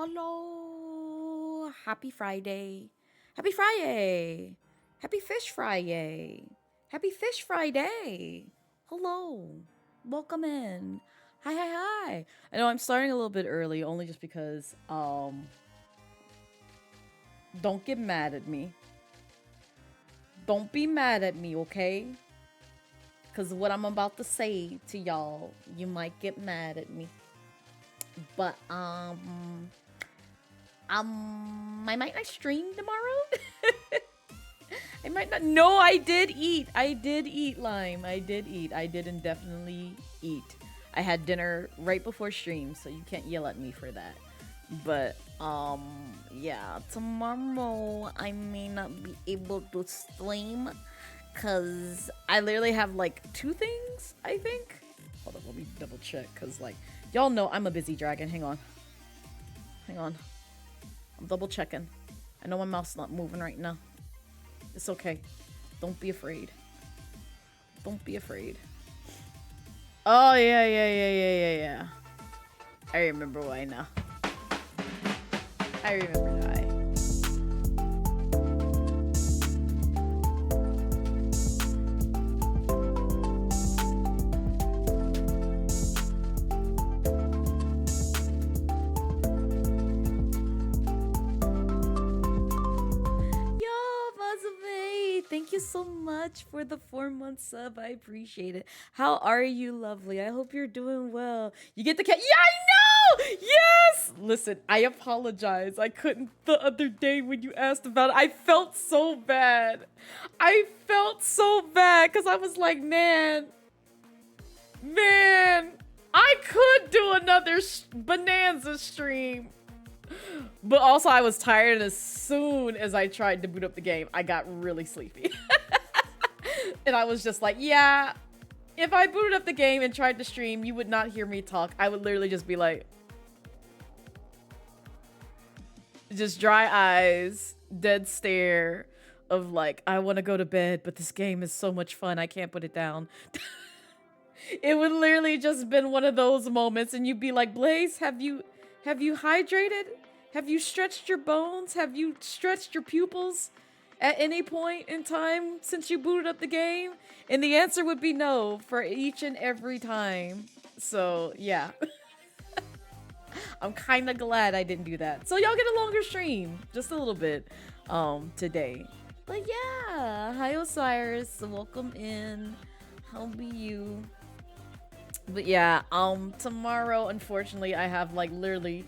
Hello. Happy Friday. Happy Friday. Happy Fish Friday. Happy Fish Friday. Hello. Welcome in. Hi, hi, hi. I know I'm starting a little bit early only just because don't get mad at me. Don't be mad at me, okay? Cuz what I'm about to say to y'all, you might get mad at me. But I might not stream tomorrow. I might not. No, I did eat. I did eat, Lime. I did eat. I did indefinitely eat. I had dinner right before stream, so you can't yell at me for that. But yeah, tomorrow I may not be able to stream cuz I literally have like two things, I think. Hold on, let me double check cuz like y'all know I'm a busy dragon. Hang on. Hang on. I'm double checking. I know my mouth's not moving right now. It's okay. Don't be afraid. Don't be afraid. Oh, yeah. I remember why now. I remember why. Thank you so much for the 4-month sub. I appreciate it. How are you, lovely? I hope you're doing well. You get the cat. Yeah, I know! Yes! Listen, I apologize. I couldn't the other day when you asked about it. I felt so bad. I felt so bad because I was like, man, I could do another Bananza stream. But also I was tired, and as soon as I tried to boot up the game, I got really sleepy. And I was just like, yeah, if I booted up the game and tried to stream, you would not hear me talk. I would literally just be like, just dry eyes, dead stare of like, I want to go to bed, but this game is so much fun, I can't put it down. It would literally just been one of those moments, and you'd be like, Blaze, have you hydrated? Have you stretched your bones? Have you stretched your pupils at any point in time since you booted up the game? And the answer would be no for each and every time. So, yeah. I'm kind of glad I didn't do that. So y'all get a longer stream, just a little bit, today. But yeah, hi Osiris, welcome in. How be you? But yeah, tomorrow, unfortunately, I have like literally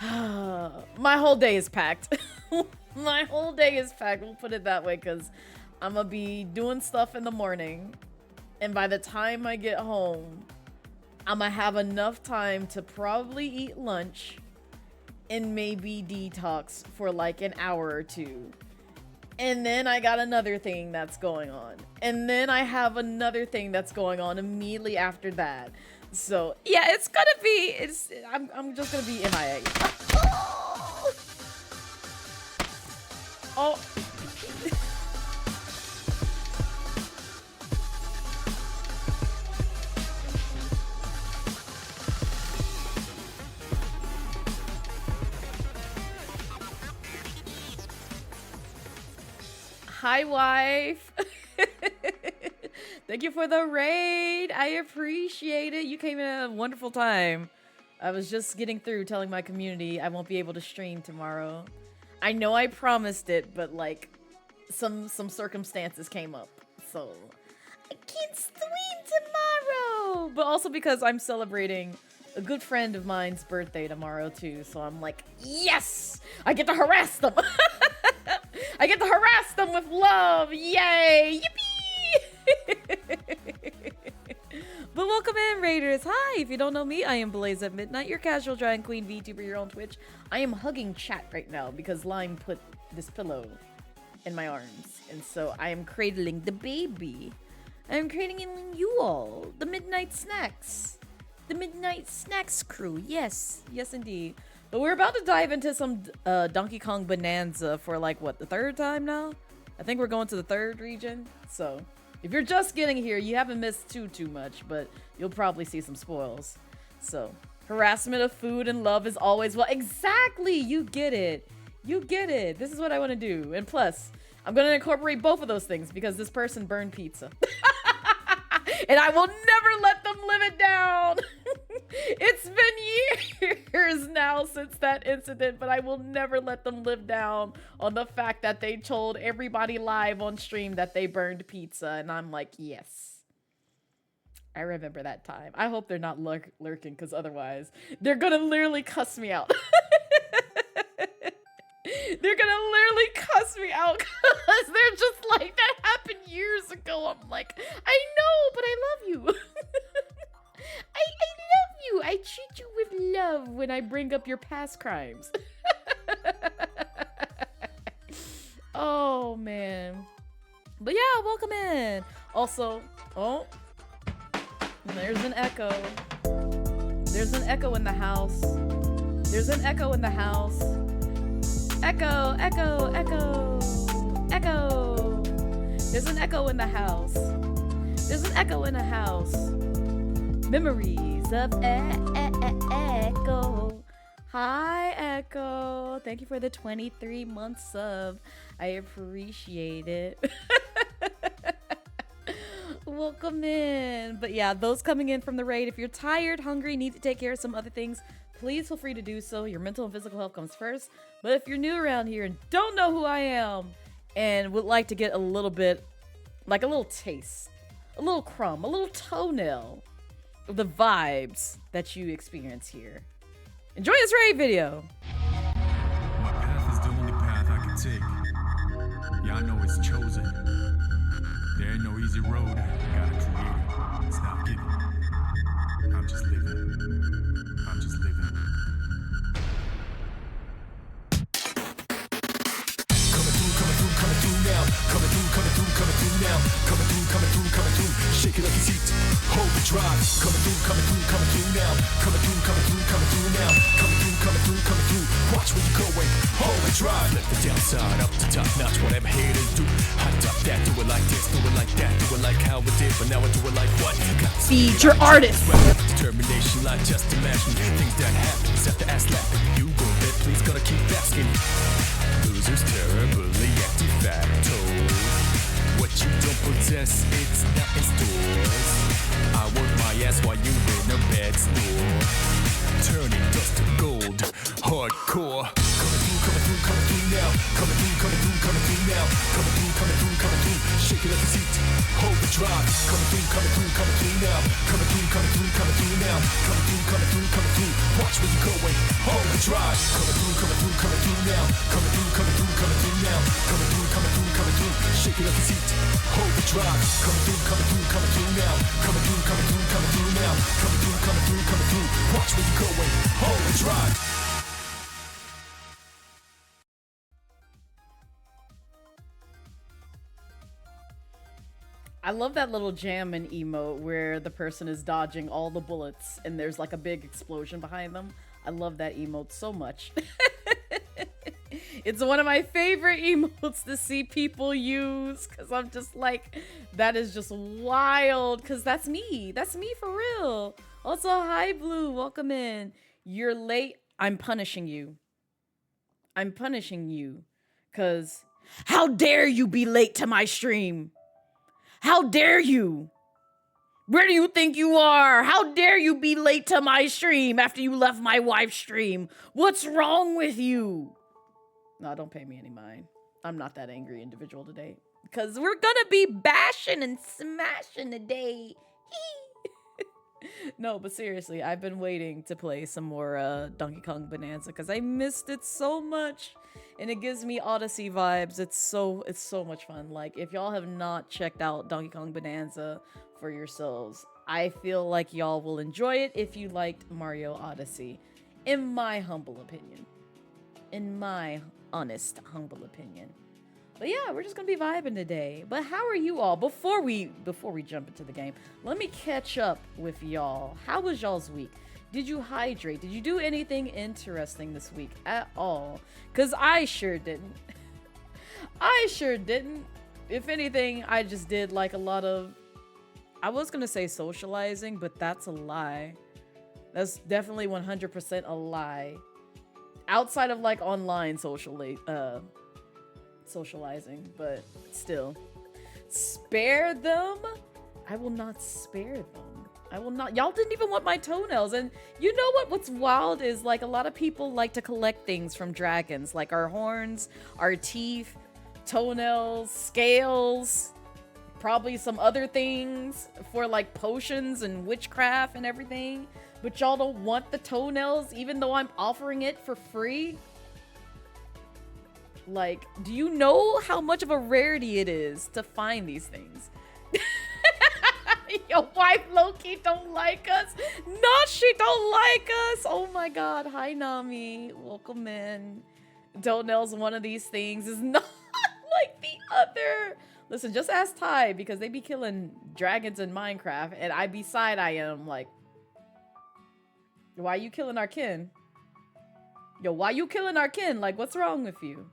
my whole day is packed. My whole day is packed, we'll put it that way, because I'm gonna be doing stuff in the morning, and by the time I get home, I'm gonna have enough time to probably eat lunch and maybe detox for like an hour or two. And then I got another thing that's going on. And then I have another thing that's going on immediately after that. So yeah, it's gonna be, I'm just gonna be MIA. Oh. Hi, wife. Thank you for the raid. I appreciate it. You came in at a wonderful time. I was just getting through telling my community I won't be able to stream tomorrow. I know I promised it, but like some circumstances came up. So I can't stream tomorrow. But also because I'm celebrating a good friend of mine's birthday tomorrow too. So I'm like, yes! I get to harass them. I get to harass them with love. Yay! Yippee! But welcome in, Raiders. Hi, if you don't know me, I am Blazette Midnight, your casual drag queen VTuber here on Twitch. I am hugging chat right now because Lime put this pillow in my arms. And so I am cradling the baby. I am cradling you all, the Midnight Snacks. The Midnight Snacks crew. Yes, yes indeed. But we're about to dive into some Donkey Kong Bananza for like, what, the third time now? I think we're going to the third region. So if you're just getting here, you haven't missed too much, but you'll probably see some spoils. So Harassment of food and love is always well. Exactly. You get it. You get it. This is what I want to do. And plus, I'm going to incorporate both of those things because this person burned pizza. And I will never let them live it down. It's been years now since that incident, but I will never let them live down on the fact that they told everybody live on stream that they burned pizza. And I'm like, yes. I remember that time. I hope they're not lurking, because otherwise they're gonna literally cuss me out. They're gonna literally cuss me out because they're just like, that happened years ago. I'm like, I know, but I love you. I love you. I treat you with love when I bring up your past crimes. Oh, man. But yeah, welcome in. Also, oh, there's an echo. There's an echo in the house. There's an echo in the house. Echo, echo, echo, echo. There's an echo in the house. There's an echo in the house. Memories of Echo. Hi, Echo. Thank you for the 23 months sub. I appreciate it. Welcome in. But yeah, those coming in from the raid, if you're tired, hungry, need to take care of some other things, please feel free to do so. Your mental and physical health comes first. But if you're new around here and don't know who I am and would like to get a little bit, like a little taste, a little crumb, a little toenail of the vibes that you experience here, enjoy this raid video. My path is the only path I can take. Yeah, I know it's chosen. There ain't no easy road. Gotta create it. It's not given. I'm just living. I'm just living. Coming through now. Coming through now. Coming through. Shake it like it's heat. Hold the drive. Coming through now. Coming through now. Coming through. Watch where you're going. Hold the drive. Let the downside up to top notch. Whatever haters do. Hot top that. Do it like this. Do it like that. Do it like how it did. But now I do it like what? Feed your artist. Determination, like just imagine things that happen. Set the ass laughing. You go there. Please gonna keep asking. Losers terribly anti-facto. What you don't possess, it's not in stores. I work my ass while you in a bad store. Turning dust to gold, hardcore. Coming through now. Coming through now. Coming through. Shake it like it's heat. Hold the drive. Coming through now. Coming through now. Coming through. Watch where you're going. Hold the drive. Coming through now. Coming through now. Coming through. Shake it like it's heat. Hold the drive. Coming through now. Coming through now. Coming through. Watch where you're going. Hold the drive. I love that little jam and emote where the person is dodging all the bullets and there's like a big explosion behind them. I love that emote so much. It's one of my favorite emotes to see people use because I'm just like, that is just wild because that's me. That's me for real. Also, hi Blue, welcome in. You're late. I'm punishing you. I'm punishing you because how dare you be late to my stream? How dare you? Where do you think you are? How dare you be late to my stream after you left my wife's stream? What's wrong with you? No, don't pay me any mind. I'm not that angry individual today. Because we're gonna be bashing and smashing today. No, but seriously, I've been waiting to play some more Donkey Kong Bananza because I missed it so much. And it gives me Odyssey vibes. It's so much fun. Like, if y'all have not checked out Donkey Kong Bananza for yourselves, I feel like y'all will enjoy it if you liked Mario Odyssey. In my humble opinion. In my honest, humble opinion. But yeah, we're just gonna be vibing today. But how are you all? Before we jump into the game, let me catch up with y'all. How was y'all's week? Did you hydrate? Did you do anything interesting this week at all? Because I sure didn't. I sure didn't. If anything, I just did like a lot of, I was gonna say socializing, but that's a lie. That's definitely 100% a lie. Outside of like online socializing, but still. Spare them? I will not spare them. I will not. Y'all didn't even want my toenails. And you know what? What's wild is like a lot of people like to collect things from dragons, like our horns, our teeth, toenails, scales, probably some other things for like potions and witchcraft and everything. But y'all don't want the toenails even though I'm offering it for free? Like, do you know how much of a rarity it is to find these things? Your wife Loki don't like us. Not she don't like us. Oh my god. Hi Nami. Welcome in. Toenails, one of these things is not like the other. Listen, just ask Ty because they be killing dragons in Minecraft and I am like, why you killing our kin? Yo, why you killing our kin? Like, what's wrong with you?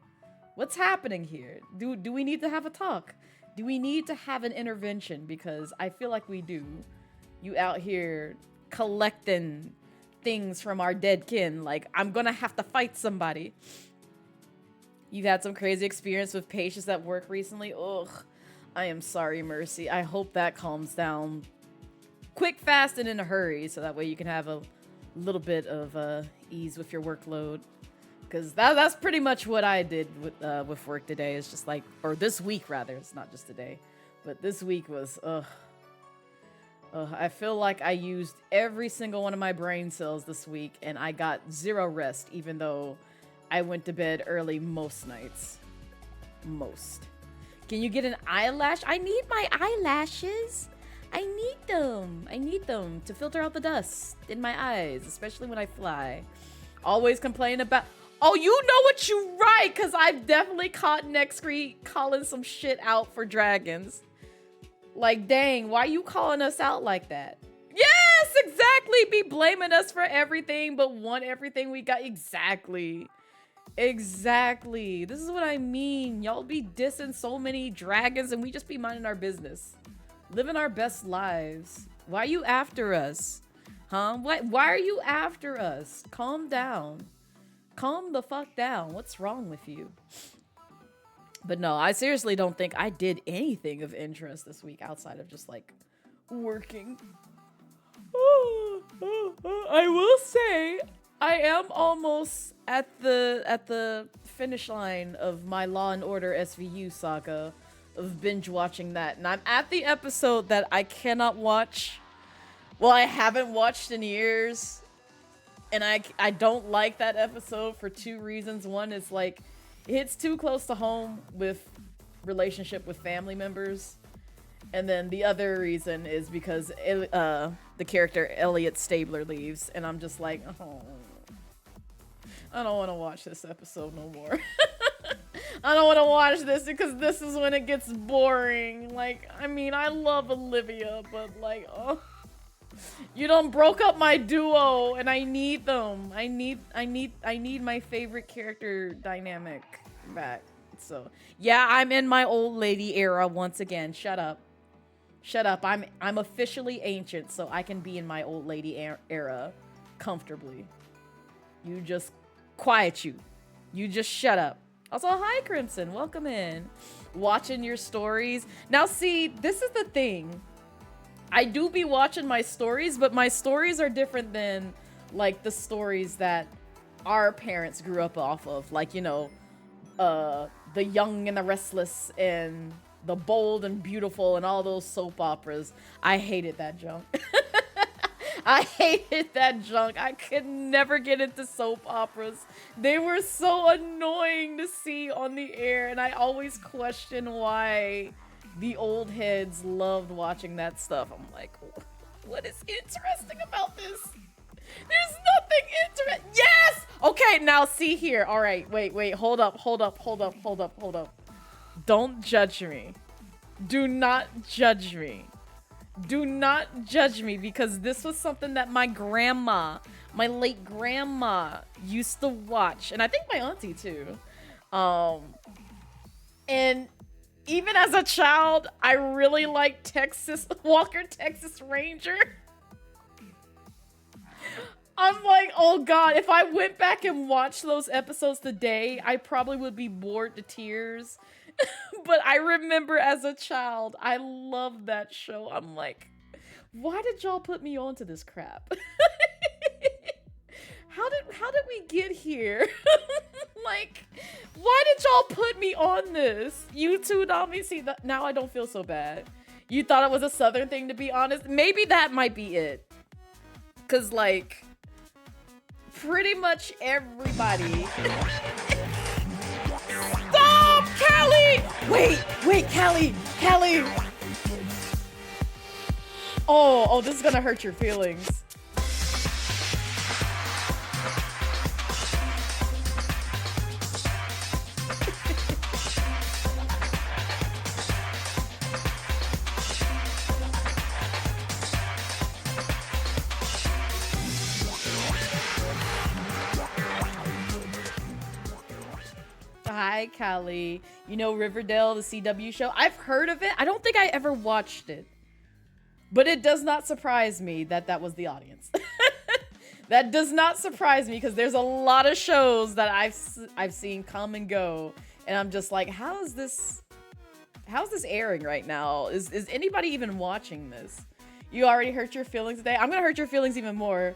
What's happening here? Do we need to have a talk? Do we need to have an intervention? Because I feel like we do. You out here collecting things from our dead kin. Like, I'm gonna have to fight somebody. You've had some crazy experience with patients at work recently? Ugh. I am sorry, Mercy. I hope that calms down quick, fast, and in a hurry. So that way you can have a little bit of ease with your workload. Because that's pretty much what I did with work today. It's just like, or this week rather. It's not just today. But this week was, I feel like I used every single one of my brain cells this week. And I got zero rest, even though I went to bed early most nights. Most. Can you get an eyelash? I need my eyelashes. I need them. I need them to filter out the dust in my eyes, especially when I fly. Always complain about... Oh, you know what you write, because I've definitely caught Nextcrete calling some shit out for dragons. Like, dang, why you calling us out like that? Yes, exactly. Be blaming us for everything, but want everything we got. Exactly. Exactly. This is what I mean. Y'all be dissing so many dragons, and we just be minding our business. Living our best lives. Why are you after us? Huh? Why are you after us? Calm down. Calm the fuck down. What's wrong with you? But no, I seriously don't think I did anything of interest this week outside of just like working. I will say I am almost at the finish line of my Law and Order SVU saga of binge watching that, and I'm at the episode that I cannot watch. Well, I haven't watched in years. And I don't like that episode for two reasons. One is like, it hits too close to home with relationship with family members. And then the other reason is because the character Elliot Stabler leaves. And I'm just like, oh, I don't want to watch this episode no more. I don't want to watch this because this is when it gets boring. Like, I mean, I love Olivia, but like, oh. You done broke up my duo, and I need them. I need my favorite character dynamic back. So yeah, I'm in my old lady era once again. Shut up. Shut up. I'm officially ancient, so I can be in my old lady era comfortably. You just quiet you. You just shut up. Also, hi Crimson, welcome in. Watching your stories. Now see, this is the thing. I do be watching my stories, but my stories are different than, like, the stories that our parents grew up off of. Like, you know, The Young and the Restless and The Bold and Beautiful and all those soap operas. I hated that junk. I hated that junk. I could never get into soap operas. They were so annoying to see on the air, and I always question why the old heads loved watching that stuff. I'm like, what is interesting about this? There's nothing interesting. Yes! Okay, now see here. All right, wait. Hold up. Don't judge me. Do not judge me. Do not judge me, because this was something that my grandma, my late grandma, used to watch. And I think my auntie too. And even as a child, I really liked Texas Ranger. I'm like, oh god, if I went back and watched those episodes today, I probably would be bored to tears. But I remember as a child, I loved that show. I'm like, why did y'all put me onto this crap? How did we get here? Like, why did y'all put me on this? You two, Nami, see, now I don't feel so bad. You thought it was a Southern thing, to be honest? Maybe that might be it. Cause like, pretty much everybody. Stop, Callie! Wait, Callie! Oh, this is gonna hurt your feelings. Hi, Callie. You know Riverdale, the CW show? I've heard of it. I don't think I ever watched it. But it does not surprise me that that was the audience. That does not surprise me because there's a lot of shows that I've seen come and go. And I'm just like, how's this airing right now? Is anybody even watching this? You already hurt your feelings today? I'm gonna hurt your feelings even more.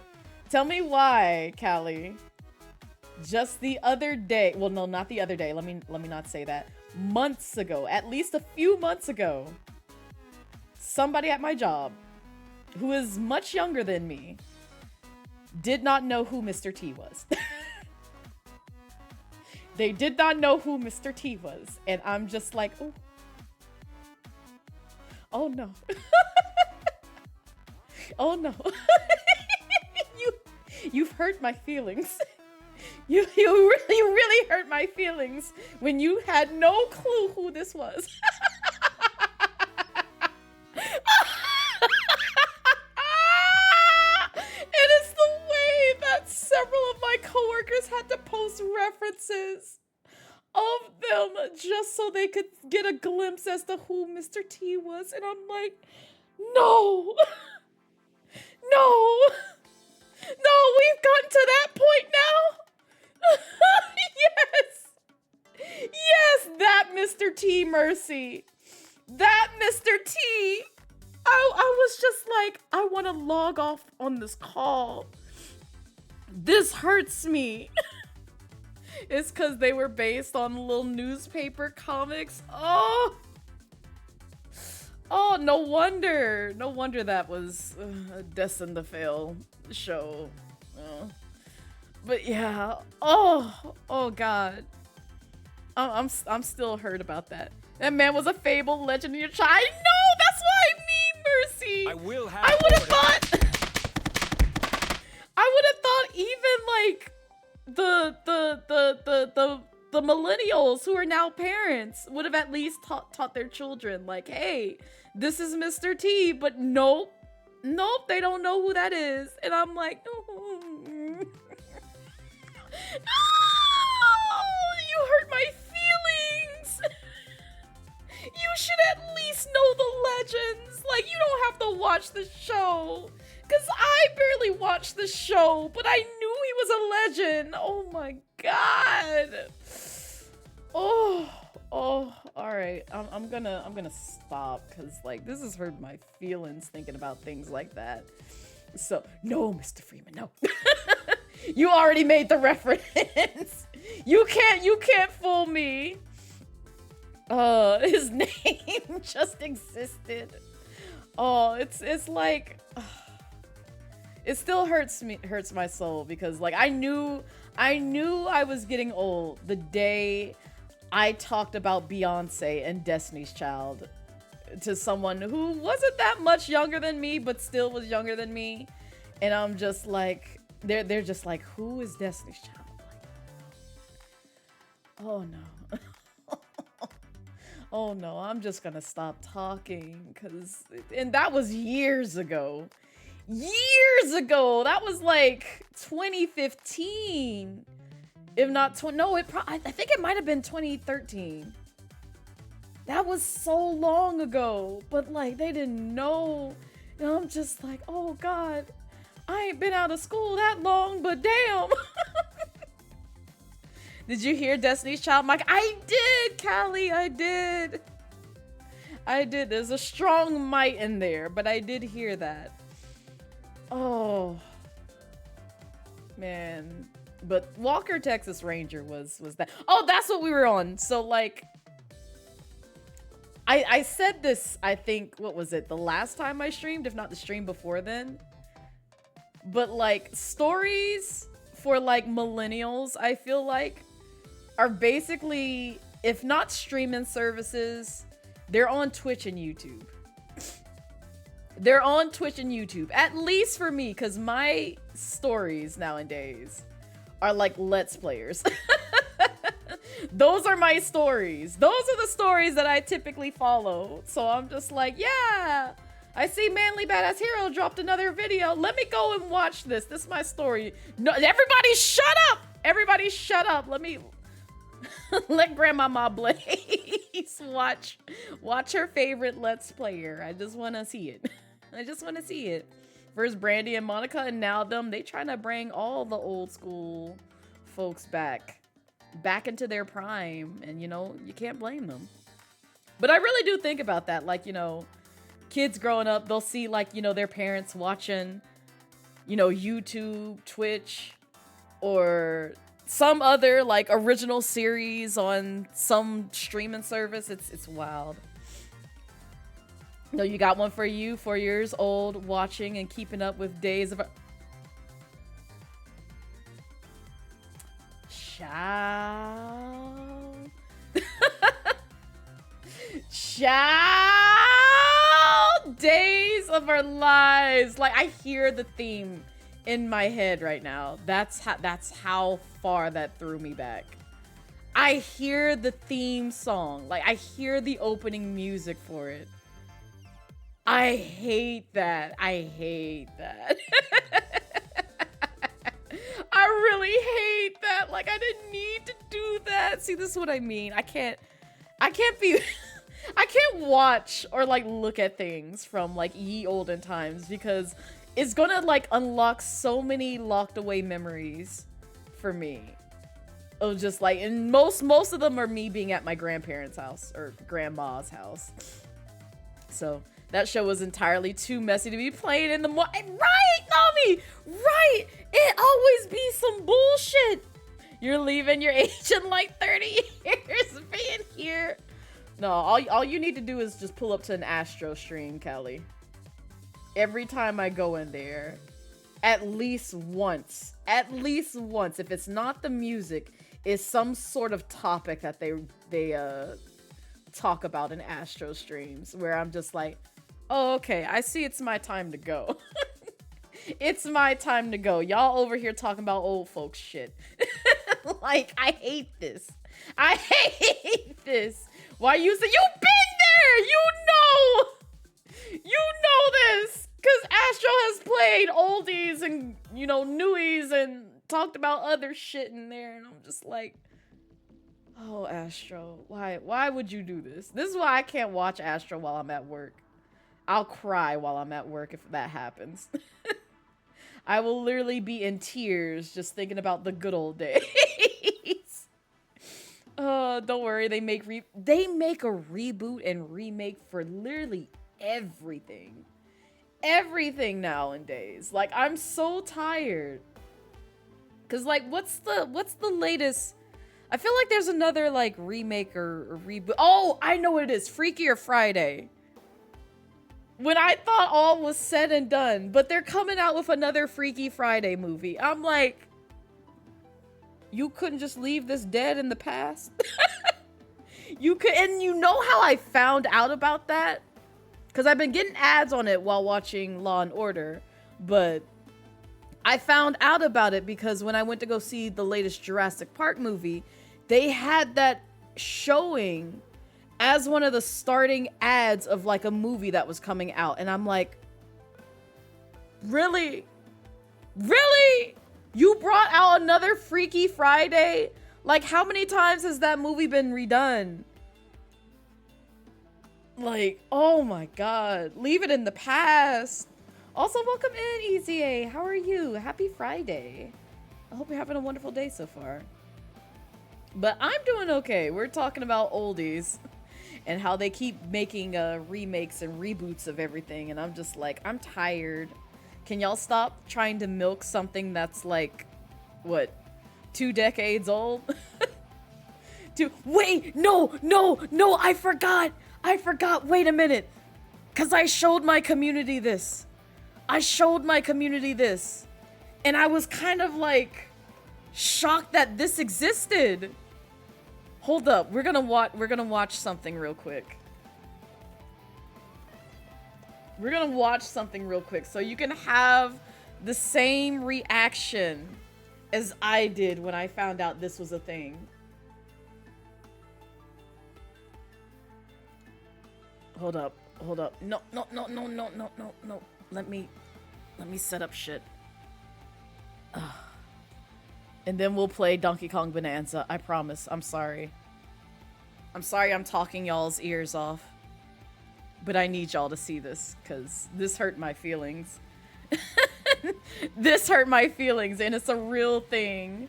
Tell me why, Callie. Just the other day, well, no, not the other day. Let me not say that. Months ago, at least a few months ago, somebody at my job who is much younger than me did not know who Mr. T was. They did not know who Mr. T was. And I'm just like, oh. Oh no. Oh no. You've hurt my feelings. You really hurt my feelings when you had no clue who this was. And it's the way that several of my coworkers had to post references of them just so they could get a glimpse as to who Mr. T was. And I'm like, no. No. No, we've gotten to that point now. Yes, that Mr. T, Mercy. That Mr. T. I was just like, I want to log off on this call. This hurts me. It's because they were based on little newspaper comics. Oh, no wonder. No wonder that was a destined to fail show. But yeah, oh god, I'm still hurt about that. That man was a fabled legend in your child. I know, that's what I mean, Mercy. I will have. I would have thought even like the millennials who are now parents would have at least taught their children like, hey, this is Mr. T. But nope, they don't know who that is, and I'm like, oh, you hurt my feelings. You should at least know the legends. Like, you don't have to watch the show. Because I barely watched the show, but I knew he was a legend. Oh my god. Oh, all right. I'm gonna stop because like this has hurt my feelings thinking about things like that. So no, Mr. Freeman, no. You already made the reference. You can't fool me. His name just existed. Oh, it's like it still hurts my soul because like I knew I was getting old the day I talked about Beyonce and Destiny's Child to someone who wasn't that much younger than me but still was younger than me, and I'm just like they're just like, who is Destiny's Child? Like, oh no. Oh no, I'm just gonna stop talking and that was years ago. That was like 2015. If not, I think it might have been 2013. That was so long ago, but like they didn't know. And I'm just like, oh God, I ain't been out of school that long, but damn. Did you hear Destiny's Child, Mike? I did, Callie, I did. I did. There's a strong might in there, but I did hear that. Oh. Man. But Walker, Texas Ranger was that. Oh, that's what we were on. So, like, I said this, I think, what was it? The last time I streamed, if not the stream before then. But, like, stories for, like, millennials, I feel like, are basically, if not streaming services, they're on Twitch and YouTube. They're on Twitch and YouTube, at least for me, because my stories nowadays are like Let's Players. Those are my stories. Those are the stories that I typically follow. So I'm just like, yeah, I see Manly Badass Hero dropped another video. Let me go and watch this. This is my story. No, everybody shut up. Everybody shut up. Let me... Let Grandmama Blaze watch her favorite Let's Player. I just want to see it. I just want to see it. First Brandy and Monica, and now them. They trying to bring all the old school folks back into their prime. And, you know, you can't blame them. But I really do think about that. Like, you know, kids growing up, they'll see, like, you know, their parents watching, you know, YouTube, Twitch, or some other like original series on some streaming service. It's wild. No, you got one for you, 4 years old, watching and keeping up with Days of Child. Child, Days of Our Lives. Like, I hear the theme in my head right now. That's how far that threw me back. I hear the theme song. Like, I hear the opening music for it. I hate that. I hate that. I really hate that. Like, I didn't need to do that. See, this is what I mean. I can't watch or like look at things from like ye olden times, because it's gonna like unlock so many locked away memories for me. Of just like, and most of them are me being at my grandparents' house or grandma's house. So that show was entirely too messy to be playing in the morning. Right, Nami? Right. It always be some bullshit. You're leaving your age in like 30 years being here. No, all you need to do is just pull up to an Astro stream, Kelly. Every time I go in there, at least once, if it's not the music, is some sort of topic that they talk about in Astro streams, where I'm just like, oh, okay, I see it's my time to go. It's my time to go. Y'all over here talking about old folks shit. Like, I hate this. I hate this. Why you say, you've been there, you know this, because Astro has played oldies and, you know, newies and talked about other shit in there, and I'm just like, oh, Astro, why would you do this? This is why I can't watch Astro while I'm at work. I'll cry while I'm at work if that happens. I will literally be in tears just thinking about the good old days. Don't worry, they make a reboot and remake for literally everything. Everything nowadays. Like, I'm so tired. Cause like, what's the latest? I feel like there's another like remake or reboot. Oh, I know what it is. Freaky or Friday. When I thought all was said and done, but they're coming out with another Freaky Friday movie. I'm like, you couldn't just leave this dead in the past? You could, and you know how I found out about that? Because I've been getting ads on it while watching Law and Order, but I found out about it because when I went to go see the latest Jurassic Park movie, they had that showing as one of the starting ads of like a movie that was coming out. And I'm like, really? Really? You brought out another Freaky Friday? Like, how many times has that movie been redone? Like, oh my God, leave it in the past. Also, welcome in, EZA. How are you? Happy Friday. I hope you're having a wonderful day so far. But I'm doing okay. We're talking about oldies and how they keep making remakes and reboots of everything. And I'm just like, I'm tired. Can y'all stop trying to milk something that's like, what, 2 decades old? Wait, no, I forgot. Wait a minute. Because I showed my community this. And I was kind of like shocked that this existed. Hold up, we're gonna watch something real quick. So you can have the same reaction as I did when I found out this was a thing. Hold up. No. Let me set up shit. And then we'll play Donkey Kong Bonanza. I promise. I'm sorry I'm talking y'all's ears off. But I need y'all to see this, because this hurt my feelings. This hurt my feelings, and it's a real thing.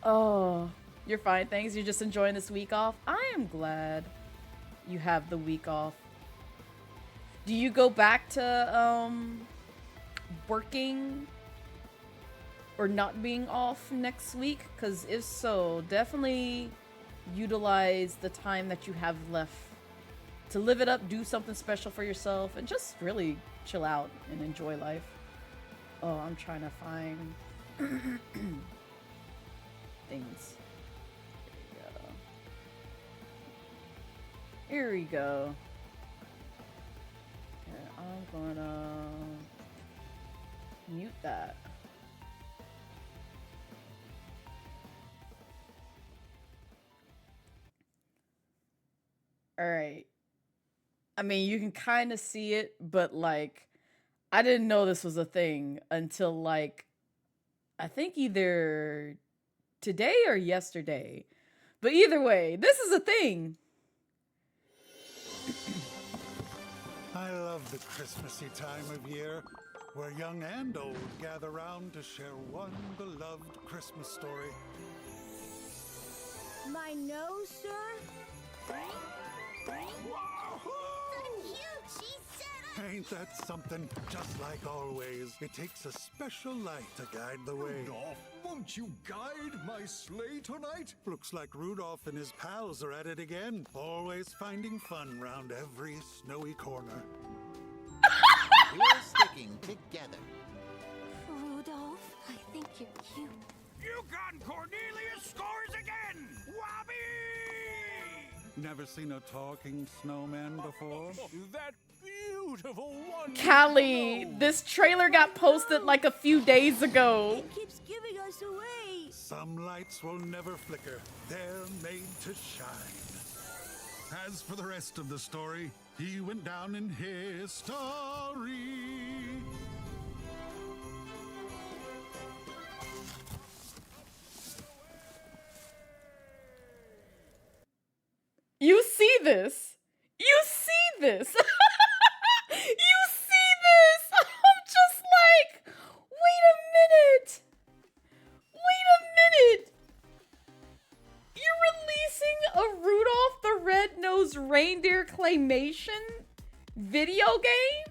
Oh, you're fine, thanks. You're just enjoying this week off? I am glad you have the week off. Do you go back to, working or not being off next week? Because if so, definitely utilize the time that you have left to live it up, do something special for yourself, and just really chill out and enjoy life. Oh, I'm trying to find things. Here we go. Okay, I'm gonna mute that. All right. I mean, you can kind of see it, but like, I didn't know this was a thing until like, I think either today or yesterday. But either way, this is a thing. I love the Christmassy time of year, where young and old gather round to share one beloved Christmas story. My nose, sir? Ain't that something? Just like always, it takes a special light to guide the way. Rudolph, won't you guide my sleigh tonight? Looks like Rudolph and his pals are at it again, always finding fun round every snowy corner. We're sticking together. Rudolph, I think you're cute. Yukon Cornelius scores again! Whoppee! Never seen a talking snowman before? That beautiful one. Callie, this trailer got posted like a few days ago. He keeps giving us away. Some lights will never flicker. They're made to shine. As for the rest of the story, he went down in history. You see this? You see this? You see this? I'm just like, wait a minute. You're releasing a Rudolph the Red-Nosed Reindeer claymation video game?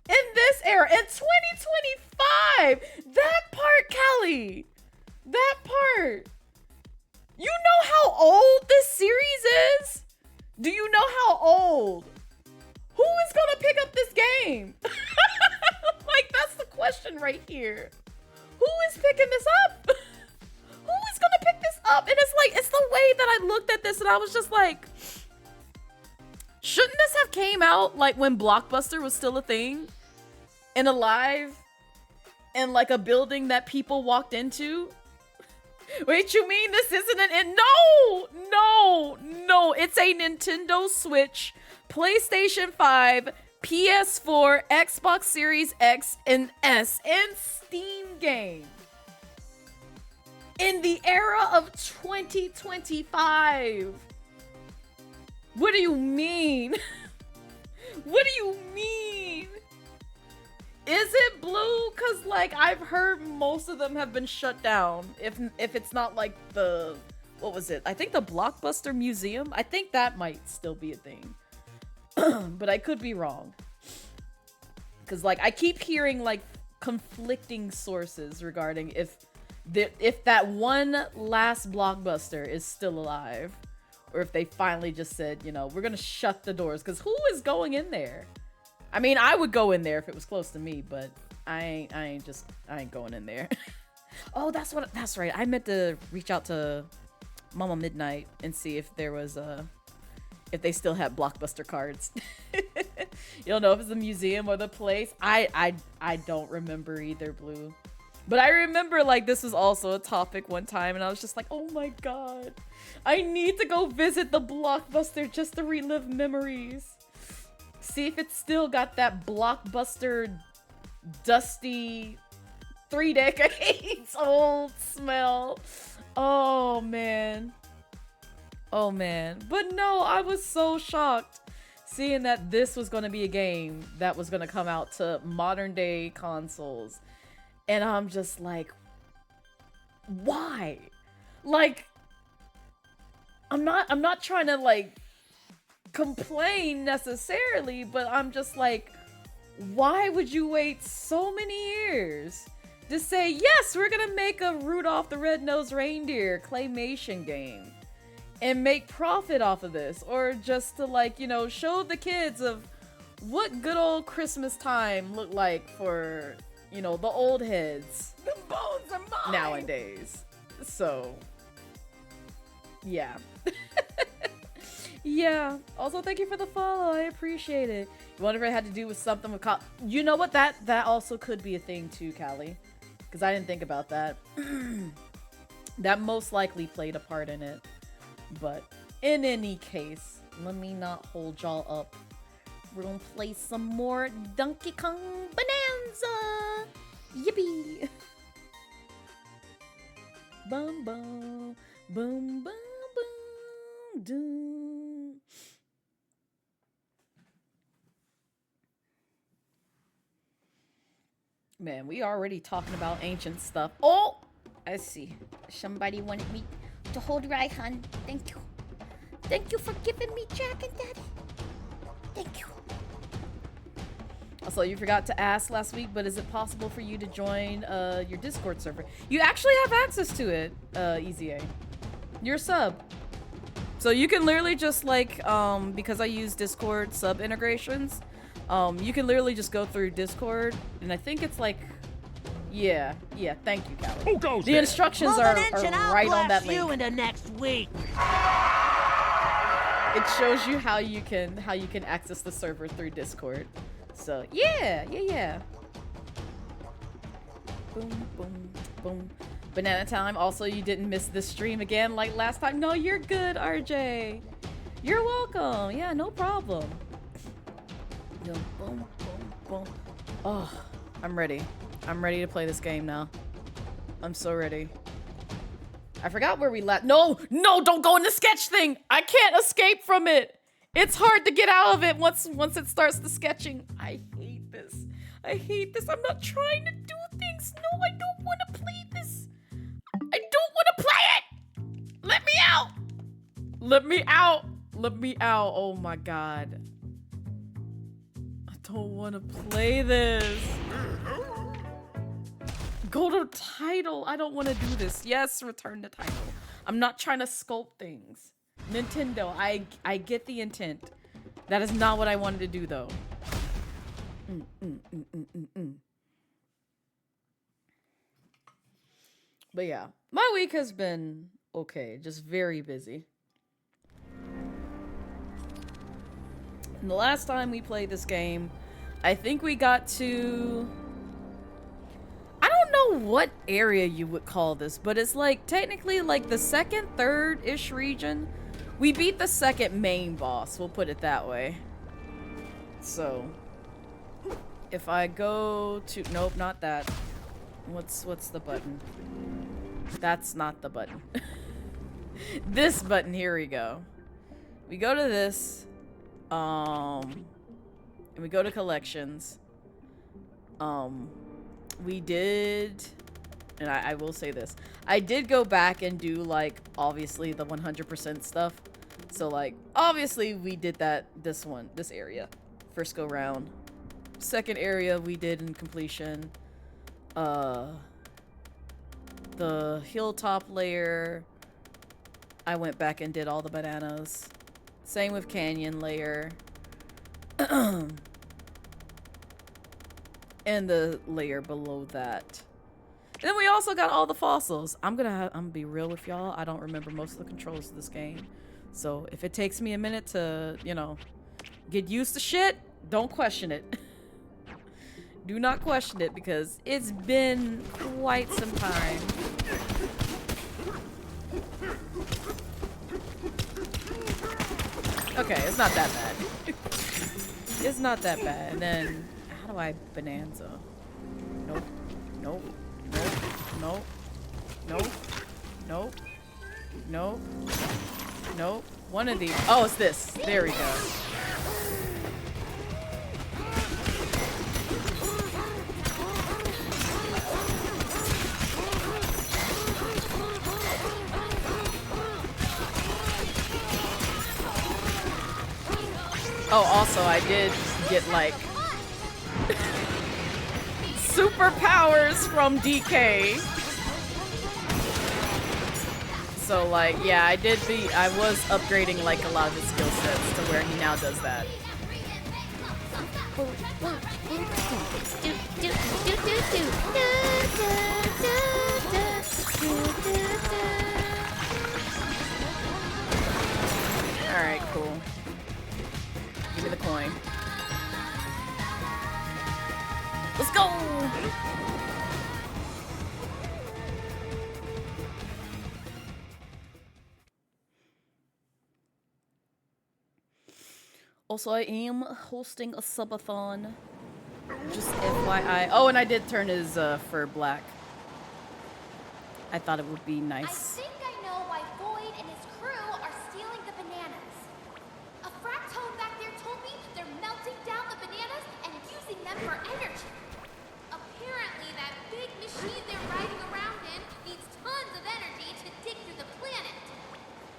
In this era, in 2025! That part, Callie! That part! You know how old this series is? Do you know how old? Who is gonna pick up this game? Like, that's the question right here. Who is picking this up? Who is gonna pick this up? And it's like, it's the way that I looked at this and I was just like, shouldn't this have came out like when Blockbuster was still a thing and alive and like a building that people walked into? Wait, you mean this isn't an No, it's a Nintendo Switch, PlayStation 5, PS4, Xbox Series X and S, and Steam game. In the era of 2025. What do you mean? What do you mean? Is it blue? Cause like I've heard most of them have been shut down. If it's not like the, what was it? I think the Blockbuster Museum. I think that might still be a thing, but I could be wrong. Cause like I keep hearing like conflicting sources regarding if that one last Blockbuster is still alive, or if they finally just said, you know, we're gonna shut the doors. Cause who is going in there? I mean, I would go in there if it was close to me, but I ain't going in there. Oh, that's right. I meant to reach out to Mama Midnight and see if there was if they still had Blockbuster cards. You don't know if it's the museum or the place. I don't remember either, Blue. But I remember like this was also a topic one time, and I was just like, oh my god, I need to go visit the Blockbuster just to relive memories. See if it's still got that Blockbuster dusty 3 decades old smell. Oh man. Oh man. But no, I was so shocked seeing that this was going to be a game that was going to come out to modern day consoles. And I'm just like, why? Like, I'm not trying to like complain necessarily, but I'm just like, why would you wait so many years to say, yes, we're gonna make a Rudolph the Red-Nosed Reindeer claymation game and make profit off of this? Or just to like, you know, show the kids of what good old Christmas time looked like for, you know, the old heads. The bones are mine nowadays. So yeah. Yeah. Also, thank you for the follow. I appreciate it. You wonder if it had to do with something with you know what? That also could be a thing too, Callie. Because I didn't think about that. That most likely played a part in it. But in any case, let me not hold y'all up. We're gonna play some more Donkey Kong Bonanza. Yippee. Bum bum boom bum boom doom. Man, we already talking about ancient stuff. Oh, I see. Somebody wanted me to hold right hand. Thank you. Thank you for giving me Jack and Daddy. Thank you. Also, you forgot to ask last week, but is it possible for you to join your Discord server? You actually have access to it, Easy A. You're a sub. So you can literally just like, because I use Discord sub integrations, you can literally just go through Discord, and I think it's like, yeah, thank you, Callie. Who goes The there? instructions Move are an inch and I'll right on that blast you link. into next week. It shows you how you can access the server through Discord. So yeah. Boom, boom, boom. Banana time. Also, you didn't miss this stream again like last time. No, you're good, RJ. You're welcome. Yeah, no problem. Yo, boom, boom, boom. Oh, I'm ready. I'm ready to play this game now. I'm so ready. I forgot where we left. No, don't go in the sketch thing. I can't escape from it. It's hard to get out of it once it starts the sketching. I hate this. I'm not trying to do things. No, I don't want to play this. I don't want to play it. Let me out. Let me out. Oh my god. I don't want to play this. Go to title. I don't want to do this. Yes, return to title. I'm not trying to sculpt things. Nintendo, I get the intent. That is not what I wanted to do, though. But yeah, my week has been okay. Just very busy. And the last time we played this game, I think we got to... I don't know what area you would call this, but it's like technically like the second, third-ish region. We beat the second main boss, we'll put it that way. So, if I go to... Nope, not that. What's the button? That's not the button. This button, here we go. We go to this. And we go to collections. We did, and I will say this, I did go back and do like obviously the 100% stuff. So like obviously we did this area first go round. Second area we did in completion. The hilltop layer, I went back and did all the bananas. Same with canyon layer. And the layer below that. And then we also got all the fossils. I'm gonna be real with y'all. I don't remember most of the controls of this game. So if it takes me a minute to, you know, get used to shit, don't question it. Do not question it because it's been quite some time. Okay, it's not that bad. It's not that bad. And then, how do I Bananza? Nope. Nope. Nope. Nope. Nope. Nope. Nope. One of these. Oh, it's this. There we go. Oh, also, I did get, like, superpowers from DK. So, like, yeah, I was upgrading, like, a lot of his skill sets to where he now does that. Alright, cool. Give me the coin. Let's go! Also, I am hosting a subathon. Just FYI. Oh, and I did turn his fur black. I thought it would be nice. I think I know why Void and his crew are stealing the bananas. A fractone back there told me they're melting down the bananas and using them for energy. Apparently, that big machine they're riding around in needs tons of energy to dig through the planet.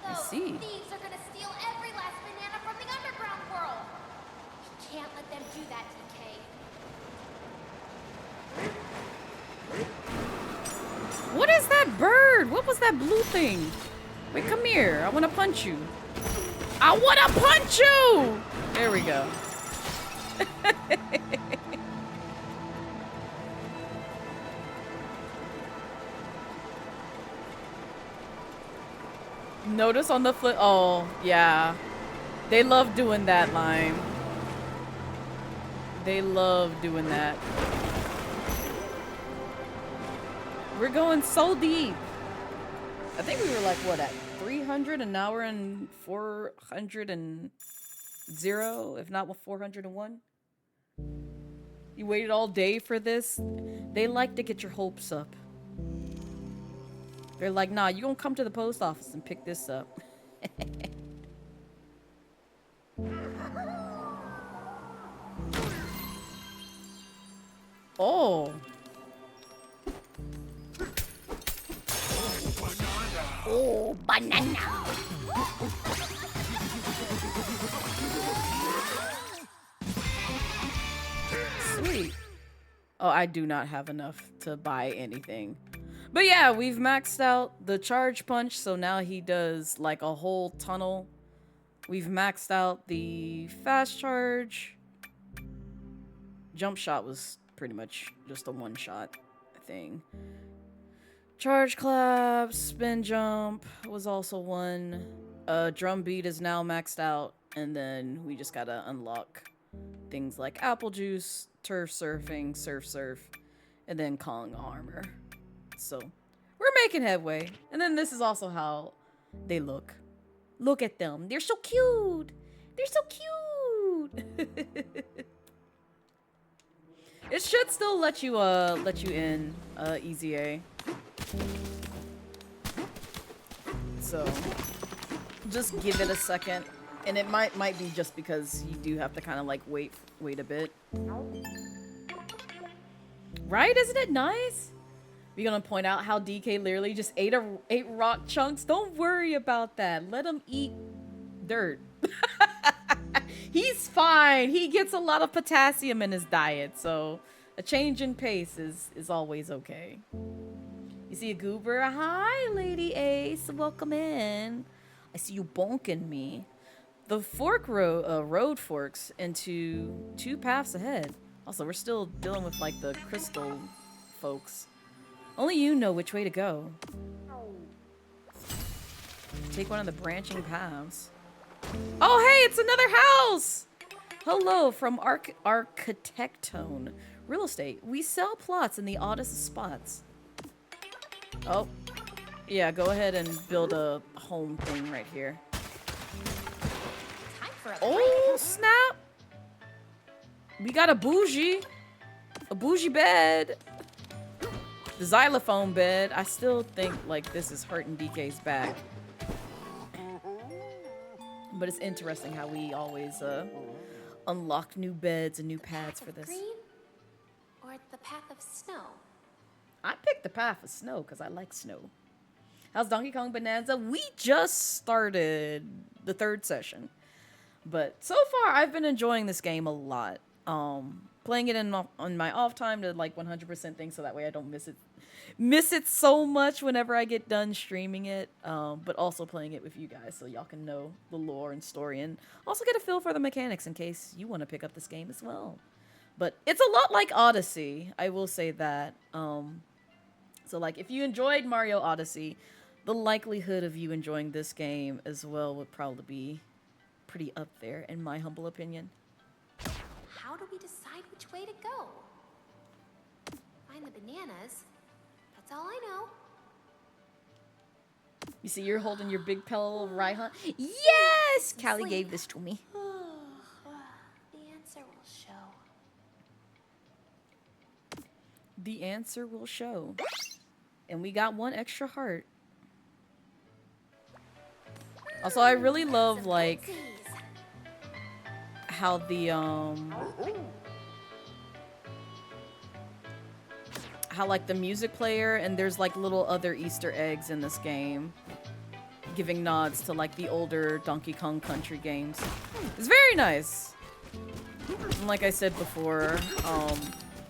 I see. Thieves are gonna steal every last banana from the underground world. We can't let them do that, DK. What is that bird? What was that blue thing? Wait, come here. I want to punch you. I want to punch you! There we go. Notice on the flip. Oh, yeah. They love doing that line. They love doing that. We're going so deep. I think we were like, what, at 300 and now we're in 400 0, if not 401. You waited all day for this? They like to get your hopes up. They're like, nah, you gonna come to the post office and pick this up. Oh. Oh, banana. Sweet. Oh, I do not have enough to buy anything. But yeah, we've maxed out the charge punch, so now he does like a whole tunnel. We've maxed out the fast charge. Jump shot was pretty much just a one-shot thing. Charge clap, spin jump was also one. Drum beat is now maxed out, and then we just gotta unlock things like apple juice, turf surfing, surf, and then Kong armor. So we're making headway. And then this is also how they look. Look at them. They're so cute. They're so cute. It should still let you in easy A. So just give it a second. And it might be just because you do have to kind of like wait a bit. Right? Isn't it nice? We're gonna point out how DK literally just ate rock chunks. Don't worry about that. Let him eat dirt. He's fine. He gets a lot of potassium in his diet, so a change in pace is always okay. You see a goober? Hi, Lady Ace. Welcome in. I see you bonking me. The road forks into 2 paths ahead. Also, we're still dealing with like the crystal folks. Only you know which way to go. Take one of the branching paths. Oh, hey, it's another house! Hello from Architectone Real Estate. We sell plots in the oddest of spots. Oh, yeah, go ahead and build a home thing right here. Time for a Oh, snap! We got a bougie bed. The xylophone bed. I still think like this is hurting DK's back. But it's interesting how we always unlock new beds and new pads for this. Green or the path of snow? I picked the path of snow because I like snow. How's Donkey Kong Bonanza? We just started the 3rd session. But so far, I've been enjoying this game a lot. Playing it on my off time to like 100% things so that way I don't miss it so much whenever I get done streaming it. But also playing it with you guys so y'all can know the lore and story and also get a feel for the mechanics in case you want to pick up this game as well. But it's a lot like Odyssey, I will say that. So like if you enjoyed Mario Odyssey, the likelihood of you enjoying this game as well would probably be pretty up there in my humble opinion. How do we decide which way to go? Find the bananas. That's all I know. You see, you're holding your big pillow, right, huh? Yes! Callie gave this to me. The answer will show. The answer will show. And we got 1 extra heart. Also, I really love, like, how the, how, like, the music player and there's, like, little other Easter eggs in this game. Giving nods to, like, the older Donkey Kong Country games. It's very nice. And like I said before,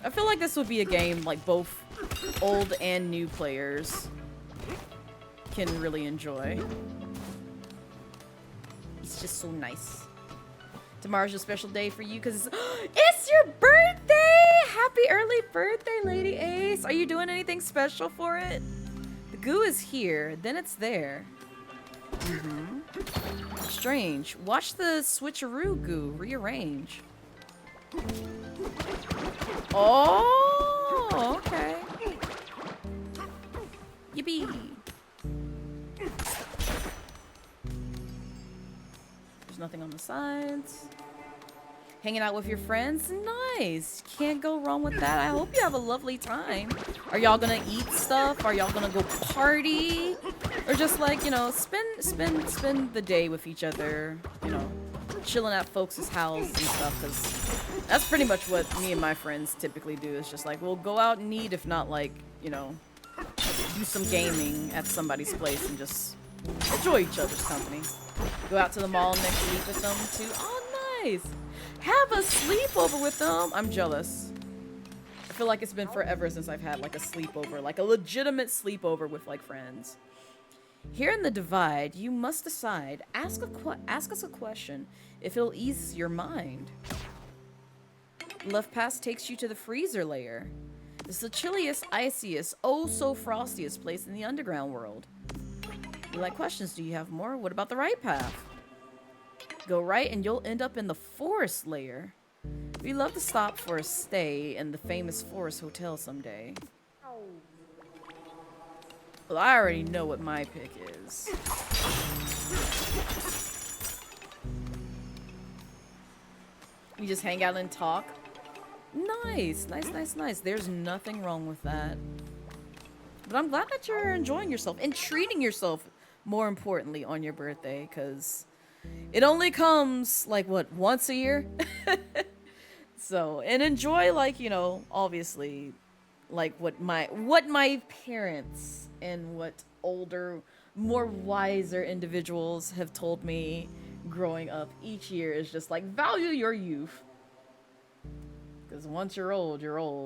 I feel like this would be a game, like, both old and new players can really enjoy. It's just so nice. Tomorrow's a special day for you because it's your birthday! Happy early birthday, Lady Ace. Are you doing anything special for it? The goo is here, then it's there. Strange. Watch the switcheroo goo rearrange. Oh, okay. Yippee. There's nothing on the sides. Hanging out with your friends? Nice. Can't go wrong with that. I hope you have a lovely time. Are y'all gonna eat stuff? Are y'all gonna go party? Or just like, you know, spend the day with each other, you know, chilling at folks' house and stuff, because that's pretty much what me and my friends typically do. It's just like, we'll go out and eat, if not like, you know, do some gaming at somebody's place and just enjoy each other's company. Go out to the mall next week with them too. Oh, nice. Have a sleepover with them. I'm jealous. I feel like it's been forever since I've had like a sleepover, like a legitimate sleepover with like friends. Here in the Divide, you must decide. Ask us a question if it'll ease your mind. Left pass takes you to the freezer layer. It's the chilliest, iciest, oh so frostiest place in the underground world. You like questions? Do you have more? What about the right path? Go right and you'll end up in the forest layer. We love to stop for a stay in the famous Forest Hotel someday. Well, I already know what my pick is. We just hang out and talk. Nice, nice, nice, nice. There's nothing wrong with that. But I'm glad that you're enjoying yourself and treating yourself, more importantly, on your birthday, because it only comes, like, what, once a year? So, and enjoy, like, you know, obviously, like what my parents and what older, more wiser individuals have told me growing up each year is just like, value your youth. Because once you're old,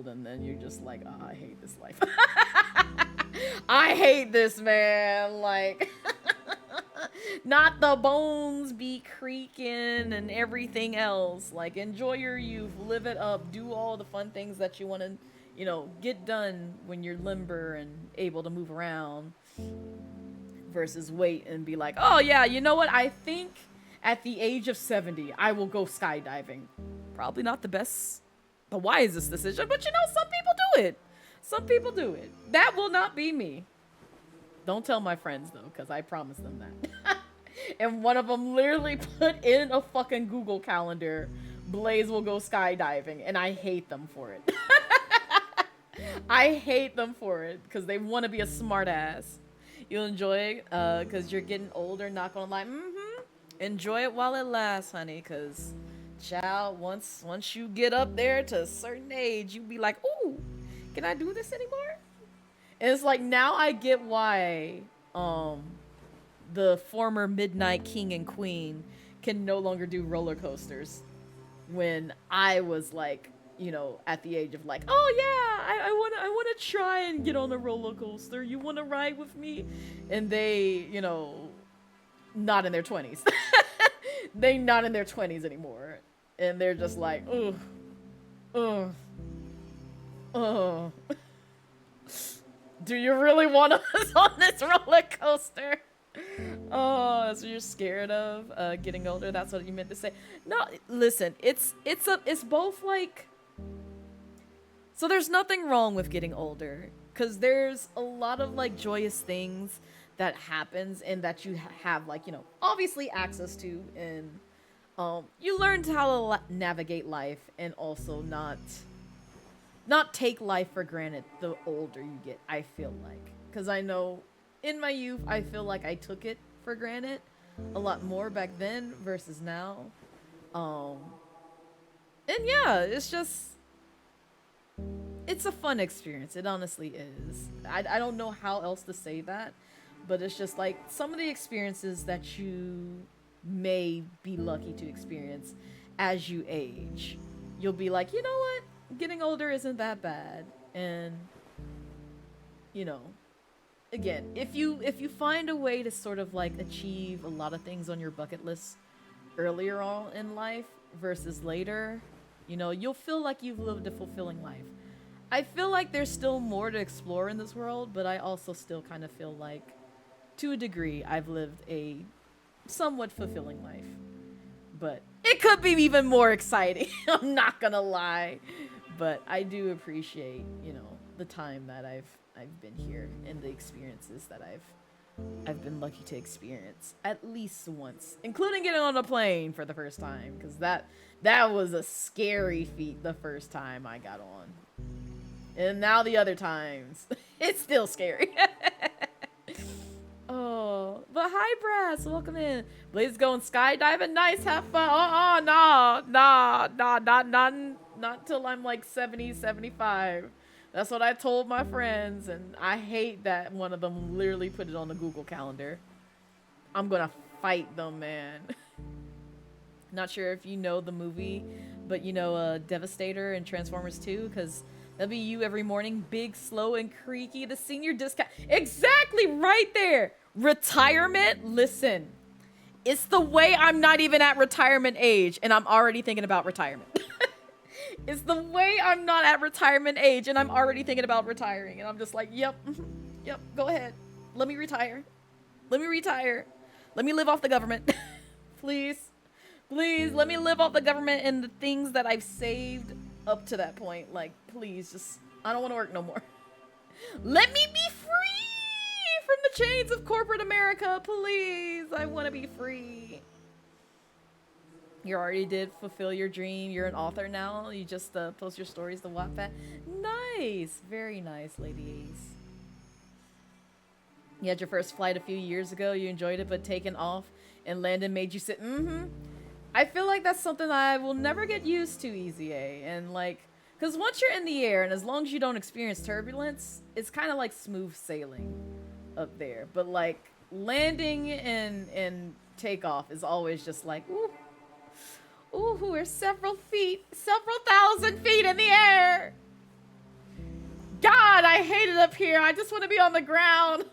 and then you're just like, oh, I hate this life. I hate this, man. Like, not the bones be creaking and everything else. Like, enjoy your youth, live it up, do all the fun things that you want to, you know, get done when you're limber and able to move around. Versus wait and be like, oh yeah, you know what? I think at the age of 70, I will go skydiving. Probably not the wisest decision, but you know, some people do it. Some people do it. That will not be me. Don't tell my friends though, because I promised them that. And one of them literally put in a fucking Google Calendar, Blaze will go skydiving, and I hate them for it. I hate them for it, because they want to be a smart ass. You'll enjoy it, because you're getting older, not gonna lie. Enjoy it while it lasts, honey, because, child, once you get up there to a certain age, you be like, ooh, can I do this anymore? And it's like, now I get why the former Midnight King and Queen can no longer do roller coasters. When I was like, you know, at the age of like, oh yeah, I wanna try and get on a roller coaster. You wanna ride with me? And they, you know, not in their 20s. They not in their 20s anymore. And they're just like, ugh. Do you really want us on this roller coaster? Oh, so you're scared of getting older? That's what you meant to say. No, listen, it's both like. So there's nothing wrong with getting older, because there's a lot of like joyous things that happens and that you have like, you know, obviously access to, and you learn how to navigate life and also not take life for granted the older you get, I feel like. Because I know in my youth, I feel like I took it for granted a lot more back then versus now. And yeah, it's just, it's a fun experience. It honestly is. I don't know how else to say that, but it's just like some of the experiences that you may be lucky to experience as you age. You'll be like, you know what? Getting older isn't that bad. And, you know, again, if you find a way to sort of like achieve a lot of things on your bucket list earlier on in life versus later, you know, you'll feel like you've lived a fulfilling life. I feel like there's still more to explore in this world, but I also still kind of feel like, to a degree, I've lived a somewhat fulfilling life. But it could be even more exciting. I'm not gonna lie. But I do appreciate, you know, the time that I've been here and the experiences that I've been lucky to experience at least once, including getting on a plane for the first time, because that was a scary feat the first time I got on. And now the other times, it's still scary. Oh, but hi, Brass. Welcome in. Blaze is going skydiving. Nice. Have fun. Not till I'm like 70, 75. That's what I told my friends. And I hate that one of them literally put it on the Google Calendar. I'm going to fight them, man. Not sure if you know the movie, but you know Devastator and Transformers 2, because that'll be you every morning, big, slow, and creaky. The senior discount. Exactly, right there. Retirement. Listen, it's the way I'm not even at retirement age, and I'm already thinking about retirement. It's the way I'm not at retirement age, and I'm already thinking about retiring. And I'm just like, yep, go ahead. Let me retire. Let me retire. Let me live off the government. Please, let me live off the government and the things that I've saved up to that point. Like, please, just, I don't want to work no more. Let me be free from the chains of corporate America, please. I want to be free. You already did fulfill your dream. You're an author now. You just post your stories to Wattpad. Nice. Very nice, Lady Ace. You had your first flight a few years ago. You enjoyed it, but taking off and landing made you sit. I feel like that's something I will never get used to, Easy A. And like, Because once you're in the air, and as long as you don't experience turbulence, it's kind of like smooth sailing up there. But like landing and takeoff is always just like, ooh, ooh, we're several thousand feet in the air. God, I hate it up here. I just want to be on the ground.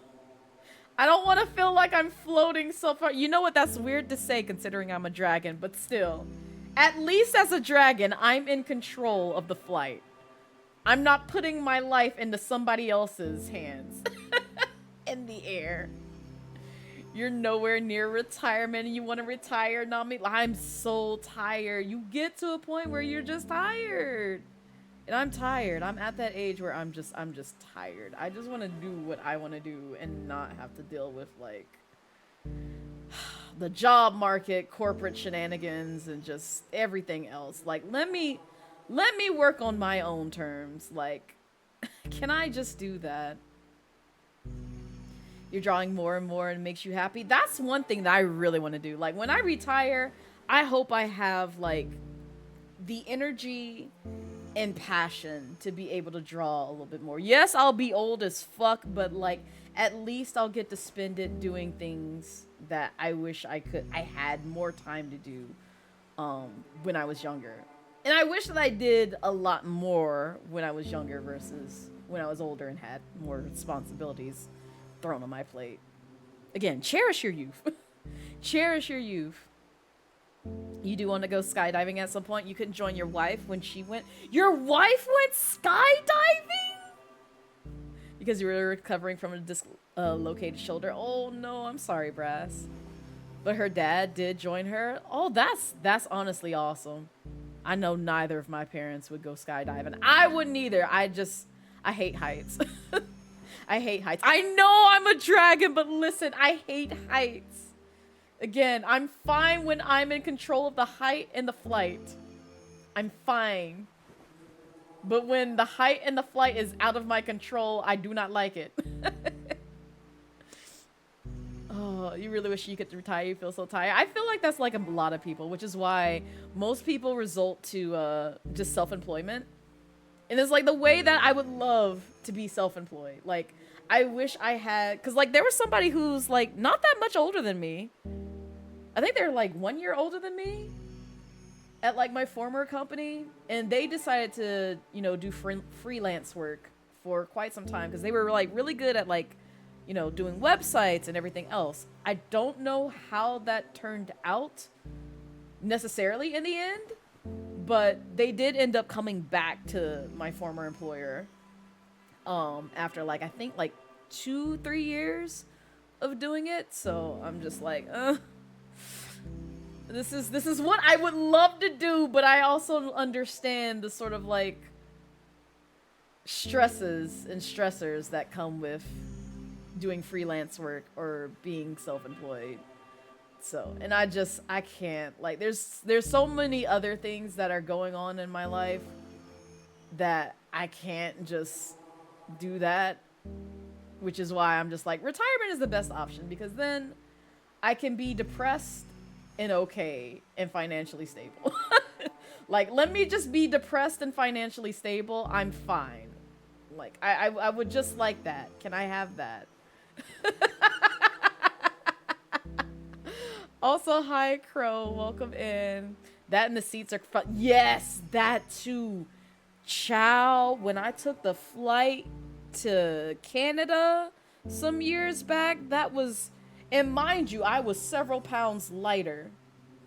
I don't want to feel like I'm floating so far. You know what? That's weird to say considering I'm a dragon, but still. At least as a dragon, I'm in control of the flight. I'm not putting my life into somebody else's hands in the air. You're nowhere near retirement and you want to retire, not me. I'm so tired. You get to a point where you're just tired. And I'm tired. I'm at that age where I'm just tired. I just want to do what I want to do and not have to deal with like the job market, corporate shenanigans, and just everything else. Like, let me work on my own terms. Like, can I just do that? You're drawing more and more and it makes you happy. That's one thing that I really want to do. Like, when I retire, I hope I have like the energy and passion to be able to draw a little bit more. Yes, I'll be old as fuck, but like at least I'll get to spend it doing things that I wish I had more time to do when I was younger. And I wish that I did a lot more when I was younger versus when I was older and had more responsibilities thrown on my plate. Again, cherish your youth. Cherish your youth. You do want to go skydiving at some point. You couldn't join your wife when she went. Your wife went skydiving? Because you were recovering from a dislocated shoulder. Oh no, I'm sorry, Brass. But her dad did join her. Oh, that's honestly awesome. I know neither of my parents would go skydiving. I wouldn't either. I hate heights. I hate heights. I know I'm a dragon, but listen, I hate heights. Again, I'm fine when I'm in control of the height and the flight. I'm fine. But when the height and the flight is out of my control, I do not like it. Oh, you really wish you could retire? You feel so tired. I feel like that's like a lot of people, which is why most people resort to just self-employment. And it's like the way that I would love to be self-employed. Like, I wish I had, because like there was somebody who's like not that much older than me. I think they're like 1 year older than me at like my former company. And they decided to, you know, do freelance work for quite some time because they were like really good at like, you know, doing websites and everything else. I don't know how that turned out necessarily in the end, but they did end up coming back to my former employer after like, I think like 2-3 years of doing it. So I'm just like, this is what I would love to do, but I also understand the sort of like stresses and stressors that come with doing freelance work or being self-employed. So, and I can't, like, there's so many other things that are going on in my life that I can't just do that, which is why I'm just like, retirement is the best option because then I can be depressed and okay and financially stable. Like, let me just be depressed and financially stable. I'm fine. Like, I would just like that. Can I have that? Also, hi Crow, welcome in. That and the seats are fun. Yes, that too. Chow, when I took the flight to Canada some years back, that was, and mind you, I was several pounds lighter.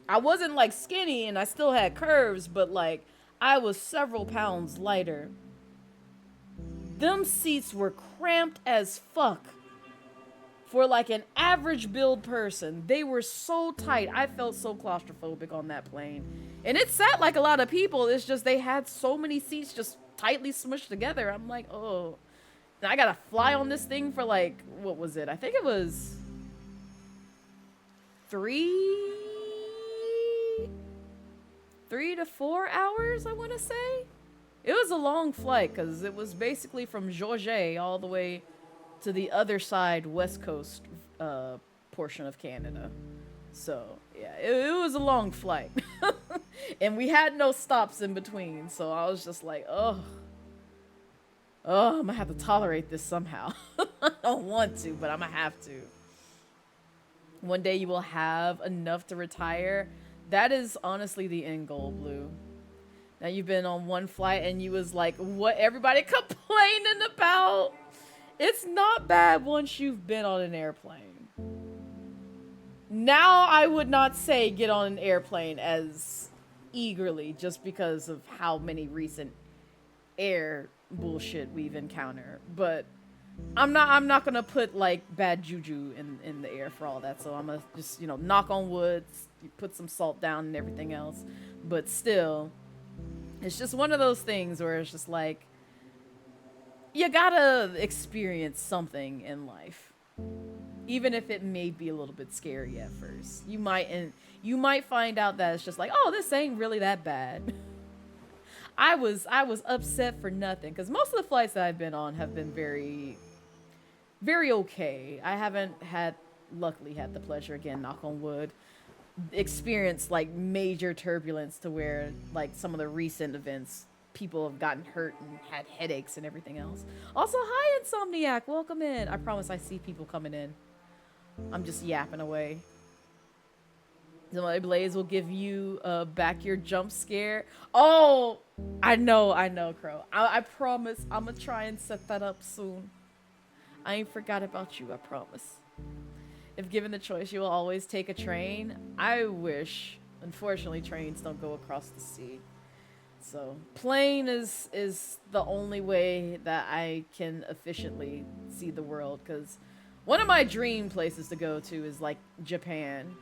I wasn't like skinny and I still had curves, but like I was several pounds lighter. Them seats were cramped as fuck. For like an average build person, they were so tight. I felt so claustrophobic on that plane. And it sat like a lot of people. It's just they had so many seats just tightly smushed together. I'm like, oh. And I gotta fly on this thing for like, what was it? I think it was 3 to 4 hours, I want to say. It was a long flight because it was basically from Georges all the way to the other side, west coast portion of Canada. So, yeah, it was a long flight. And we had no stops in between, so I was just like, oh, I'm gonna have to tolerate this somehow. I don't want to, but I'm gonna have to. One day you will have enough to retire. That is honestly the end goal, Blue. Now you've been on one flight and you was like, what everybody complaining about? It's not bad once you've been on an airplane. Now I would not say get on an airplane as eagerly just because of how many recent air bullshit we've encountered. But I'm not gonna put like bad juju in the air for all that. So I'm gonna just, you know, knock on wood, put some salt down and everything else. But still, it's just one of those things where it's just like, you gotta experience something in life, even if it may be a little bit scary at first. You might find out that it's just like, oh, this ain't really that bad. I was upset for nothing, because most of the flights that I've been on have been very, very okay. I haven't luckily had the pleasure, again, knock on wood, experienced like major turbulence to where like some of the recent events, people have gotten hurt and had headaches and everything else. Also, hi Insomniac, welcome in. I promise I see people coming in. I'm just yapping away. Blaze will give you back your jump scare. Oh, I know, Crow. I promise I'm gonna try and set that up soon. I ain't forgot about you, I promise. If given the choice, you will always take a train. I wish. Unfortunately, trains don't go across the sea. So, plane is the only way that I can efficiently see the world, because one of my dream places to go to is like Japan.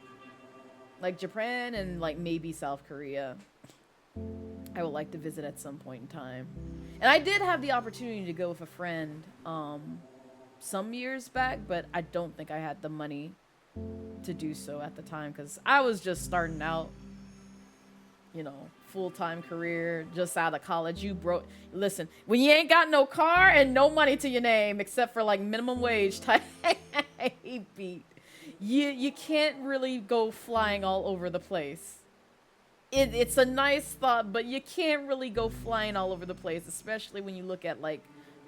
Like Japan and like maybe South Korea. I would like to visit at some point in time. And I did have the opportunity to go with a friend some years back, but I don't think I had the money to do so at the time, because I was just starting out, you know, full-time career, just out of college. Listen, when you ain't got no car and no money to your name except for like minimum wage type beat, you can't really go flying all over the place. It's a nice thought, but you can't really go flying all over the place, especially when you look at like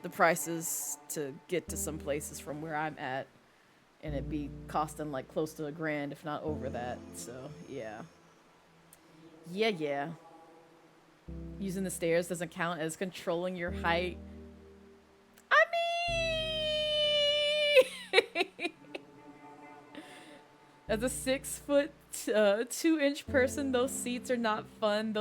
the prices to get to some places from where I'm at, and it be costing like close to $1,000, if not over that. So yeah. Using the stairs doesn't count as controlling your height. I mean, as a 6'2" person, those seats are not fun.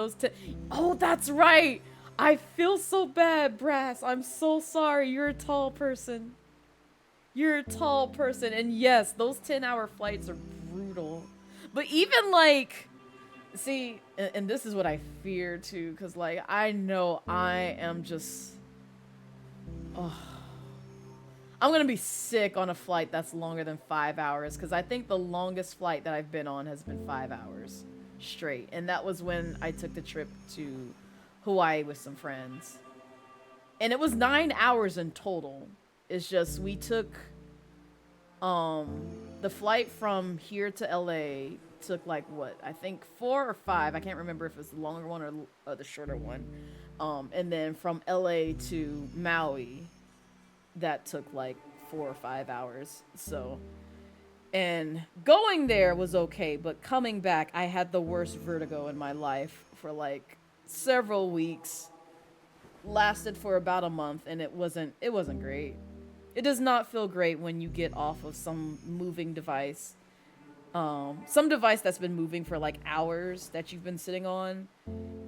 Oh, that's right. I feel so bad, Brass. I'm so sorry. You're a tall person. And yes, those 10-hour flights are brutal. But even like, see, and this is what I fear too, because like I know I am just, I'm gonna be sick on a flight that's longer than 5 hours, because I think the longest flight that I've been on has been 5 hours straight, and that was when I took the trip to Hawaii with some friends, and it was 9 hours in total. It's just we took the flight from here to LA took like what, I think 4 or 5, I can't remember if it was the longer one or the shorter one, and then from LA to Maui that took like 4 or 5 hours. So, and going there was okay, but coming back I had the worst vertigo in my life for like several weeks. Lasted for about a month, and it wasn't great. It does not feel great when you get off of some moving device, some device that's been moving for like hours that you've been sitting on,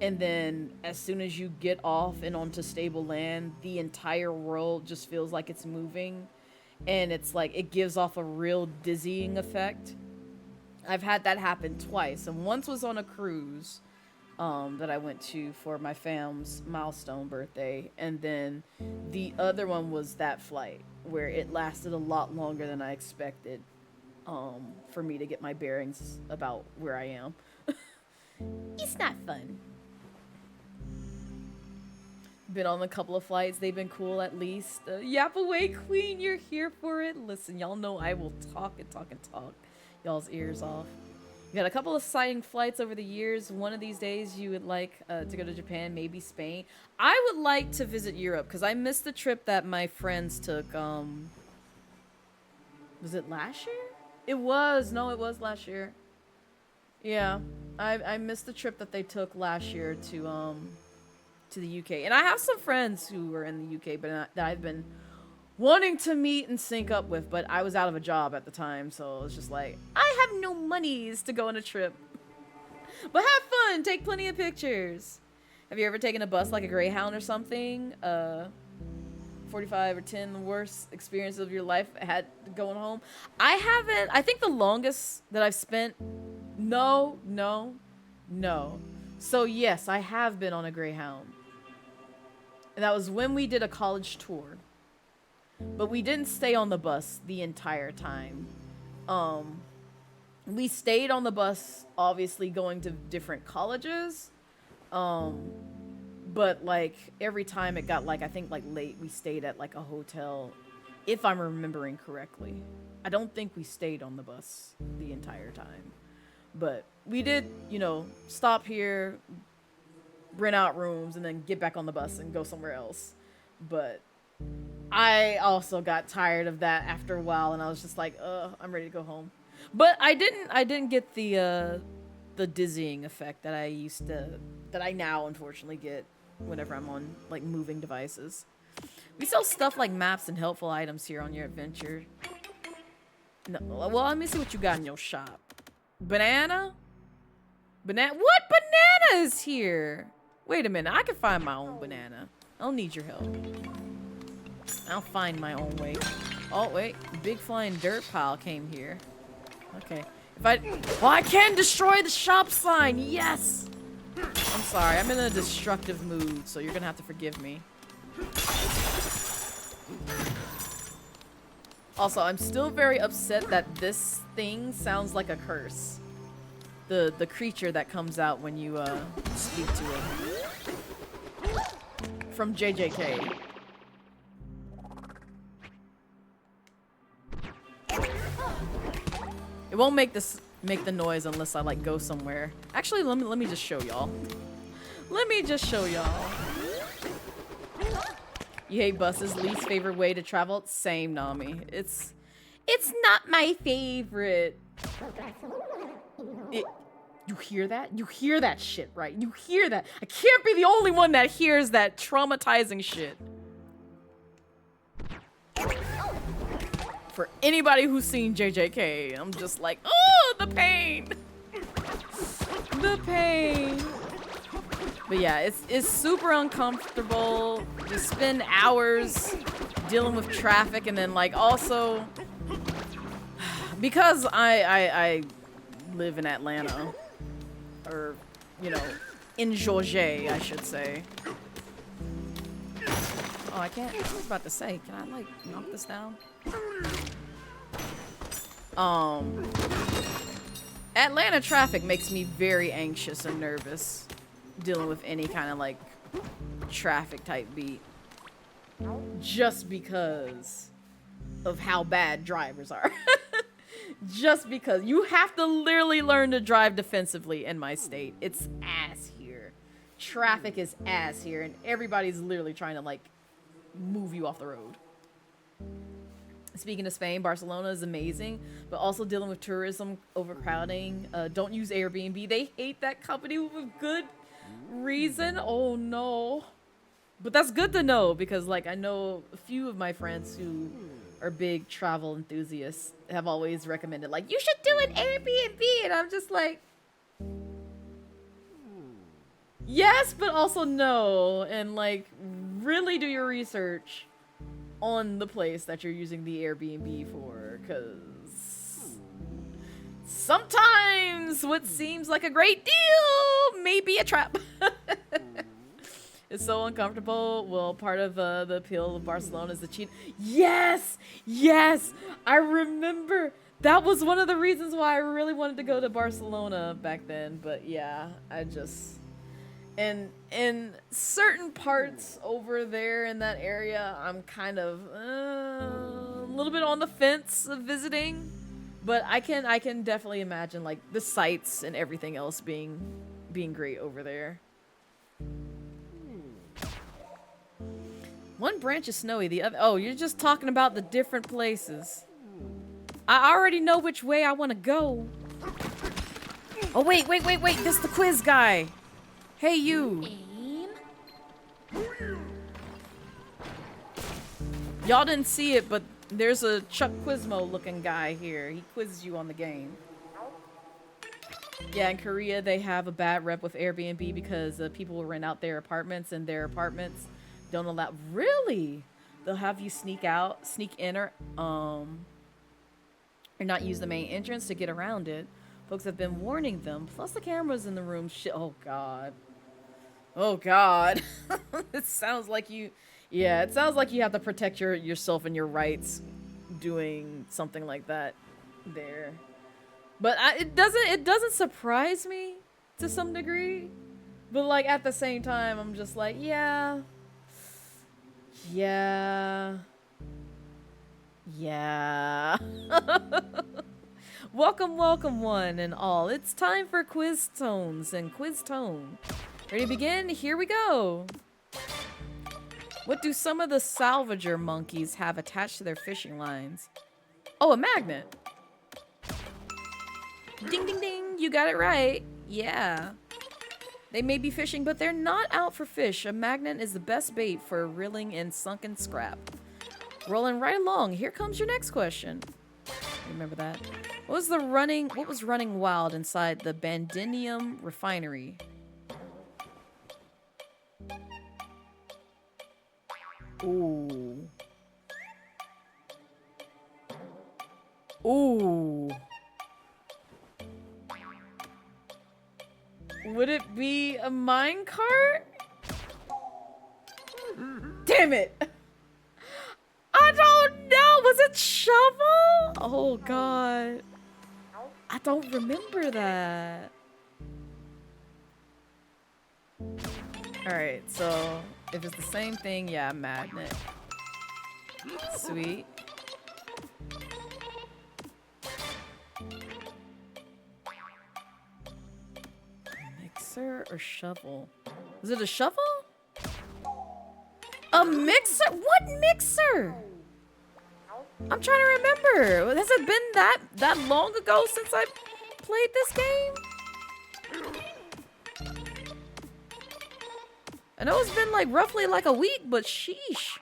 and then as soon as you get off and onto stable land, the entire world just feels like it's moving, and it's like it gives off a real dizzying effect. I've had that happen twice, and once was on a cruise that I went to for my fam's milestone birthday, and then the other one was that flight where it lasted a lot longer than I expected, for me to get my bearings about where I am. It's not fun. Been on a couple of flights, they've been cool at least. Yap away, queen, you're here for it. Listen, y'all know I will talk and talk and talk y'all's ears off. You got a couple of exciting flights over the years. One of these days you would like to go to Japan, maybe Spain. I would like to visit Europe because I missed the trip that my friends took. Was it last year? It was. No, it was last year. Yeah, I missed the trip that they took last year to the UK. And I have some friends who were in the UK, but that I've been wanting to meet and sync up with, but I was out of a job at the time, so it's just like, I have no monies to go on a trip. But have fun, take plenty of pictures. Have you ever taken a bus like a Greyhound or something? 45 or 10, the worst experience of your life had going home? I haven't. I think the longest that I've spent, no. So yes, I have been on a Greyhound. And that was when we did a college tour. But we didn't stay on the bus the entire time. We stayed on the bus, obviously going to different colleges. But like every time it got like, I think like late, we stayed at like a hotel, if I'm remembering correctly. I don't think we stayed on the bus the entire time. But we did, you know, stop here, rent out rooms, and then get back on the bus and go somewhere else. But I also got tired of that after a while, and I was just like, I'm ready to go home. But I didn't get the dizzying effect that I now unfortunately get whenever I'm on like moving devices. We sell stuff like maps and helpful items here on your adventure. No, well, let me see what you got in your shop. Banana? What banana is here? Wait a minute, I can find my own banana. I don't need your help. I'll find my own way. Oh, wait. Big flying dirt pile came here. Okay. I can destroy the shop sign! Yes! I'm sorry, I'm in a destructive mood, so you're gonna have to forgive me. Also, I'm still very upset that this thing sounds like a curse. The creature that comes out when you speak to it. From JJK. It won't make the noise unless I like go somewhere. Actually, let me just show y'all. Let me just show y'all. You hate buses, least favorite way to travel? Same, Nami. It's not my favorite. You hear that? You hear that shit, right? You hear that. I can't be the only one that hears that traumatizing shit. For anybody who's seen JJK, I'm just like, oh, the pain. The pain. But yeah, it's super uncomfortable. You spend hours dealing with traffic, and then like also because I live in Atlanta, or you know, in Georgia, I should say. Oh, I can't. I was about to say, can I like knock this down? Atlanta traffic makes me very anxious and nervous dealing with any kind of like traffic type beat, just because of how bad drivers are. Just because you have to literally learn to drive defensively in my state. It's ass here. Traffic is ass here, and everybody's literally trying to like move you off the road. Speaking of Spain, Barcelona is amazing, but also dealing with tourism overcrowding. Don't use Airbnb. They hate that company with a good reason. Oh no. But that's good to know, because like I know a few of my friends who are big travel enthusiasts have always recommended like, you should do an Airbnb, and I'm just like, yes, but also no, and like really do your research on the place that you're using the Airbnb for, because sometimes what seems like a great deal may be a trap. It's so uncomfortable. Well, part of the appeal of Barcelona is the cheat. Yes! Yes! I remember. That was one of the reasons why I really wanted to go to Barcelona back then. But yeah, I just... And in certain parts over there in that area, I'm kind of a little bit on the fence of visiting. But I can definitely imagine like the sights and everything else being great over there. One branch is snowy, the other... Oh, you're just talking about the different places. I already know which way I want to go. Oh, wait. This is the quiz guy. Hey, you. Aim. Y'all didn't see it, but there's a Chuck Quizmo looking guy here. He quizzes you on the game. Yeah, in Korea, they have a bad rep with Airbnb because people will rent out their apartments, and their apartments don't allow... Really? They'll have you sneak in, or not use the main entrance to get around it. Folks have been warning them. Plus the cameras in the room. Oh, God. Oh, God. It sounds like you... Yeah, it sounds like you have to protect yourself and your rights doing something like that there. But it doesn't surprise me to some degree. But, like, at the same time, I'm just like, yeah. Welcome one and all. It's time for quiz tones and quiz tone. Ready to begin? Here we go. What do some of the salvager monkeys have attached to their fishing lines? Oh, a magnet. Ding, ding, ding. You got it right. Yeah. They may be fishing, but they're not out for fish. A magnet is the best bait for reeling in sunken scrap. Rolling right along. Here comes your next question. Remember that? What was running wild inside the Bandinium refinery? Ooh. Would it be a minecart? Damn it! I don't know. Was it shovel? Oh God. I don't remember that. Alright, so if it's the same thing, yeah, magnet. Sweet. Mixer or shovel? Is it a shovel? A mixer? What mixer? I'm trying to remember. Has it been that long ago since I played this game? I know it's been like roughly like a week, but sheesh.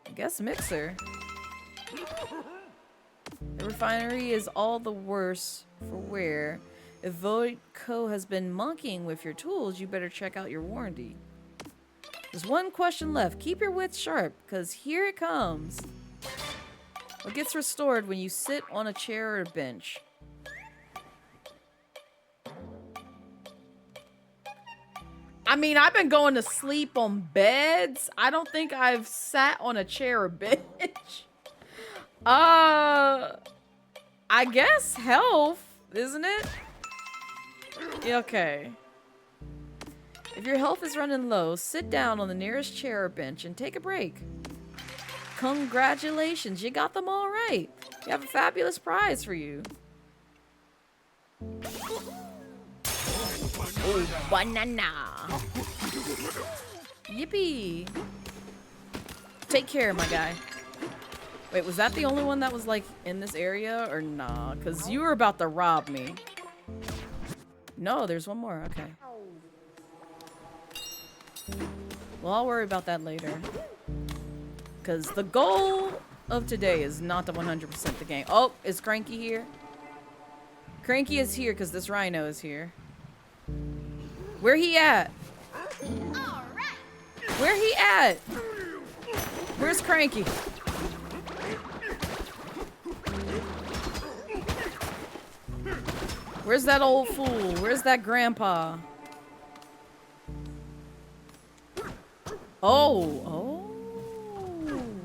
I guess mixer. The refinery is all the worse for wear. If VOD Co has been monkeying with your tools, you better check out your warranty. There's one question left. Keep your wits sharp, because here it comes. What gets restored when you sit on a chair or a bench? I mean, I've been going to sleep on beds. I don't think I've sat on a chair or bench. I guess health, isn't it? Okay. If your health is running low, sit down on the nearest chair or bench and take a break. Congratulations, you got them all right. We have a fabulous prize for you. Oh, banana. Yippee. Take care, my guy. Wait, was that the only one that was like in this area or nah? Because you were about to rob me. No, there's one more. Okay. Well, I'll worry about that later. Because the goal of today is not to 100% the game. Oh, is Cranky here? Cranky is here because this rhino is here. Where he at? All right. Where he at? Where's Cranky? Where's that old fool? Where's that grandpa? Oh.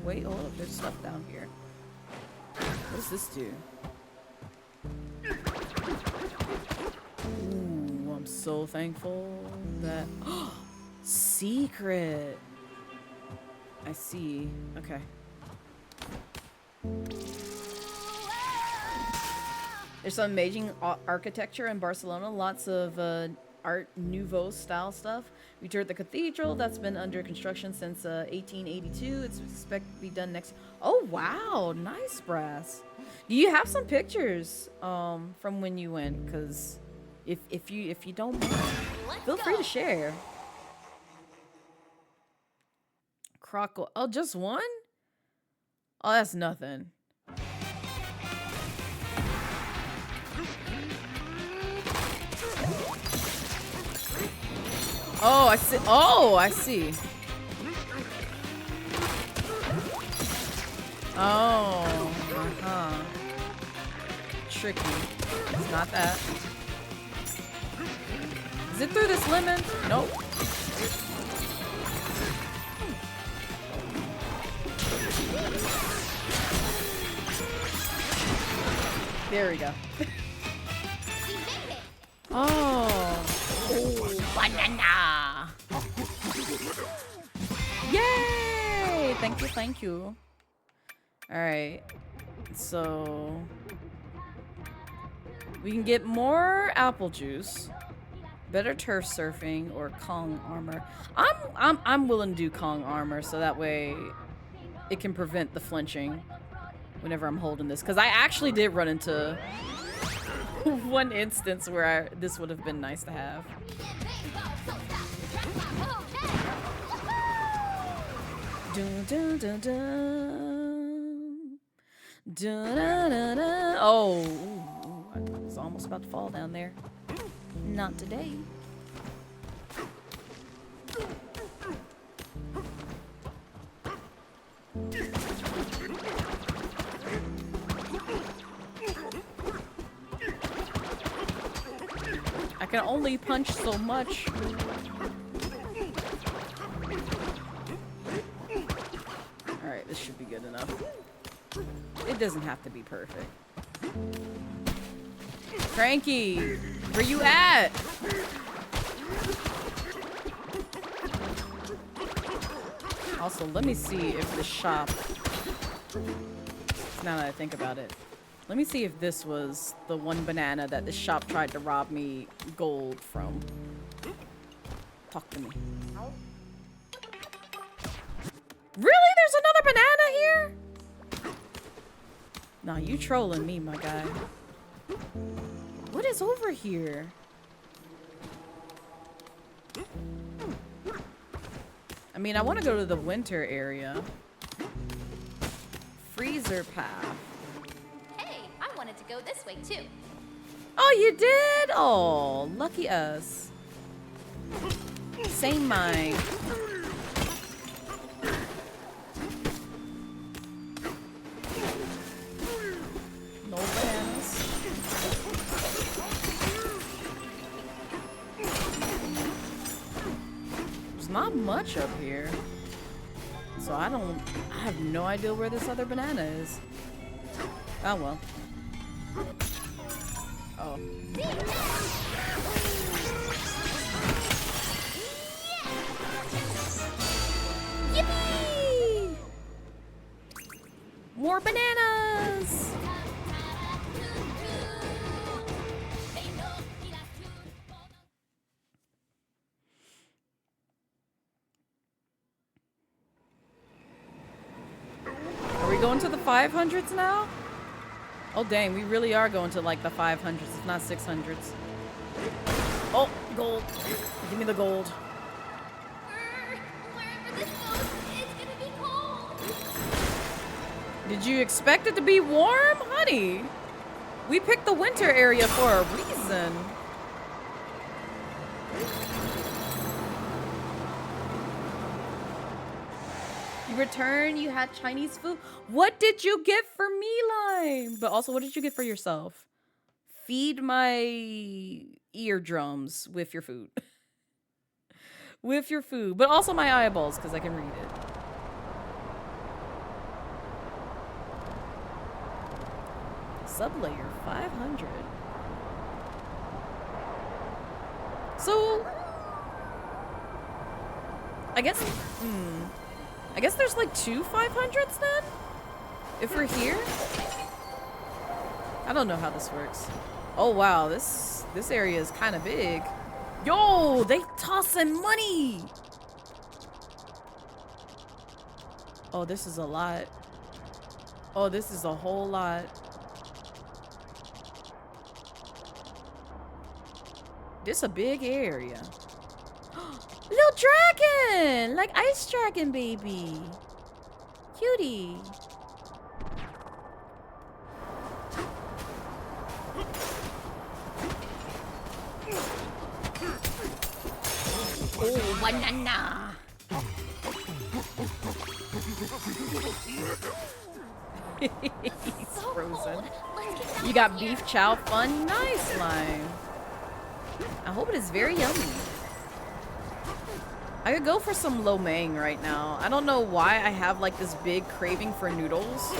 Wait, hold up. There's stuff down here. What does this do? Ooh, I'm so thankful that... Secret! I see. Okay. There's some amazing architecture in Barcelona. Lots of Art Nouveau style stuff. We toured the cathedral that's been under construction since 1882. It's expected to be done next. Oh wow, nice, Brass. Do you have some pictures from when you went? Cause if you don't mind, feel free to share. Croco. Oh, just one? Oh, that's nothing. Oh, I see. Oh, I see. Oh, tricky. It's not that. Is it through this lemon? Nope. There we go. Oh. Banana! Yay! Thank you. Alright. So we can get more apple juice, better turf surfing, or Kong armor. I'm willing to do Kong armor so that way it can prevent the flinching whenever I'm holding this. Because I actually did run into one instance where this would have been nice to have. Dun, dun, dun, dun. Dun, dun, dun, dun. Oh, ooh, I was almost about to fall down there. Not today. I can only punch so much. Alright, this should be good enough. It doesn't have to be perfect. Cranky! Where you at? Also, let me see if the shop... Now that I think about it. Let me see if this was the one banana that the shop tried to rob me gold from. Talk to me. Really? There's another banana here? Nah, you trolling me, my guy. What is over here? I mean, I want to go to the winter area. Freezer path. Hey, I wanted to go this way too. Oh, you did? Oh, lucky us. Same mind. No bananas. There's not much up here. So I have no idea where this other banana is. Oh well. Oh. Yippee! More bananas! Are we going to the 500s now? Oh dang, we really are going to like the 500s, if not 600s. Oh, gold. Give me the gold. Wherever this goes, it's gonna be cold. Did you expect it to be warm? Honey, we picked the winter area for a reason. You return, you had Chinese food. What did you get for me, Lime? But also, what did you get for yourself? Feed my eardrums with your food. With your food. But also my eyeballs, because I can read it. Sublayer 500. So, I guess there's like two 500s then? If we're here? I don't know how this works. Oh wow, this area is kind of big. Yo, they tossing money. Oh, this is a lot. Oh, this is a whole lot. This a big area. Little dragon! Like ice dragon baby. Cutie. Oh, banana. He's frozen. You got beef chow fun? Nice, Lime. I hope it is very yummy. I could go for some lo mein right now. I don't know why I have like this big craving for noodles,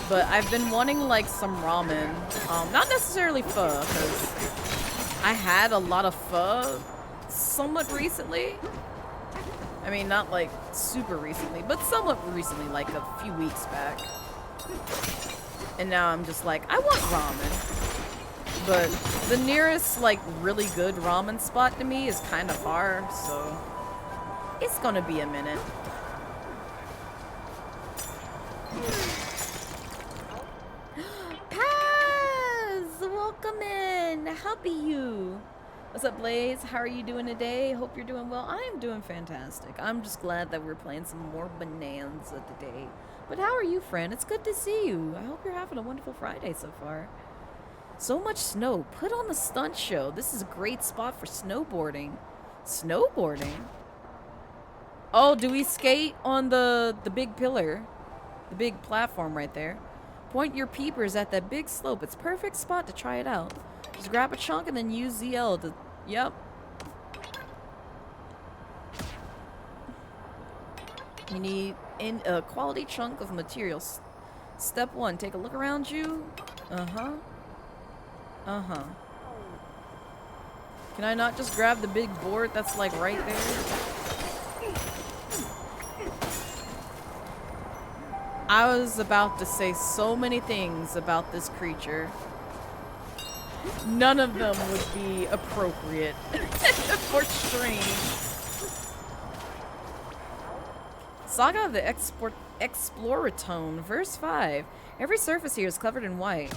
but I've been wanting like some ramen. Not necessarily pho, because I had a lot of pho somewhat recently. I mean, not like super recently, but somewhat recently, like a few weeks back. And now I'm just like, I want ramen. But the nearest like really good ramen spot to me is kind of far, so it's gonna be a minute. Paz! Welcome in! How be you? What's up, Blaze? How are you doing today? Hope you're doing well. I am doing fantastic. I'm just glad that we're playing some more Bananza today. But how are you, friend? It's good to see you. I hope you're having a wonderful Friday so far. So much snow. Put on the stunt show. This is a great spot for snowboarding. Snowboarding? Oh, do we skate on the big pillar? The big platform right there. Point your peepers at that big slope. It's a perfect spot to try it out. Just grab a chunk and then use ZL to... Yep. You need a quality chunk of materials. Step 1, take a look around you. Uh-huh. Uh-huh. Can I not just grab the big board that's like right there? I was about to say so many things about this creature. None of them would be appropriate for stream. Saga of the Exploratone, verse 5. Every surface here is covered in white.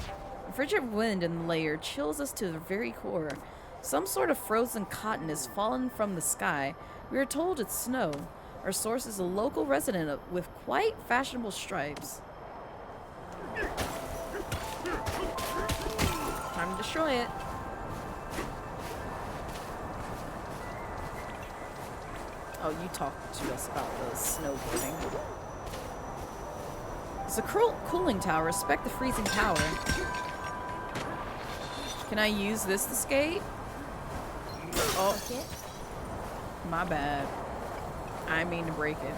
A frigid wind in the layer chills us to the very core. Some sort of frozen cotton is fallen from the sky. We are told it's snow. Our source is a local resident with quite fashionable stripes. Time to destroy it. Oh, you talked to us about the snowboarding. It's a cooling tower. Respect the freezing power. Can I use this to skate? Oh, my bad. I mean to break it.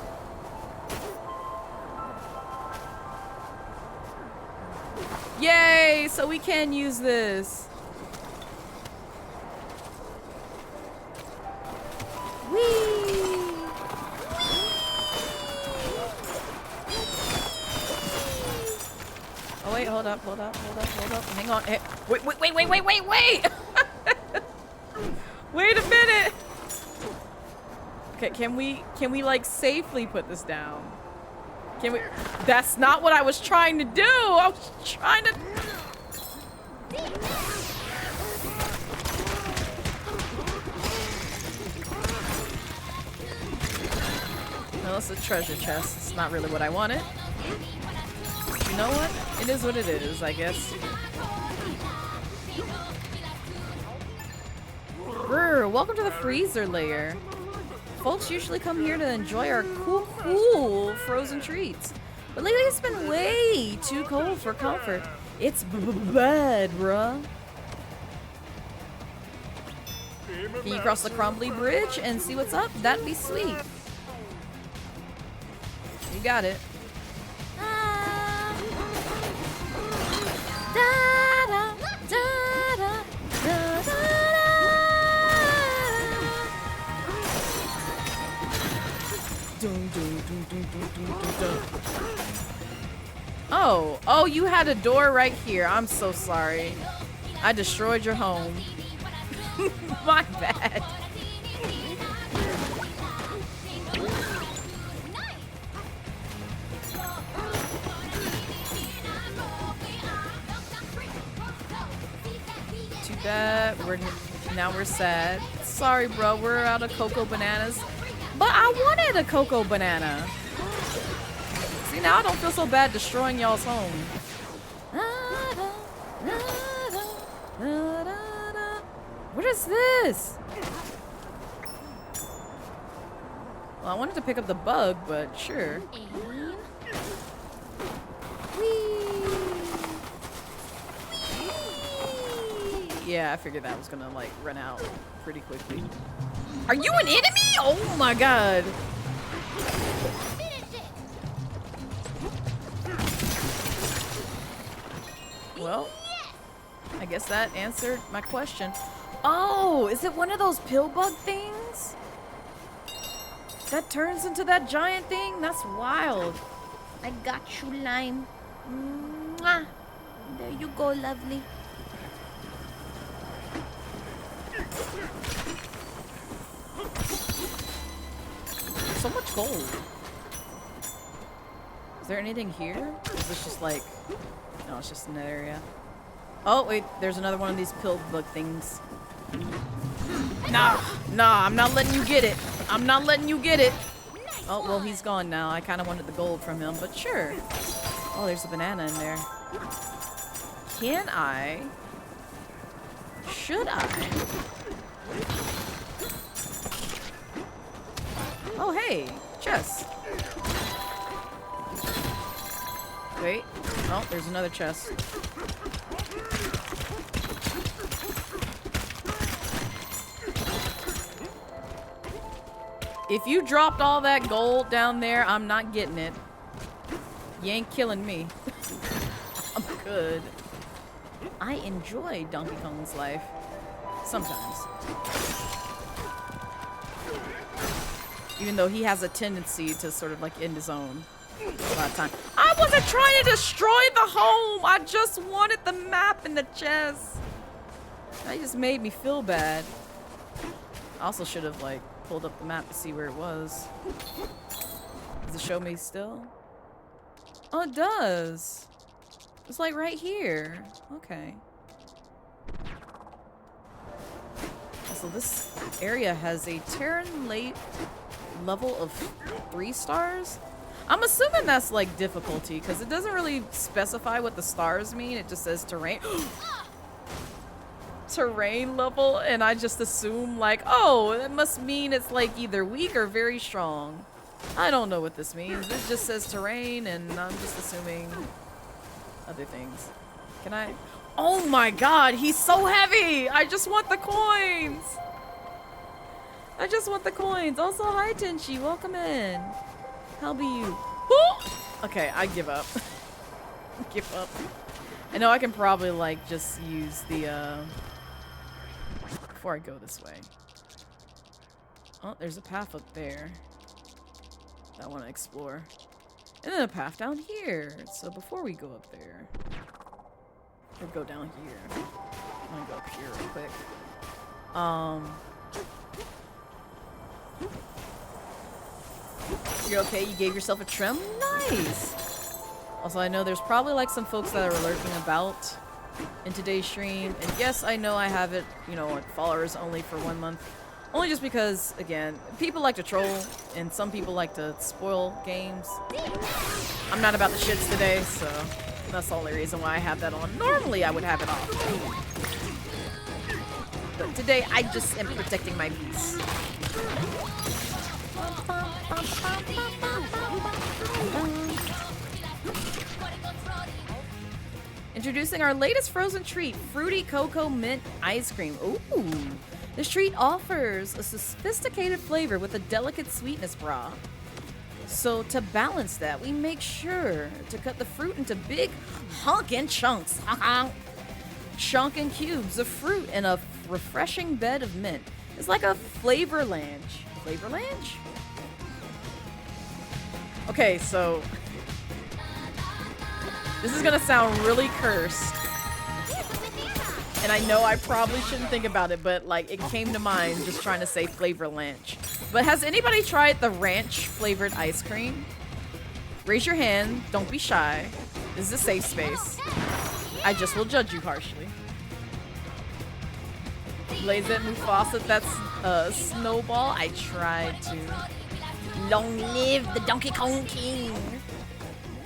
Yay! So we can use this. Whee! Oh wait, hold up. Hang on. Hey, wait! Wait a minute! Okay, can we like safely put this down? Can we? That's not what I was trying to do. I was trying to. No, it's a treasure chest. It's not really what I wanted. You know what? It is what it is, I guess. Brr, welcome to the freezer layer. Folks usually come here to enjoy our cool frozen treats. But lately it's been way too cold for comfort. It's bad, bruh. Can you cross the crumbly bridge and see what's up? That'd be sweet. You got it. Oh, you had a door right here. I'm so sorry. I destroyed your home. My bad. Too bad. Now we're sad. Sorry, bro. We're out of cocoa bananas. But I wanted a cocoa banana. See, now I don't feel so bad destroying y'all's home. What is this? Well, I wanted to pick up the bug, but sure. Yeah, I figured that was gonna like run out pretty quickly. Are you an enemy? Oh my god. Well, I guess that answered my question. Oh, is it one of those pill bug things? That turns into that giant thing? That's wild. I got you, Lime. Mwah. There you go, lovely. So much gold. Is there anything here? Or is this just like... No, it's just an area. Oh, wait. There's another one of these pill bug things. Nah, I'm not letting you get it. I'm not letting you get it. Oh, well, he's gone now. I kind of wanted the gold from him, but sure. Oh, there's a banana in there. Can I? Should I? Oh, hey. Chest. Wait. Oh, there's another chest. If you dropped all that gold down there, I'm not getting it. You ain't killing me. I'm good. I enjoy Donkey Kong's life. Sometimes. Even though he has a tendency to sort of like end his own a lot of time. I wasn't trying to destroy the home! I just wanted the map and the chest. That just made me feel bad. I also should have like pulled up the map to see where it was. Does it show me still? Oh, it does. It's like right here. Okay. So this area has a Terran late level of 3 stars. I'm assuming that's like difficulty because it doesn't really specify what the stars mean. It just says terrain. Terrain level, and I just assume like, oh, it must mean it's like either weak or very strong. I don't know what this means. It just says terrain, and I'm just assuming other things. Can I? Oh my god, he's so heavy! I just want the coins! I just want the coins. Also, hi Tenchi, welcome in. How be you? Okay, I give up. Give up. I know I can probably like just use the before I go this way. Oh, there's a path up there that I want to explore. And then a path down here. So before we go up there, we'll go down here. I'm gonna go up here real quick. You're okay? You gave yourself a trim? Nice! Also, I know there's probably like some folks that are lurking about in today's stream. And yes, I know I have it, you know, like followers only for 1 month. Only just because, again, people like to troll and some people like to spoil games. I'm not about the shits today, so that's the only reason why I have that on. Normally, I would have it off. But today, I just am protecting my peace. Introducing our latest frozen treat, Fruity Cocoa Mint Ice Cream. Ooh! This treat offers a sophisticated flavor with a delicate sweetness bra. So to balance that, we make sure to cut the fruit into big honkin' chunks. Chunkin' cubes of fruit and a refreshing bed of mint. It's like a flavor lange. Flavor lange? Okay, so This is gonna sound really cursed. And I know I probably shouldn't think about it, but like it came to mind just trying to say flavor ranch. But has anybody tried the ranch flavored ice cream? Raise your hand, don't be shy. This is a safe space. I just will judge you harshly. Blazette Mufasa, that's Snowball. I tried to. Long live the Donkey Kong King.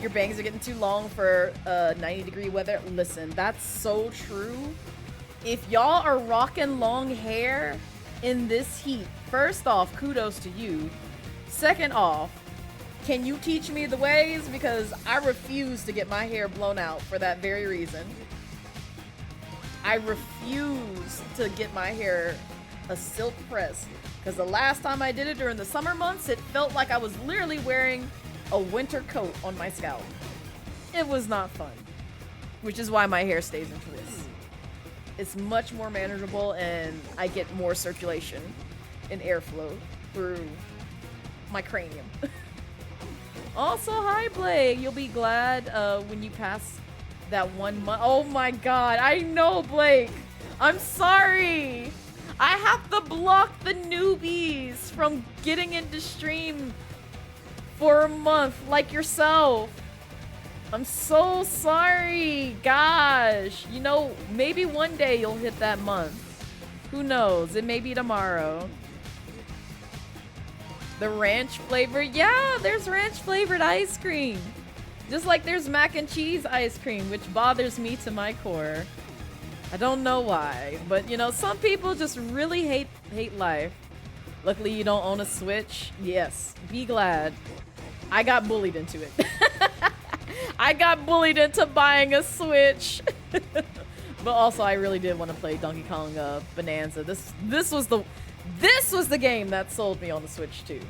Your bangs are getting too long for 90-degree weather. Listen, that's so true. If y'all are rocking long hair in this heat, first off, kudos to you. Second off, can you teach me the ways? Because I refuse to get my hair blown out for that very reason. I refuse to get my hair a silk press. Because the last time I did it during the summer months, it felt like I was literally wearing a winter coat on my scalp. It was not fun. Which is why my hair stays in twists. It's much more manageable and I get more circulation and airflow through my cranium. Also, hi Blake. You'll be glad when you pass that 1 month. Oh my god, I know, Blake. I'm sorry. I have to block the newbies from getting into stream for a month like yourself. I'm so sorry. Gosh, you know, maybe one day you'll hit that month. Who knows? It may be tomorrow. The ranch flavor? Yeah, there's ranch flavored ice cream. Just like there's mac and cheese ice cream, which bothers me to my core. I don't know why, but you know, some people just really hate life. Luckily you don't own a Switch. Yes, be glad. I got bullied into it. I got bullied into buying a Switch. But also I really did want to play Donkey Kong Bananza. This was the game that sold me on the Switch too.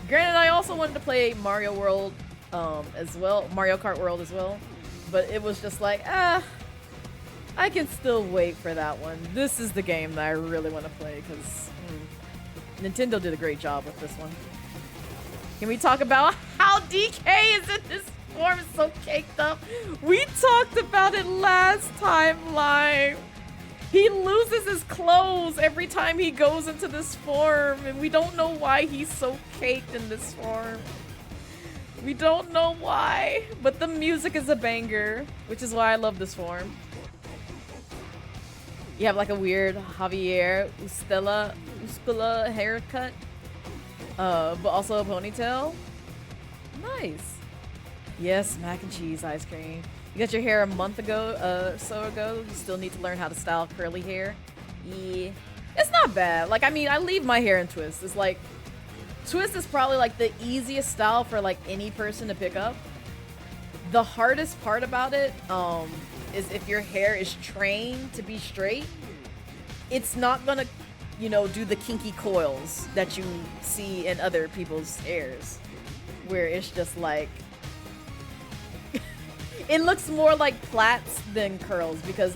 Granted, I also wanted to play Mario World as well, Mario Kart World as well, but it was just like, I can still wait for that one. This is the game that I really want to play because Nintendo did a great job with this one. Can we talk about how DK is in this form? It's so caked up. We talked about it last time live. He loses his clothes every time he goes into this form, and we don't know why he's so caked in this form. We don't know why, but the music is a banger, which is why I love this form. You have like a weird Javier Uscula haircut, but also a ponytail. Nice. Yes, mac and cheese ice cream. You got your hair a month ago, so ago. You still need to learn how to style curly hair. Yeah, it's not bad. Like, I mean, I leave my hair in twists. It's like, twist is probably like the easiest style for like any person to pick up. The hardest part about it, is if your hair is trained to be straight, it's not gonna, you know, do the kinky coils that you see in other people's hairs, where it's just like, it looks more like plaits than curls, because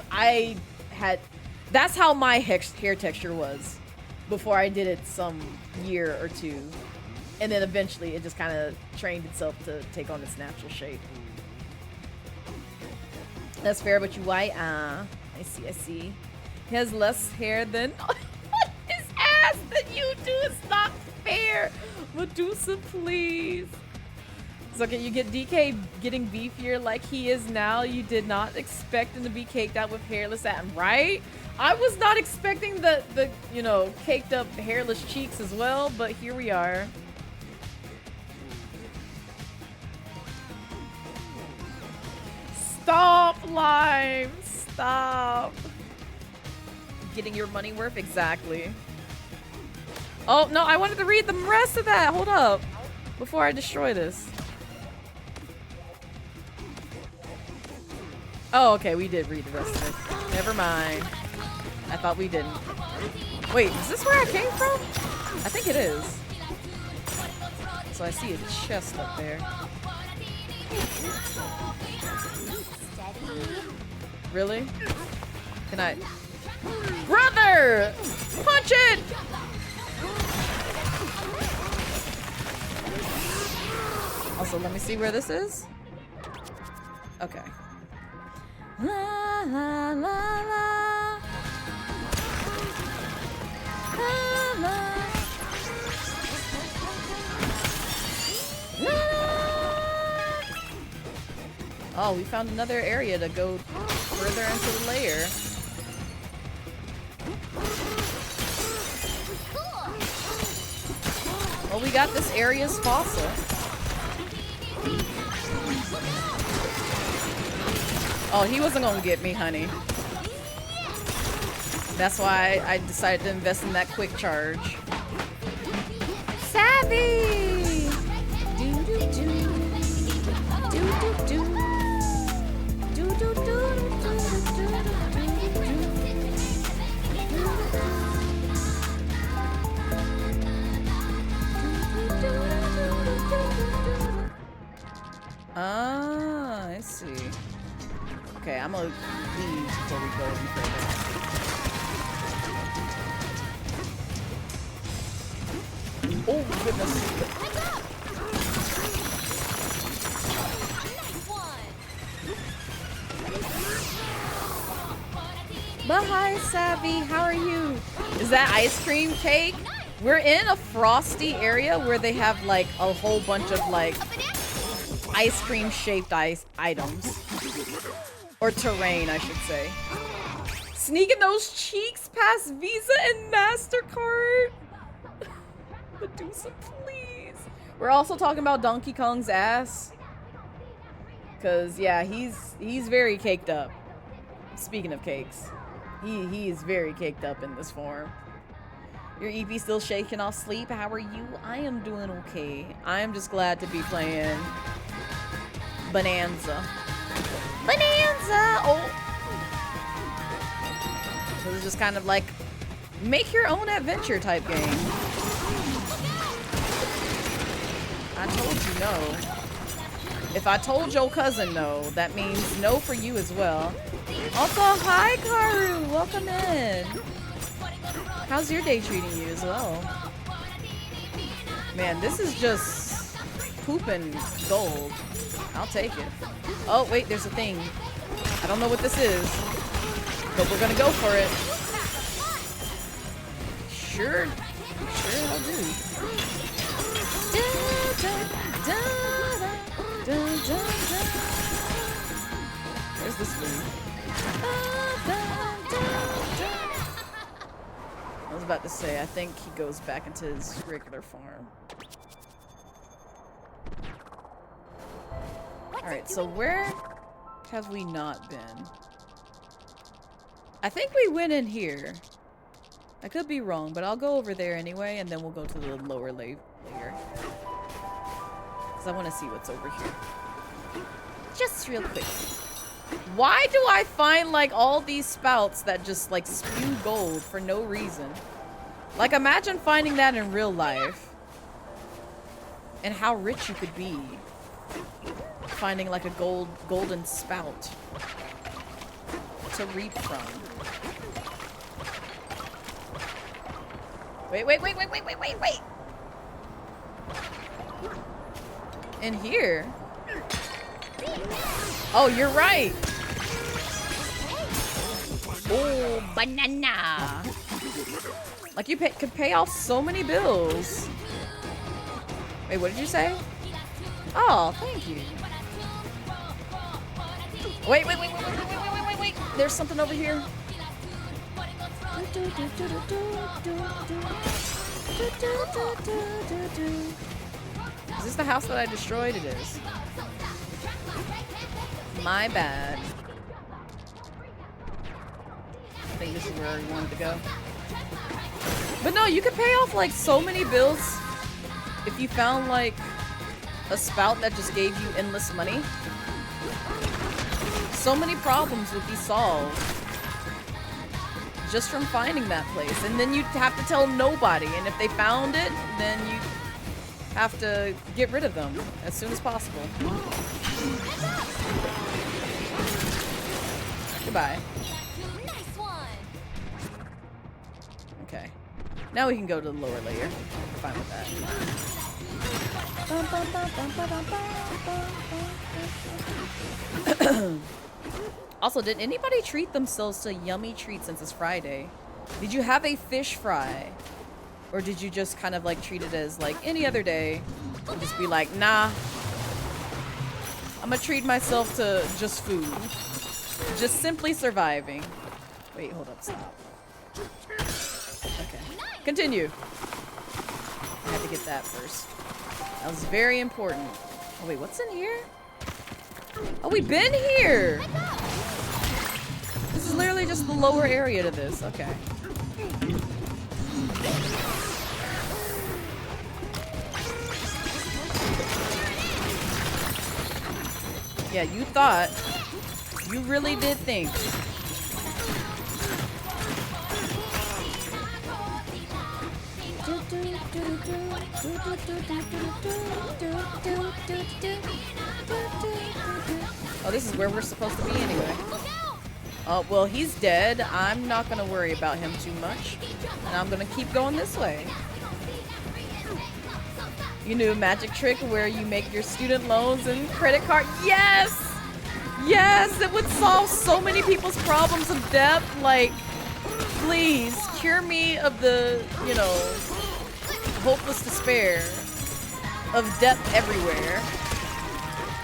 that's how my hair texture was before I did it some year or two. And then eventually it just kind of trained itself to take on its natural shape. That's fair, but you white. I see. He has less hair than his ass than you do. It's not fair. Medusa, please. So can you get DK getting beefier like he is now? You did not expect him to be caked out with hairless Adam, right? I was not expecting the you know, caked up hairless cheeks as well, but here we are. Stop, Lime! Stop! Getting your money worth? Exactly. Oh, no, I wanted to read the rest of that. Hold up. Before I destroy this. Oh, okay, we did read the rest of it. Never mind. I thought we didn't. Wait, is this where I came from? I think it is. So I see a chest up there. Really? Can I? Brother! Punch it! Also, let me see where this is. Okay. La la la la. La la. La. Oh, we found another area to go further into the layer. Well, we got this area's fossil. Oh, he wasn't gonna get me, honey. That's why I decided to invest in that quick charge. Savvy! Do do do. Do do do. Do do do. Ah, I see. Okay, I'm gonna leave before we go any further. Oh goodness! But hi, Savvy. How are you? Is that ice cream cake? We're in a frosty area where they have like a whole bunch of like ice cream shaped items. Or terrain, I should say. Sneaking those cheeks past Visa and MasterCard. Medusa, please. We're also talking about Donkey Kong's ass. Cause yeah, he's very caked up. Speaking of cakes. He is very caked up in this form. Your EP still shaking off sleep. How are you? I am doing okay. I am just glad to be playing Bananza. Bananza! Oh! So this is just kind of like make your own adventure type game. I told you no. If I told your cousin no, that means no for you as well. Also, hi Karu! Welcome in! How's your day treating you as well? Man, this is just pooping gold. I'll take it. Oh, wait, there's a thing. I don't know what this is, but we're gonna go for it. Sure I'll do. Where's this thing? I was about to say, I think he goes back into his regular form. Alright, so where have we not been? I think we went in here. I could be wrong, but I'll go over there anyway, and then we'll go to the lower layer. Because I want to see what's over here. Just real quick. Why do I find, like, all these spouts that just, like, spew gold for no reason? Like, imagine finding that in real life. And how rich you could be. Finding, like, a golden spout to reap from. Wait. In here? Oh, you're right. Oh, banana. Like you could pay off so many bills. Wait, what did you say? Oh, thank you. Wait. There's something over here. Is this the house that I destroyed? It is. My bad. I think this is where I wanted to go. But no, you could pay off like so many bills if you found like a spout that just gave you endless money. So many problems would be solved just from finding that place. And then you'd have to tell nobody. And if they found it, then you have to get rid of them as soon as possible. Goodbye. Nice one. Okay. Now we can go to the lower layer. I'm fine with that. Also, did anybody treat themselves to yummy treats since it's Friday? Did you have a fish fry? Or did you just kind of like treat it as like any other day and just be like, nah, I'm gonna treat myself to just food. Just simply surviving. Wait, hold up, stop. Okay, continue. I had to get that first. That was very important. Oh wait, what's in here? Oh, we've been here! This is literally just the lower area to this, okay. Yeah, you thought. You really did think. Oh, this is where we're supposed to be anyway. Oh, well, he's dead. I'm not gonna worry about him too much. And I'm gonna keep going this way. You knew a magic trick where you make your student loans and credit card. Yes! Yes! It would solve so many people's problems of debt. Like, please, cure me of the, you know, hopeless despair of debt everywhere.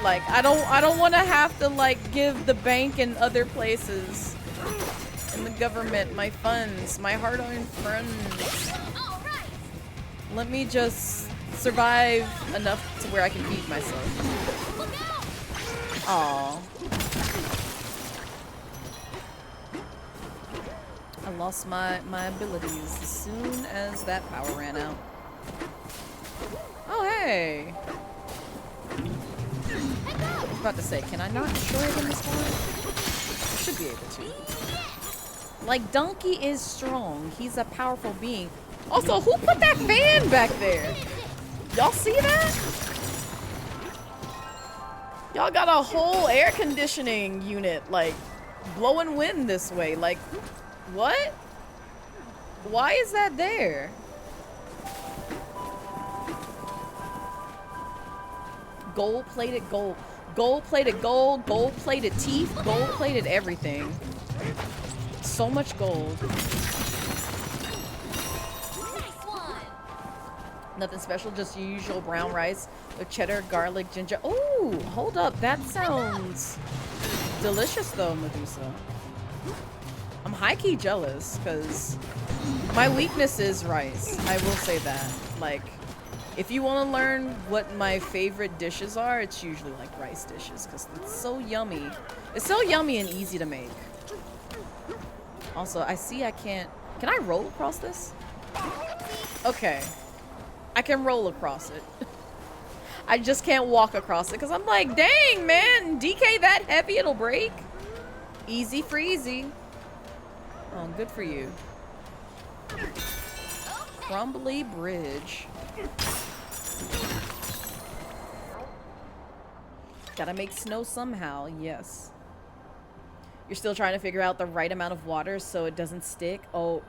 Like, I don't want to have to, like, give the bank and other places and the government my funds, my hard-earned funds. Let me just survive enough to where I can feed myself. Aww. I lost my abilities as soon as that power ran out. Oh, hey. I was about to say, can I not destroy it in this one? I should be able to. Like, Donkey is strong. He's a powerful being. Also, who put that fan back there? Y'all see that? Y'all got a whole air conditioning unit, like, blowing wind this way. Like, what? Why is that there? Gold-plated gold. Gold-plated gold, gold-plated teeth, gold-plated everything. So much gold. Nothing special, just your usual brown rice with cheddar, garlic, ginger. Oh, hold up. That sounds delicious though, Medusa. I'm high-key jealous because my weakness is rice. I will say that. Like, if you want to learn what my favorite dishes are, it's usually like rice dishes because it's so yummy. It's so yummy and easy to make. Also, I see I can't... Can I roll across this? Okay. I can roll across it. I just can't walk across it because I'm like, dang, man. DK that heavy, it'll break. Easy freezy. Oh, good for you. Crumbly bridge. Gotta make snow somehow, yes. You're still trying to figure out the right amount of water so it doesn't stick. Oh,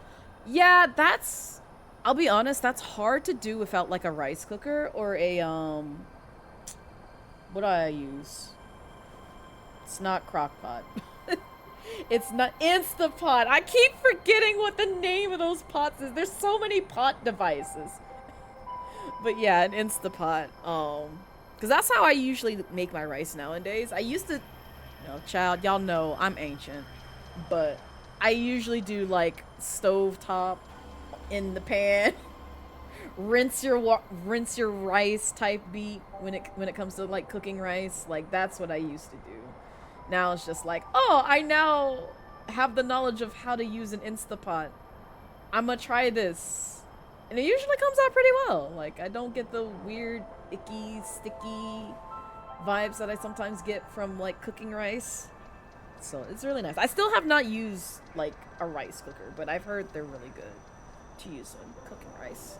yeah, that's... I'll be honest, that's hard to do without like a rice cooker or a, what do I use? It's not crockpot. It's not Instapot. I keep forgetting what the name of those pots is. There's so many pot devices. But yeah, an Instapot. Because that's how I usually make my rice nowadays. I used to, you know, child, y'all know I'm ancient. But I usually do like stovetop in the pan. rinse your rice type beat when it comes to like cooking rice. Like that's what I used to do. Now it's just like, oh, I now have the knowledge of how to use an Instapot. I'm gonna try this. And it usually comes out pretty well. Like, I don't get the weird, icky, sticky vibes that I sometimes get from, like, cooking rice. So, it's really nice. I still have not used, like, a rice cooker, but I've heard they're really good to use when cooking rice.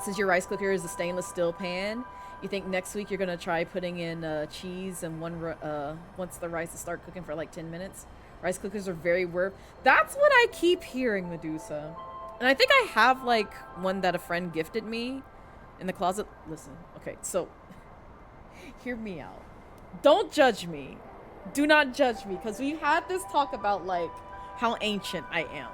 Since your rice cooker is a stainless steel pan, you think next week you're gonna try putting in cheese and once the rice start cooking for, like, 10 minutes? Rice cookers are very worth. That's what I keep hearing, Medusa. And I think I have, like, one that a friend gifted me. In the closet? Listen, okay, so hear me out. Don't judge me. Do not judge me, because we had this talk about, like, how ancient I am.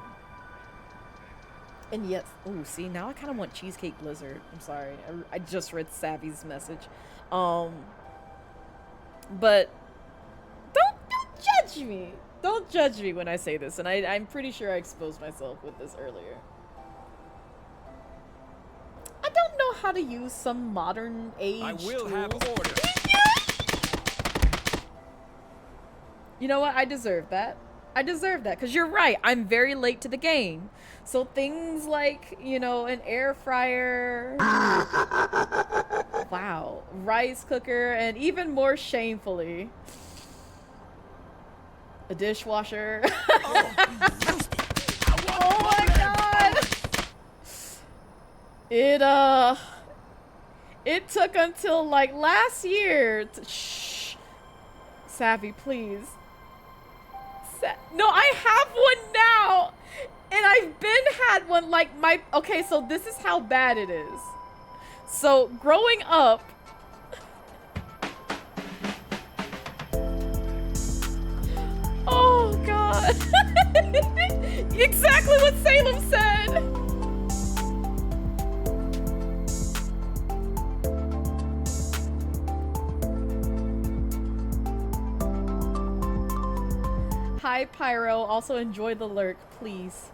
And yes, ooh, see, now I kind of want Cheesecake Blizzard. I'm sorry. I just read Savvy's message. But don't judge me. Don't judge me when I say this, and I'm pretty sure I exposed myself with this earlier. I don't know how to use some modern age I will tools. have order. You know what? I deserve that. I deserve that, because you're right. I'm very late to the game. So things like, you know, an air fryer, wow, rice cooker, and even more shamefully, a dishwasher. Oh my god! It took until like last year to, shh, Savvy, please. No, I have one now, and I've been had one like my, okay, so this is how bad it is. So growing up, oh god, exactly what Salem said. Hi Pyro, also enjoy the lurk, please.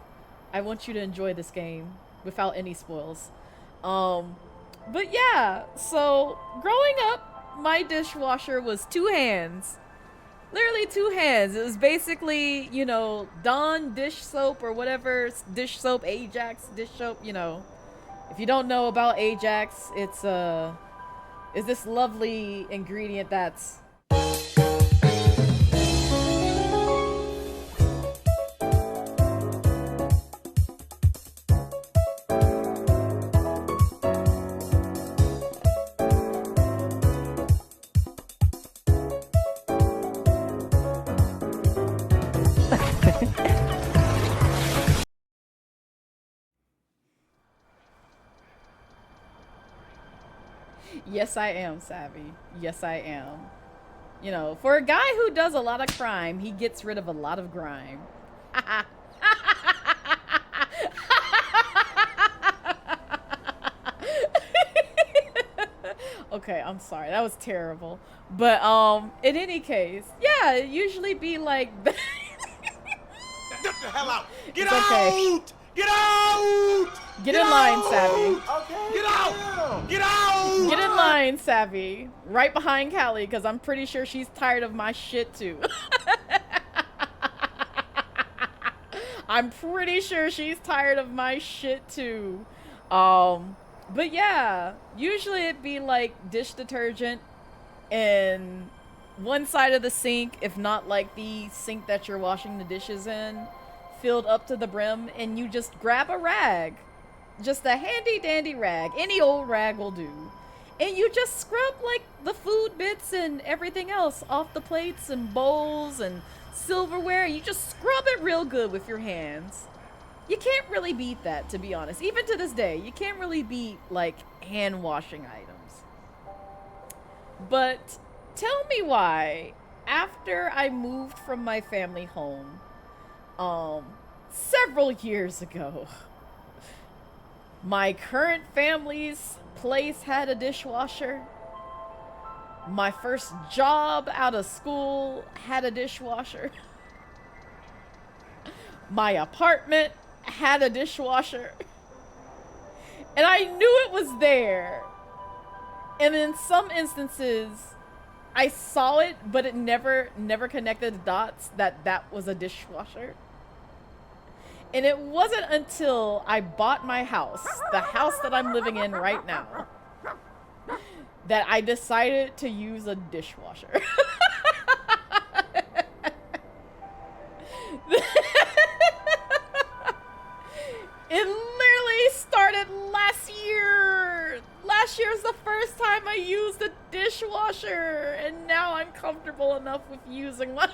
I want you to enjoy this game without any spoils. But yeah, so growing up, my dishwasher was 2 hands. Literally 2 hands. It was basically, you know, Dawn dish soap or whatever, dish soap, Ajax dish soap, you know. If you don't know about Ajax, it's this lovely ingredient that's yes, I am, Savvy. Yes, I am. You know, for a guy who does a lot of crime, he gets rid of a lot of grime. Okay, I'm sorry. That was terrible. But, in any case, yeah, it usually be like... Get the hell out! Get It's out! okay. Get out! Get in line, Savvy. Okay. Get out! Get out! Get in line, Savvy. Right behind Callie, because I'm pretty sure she's tired of my shit, too. I'm pretty sure she's tired of my shit, too. But yeah, usually it'd be like dish detergent in one side of the sink, if not like the sink that you're washing the dishes in, filled up to the brim, and you just grab a rag. Just a handy dandy rag. Any old rag will do. And you just scrub like the food bits and everything else off the plates and bowls and silverware. You just scrub it real good with your hands. You can't really beat that, to be honest. Even to this day, you can't really beat like hand washing items. But tell me why, after I moved from my family home, several years ago, my current family's place had a dishwasher. My first job out of school had a dishwasher. My apartment had a dishwasher. And I knew it was there. And in some instances, I saw it, but it never connected the dots that was a dishwasher. And it wasn't until I bought my house, the house that I'm living in right now, that I decided to use a dishwasher. It literally started last year. Last year was the first time I used a dishwasher, and now I'm comfortable enough with using one.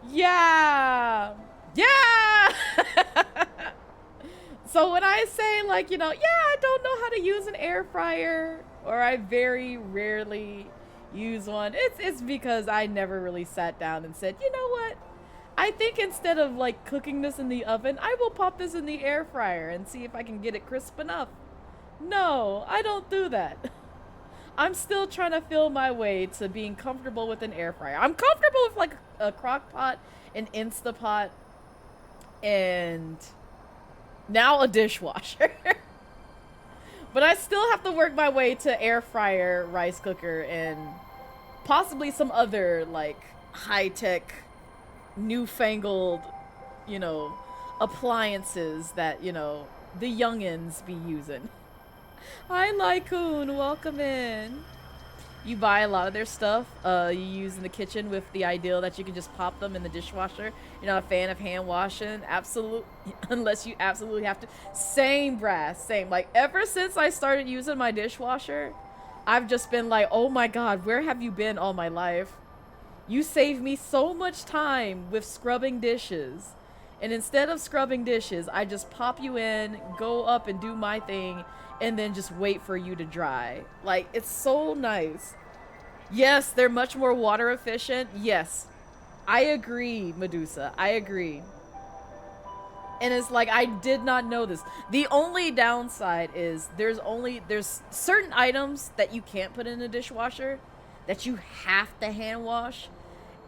Yeah. Yeah. So when I say like, you know, yeah, I don't know how to use an air fryer, or I very rarely use one, it's because I never really sat down and said, you know what? I think instead of like cooking this in the oven, I will pop this in the air fryer and see if I can get it crisp enough. No, I don't do that. I'm still trying to feel my way to being comfortable with an air fryer. I'm comfortable with like a crock pot, an Instapot, and now a dishwasher. But I still have to work my way to air fryer, rice cooker, and possibly some other like high-tech, newfangled, you know, appliances that, you know, the youngins be using. Hi, Lycoon, welcome in. You buy a lot of their stuff you use in the kitchen with the ideal that you can just pop them in the dishwasher. You're not a fan of hand washing, unless you absolutely have to. Same, Brass, same. Like, ever since I started using my dishwasher, I've just been like, oh my god, where have you been all my life? You save me so much time with scrubbing dishes. And instead of scrubbing dishes, I just pop you in, go up and do my thing, and then just wait for you to dry. Like, it's so nice. Yes, they're much more water efficient. Yes, I agree, Medusa. I agree. And it's like, I did not know this. The only downside is there's certain items that you can't put in a dishwasher that you have to hand wash.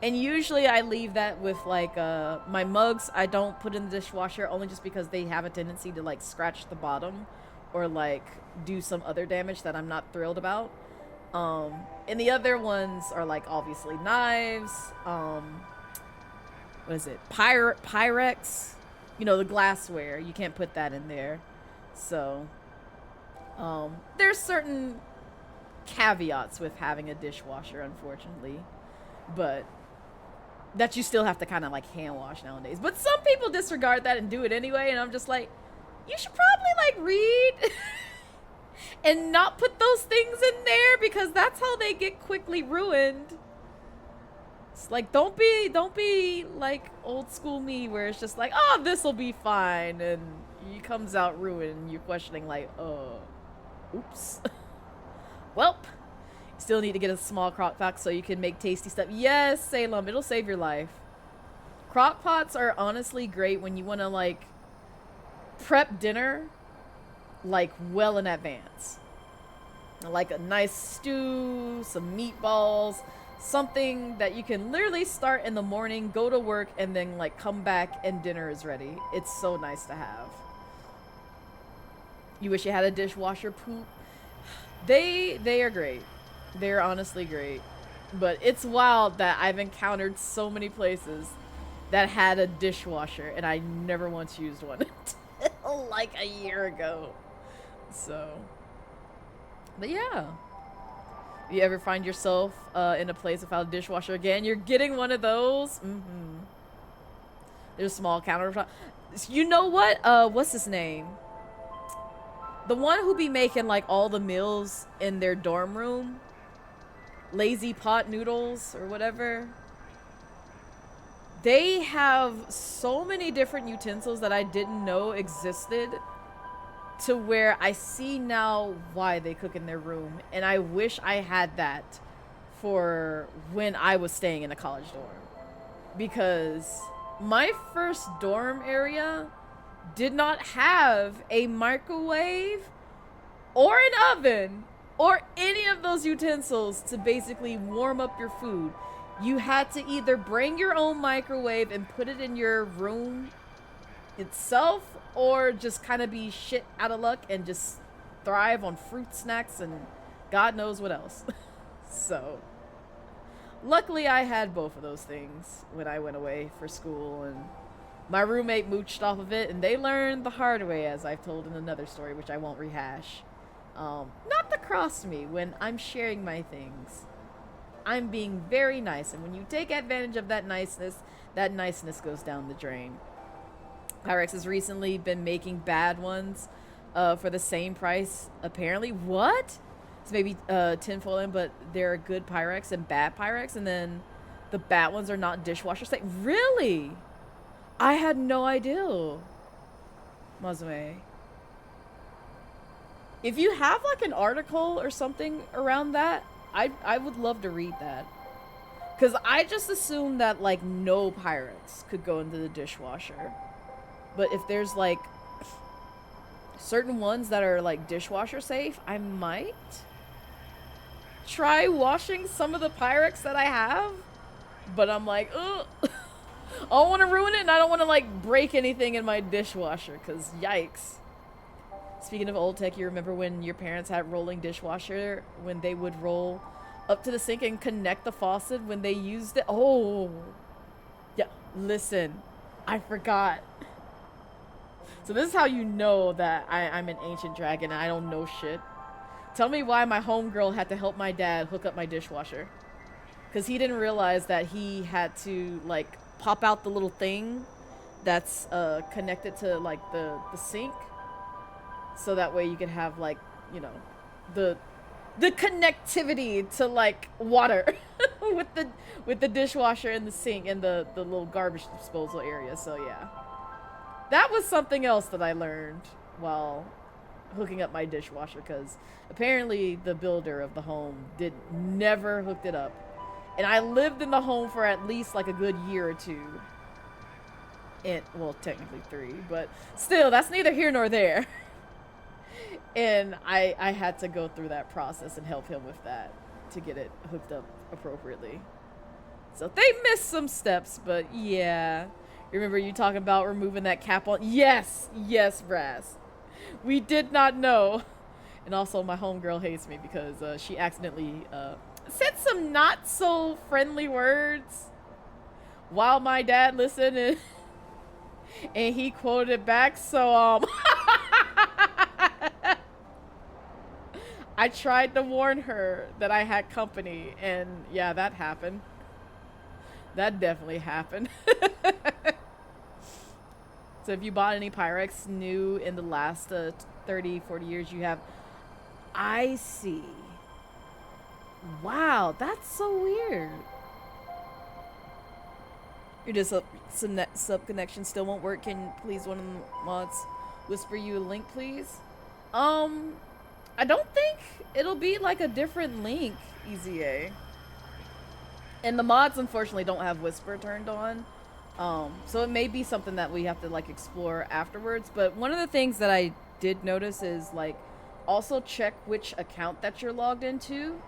And usually I leave that with like my mugs. I don't put in the dishwasher only just because they have a tendency to like scratch the bottom or like do some other damage that I'm not thrilled about. And the other ones are like obviously knives, what is it? Pyrex, you know, the glassware. You can't put that in there. So there's certain caveats with having a dishwasher, unfortunately, but that you still have to kind of like hand wash nowadays. But some people disregard that and do it anyway, and I'm just like, you should probably like read and not put those things in there, because that's how they get quickly ruined. It's like, don't be like old school me where it's just like, oh, this'll be fine, and it comes out ruined and you're questioning like, oh, oops. Welp. Still need to get a small crock pot so you can make tasty stuff. Yes, Salem, it'll save your life. Crock pots are honestly great when you want to like prep dinner like well in advance. Like a nice stew, some meatballs, something that you can literally start in the morning, go to work, and then like come back and dinner is ready. It's so nice to have. You wish you had a dishwasher poop? They are great. They're honestly great. But it's wild that I've encountered so many places that had a dishwasher and I never once used one until like a year ago. So, but yeah. You ever find yourself in a place without a dishwasher again? You're getting one of those? Mm-hmm. There's a small counter. You know what? What's his name? The one who be making like all the meals in their dorm room. Lazy Pot Noodles or whatever. They have so many different utensils that I didn't know existed, to where I see now why they cook in their room, and I wish I had that for when I was staying in a college dorm, because my first dorm area did not have a microwave or an oven or any of those utensils to basically warm up your food. You had to either bring your own microwave and put it in your room itself, or just kind of be shit out of luck and just thrive on fruit snacks and God knows what else. So, luckily I had both of those things when I went away for school, and my roommate mooched off of it, and they learned the hard way, as I've told in another story, which I won't rehash. Not to cross me when I'm sharing my things. I'm being very nice, and when you take advantage of that niceness goes down the drain. Pyrex has recently been making bad ones for the same price, apparently. What? It's maybe tinfoil in, but they're a good Pyrex and bad Pyrex, and then the bad ones are not dishwasher safe. Really? I had no idea. Mazume. If you have like an article or something around that, I would love to read that. Cause I just assumed that like no pirates could go into the dishwasher. But if there's like certain ones that are like dishwasher safe, I might try washing some of the Pyrex that I have. But I'm like, ugh. I don't want to ruin it, and I don't want to like break anything in my dishwasher, cause yikes. Speaking of old tech, you remember when your parents had rolling dishwasher, when they would roll up to the sink and connect the faucet when they used it? Oh, yeah, listen, I forgot. So this is how you know that I'm an ancient dragon and I don't know shit. Tell me why my homegirl had to help my dad hook up my dishwasher. Because he didn't realize that he had to, like, pop out the little thing that's connected to, like, the sink. So that way you can have, like, you know, the connectivity to, like, water with the dishwasher and the sink and the little garbage disposal area. So, yeah. That was something else that I learned while hooking up my dishwasher, because apparently the builder of the home never hooked it up. And I lived in the home for at least like a good year or two. Well, technically 3, but still, that's neither here nor there. And I had to go through that process and help him with that to get it hooked up appropriately. So they missed some steps, but yeah. Remember you talking about removing that cap on? Yes, yes, Brass. We did not know. And also my homegirl hates me because she accidentally said some not so friendly words while my dad listened, and he quoted it back. So I tried to warn her that I had company, and yeah, that happened. That definitely happened. So if you bought any Pyrex new in the last 30, 40 years, you have... I see. Wow, that's so weird. Your sub connection still won't work. Can please one of the mods whisper you a link, please? I don't think it'll be like a different link, EZA. And the mods unfortunately don't have whisper turned on. So it may be something that we have to like explore afterwards. But one of the things that I did notice is like also check which account that you're logged into.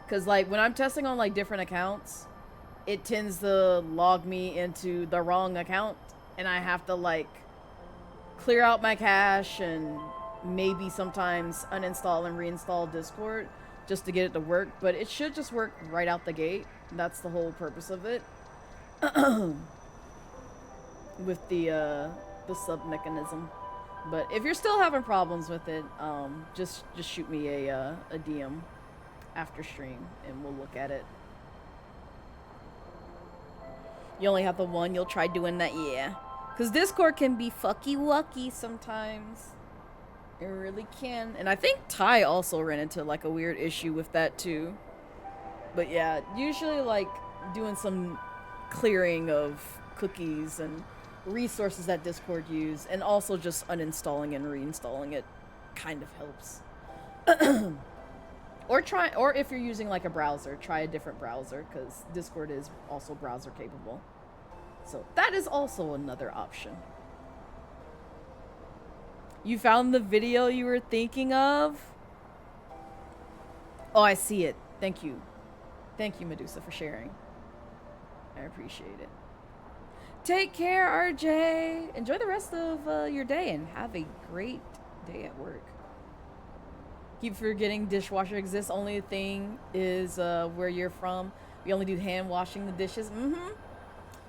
Cause like when I'm testing on like different accounts, it tends to log me into the wrong account, and I have to like clear out my cache and maybe sometimes uninstall and reinstall Discord just to get it to work. But it should just work right out the gate. That's the whole purpose of it. With the sub mechanism. But if you're still having problems with it, just shoot me a DM after stream and we'll look at it. You only have the one, you'll try doing that? Yeah, because Discord can be fucky wucky sometimes. It really can. And I think Ty also ran into like a weird issue with that too. But yeah, usually like doing some clearing of cookies and resources that Discord use, and also just uninstalling and reinstalling it kind of helps. Or if you're using like a browser, try a different browser, because Discord is also browser capable. So that is also another option. You found the video you were thinking of? Oh, I see it. Thank you. Thank you, Medusa, for sharing. I appreciate it. Take care, RJ. Enjoy the rest of your day and have a great day at work. Keep forgetting dishwasher exists. Only thing is where you're from. We only do hand washing the dishes.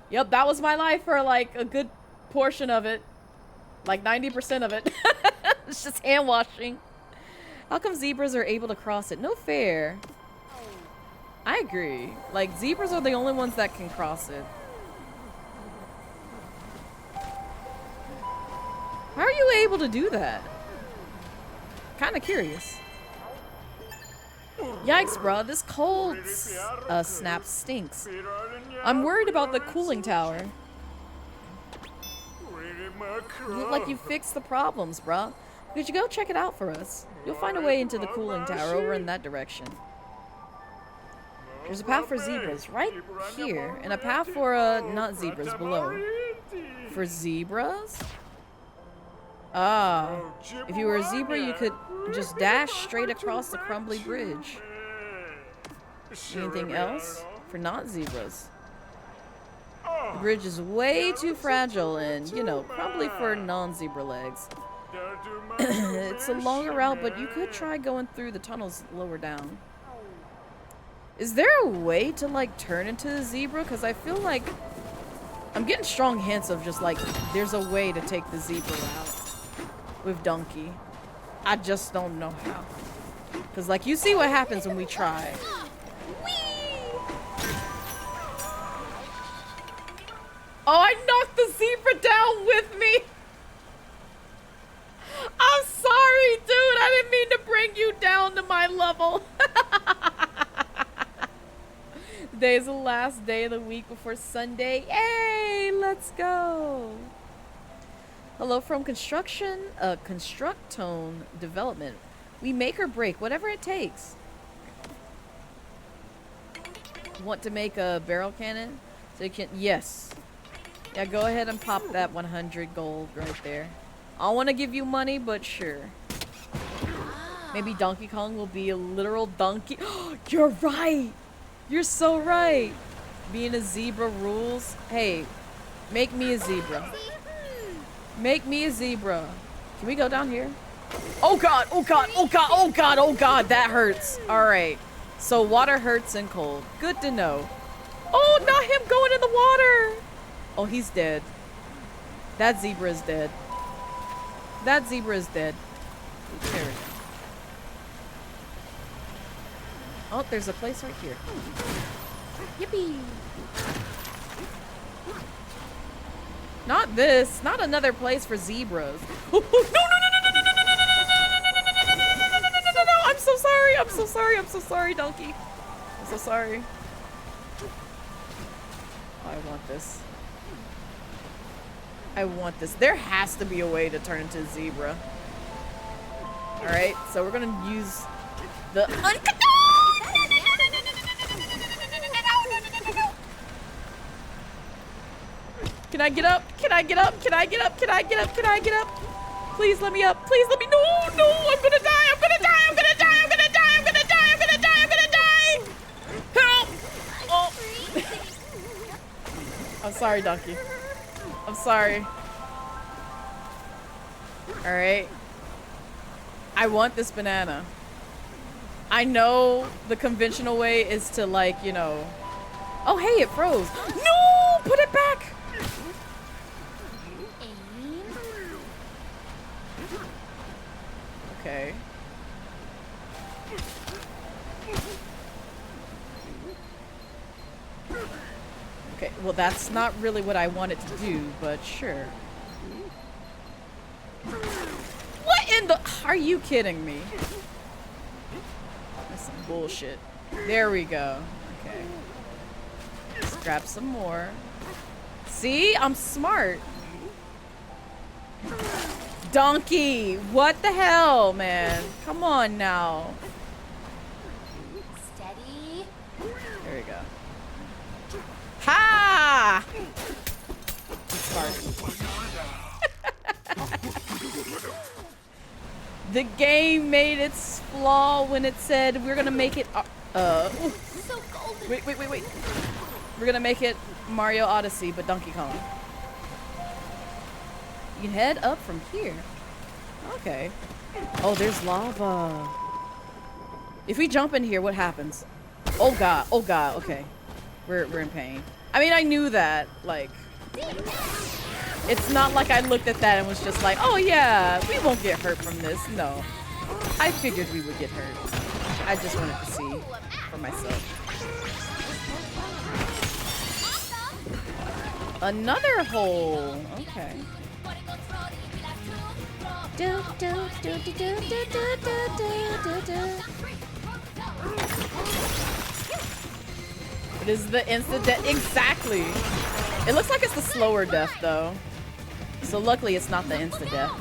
Yep, that was my life for like a good portion of it. Like 90% of it. It's just hand washing. How come zebras are able to cross it? No fair. I agree. Like, zebras are the only ones that can cross it. How are you able to do that? Kinda curious. Yikes, bro. This cold snap stinks. I'm worried about the cooling tower. You look like you fixed the problems, bruh. Could you go check it out for us? You'll find a way into the cooling tower over in that direction. There's a path for zebras right here, and a path for not zebras below. For zebras? Ah, if you were a zebra, you could just dash straight across the crumbly bridge. Anything else? For not zebras. The bridge is way too fragile and, you know, probably for non-zebra legs. It's a longer route, but you could try going through the tunnels lower down. Is there a way to, like, turn into a zebra? Because I feel like I'm getting strong hints of just, like, there's a way to take the zebra route with Donkey. I just don't know how. Because, like, you see what happens when we try. Oh, I knocked the zebra down with me. I'm sorry, dude. I didn't mean to bring you down to my level. Today is the last day of the week before Sunday. Yay! Let's go. Hello from Constructone Development. We make or break, whatever it takes. Want to make a barrel cannon? So you can, yes. Yeah, go ahead and pop that 100 gold right there. I don't want to give you money, but sure. Maybe Donkey Kong will be a literal donkey. You're right. You're so right. Being a zebra rules. Hey, make me a zebra. Make me a zebra. Can we go down here? Oh god, oh god, oh god, oh god, oh god, that hurts. Alright. So water hurts and cold. Good to know. Oh, not him going in the water. Oh, he's dead. That zebra is dead. That zebra is dead. There we go. Oh, there's a place right here. Yippee! Not this. Not another place for zebras. Oh, no, no, no, no, no, no, no, no, no, no, I'm so sorry. I'm so sorry. I'm so sorry, Donkey. I'm so sorry. Oh, I want this. I want this. There has to be a way to turn into a zebra. Alright, so we're gonna use the Can I get up? Can I get up? Can I get up? Can I get up? Can I get up? Please let me up. Please let me. No, no, I'm gonna die. I'm gonna die. I'm gonna die. I'm gonna die. I'm gonna die. I'm gonna die. I'm gonna die. Help! Oh. I'm sorry, Donkey. I'm sorry. Alright. I want this banana. I know the conventional way is to, like, you know... Oh, hey, it froze. No! Put it back! Okay. Okay, well, that's not really what I wanted to do, but sure. What in the... Are you kidding me? That's some bullshit. There we go. Okay. Let's grab some more. See? I'm smart. Donkey! What the hell, man? Come on now. Steady. There we go. Ha! Smart. The game made its flaw when it said we're gonna make it. So golden. Wait. We're gonna make it Mario Odyssey, but Donkey Kong. You can head up from here. Okay. Oh, there's lava. If we jump in here, what happens? Oh god. Oh god. Okay. We're in pain. I mean, I knew that. Like, it's not like I looked at that and was just like, oh yeah, we won't get hurt from this. No. I figured we would get hurt. I just wanted to see for myself. Another hole. Okay. It is the instant death. Exactly. It looks like it's the slower death though. So luckily it's not the instant death.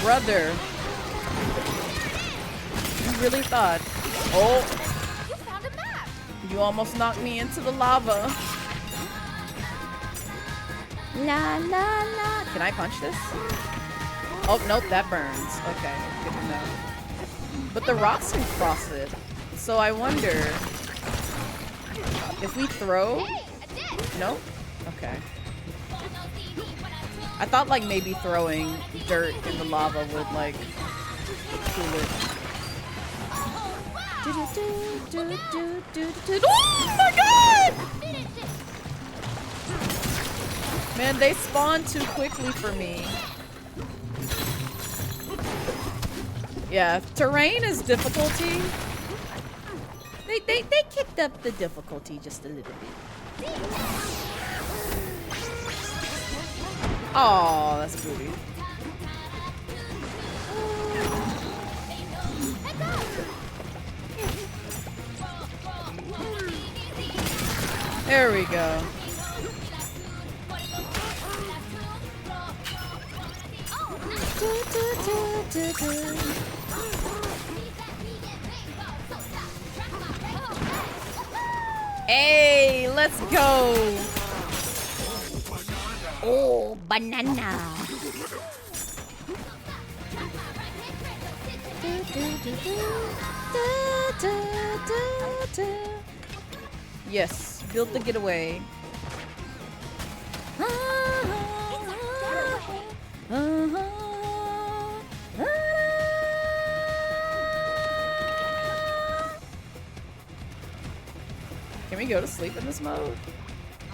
brother. You really thought. Oh. You found a map. You almost knocked me into the lava. La la la. Can I punch this? Oh, nope, that burns. Okay, good to know. But the rocks can cross it. So I wonder if we throw. Hey, I did. No? Okay. I thought like maybe throwing dirt in the lava would like cool it. Oh my god! Man, they spawn too quickly for me. Yeah, terrain is difficulty. They kicked up the difficulty just a little bit. Oh, that's booty. There we go. Hey, let's go. Oh, banana. Yes, build the getaway. Can we go to sleep in this mode?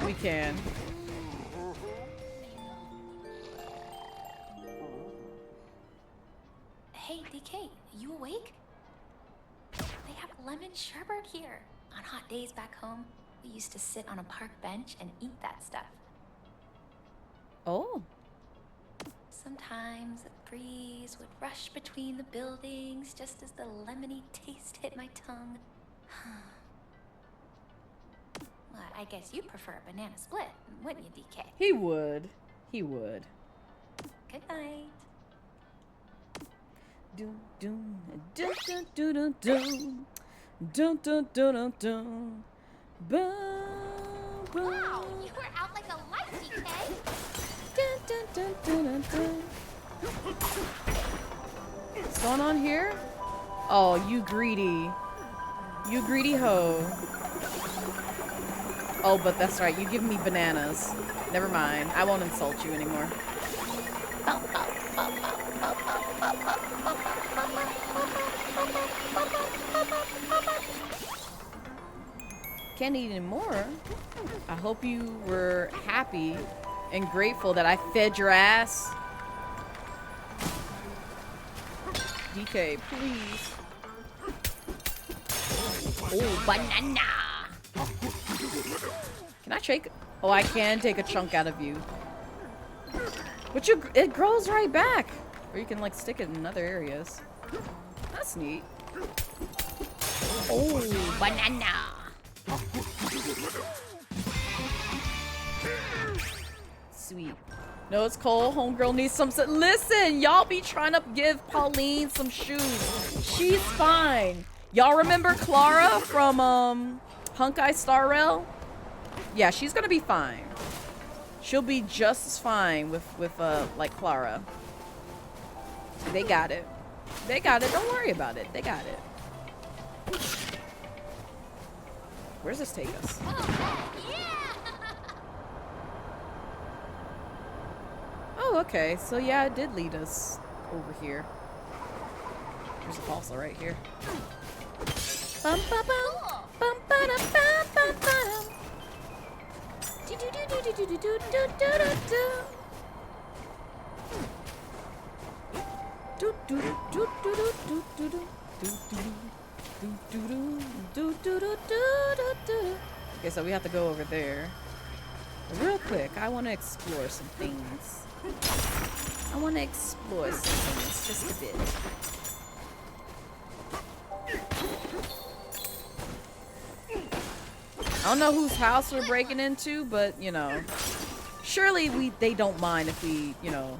We can. Hey, DK, you awake? They have lemon sherbet here. On hot days back home, we used to sit on a park bench and eat that stuff. Oh. Sometimes a breeze would rush between the buildings just as the lemony taste hit my tongue. Well, I guess you prefer a banana split, wouldn't you, DK? He would. He would. Good night. Dun dun dun dun dun dun dun dun dun dun dun. Wow, you were out like a light, DK. Dun dun dun dun dun dun. What's going on here? Oh, you greedy. You greedy hoe. Oh, but that's right. You give me bananas. Never mind. I won't insult you anymore. Can't eat anymore. I hope you were happy and grateful that I fed your ass. DK, please. Oh, banana. Can I take? Oh, I can take a chunk out of you. But it grows right back. Or you can like stick it in other areas. That's neat. Oh, banana. Sweet. No, it's cold. Homegirl needs some. Listen, y'all be trying to give Pauline some shoes. She's fine. Y'all remember Clara from Honkai Star Rail? Yeah, she's gonna be fine. She'll be just as fine with like Clara. They got it. They got it. Don't worry about it. They got it. Where's this take us? Oh, okay. So yeah, it did lead us over here. There's a fossil right here. Bum ba bum bum ba da bum bum ba dum. Do do do do do do do do do do do. Do do do do do do do do do. Okay, so we have to go over there. Real quick, I want to explore some things. I want to explore some things just a bit. I don't know whose house we're breaking into, but you know, surely they don't mind if we, you know,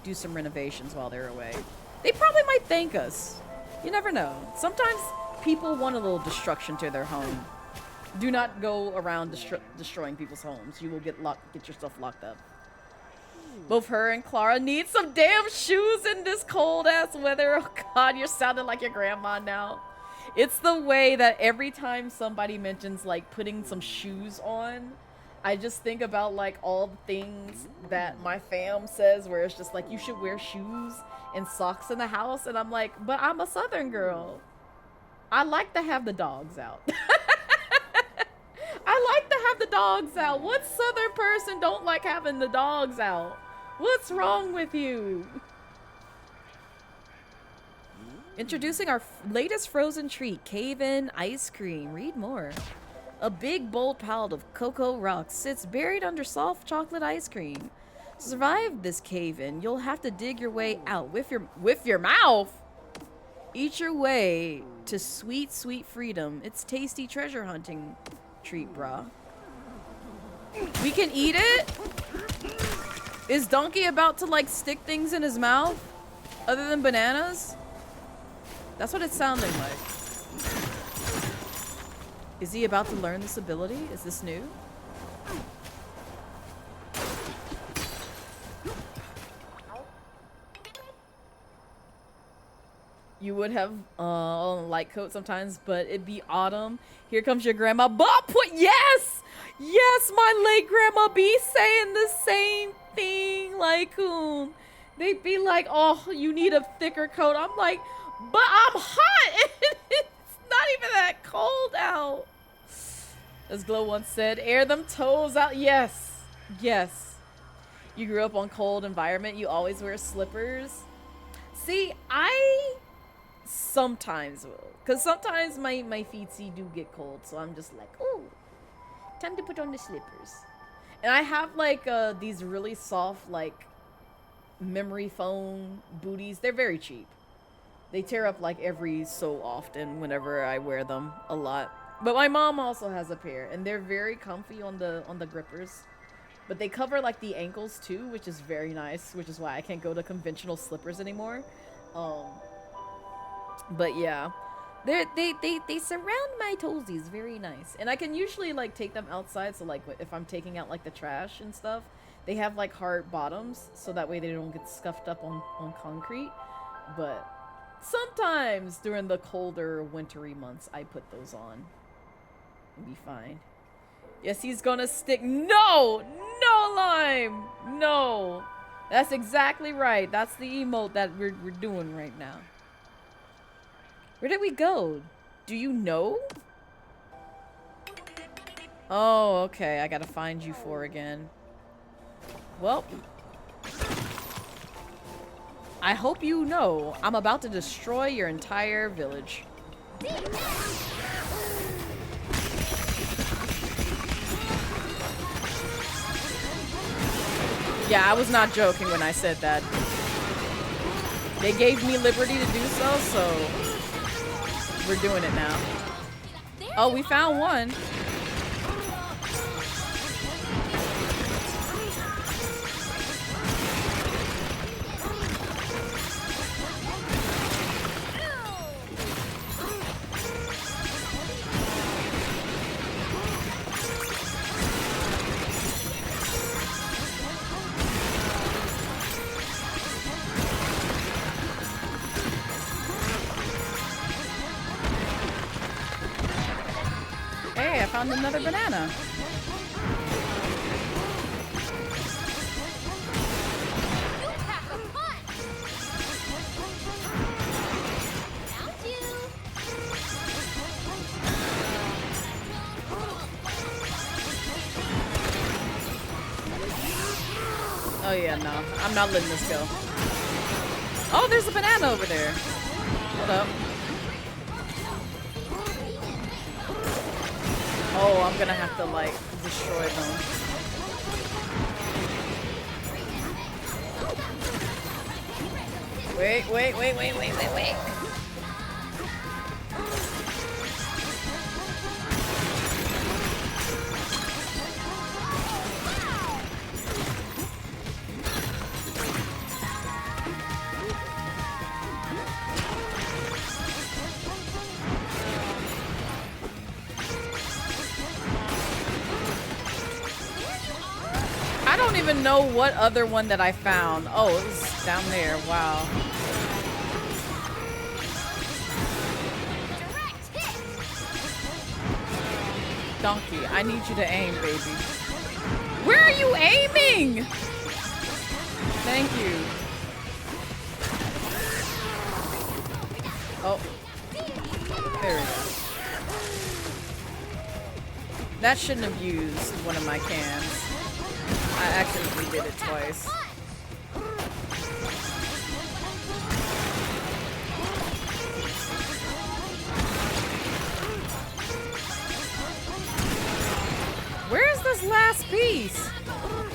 do some renovations while they're away. They probably might thank us. You never know. Sometimes people want a little destruction to their home. Do not go around destroying people's homes. You will get yourself locked up. Both her and Clara need some damn shoes in this cold ass weather. Oh god, you're sounding like your grandma now. It's the way that every time somebody mentions like putting some shoes on, I just think about like all the things that my fam says where it's just like you should wear shoes and socks in the house, and I'm like, but I'm a southern girl. I like to have the dogs out. I like to have the dogs out. What southern person don't like having the dogs out? What's wrong with you? Introducing our latest frozen treat, cave-in ice cream. Read more. A big, bold pallet of cocoa rocks sits buried under soft chocolate ice cream. To survive this cave-in, you'll have to dig your way out with your mouth. Eat your way to sweet, sweet freedom. It's tasty treasure hunting treat, brah. We can eat it? Is Donkey about to like stick things in his mouth? Other than bananas? That's what it's sounding like. Is he about to learn this ability? Is this new? You would have on a light coat sometimes, but it'd be autumn. Here comes your grandma. Bob, yes! Yes, my late grandma be saying the same thing, like, they'd be like, oh, you need a thicker coat. I'm like, but I'm hot. It's not even that cold out. As Glow once said, air them toes out. Yes, yes. You grew up on cold environment. You always wear slippers. See, I sometimes will, because sometimes my feetsy do get cold, so I'm just like, oh, time to put on the slippers. And I have like these really soft like memory foam booties. They're very cheap. They tear up like every so often whenever I wear them a lot. But my mom also has a pair, and they're very comfy on the grippers. But they cover like the ankles too, which is very nice, which is why I can't go to conventional slippers anymore. But yeah, they surround my toesies very nice, and I can usually like take them outside. So like if I'm taking out like the trash and stuff, they have like hard bottoms, so that way they don't get scuffed up on concrete. But sometimes during the colder wintry months, I put those on and be fine. Yes, he's gonna stick. No, Lime, no. That's exactly right. That's the emote that we're doing right now. Where did we go? Do you know? Oh, okay. I gotta find you four again. Well, I hope you know I'm about to destroy your entire village. Yeah, I was not joking when I said that. They gave me liberty to do so we're doing it now. Oh, we found one. Hey, I found another banana. Oh yeah, no. I'm not letting this go. Oh, there's a banana over there. Hold up. Oh, I'm gonna have to, like, destroy them. Wait. don't even know what other one that I found. Oh, it was down there. Wow. Donkey, I need you to aim, baby. Where are you aiming? Thank you. Oh. There we go. That shouldn't have used one of my cans. I accidentally did it twice. Where is this last piece?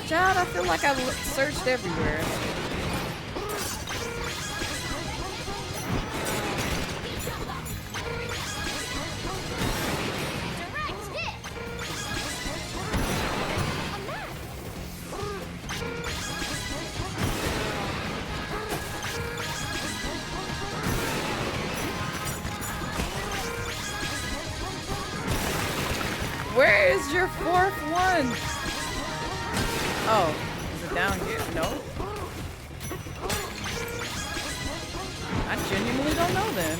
Child, I feel like I searched everywhere. Where is your fourth one? Oh, is it down here? No. I genuinely don't know then.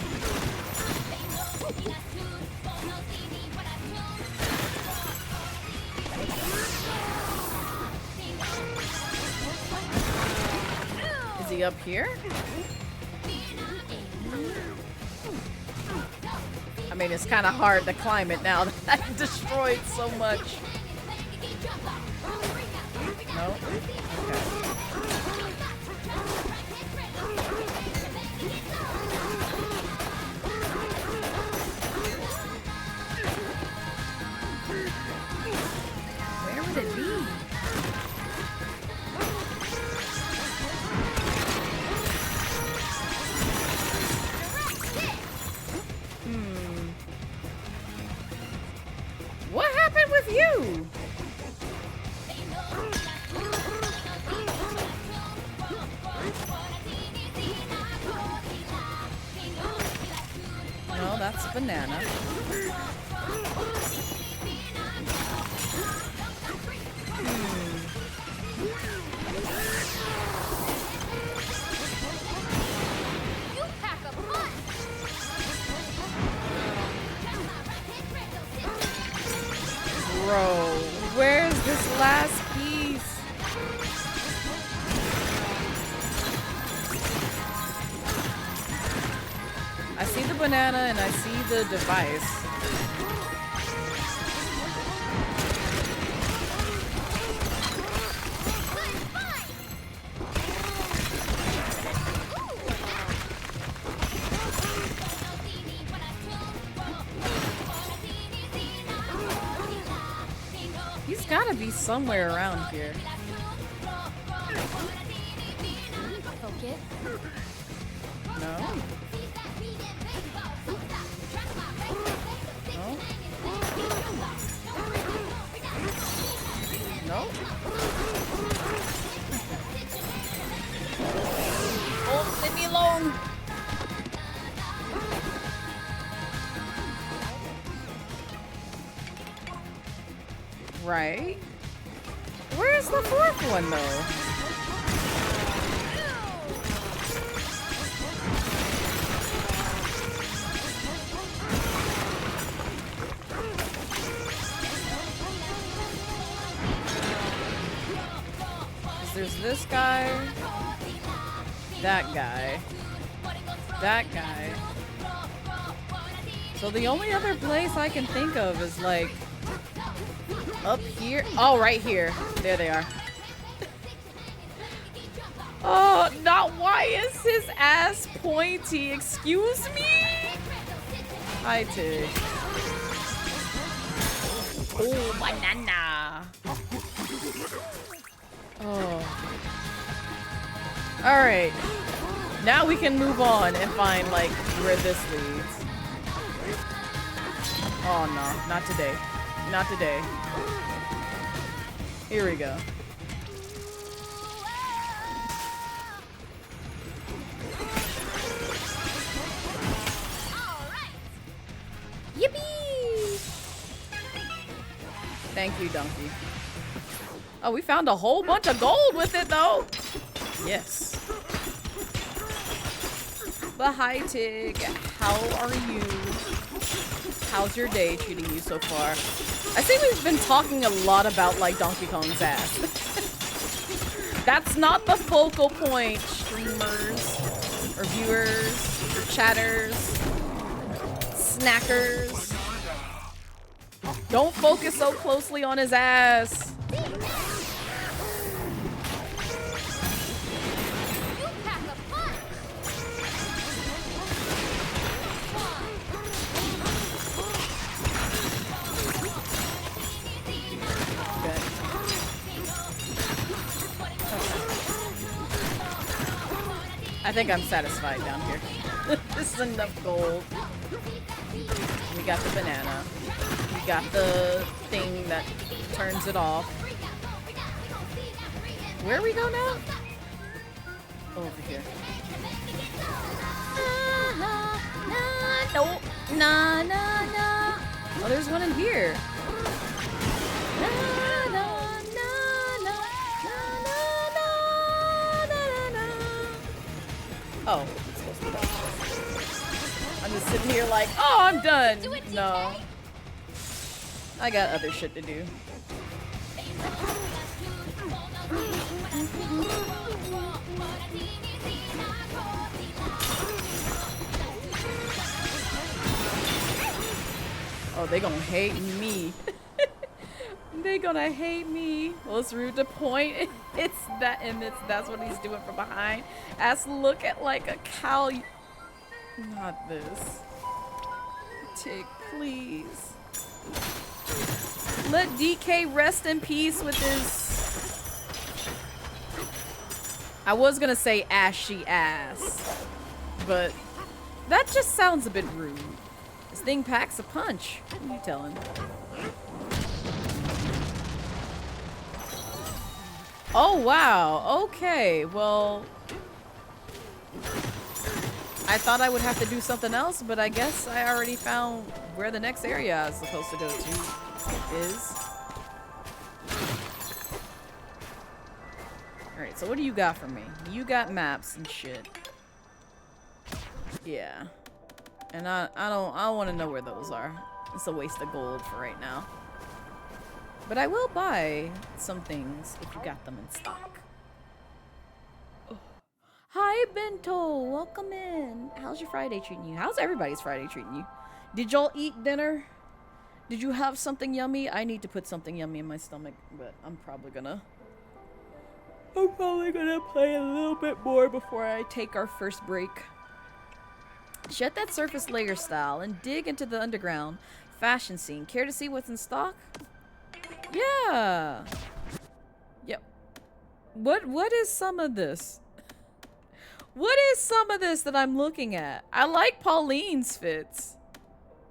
Is he up here? I mean, it's kind of hard to climb it now that I destroyed so much. No? Okay. Where would it be? What happened with you? No, that's banana. You pack a punch. Bro, where's this last piece? I see the banana and I see the device. He's gotta be somewhere around here. Focus. No? No? No? Oh, leave me alone! Right. Where's the fourth one, though? There's this guy, that guy, that guy. So the only other place I can think of is like up here. Oh, right here. There they are. Oh, not why is his ass pointy? Excuse me? Hi, Tig. Oh, banana. Oh. Alright. Now we can move on and find, like, where this leads. Oh, no. Not today. Not today. Here we go. Yippee! Thank you, donkey. Oh, we found a whole bunch of gold with it, though. Yes. But hi, Tig. How are you? How's your day treating you so far? I think we've been talking a lot about, like, Donkey Kong's ass. That's not the focal point, streamers, or viewers, or chatters, snackers. Don't focus so closely on his ass. I think I'm satisfied down here. This is enough gold. We got the banana. We got the thing that turns it off. Where we go now? Over here. No. Nah, nah, nah. Oh, there's one in here. Oh, it's supposed to be that. I'm just sitting here like, oh, I'm done. No. I got other shit to do. Oh, they gonna hate me. They gonna hate me. Well, it's rude to point. It's that, and that's what he's doing from behind. Ass look at like a cow. Not this. Tick, please. Let DK rest in peace with his. I was gonna say ashy ass, but that just sounds a bit rude. This thing packs a punch. What are you telling? Oh, wow. Okay, well, I thought I would have to do something else, but I guess I already found where the next area I was supposed to go to is. Alright, so what do you got for me? You got maps and shit. Yeah. And I don't want to know where those are. It's a waste of gold for right now. But I will buy some things if you got them in stock. Oh. Hi, Bento. Welcome in. How's your Friday treating you? How's everybody's Friday treating you? Did y'all eat dinner? Did you have something yummy? I need to put something yummy in my stomach, but I'm probably gonna play a little bit more before I take our first break. Shed that surface layer style and dig into the underground fashion scene. Care to see what's in stock? Yeah. Yep. What is some of this? What is some of this that I'm looking at? I like Pauline's fits.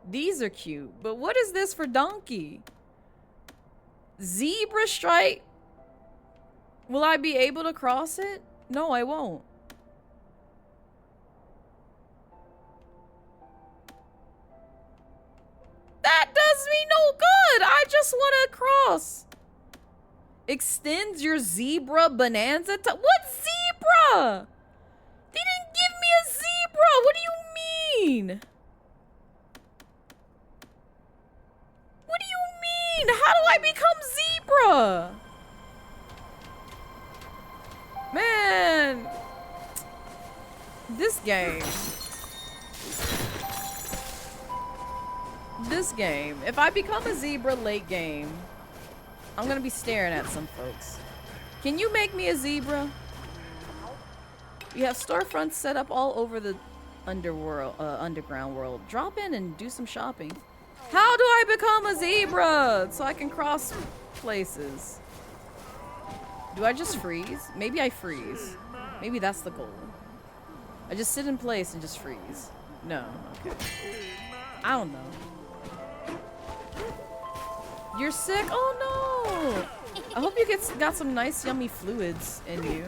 These are cute. But what is this for Donkey? Zebra stripe? Will I be able to cross it? No, I won't. That does me no good. I just want to cross. Extends your zebra bonanza to what zebra? They didn't give me a zebra. What do you mean? What do you mean? How do I become zebra? Man, this game. This game. If I become a zebra late game, I'm gonna be staring at some folks. Can you make me a zebra? We have storefronts set up all over the underground world. Drop in and do some shopping. How do I become a zebra so I can cross places? Do I just freeze? Maybe I freeze. Maybe that's the goal. I just sit in place and just freeze. No, okay. I don't know. You're sick? Oh no! I hope you got some nice yummy fluids in you.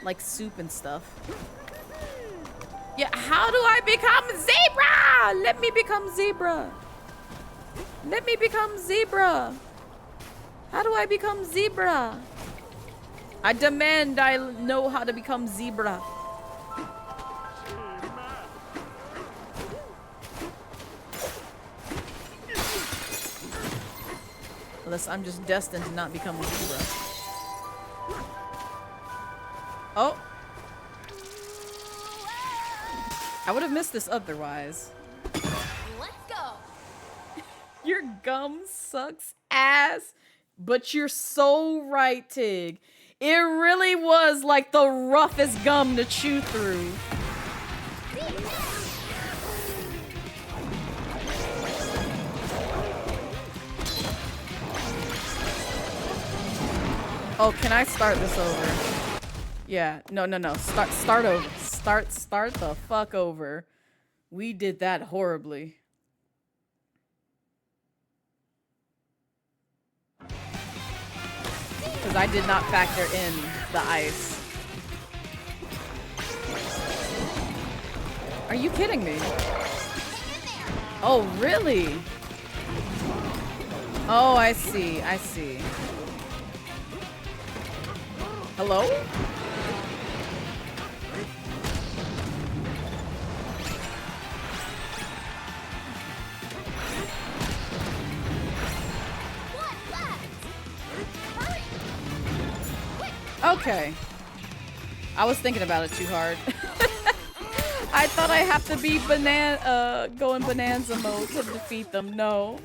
Like soup and stuff. Yeah, how do I become zebra? Let me become zebra. Let me become zebra. How do I become zebra? I demand I know how to become zebra. Unless I'm just destined to not become a zebra. Oh. I would have missed this otherwise. Let's go. Your gum sucks ass. But you're so right, Tig. It really was like the roughest gum to chew through. Oh, can I start this over? Yeah, no. Start over. Start the fuck over. We did that horribly. Because I did not factor in the ice. Are you kidding me? Oh, really? Oh, I see. Hello? Okay. I was thinking about it too hard. I thought I have to be go in Bananza mode to defeat them. No.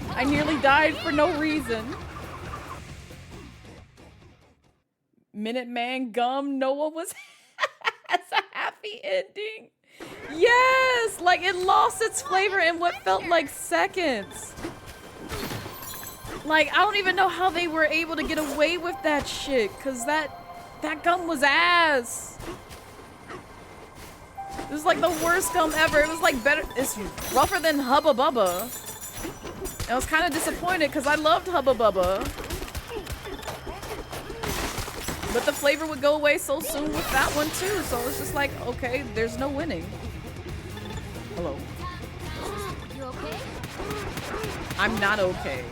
I nearly died for no reason. Minuteman gum, no one was has a happy ending. Yes! Like it lost its flavor in what felt like seconds. Like, I don't even know how they were able to get away with that shit, cause that gum was ass. It was like the worst gum ever. It was like better, it's rougher than Hubba Bubba. I was kind of disappointed because I loved Hubba Bubba. But the flavor would go away so soon with that one too, so it's just like, okay, there's no winning. Hello. You okay? I'm not okay.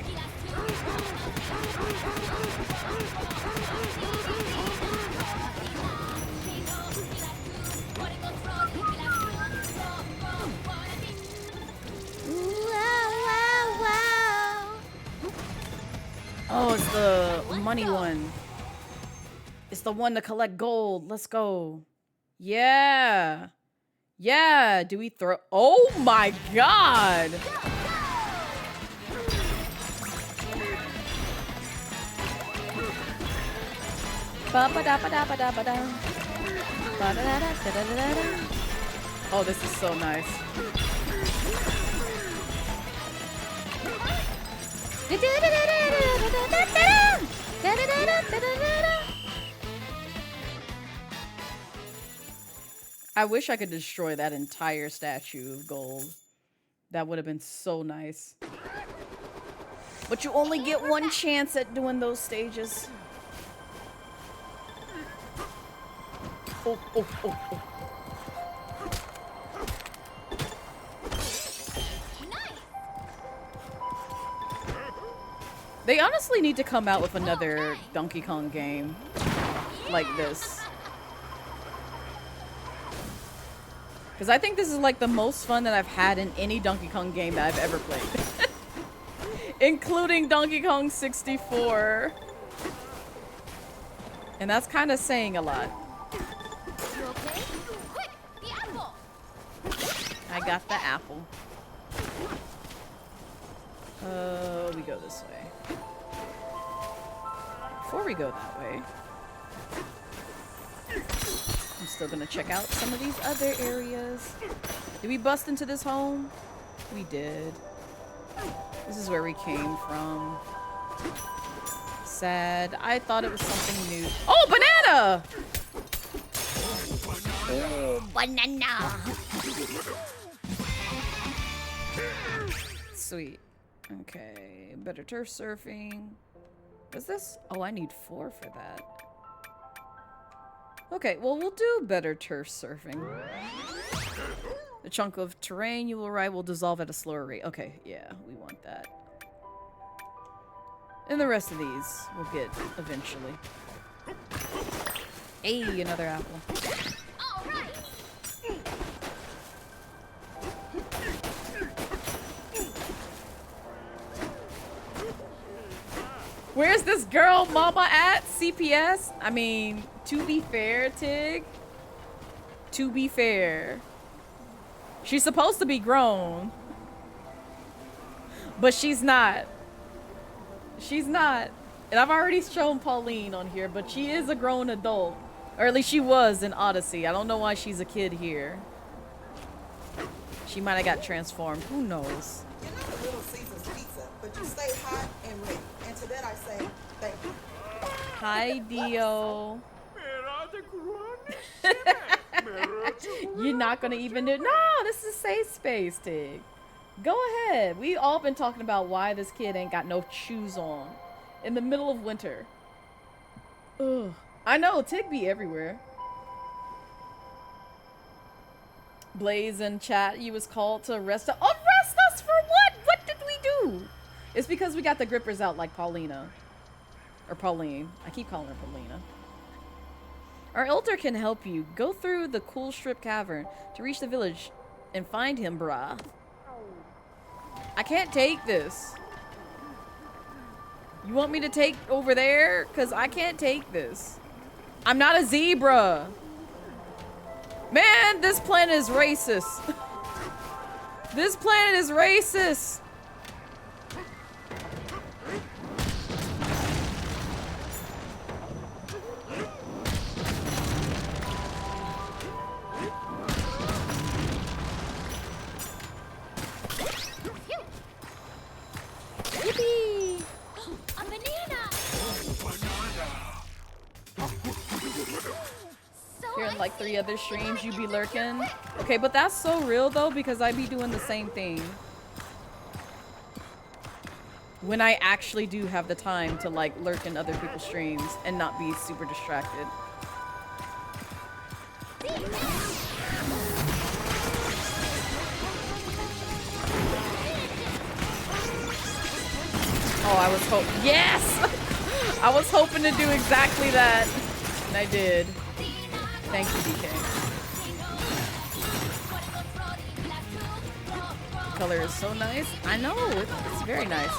Oh, it's the money one. It's the one to collect gold. Let's go. Yeah. Yeah. Do we throw? Oh my god. Oh, this is so nice. I wish I could destroy that entire statue of gold. That would have been so nice. But you only get one chance at doing those stages. Oh. They honestly need to come out with another Donkey Kong game like this. Because I think this is like the most fun that I've had in any Donkey Kong game that I've ever played. Including Donkey Kong 64. And that's kind of saying a lot. You okay? Quick, the apple. I got the apple. We go this way. Before we go that way, I'm still gonna check out some of these other areas. Did we bust into this home? We did. This is where we came from. Sad. I thought it was something new. Oh, banana! Oh, banana. Sweet. Okay. Better turf surfing. What's this? Oh, I need 4 for that. Okay, well, we'll do better turf surfing. The chunk of terrain you will ride will dissolve at a slower rate. Okay, yeah, we want that. And the rest of these we'll get eventually. Hey, another apple. All right. Where's this girl mama at? CPS? I mean, to be fair, Tig. To be fair. She's supposed to be grown. But she's not. She's not. And I've already shown Pauline on here, but she is a grown adult. Or at least she was in Odyssey. I don't know why she's a kid here. She might have got transformed. Who knows? You're not a Little Caesar's pizza, but you stay hot and ready. And to that I say, thank you. Hi, Dio. You're not gonna even do. No, this is a safe space, Tig. Go ahead. We all been talking about why this kid ain't got no shoes on in the middle of winter. Ugh. I know, Tig be everywhere. Blaze in chat, you was called to arrest us. Arrest us for what? What did we do? It's because we got the grippers out like Paulina. Or Pauline. I keep calling her Paulina. Our elder can help you. Go through the cool strip cavern to reach the village and find him, brah. I can't take this. You want me to take over there? Because I can't take this. I'm not a zebra. Man, this planet is racist. This planet is racist. Yippee! A banana! So Here in like 3 other icy. streams you be lurking. Okay, but that's so real though because I be doing the same thing. When I actually do have the time to like lurk in other people's streams and not be super distracted. Oh, I was hoping. Yes! I was hoping to do exactly that. And I did. Thank you, DK. The color is so nice. I know. It's very nice.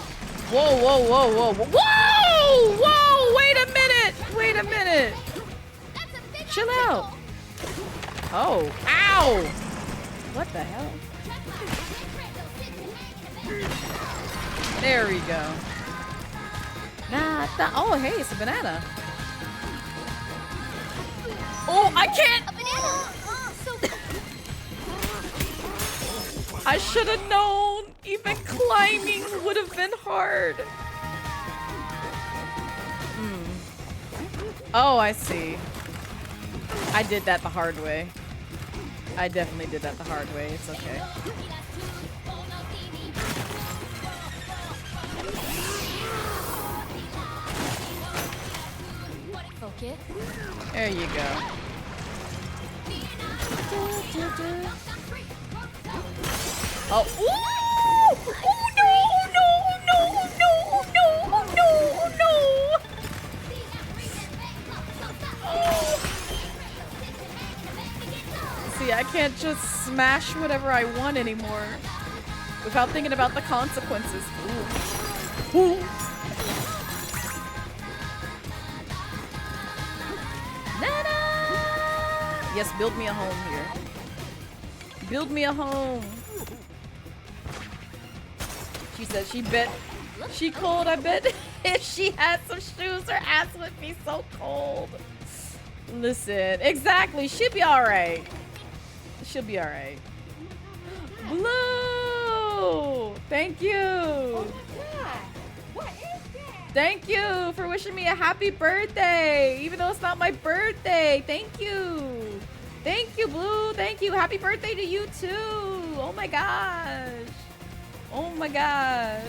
Whoa, whoa, whoa, whoa. Whoa! Whoa! Wait a minute! Wait a minute! Chill out. Oh. Ow! What the hell? There we go. Oh, hey, it's a banana. Oh, I can't. A banana! So I should have known. Even climbing would have been hard. Oh, I see. I did that the hard way. I definitely did that the hard way. It's okay. focus. There you go. Oh, ooh! Oh no! See, I can't just smash whatever I want anymore without thinking about the consequences. Ooh. Ooh. Yes, build me a home here. Build me a home. She said she bet she cold. I bet if she had some shoes, her ass would be so cold. Listen, exactly. She'll be all right. She'll be all right. Blue, thank you. Oh my God. What is that? Thank you for wishing me a happy birthday, even though it's not my birthday. Thank you. Thank you, Blue. Thank you. Happy birthday to you too. Oh my gosh. Oh my gosh.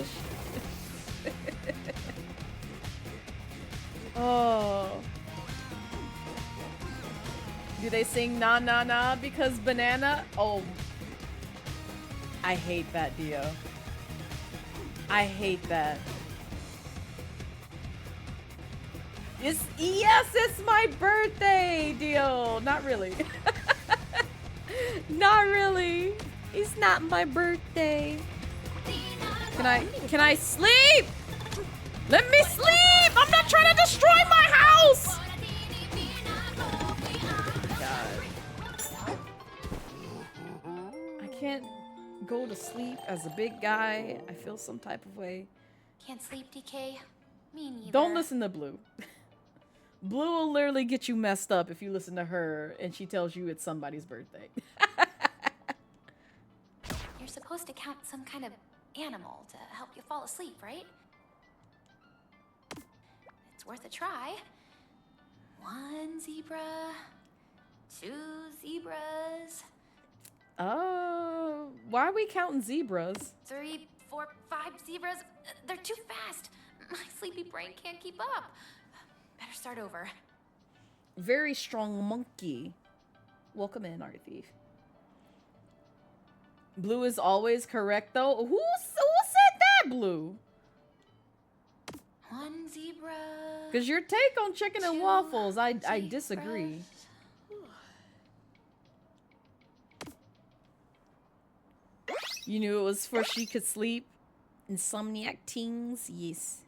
Oh. Do they sing na na na because banana? Oh, I hate that, Dio. I hate that. Yes, it's my birthday, Dio. Not really. Not really. It's not my birthday. Can I sleep? Let me sleep! I'm not trying to destroy my house! God. I can't go to sleep as a big guy. I feel some type of way. Can't sleep, DK? Me neither. Don't listen to Blue. Blue will literally get you messed up if you listen to her and she tells you it's somebody's birthday. You're supposed to count some kind of animal to help you fall asleep, right? It's worth a try. 1 zebra, 2 zebras. Why are we counting zebras? 3, 4, 5 zebras. They're too fast. My sleepy brain can't keep up. Better start over. Very strong monkey. Welcome in, Art Thief. Blue is always correct, though. Who said that, Blue? 1 zebra. Because your take on chicken and 2 waffles, I zebras. disagree. You knew it was for she could sleep? Insomniac teens? Yes.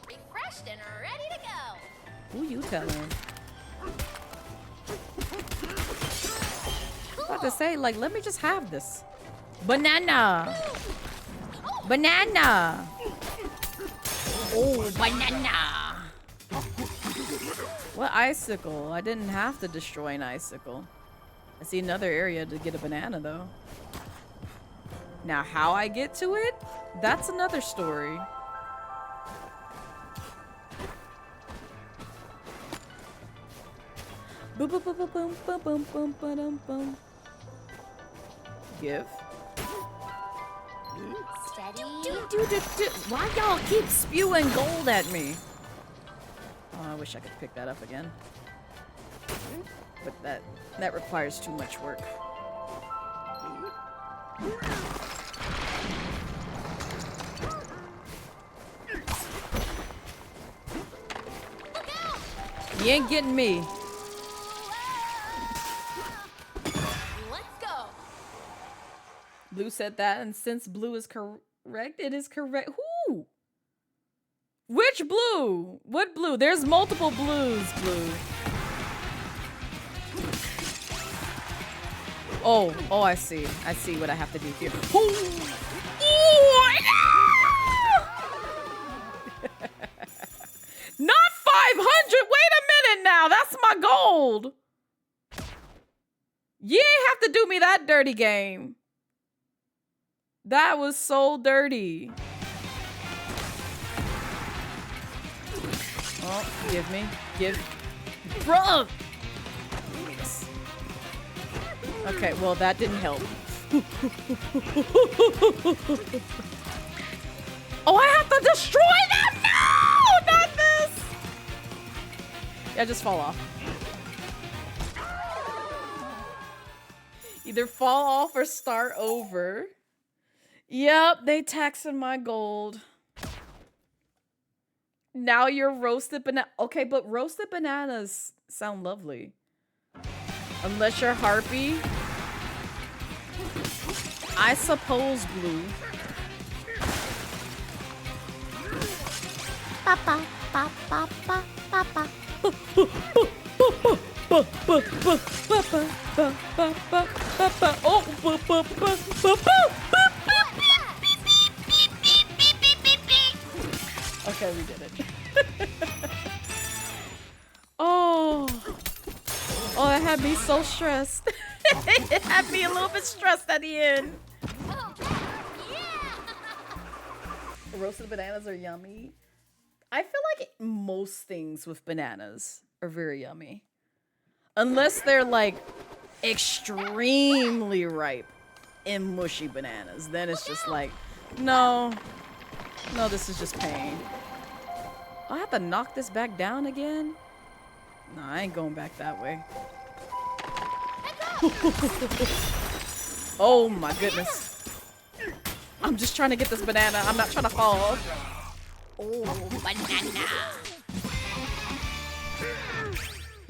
Refreshed and ready to go. Who you telling? About to say, like, let me just have this. Banana! Banana! Oh, banana! What icicle? I didn't have to destroy an icicle. I see another area to get a banana, though. Now, how I get to it? That's another story. Boom, boom, boom, boom, boom, boom, boom, boom, boom, boom. Give. Steady. Why y'all keep spewing gold at me? Oh, I wish I could pick that up again. But that requires too much work. You ain't getting me. Let's go. Blue said that, and since Blue is correct, it is correct. Who? Which Blue? What Blue? There's multiple Blues, Blue. Oh, I see. I see what I have to do here. Not 500! Wait a minute now! That's my gold! You ain't have to do me that dirty, game. That was so dirty. Oh, give me. Bruh! Okay, well, that didn't help. Oh, I have to destroy them? No! Not this! Yeah, just fall off. Either fall off or start over. Yep, they taxing my gold. Now you're roasted banana. Okay, but roasted bananas sound lovely. Unless you're Harpy. I suppose, Blue. Papa, papa, papa, papa. Okay, we did it. Oh, that had me so stressed. It had me a little bit stressed at the end. Oh, yeah. Roasted bananas are yummy. I feel like most things with bananas are very yummy. Unless they're like extremely ripe and mushy bananas. Then it's just like, no, this is just pain. I have to knock this back down again? No, I ain't going back that way. Oh my goodness. I'm just trying to get this banana. I'm not trying to fall. Oh, banana.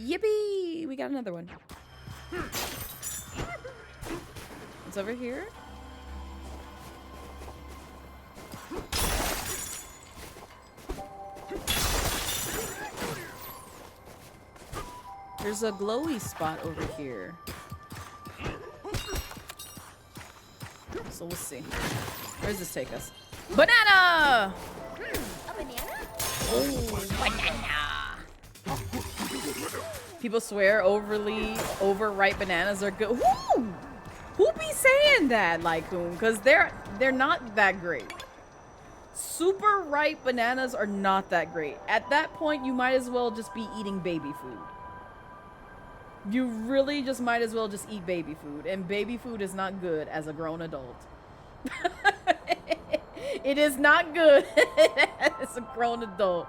Yippee! We got another one. It's over here. There's a glowy spot over here. So we'll see. Where does this take us? Banana! A banana? Oh, banana. People swear overripe bananas are good. Who be saying that, Lycoon? Because they're not that great. Super ripe bananas are not that great. At that point, you might as well just be eating baby food. You really just might as well just eat baby food. And baby food is not good as a grown adult. It is not good as a grown adult.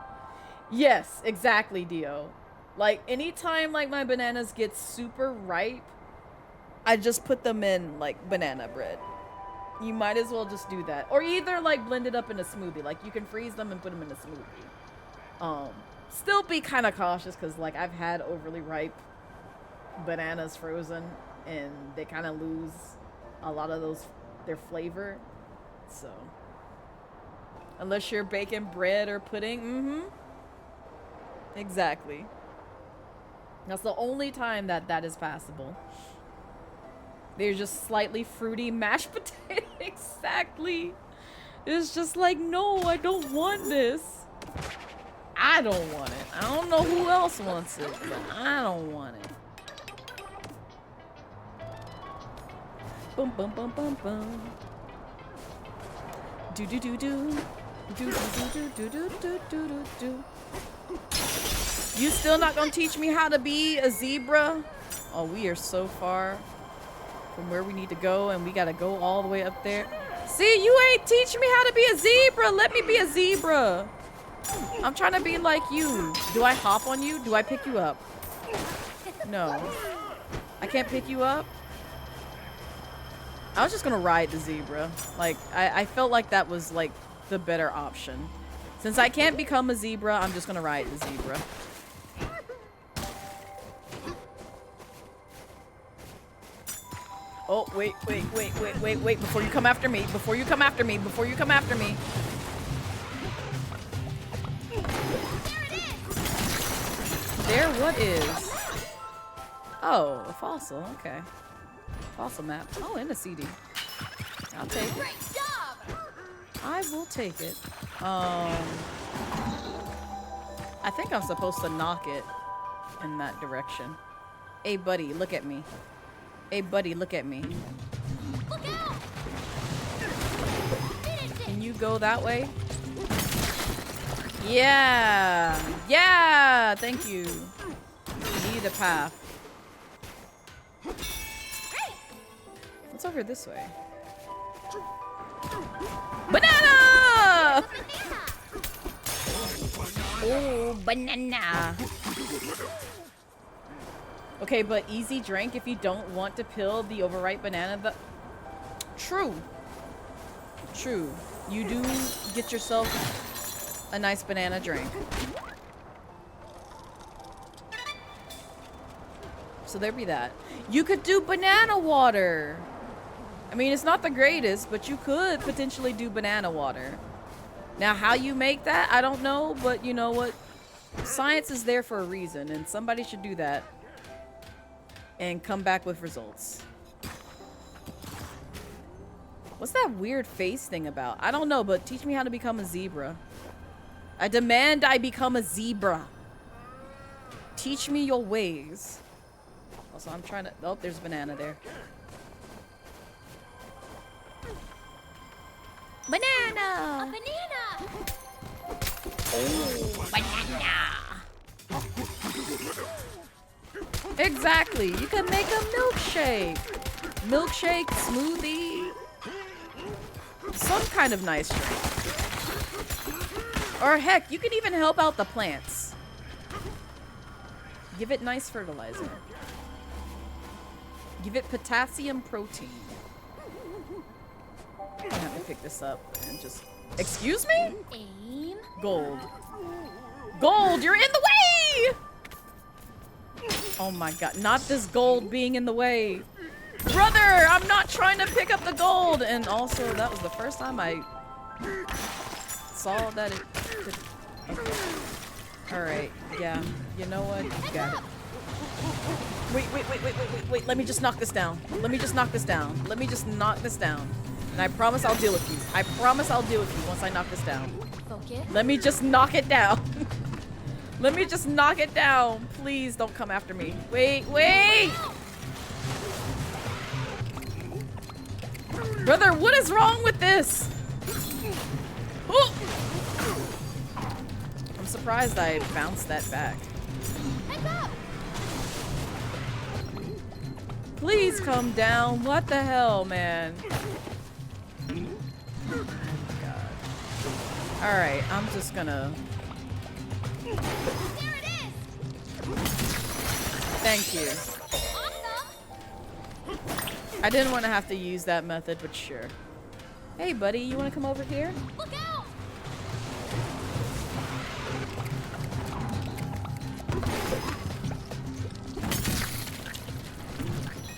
Yes, exactly, Dio. Like, anytime, like, my bananas get super ripe, I just put them in, like, banana bread. You might as well just do that. Or either, like, blend it up in a smoothie. Like, you can freeze them and put them in a smoothie. Still be kind of cautious because, like, I've had overly ripe bananas frozen and they kind of lose a lot of their flavor. So, unless you're baking bread or pudding, exactly. That's the only time that is passable. They're just slightly fruity mashed potatoes. Exactly. It's just like, no, I don't want this. I don't want it. I don't know who else wants it, but I don't want it. Bum bum bum bum bum. Do do do do. Do do do do do do do do do. You still not gonna teach me how to be a zebra? Oh, we are so far from where we need to go, and we gotta go all the way up there. See, you ain't teaching me how to be a zebra. Let me be a zebra. I'm trying to be like you. Do I hop on you? Do I pick you up? No. I can't pick you up? I was just gonna ride the zebra. Like, I felt like that was, like, the better option. Since I can't become a zebra, I'm just gonna ride the zebra. Oh, wait. Before you come after me. Before you come after me. Before you come after me. There what is? Oh, a fossil. Okay. Fossil map. Oh, and a CD. I'll take it. I will take it. I think I'm supposed to knock it in that direction. Hey, buddy, look at me. Hey, buddy, look at me. Look out! Can you go that way? Yeah! Yeah! Thank you. Need a path. What's over this way? Banana! Oh, banana. Okay, but easy drink if you don't want to peel the overripe banana. True. True. You do get yourself a nice banana drink. So there be that. You could do banana water. I mean, it's not the greatest, but you could potentially do banana water. Now, how you make that, I don't know, but you know what? Science is there for a reason, and somebody should do that and come back with results. What's that weird face thing about? I don't know, but teach me how to become a zebra. I demand I become a zebra. Teach me your ways. Also, I'm trying to... Oh, there's a banana there. Banana. A banana! Oh, banana. Exactly. You can make a milkshake. Milkshake, smoothie. Some kind of nice drink. Or heck, you can even help out the plants. Give it nice fertilizer. Give it potassium protein. I'm gonna have to pick this up and just... Excuse me? Aim. Gold. Gold, you're in the way! Oh my god, not this gold being in the way. Brother, I'm not trying to pick up the gold! And also, that was the first time I saw that it could... Okay. Alright, yeah. You know what? You got it. Wait. Let me just knock this down. Let me just knock this down. Let me just knock this down. And I promise I'll deal with you. I promise I'll deal with you once I knock this down. Focus. Let me just knock it down. Let me just knock it down. Please don't come after me. Wait. Brother, what is wrong with this? Oh! I'm surprised I bounced that back. Heads up. Please come down. What the hell, man? Oh my god. Alright, I'm just gonna... There it is. Thank you. Awesome. I didn't want to have to use that method, but sure. Hey, buddy, you want to come over here? Look out.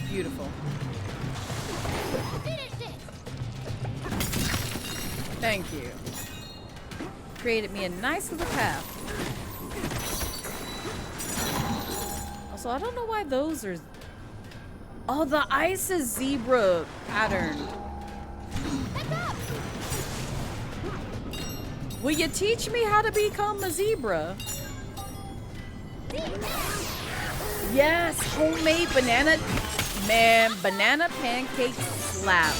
Beautiful. Finish it. Thank you. Created me a nice little path. Also, I don't know why those are... Oh, the ice is zebra pattern. Heads up. Will you teach me how to become a zebra? Yes, homemade banana... Man, banana pancakes slap.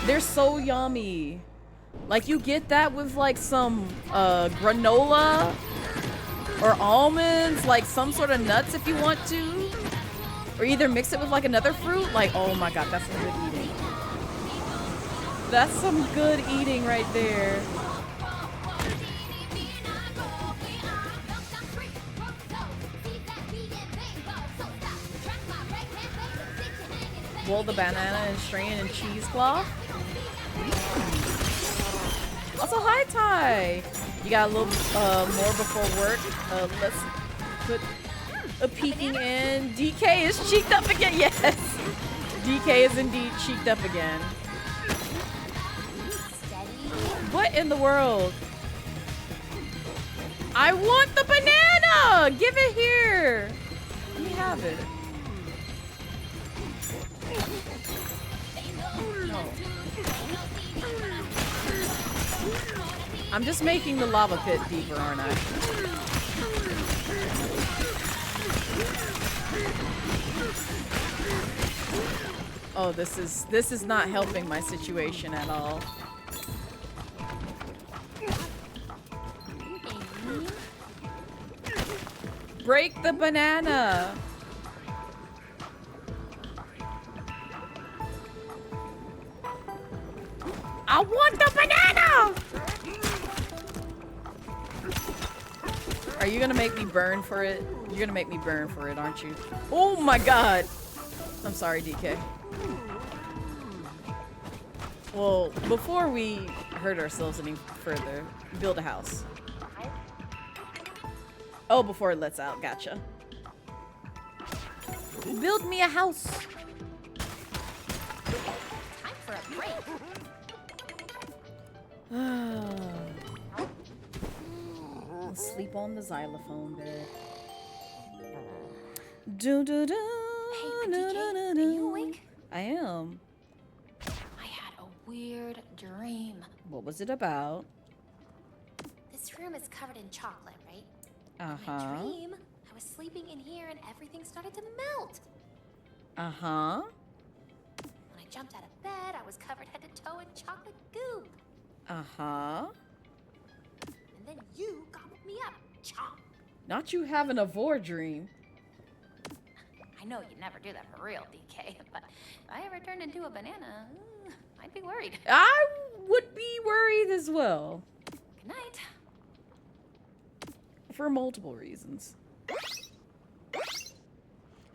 They're so yummy. Like, you get that with, like, some granola or almonds, like some sort of nuts if you want to. Or either mix it with, like, another fruit. Like, oh my god, that's some good eating. That's some good eating right there. Roll the banana and strain in cheesecloth. Also, hi, Ty. You got a little more before work. Let's put a peeking in. DK is cheeked up again. Yes, DK is indeed cheeked up again. What in the world? I want the banana. Give it here. Let me have it. No. I'm just making the lava pit deeper, aren't I? Oh, this is not helping my situation at all. Break the banana. I want the banana! Are you gonna make me burn for it? You're gonna make me burn for it, aren't you? Oh my god! I'm sorry, DK. Well, before we hurt ourselves any further, build a house. Oh, before it lets out. Gotcha. Build me a house. Time for a break. Sleep on the xylophone bed. Do do do. Hey, DK, are you awake? I am. I had a weird dream. What was it about? This room is covered in chocolate, right? Uh-huh. In my dream, I was sleeping in here and everything started to melt. Uh-huh. When I jumped out of bed, I was covered head to toe in chocolate goop. Uh-huh. And then you gobbled me up. Chomp. Not you having a vor dream. I know you never do that for real, DK, but if I ever turned into a banana, I'd be worried. I would be worried as well. Good night. For multiple reasons.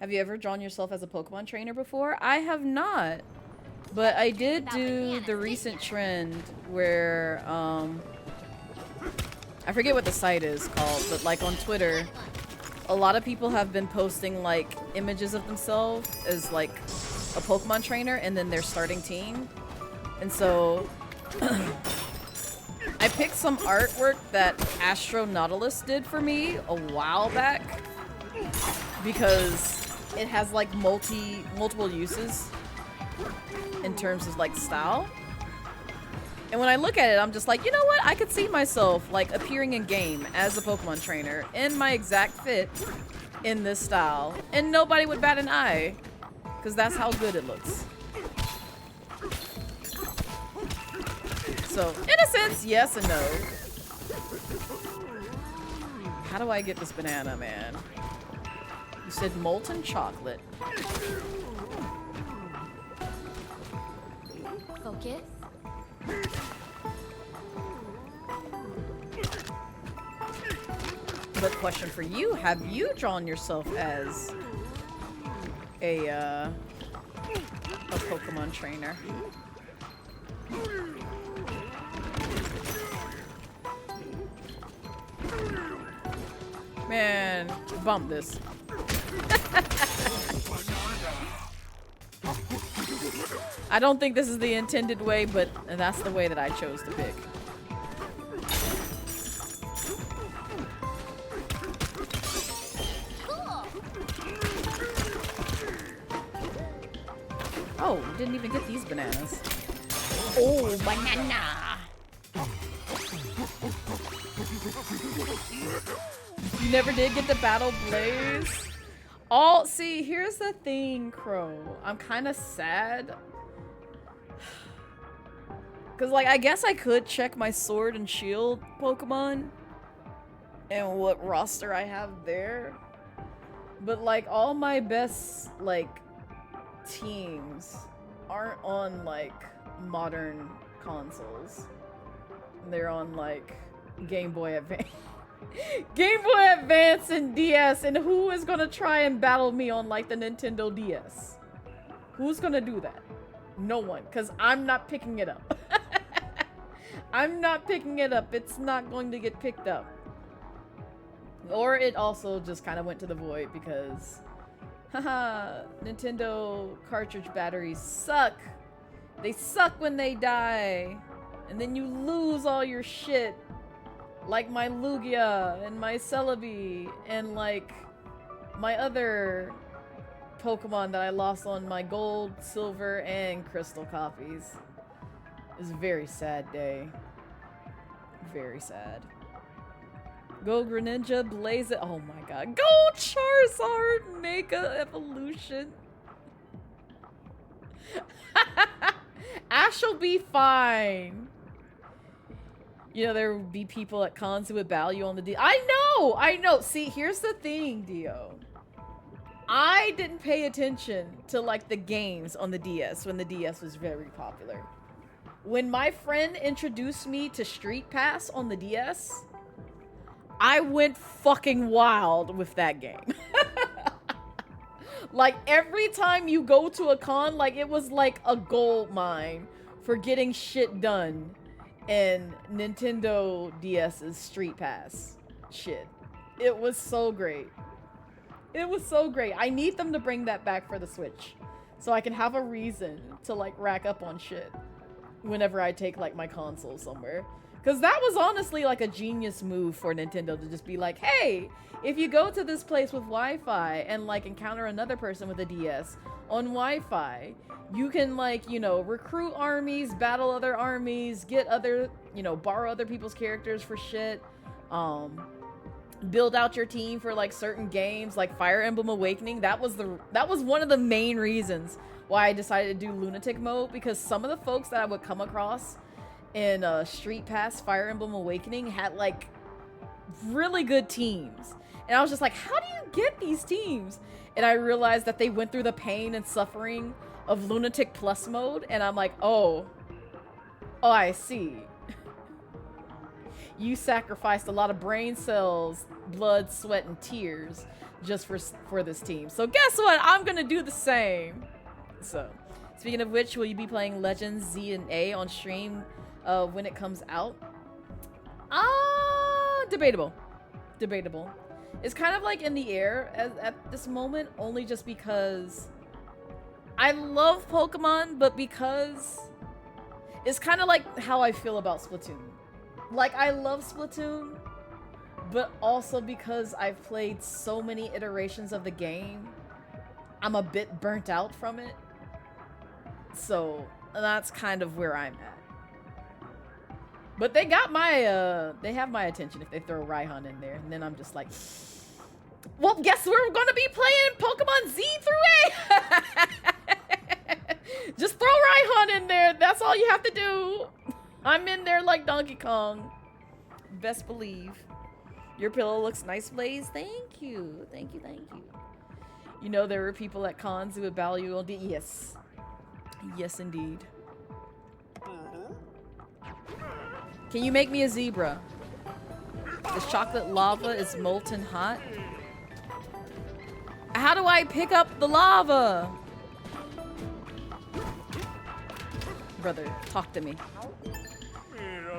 Have you ever drawn yourself as a Pokemon trainer before? I have not. But I did do the recent trend where, I forget what the site is called, but like on Twitter, a lot of people have been posting like images of themselves as like a Pokemon trainer and then their starting team. And so I picked some artwork that Astro Nautilus did for me a while back because it has like multiple uses in terms of like style. And when I look at it, I'm just like, you know what? I could see myself like appearing in game as a Pokemon trainer in my exact fit in this style, and nobody would bat an eye because that's how good it looks. So, in a sense, yes and no. How do I get this banana, man? You said molten chocolate. Focus. But question for you, have you drawn yourself as a Pokemon trainer? Man, bump this. I don't think this is the intended way, but that's the way that I chose to pick. Oh, didn't even get these bananas. Oh, banana! You never did get to battle Blaze? See, here's the thing, Crow. I'm kind of sad. Because, like, I guess I could check my Sword and Shield Pokemon and what roster I have there. But, like, all my best, like, teams aren't on, like, modern consoles. They're on, like, Game Boy Advance. Game Boy Advance and DS, and who is gonna try and battle me on like the Nintendo DS? Who's gonna do that? No one, because I'm not picking it up. I'm not picking it up. It's not going to get picked up. Or it also just kind of went to the void because haha, Nintendo cartridge batteries suck. They suck when they die. And then you lose all your shit. Like my Lugia and my Celebi and like my other Pokemon that I lost on my gold, silver, and crystal copies. It was a very sad day. Very sad. Go Greninja, Blazette. Oh my god. Go Charizard Mega Evolution. Ash will be fine. You know, there would be people at cons who would battle you on the D. I know! See, here's the thing, Dio. I didn't pay attention to, like, the games on the DS when the DS was very popular. When my friend introduced me to Street Pass on the DS, I went fucking wild with that game. Like, every time you go to a con, like, it was like a gold mine for getting shit done. And Nintendo DS's Street Pass shit. It was so great. It was so great. I need them to bring that back for the Switch. So I can have a reason to like rack up on shit whenever I take like my console somewhere. Because that was honestly like a genius move for Nintendo to just be like, hey, if you go to this place with Wi-Fi and like encounter another person with a DS on Wi-Fi, you can like, you know, recruit armies, battle other armies, get other, you know, borrow other people's characters for shit, build out your team for like certain games like Fire Emblem Awakening. That was one of the main reasons why I decided to do Lunatic mode, because some of the folks that I would come across in Street Pass Fire Emblem Awakening had like really good teams. And I was just like, how do you get these teams? And I realized that they went through the pain and suffering of Lunatic Plus mode, and I'm like, oh, I see. You sacrificed a lot of brain cells, blood, sweat, and tears just for this team. So guess what? I'm gonna do the same. So Speaking of which, will you be playing Legends Z and A on stream when it comes out? Debatable. Debatable. It's kind of like in the air at this moment, only just because I love Pokemon, but because it's kind of like how I feel about Splatoon. Like, I love Splatoon, but also because I've played so many iterations of the game, I'm a bit burnt out from it. So that's kind of where I'm at. But they got my, they have my attention if they throw Raihan in there. And then I'm just like, well, guess we're gonna be playing Pokemon Z through A! Just throw Raihan in there. That's all you have to do. I'm in there like Donkey Kong. Best believe. Your pillow looks nice, Blaze. Thank you. Thank you, thank you. You know there were people at cons who would bow you on the... Yes. Yes, indeed. Can you make me a zebra? The chocolate lava is molten hot. How do I pick up the lava? Brother, talk to me.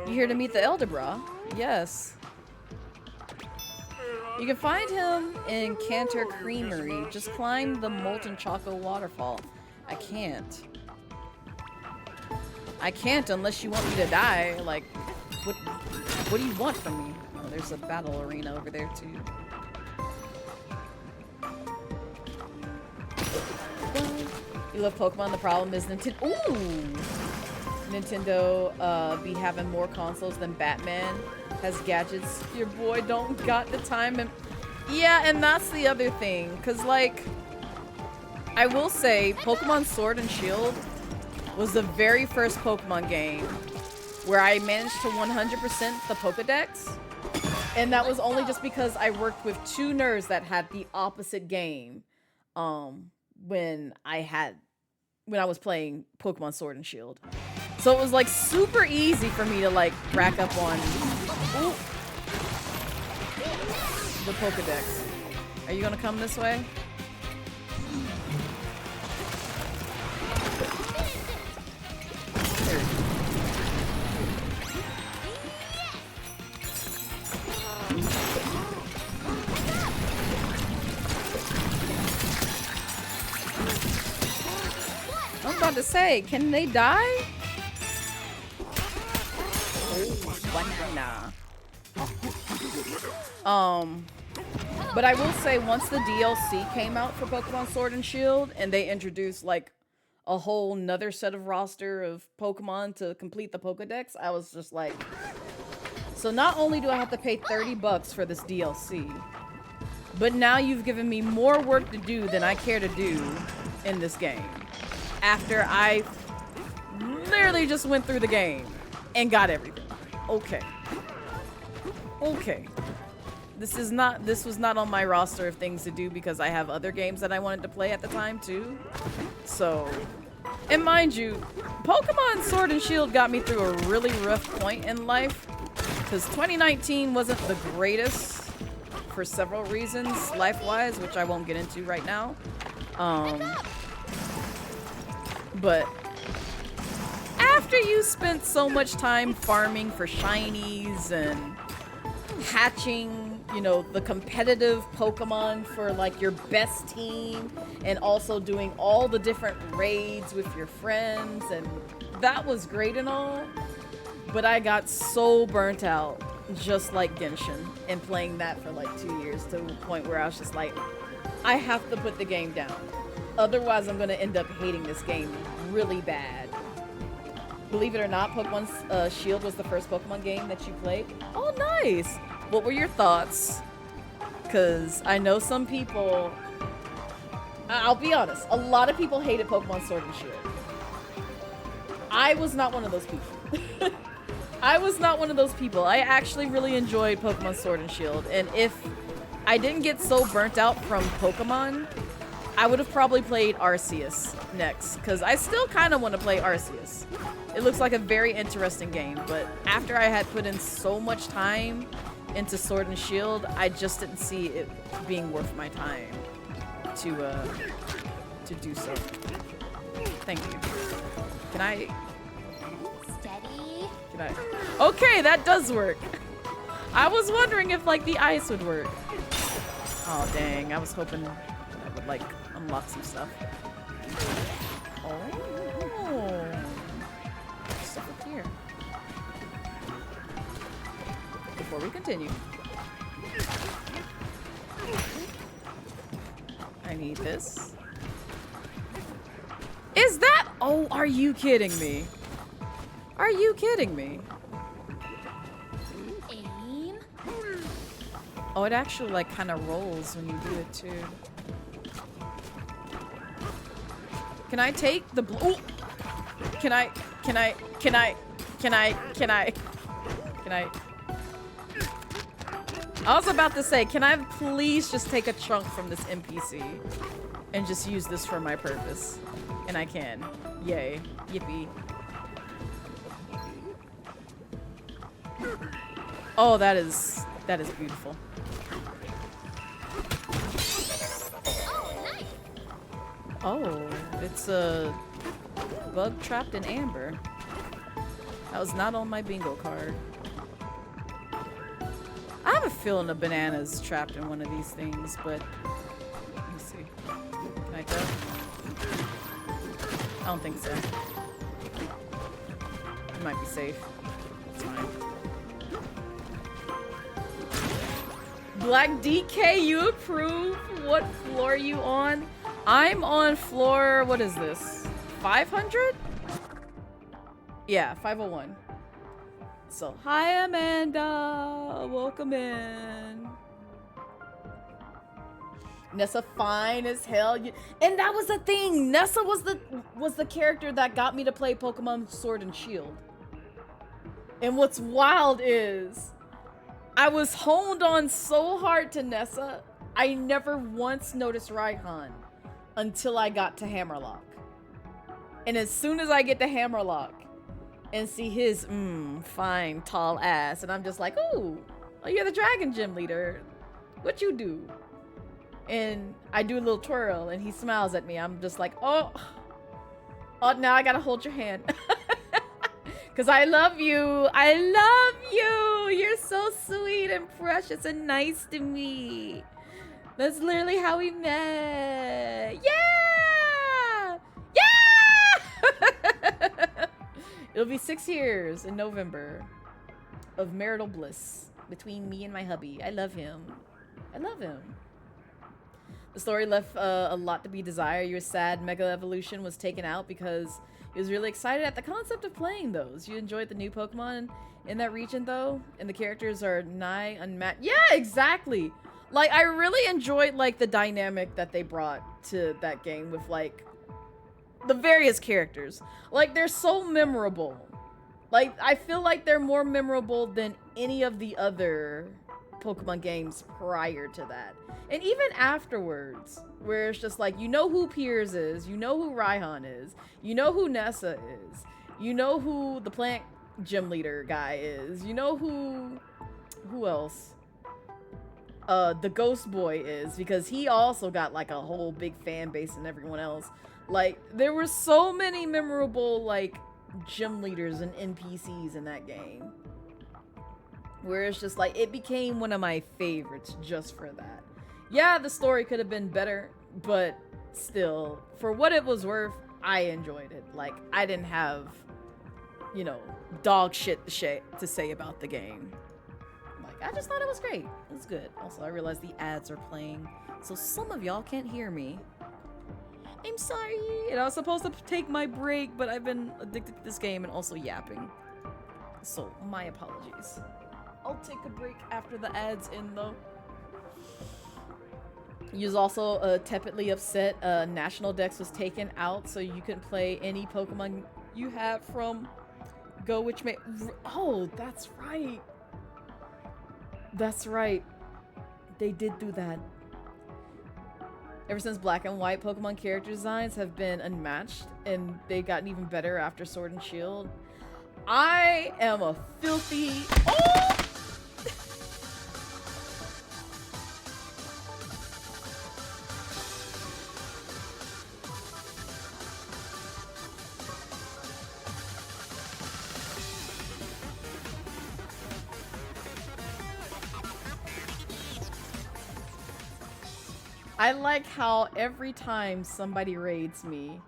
You here to meet the Elder Bra? Yes. You can find him in Cantor Creamery. Just climb the molten chocolate waterfall. I can't. I can't unless you want me to die. Like, what do you want from me? Oh, there's a battle arena over there too. You love Pokemon, the problem is Nintendo. Ooh! Nintendo be having more consoles than Batman has gadgets. Your boy don't got the time. And yeah, and that's the other thing. Cause like, I will say Pokemon Sword and Shield was the very first Pokemon game where I managed to 100% the Pokedex. And that was only just because I worked with two nerds that had the opposite game when I was playing Pokemon Sword and Shield. So it was like super easy for me to like rack up on the Pokedex. Are you gonna come this way? There. I was about to say, can they die? Banana. But I will say once the DLC came out for Pokemon Sword and Shield and they introduced like a whole nother set of roster of Pokemon to complete the Pokedex, I was just like, so not only do I have to pay $30 for this DLC, but now you've given me more work to do than I care to do in this game. After I literally just went through the game and got everything. Okay. Okay. This was not on my roster of things to do because I have other games that I wanted to play at the time too. So, and mind you, Pokemon Sword and Shield got me through a really rough point in life because 2019 wasn't the greatest for several reasons life-wise, which I won't get into right now. But after you spent so much time farming for shinies and hatching, you know, the competitive Pokemon for like your best team and also doing all the different raids with your friends, and that was great and all, but I got so burnt out just like Genshin and playing that for like 2 years to the point where I was just like, I have to put the game down. Otherwise, I'm going to end up hating this game really bad. Believe it or not, Pokemon Shield was the first Pokemon game that you played. Oh, nice! What were your thoughts? Because I know some people... I'll be honest. A lot of people hated Pokemon Sword and Shield. I was not one of those people. I was not one of those people. I actually really enjoyed Pokemon Sword and Shield. And if I didn't get so burnt out from Pokemon, I would have probably played Arceus next, because I still kind of want to play Arceus. It looks like a very interesting game, but after I had put in so much time into Sword and Shield, I just didn't see it being worth my time to do so. Thank you. Can I? Steady. Can I? Okay, that does work. I was wondering if like the ice would work. Oh dang! I was hoping that would like unlock some stuff. Oh, stuff up here. Before we continue, I need this. Is that? Oh, are you kidding me? Are you kidding me? Aim. Oh, it actually like kind of rolls when you do it too. Can I take the blue? Can I? I was about to say, can I please just take a chunk from this NPC and just use this for my purpose? And I can. Yay. Yippee. Oh, that is beautiful. Oh, nice. Oh, it's a bug trapped in amber. That was not on my bingo card. I have a feeling a banana's trapped in one of these things, but let me see. Can I go? I don't think so. It might be safe. It's fine. Black DK, you approve? What floor are you on? I'm on floor, what is this? 500? Yeah, 501. So, hi Amanda, welcome in. Nessa fine as hell. And that was the thing. Nessa was the character that got me to play Pokemon Sword and Shield. And what's wild is I was honed on so hard to Nessa, I never once noticed Raihan until I got to Hammerlock. And as soon as I get to Hammerlock and see his fine tall ass, and I'm just like, oh, you're the Dragon Gym leader. What you do? And I do a little twirl and he smiles at me. I'm just like, oh, now I gotta hold your hand. Cause I love you. I love you. You're so sweet and precious and nice to me. That's literally how we met. Yeah! Yeah! It'll be 6 years in November of marital bliss between me and my hubby. I love him. I love him. The story left a lot to be desired. Your sad Mega Evolution was taken out because he was really excited at the concept of playing those. You enjoyed the new Pokemon in that region though, and the characters are nigh unmatched. Yeah, exactly. Like I really enjoyed like the dynamic that they brought to that game with like the various characters. Like they're so memorable. Like I feel like they're more memorable than any of the other Pokemon games prior to that. And even afterwards, where it's just like, you know who Piers is, you know who Raihan is, you know who Nessa is, you know who the plant gym leader guy is, you know who else? The Ghost Boy is, because he also got like a whole big fan base and everyone else. Like, there were so many memorable like gym leaders and NPCs in that game. Where it's just like, it became one of my favorites just for that. Yeah, the story could have been better, but still, for what it was worth, I enjoyed it. Like, I didn't have, you know, dog shit to say about the game. Like, I just thought it was great. It was good. Also, I realized the ads are playing, so some of y'all can't hear me. I'm sorry. And I was supposed to take my break, but I've been addicted to this game and also yapping. So, my apologies. I'll take a break after the ads end, though. He was also tepidly upset. National Dex was taken out, so you couldn't play any Pokemon you have from Go, which may. Oh, that's right. That's right. They did do that. Ever since Black and White, Pokemon character designs have been unmatched, and they've gotten even better after Sword and Shield. I am a filthy. Oh! I like how every time somebody raids me,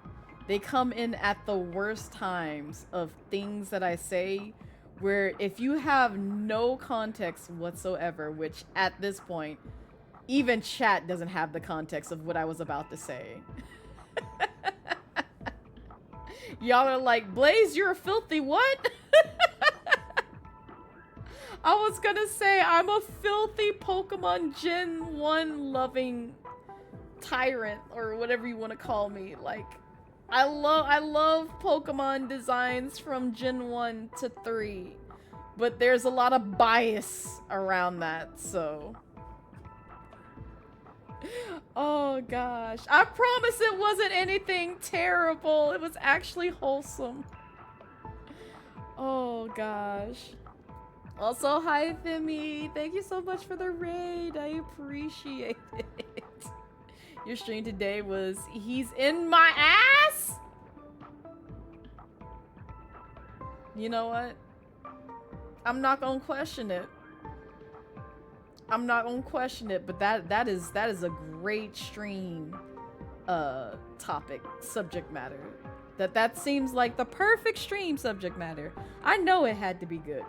they come in at the worst times of things that I say, where if you have no context whatsoever, which at this point, even chat doesn't have the context of what I was about to say. Y'all are like, Blaze, you're a filthy what? I was gonna say, I'm a filthy Pokemon Gen 1 loving tyrant, or whatever you want to call me. Like, I love Pokemon designs from Gen 1 to 3, but there's a lot of bias around that, so. Oh gosh. I promise it wasn't anything terrible. It was actually wholesome. Oh gosh. Also, hi Femi. Thank you so much for the raid. I appreciate it. Your stream today was he's in my ass? You know what? I'm not gonna question it. I'm not gonna question it, but that is a great stream topic, subject matter. That seems like the perfect stream subject matter. I know it had to be good.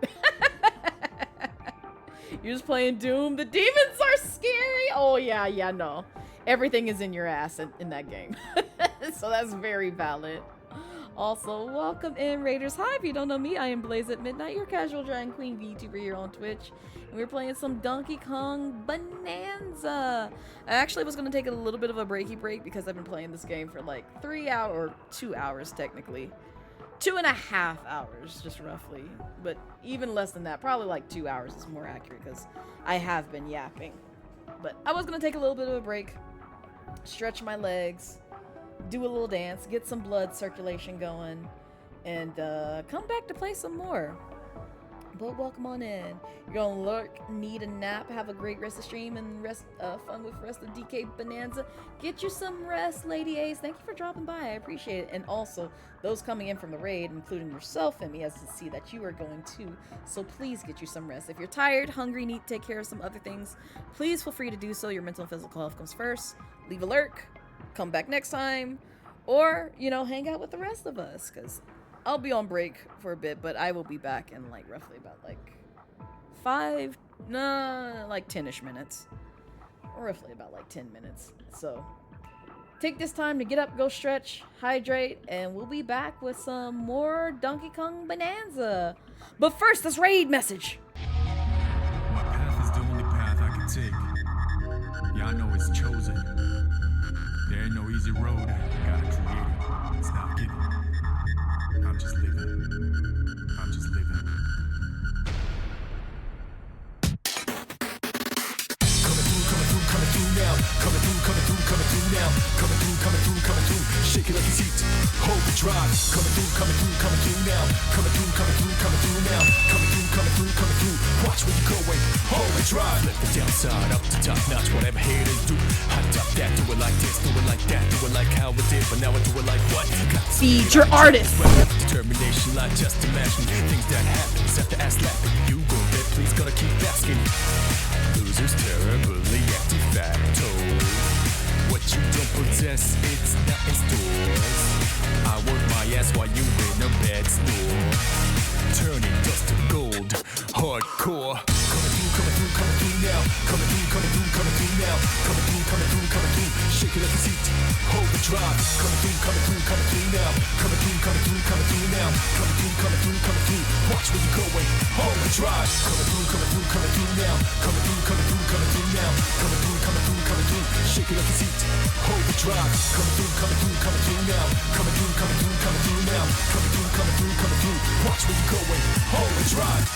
You're just playing Doom. The demons are scary. Oh yeah, no. Everything is in your ass in that game. So that's very valid. Also, welcome in, Raiders. Hi, if you don't know me, I am Blazette Midnight, your casual drag queen VTuber here on Twitch. And we're playing some Donkey Kong Bananza. I actually was going to take a little bit of a breaky break because I've been playing this game for like 3 hours, or 2 hours technically. 2.5 hours, just roughly. But even less than that, probably like 2 hours is more accurate because I have been yapping. But I was going to take a little bit of a break, stretch my legs, do a little dance, get some blood circulation going, and come back to play some more. But welcome on in. You're gonna lurk, need a nap, have a great rest of stream, and rest fun with the rest of DK Bananza. Get you some rest, Lady A's. Thank you for dropping by. I appreciate it. And also, those coming in from the raid, including yourself, Emmy, as to see that you are going too. So please get you some rest. If you're tired, hungry, need to take care of some other things, please feel free to do so. Your mental and physical health comes first. Leave a lurk. Come back next time, or, you know, hang out with the rest of us, because I'll be on break for a bit, but I will be back in like roughly about like 10-ish minutes, or roughly about like 10 minutes. So take this time to get up, go stretch, hydrate, and we'll be back with some more Donkey Kong Bananza. But first, this raid message. My path is the only path I can take. Yeah, I know it's chosen. There ain't no easy road, gotta create it. It's not given. I'm just living. I'm just living. Coming through now. Coming through now. Coming through. Shake it like it's heat. Hold the drive. Coming through now. Coming through now. Coming through. Watch where you're going. Hold the drive. Let the downside up to top notch. Whatever haters do. I top that. Do it like this. Do it like that. Do it like how it did. But now I do it like what? Feed your artist. Determination, like just imagine things that happen. Except to ask laughing. You go there. Please gotta keep asking. Losers terribly active facto. What you don't possess, it's not in stores. I work my ass while you in a bad store. Turning dust to gold, hardcore. Coming through now. Coming through now. Coming through. Shake it like it's heat. Hold the drive. Coming through now. Coming through now. Coming through. Watch where you're going. Hold the drive. Coming through now. Coming through now. Coming through. Shake it like it's heat. Hold the drive. Coming through now. Coming through now. Coming through. Watch where you're going. Hold the drive.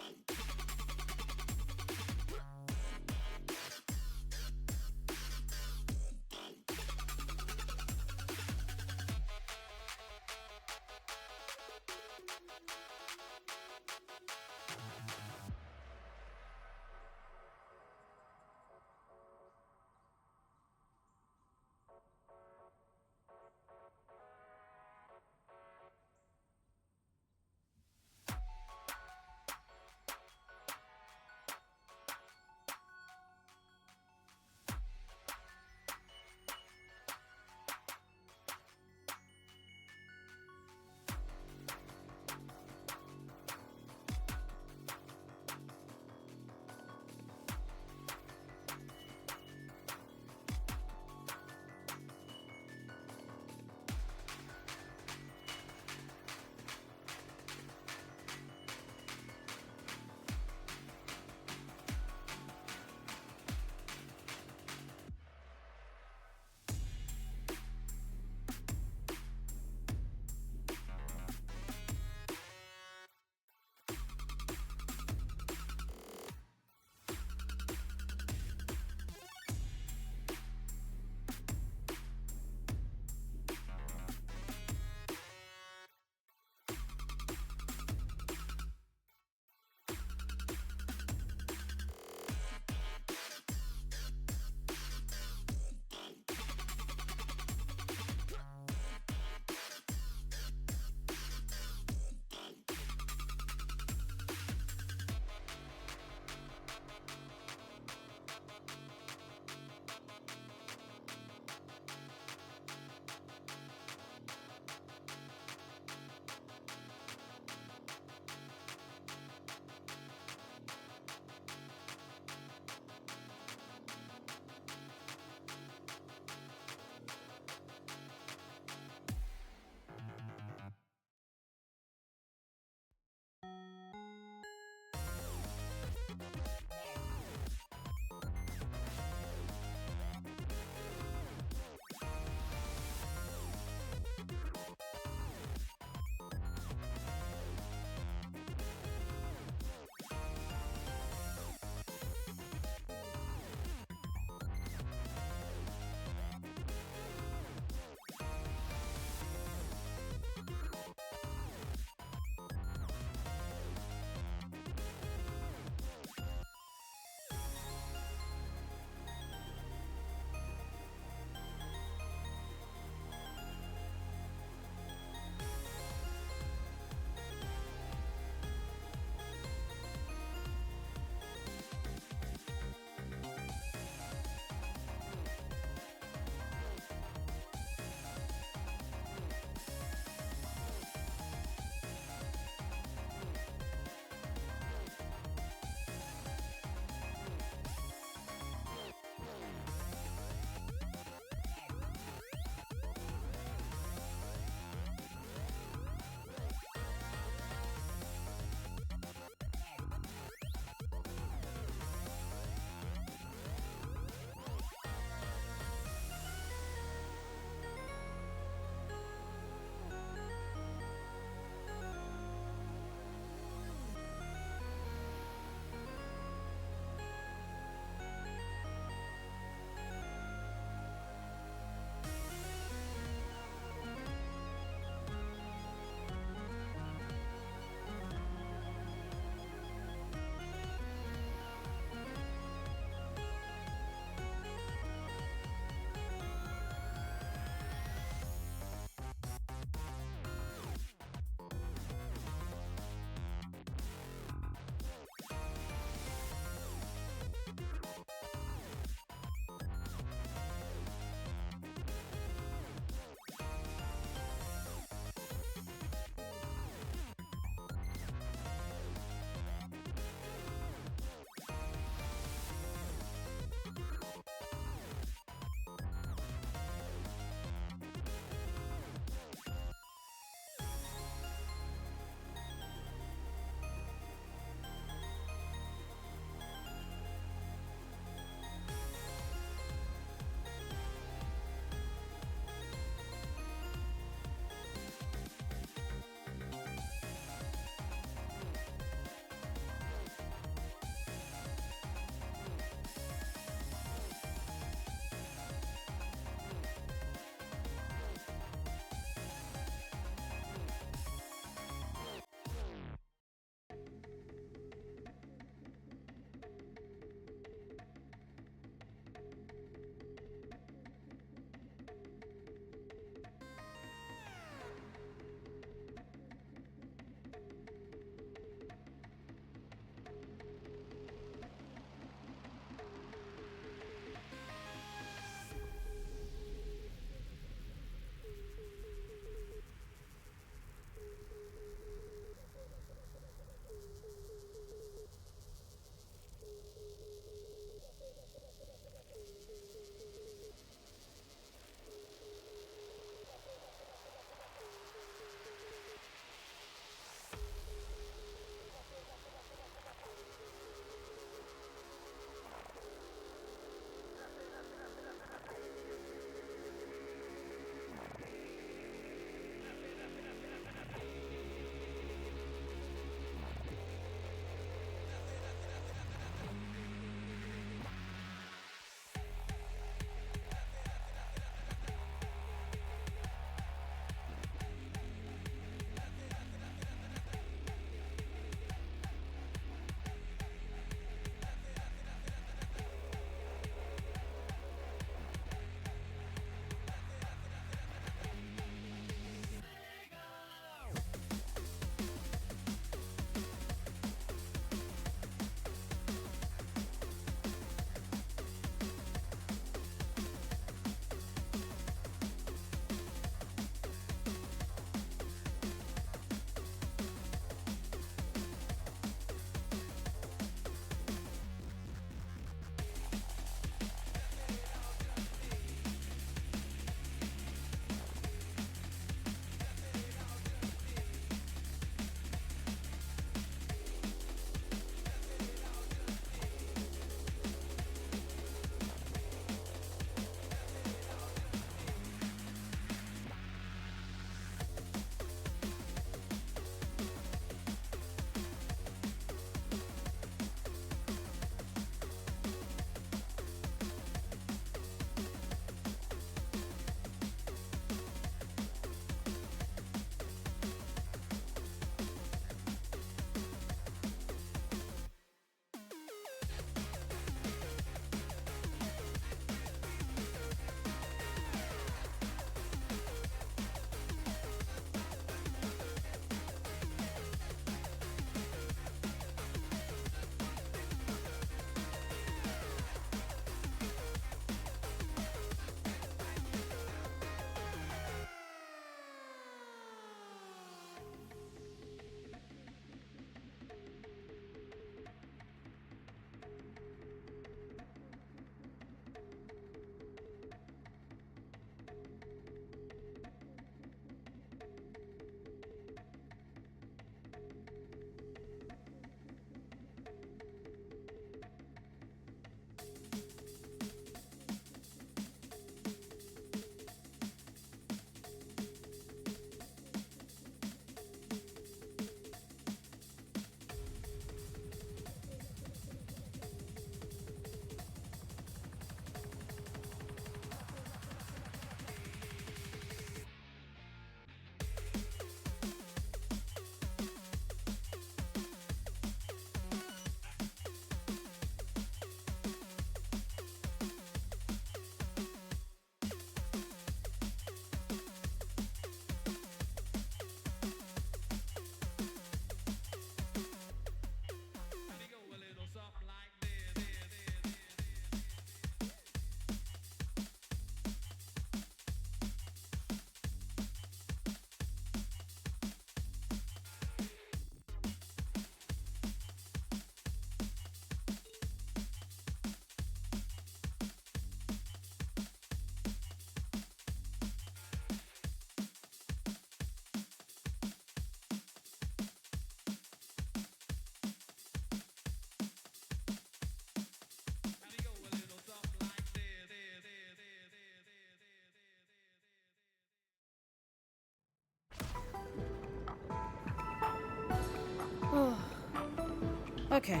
Okay.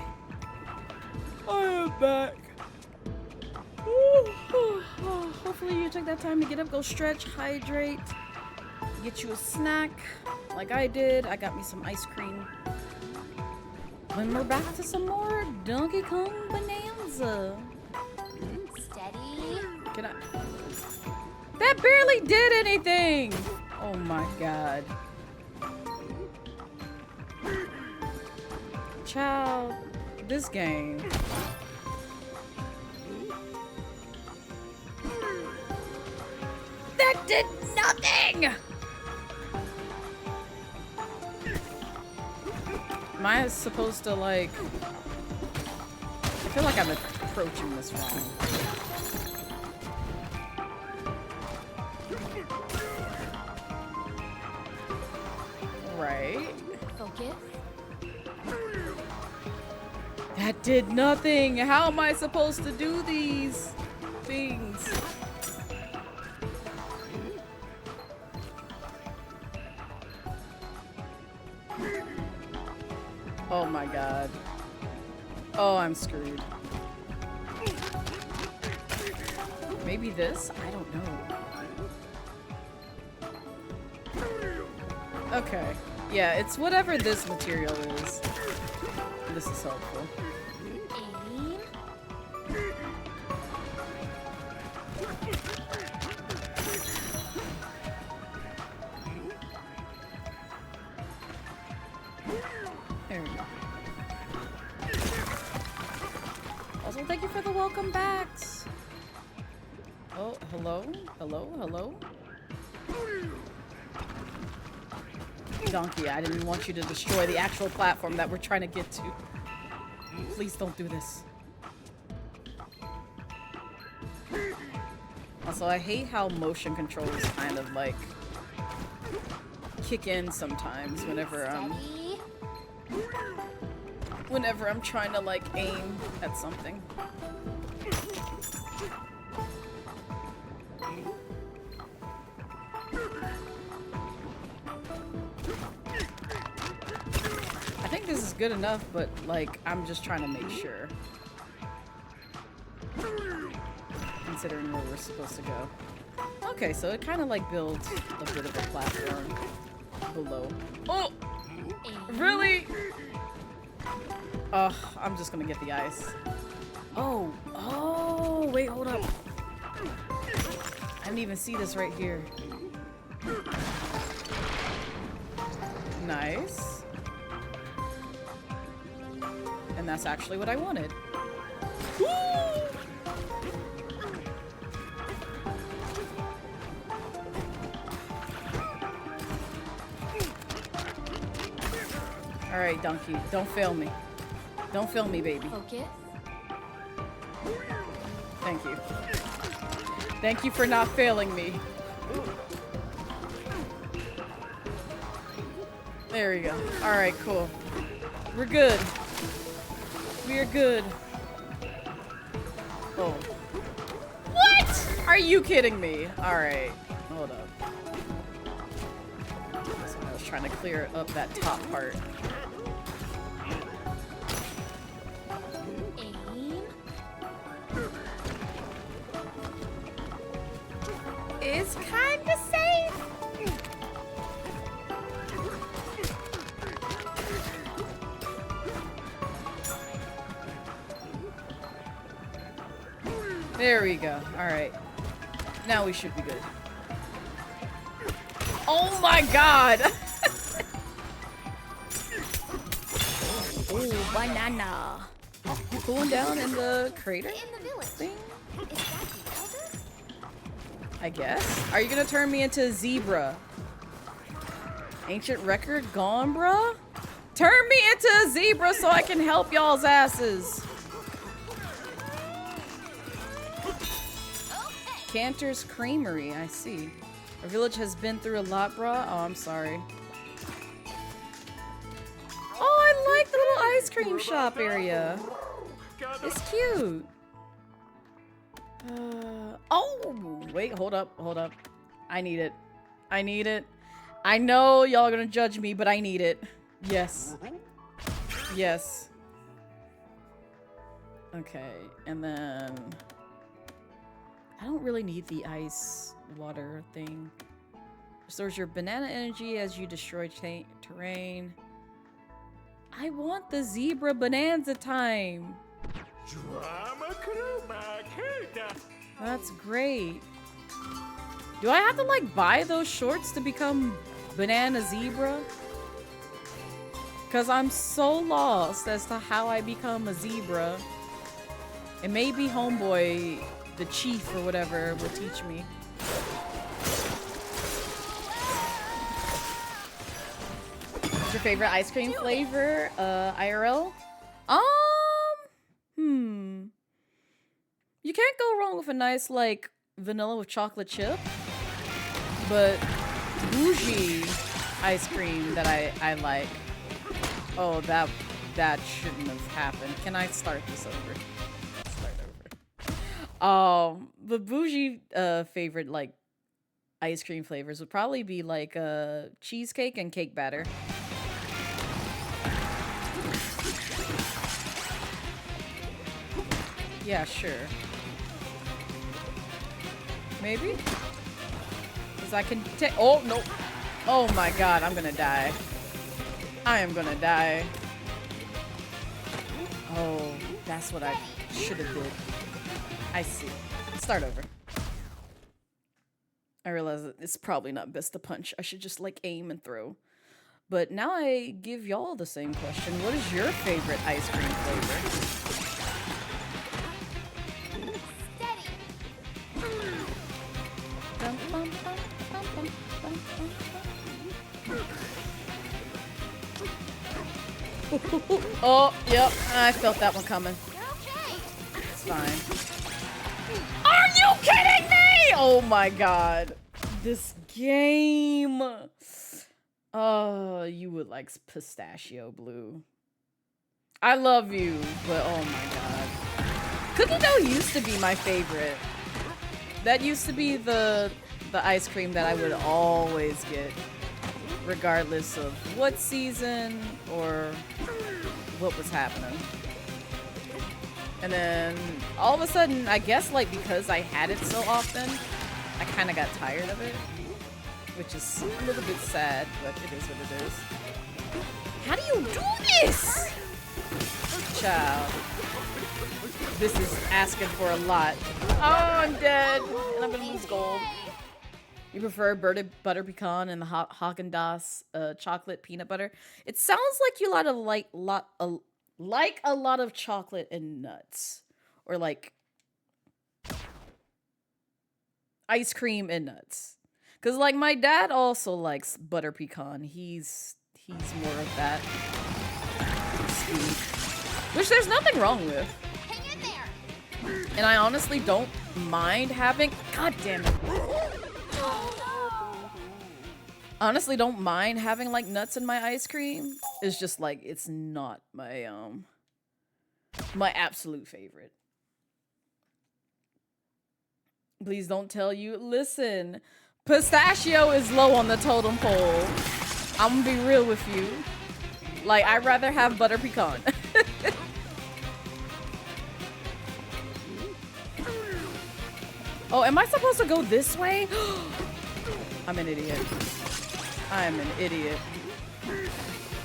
I am back. Hopefully you took that time to get up, go stretch, hydrate, get you a snack like I did. I got me some ice cream. When we're back to some more Donkey Kong Bonanza. Steady. Can I? That barely did anything! Oh my god. Child, this game. That did nothing! Am I supposed to, like... I feel like I'm approaching this wrong. Right. Focus. That did nothing! How am I supposed to do these things? Oh my god. Oh, I'm screwed. Maybe this? I don't know. Okay. Yeah, it's whatever this material is. This is helpful. Aim. There we go. Also, thank you for the welcome backs. Oh, hello? Hello? Hello? Donkey, I didn't want you to destroy the actual platform that we're trying to get to. Please don't do this. Also, I hate how motion controls kind of like kick in sometimes whenever Steady. whenever I'm trying to like aim at something. I think this is good enough, but like I'm just trying to make sure. Considering where we're supposed to go. Okay, so it kind of like builds a bit of a platform below. Oh! Aim. Really? Ugh, I'm just gonna get the ice. Oh, oh, wait, hold up. I didn't even see this right here. Nice. And that's actually what I wanted. Woo! All right, Donkey, don't fail me. Don't fail me, baby. Focus. Thank you. Thank you for not failing me. There we go. All right, cool. We're good. We are good. Oh. What? Are you kidding me? All right. Hold up. So I was trying to clear up that top part. Aim. It's kind of safe. There we go. All right. Now we should be good. Oh my god! Ooh, banana. Oh, you cooling down in the crater In the village. thing? Is that the elder? I guess. Are you gonna turn me into a zebra? Ancient record gone, bruh? Turn me into a zebra so I can help y'all's asses. Cantor's Creamery, I see. Our village has been through a lot, bruh. Oh, I'm sorry. Oh, I like the little ice cream shop area. It's cute. Oh, wait, hold up, hold up. I need it. I need it. I know y'all are gonna judge me, but I need it. Yes. Yes. Okay, and then I don't really need the ice water thing. Restores your banana energy as you destroy terrain. I want the zebra bonanza time. That's great. Do I have to like buy those shorts to become banana zebra? Cause I'm so lost as to how I become a zebra. And maybe homeboy, the chief or whatever, will teach me. What's your favorite ice cream flavor? IRL? You can't go wrong with a nice like vanilla with chocolate chip. But bougie ice cream that I like. Oh, that shouldn't have happened. Can I start this over? Start over. The bougie favorite like ice cream flavors would probably be like cheesecake and cake batter. Yeah, sure. Maybe? Because I can take. Oh, no. Oh my god, I'm gonna die. I am gonna die. Oh, that's what I should have did. I see. Start over. I realize that it's probably not best to punch. I should just like aim and throw. But now I give y'all the same question. What is your favorite ice cream flavor? Oh, yep, I felt that one coming. It's fine. Are you kidding me? Oh my god. This game. Oh, you would like pistachio blue. I love you, but oh my god. Cookie dough used to be my favorite. That used to be the ice cream that I would always get, regardless of what season or what was happening. And then all of a sudden, I guess like because I had it so often, I kind of got tired of it, which is a little bit sad, but it is what it is. How do you do this? Child. This is asking for a lot. Oh, I'm dead. And I'm gonna lose gold. You prefer butter pecan and the Haagen-Dazs chocolate peanut butter? It sounds like you like a lot of chocolate and nuts, or like ice cream and nuts. Cause like my dad also likes butter pecan. He's more of that speed, which there's nothing wrong with. Hang in there. And I honestly don't mind having. God damn it. Honestly don't mind having like nuts in my ice cream. It's just like it's not my my absolute favorite. Please don't tell you. Listen, pistachio is low on the totem pole. I'm gonna be real with you. Like I'd rather have butter pecan. Oh, am I supposed to go this way? I'm an idiot. I'm an idiot.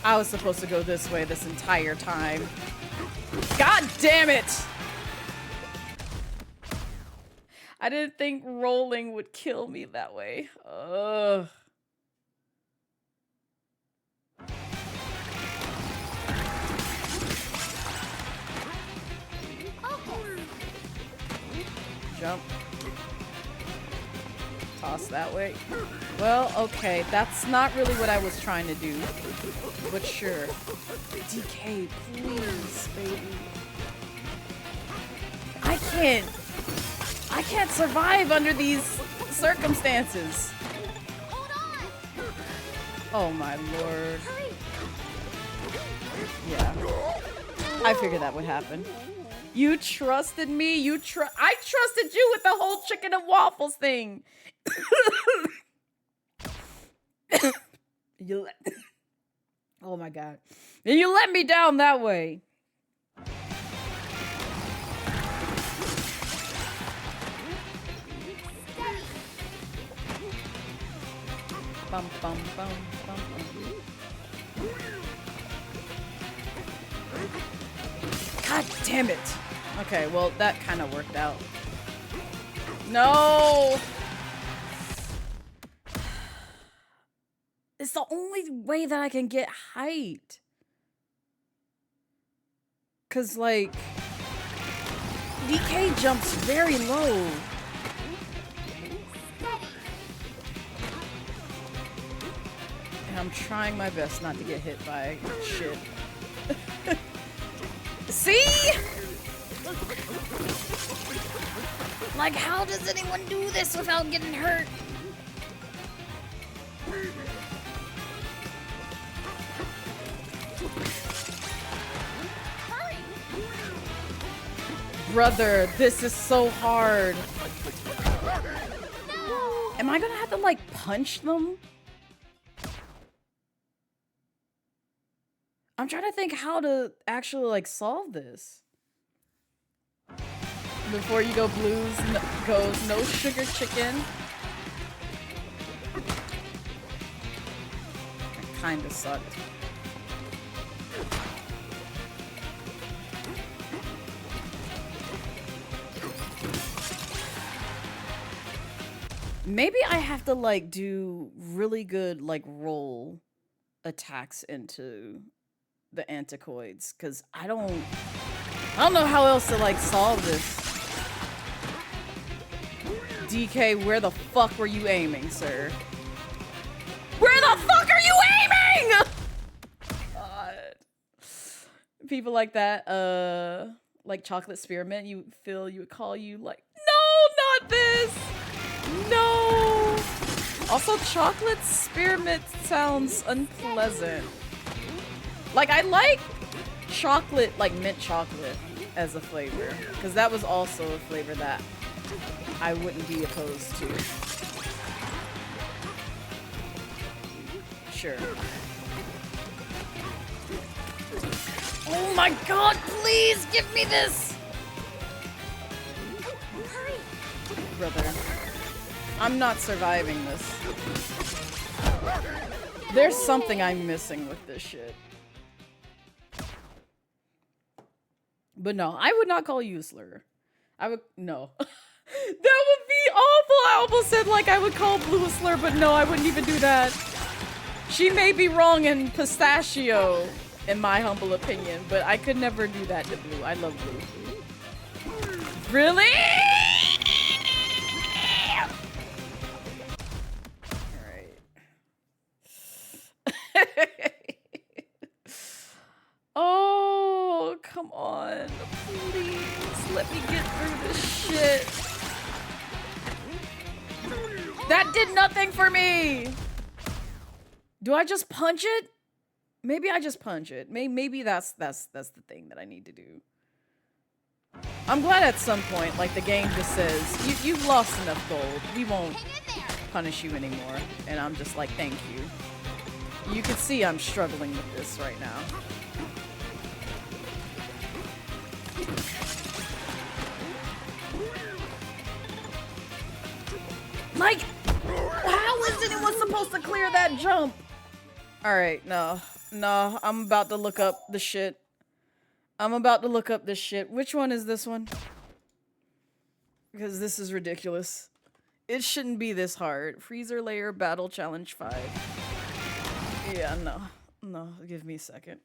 I was supposed to go this way this entire time. God damn it! I didn't think rolling would kill me that way. Ugh. Jump. Toss that way. Well, okay, that's not really what I was trying to do, but sure. DK, please, baby. I can't survive under these circumstances. Hold on. Oh my lord. Yeah. I figured that would happen. You trusted me. I trusted you with the whole chicken and waffles thing. Oh my god. And you let me down that way. Bum, bum, bum, bum, bum. God damn it. Okay, well, that kind of worked out. No! It's the only way that I can get height. Cause, like, DK jumps very low. And I'm trying my best not to get hit by shit. See? Like, how does anyone do this without getting hurt? Brother, this is so hard. Am I gonna have to, like, punch them? I'm trying to think how to actually, like, solve this. Before you go blues, goes no sugar chicken. That kinda sucked. Maybe I have to, like, do really good, like, roll attacks into the anticoids, because I don't know how else to, like, solve this. DK, where the fuck were you aiming, sir? Where the fuck are you aiming? God. People like that, like Chocolate Spearmint, you would call you like, no, not this. No. Also, Chocolate Spearmint sounds unpleasant. Like, I like chocolate, like mint chocolate as a flavor, because that was also a flavor that I wouldn't be opposed to. Sure. Oh my god, please give me this! Brother, I'm not surviving this. There's something I'm missing with this shit. But no, I would not call you a slur. I would, no. That would be awful. I almost said like I would call Blue a slur, but no, I wouldn't even do that. She may be wrong in pistachio, in my humble opinion, but I could never do that to Blue. I love Blue. Really? Alright. Oh, come on. Please, let me get through this shit. That did nothing for me! Do I just punch it? Maybe I just punch it. Maybe that's the thing that I need to do. I'm glad at some point, like, the game just says, you've lost enough gold. We won't punish you anymore. And I'm just like, thank you. You can see I'm struggling with this right now. Like, how is anyone supposed to clear that jump? Alright, no, I'm about to look up the shit. I'm about to look up this shit. Which one is this one? Because this is ridiculous. It shouldn't be this hard. Freezer Layer Battle Challenge 5. Yeah, no, give me a second.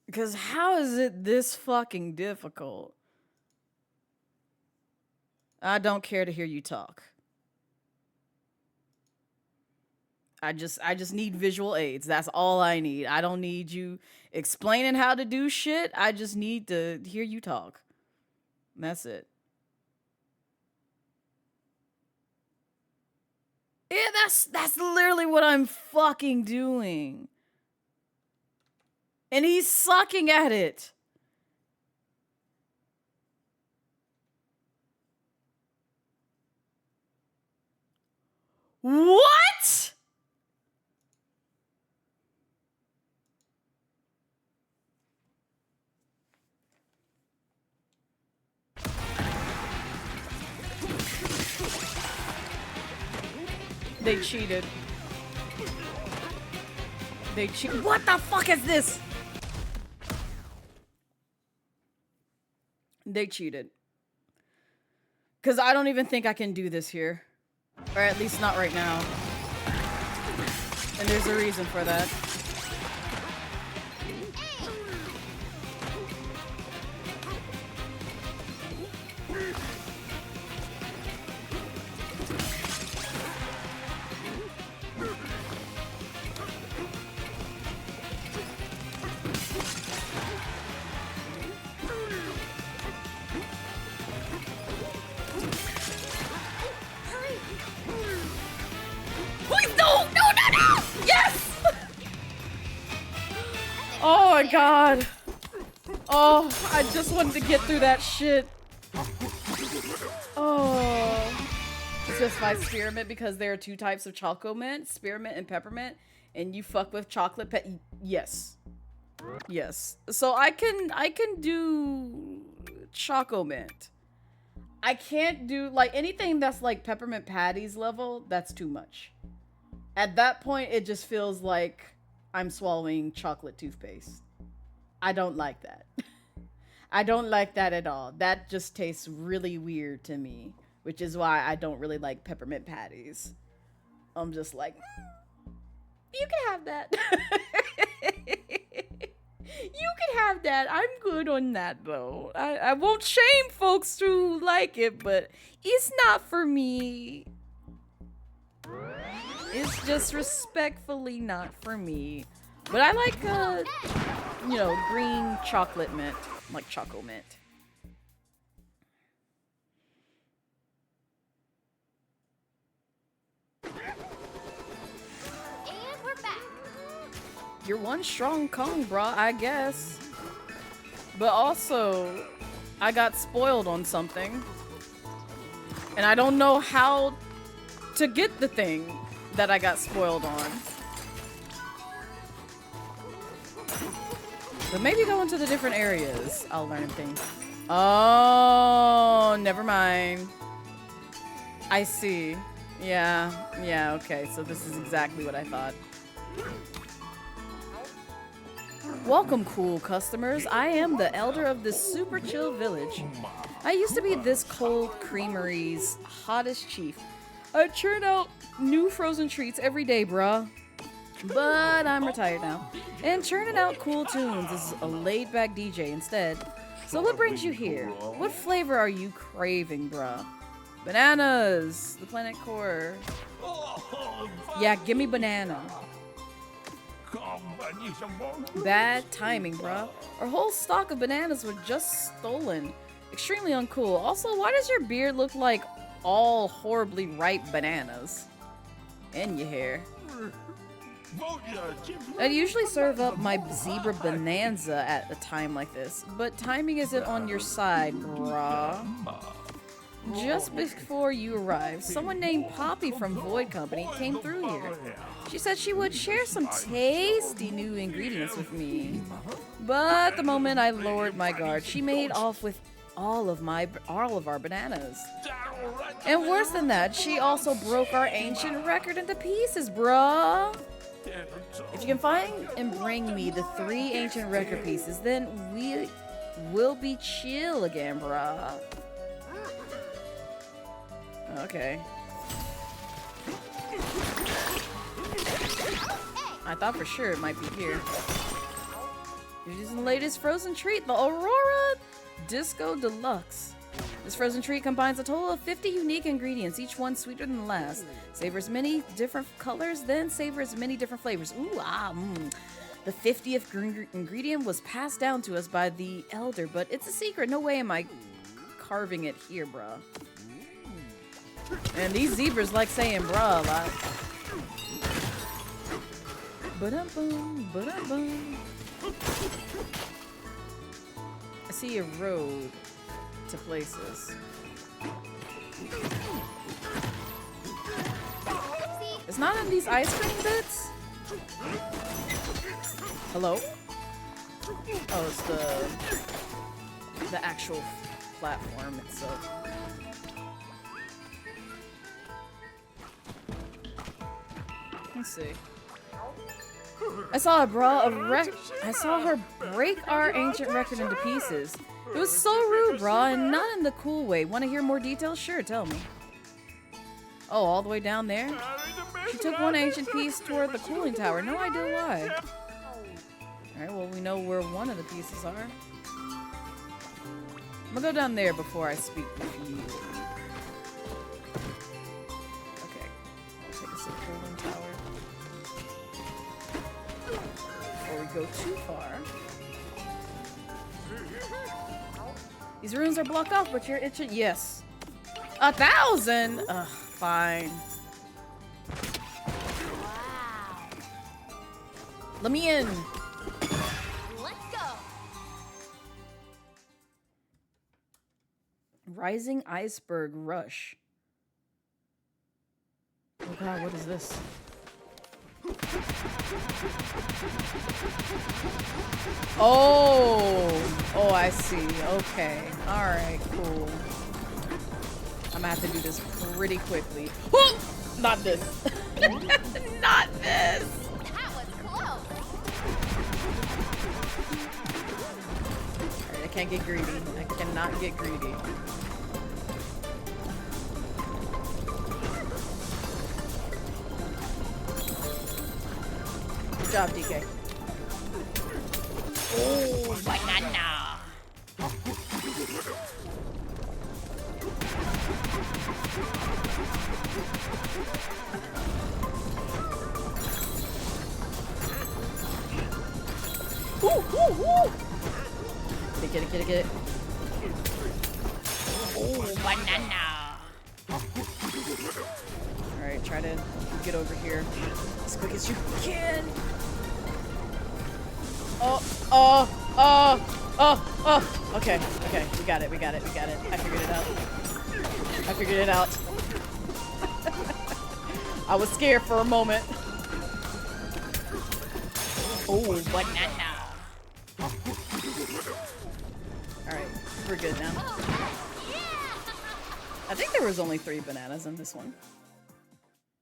Because how is it this fucking difficult? I don't care to hear you talk. I just need visual aids. That's all I need. I don't need you explaining how to do shit. I just need to hear you talk. That's it. Yeah, that's literally what I'm fucking doing. And he's sucking at it. What? They cheated. They cheated. What the fuck is this? They cheated. Because I don't even think I can do this here. Or at least not right now. And there's a reason for that. Oh my god. Oh, I just wanted to get through that shit. Oh. Specify spearmint because there are two types of choco mint, spearmint and peppermint, and you fuck with chocolate yes. Yes. So I can do choco mint. I can't do like anything that's like peppermint patties level, that's too much. At that point it just feels like I'm swallowing chocolate toothpaste. I don't like that. I don't like that at all. That just tastes really weird to me, which is why I don't really like peppermint patties. I'm just like, you can have that. You can have that. I'm good on that though. I won't shame folks who like it, but it's not for me. It's just respectfully not for me. But I like, you know, green chocolate mint. Like choco mint. And we're back. You're one strong Kong, bruh, I guess. But also, I got spoiled on something. And I don't know how to get the thing that I got spoiled on. But maybe go into the different areas. I'll learn things. Oh, never mind. I see. Yeah, okay. So this is exactly what I thought. Welcome, cool customers. I am the elder of this super chill village. I used to be this cold creamery's hottest chief. I churn out new frozen treats every day, bruh. But I'm retired now. And churning out cool tunes is a laid-back DJ instead. So what brings you here? What flavor are you craving, bruh? Bananas! The planet core. Yeah, give me banana. Bad timing, bruh. Our whole stock of bananas were just stolen. Extremely uncool. Also, why does your beard look like all horribly ripe bananas? And your hair. I'd usually serve up my zebra Bananza at a time like this, but timing isn't on your side, brah. Just before you arrived, someone named Poppy from Void Company came through here. She said she would share some tasty new ingredients with me. But the moment I lowered my guard, she made off with all of our bananas. And worse than that, she also broke our ancient record into pieces, bruh. If you can find and bring me the 3 ancient record pieces, then we will be chill again, bruh. Okay. I thought for sure it might be here. You're using the latest frozen treat, the Aurora Disco Deluxe. This frozen treat combines a total of 50 unique ingredients, each one sweeter than the last. Savors many different colors, then savors many different flavors. Ooh, The 50th ingredient was passed down to us by the elder, but it's a secret. No way am I carving it here, bruh. And these zebras like saying bruh a lot. Ba-dum-bum, ba-dum-bum. I see a road to places. It's not in these ice cream bits? Hello? Oh, it's the actual platform itself. Let's see. I saw her break our ancient record into pieces. It was so rude, brah, and not in the cool way. Want to hear more details? Sure, tell me. Oh, all the way down there? She took one ancient piece toward the cooling tower. No idea why. Alright, well, we know where one of the pieces are. I'm gonna go down there before I speak with you. Okay. I'll take us to the cooling tower. Before we go too far. These rooms are blocked off, but you're itching. Yes. 1,000? Ugh, fine. Wow. Let me in. Let's go. Rising Iceberg Rush. Oh god, what is this? Oh, I see. Okay. Alright, cool. I'm gonna have to do this pretty quickly. Whoa! Not this. Not this! That was close. Alright, I can't get greedy. I cannot get greedy. Good job, DK. Oh, banana! Woo, woo, woo! Get it, get it, get it. Oh, banana! Alright, try to get over here as quick as you can. Okay, okay, we got it, we got it, we got it. I figured it out. I figured it out. I was scared for a moment. Oh, banana. Alright, we're good now. I think there was only 3 bananas in this one.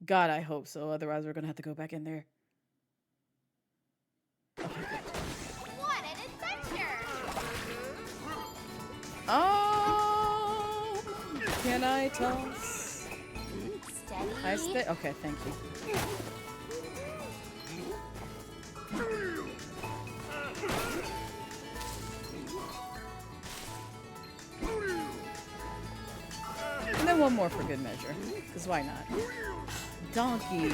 God, I hope so. Otherwise, we're gonna have to go back in there. Okay, good. What an adventure! Can I toss? Steady. I stay. Okay, thank you. And then one more for good measure. Because why not? Donkey.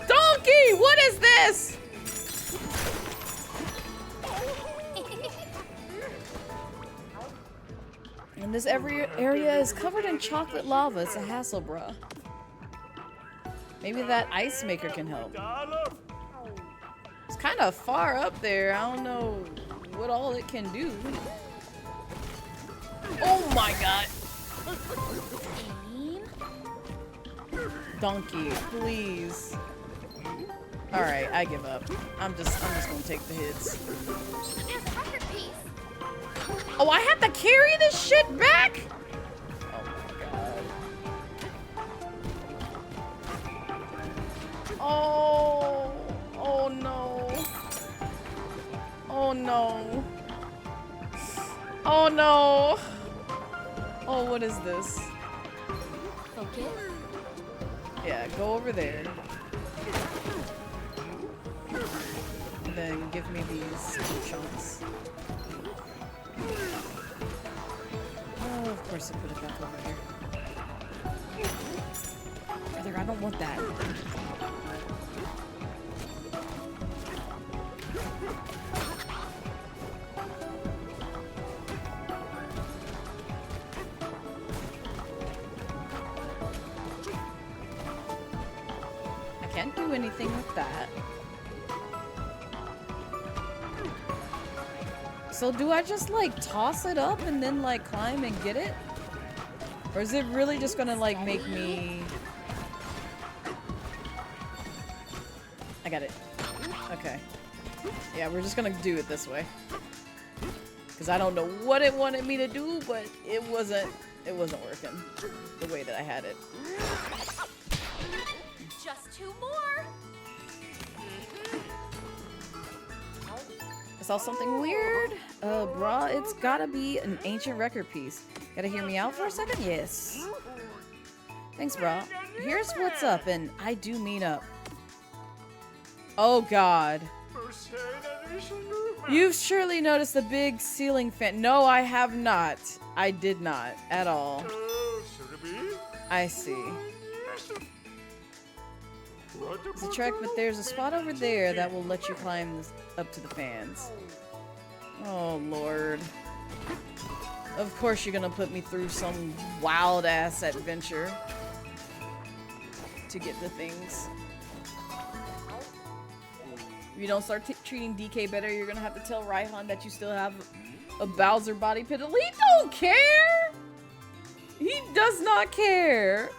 Donkey! What is this? And this area is covered in chocolate lava. It's a hassle, bruh. Maybe that ice maker can help. It's kind of far up there. I don't know what all it can do. Oh my god. Donkey, please. Alright, I give up. I'm just gonna take the hits. There's a record piece. Oh, I have to carry this shit back? Oh my god. Oh. Oh no. Oh no. Oh no. Oh, what is this? Focus. Yeah, go over there. And then give me these 2 chunks. Oh, of course I put it back over here. Brother, I don't want that. I can't do anything with that. So do I just like toss it up and then like climb and get it? Or is it really just gonna like make me... I got it. Okay. Yeah, we're just gonna do it this way. Because I don't know what it wanted me to do, but it wasn't It wasn't working the way that I had it. Just 2 more. I saw something weird. Brah, it's gotta be an ancient record piece. Gotta hear me out for a second? Yes. Thanks, brah. Here's what's up, and I do mean up. Oh, God. You've surely noticed the big ceiling fan. No, I have not. I did not. At all. I see. It's a trek, but there's a spot over there that will let you climb up to the fans. Oh, Lord. Of course you're gonna put me through some wild-ass adventure to get the things. If you don't start treating DK better, you're gonna have to tell Raihan that you still have a Bowser body pit. He don't care! He does not care!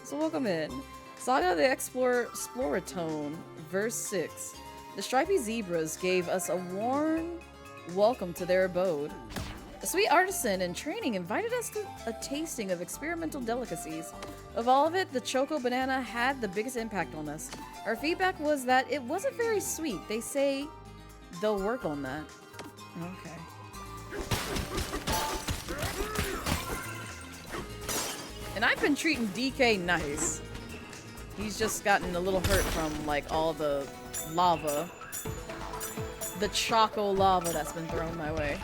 So welcome in. Saga of the Exploratone, verse 6. The stripy zebras gave us a warm welcome to their abode. A sweet artisan in training invited us to a tasting of experimental delicacies. Of all of it, the Choco Banana had the biggest impact on us. Our feedback was that it wasn't very sweet. They say they'll work on that. Okay. And I've been treating DK nice. He's just gotten a little hurt from, like, all the lava. The Choco lava that's been thrown my way.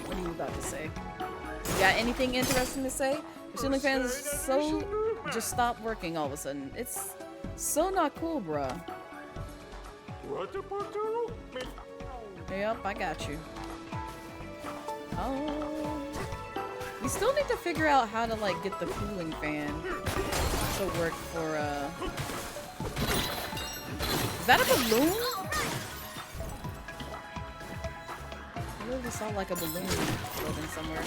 What are you about to say? You got anything interesting to say? The ceiling fan is so... just stopped working all of a sudden. It's so not cool, bruh. Yep, I got you. Oh... We still need to figure out how to, like, get the cooling fan to work for, Is that a balloon? I literally saw, like, a balloon floating somewhere.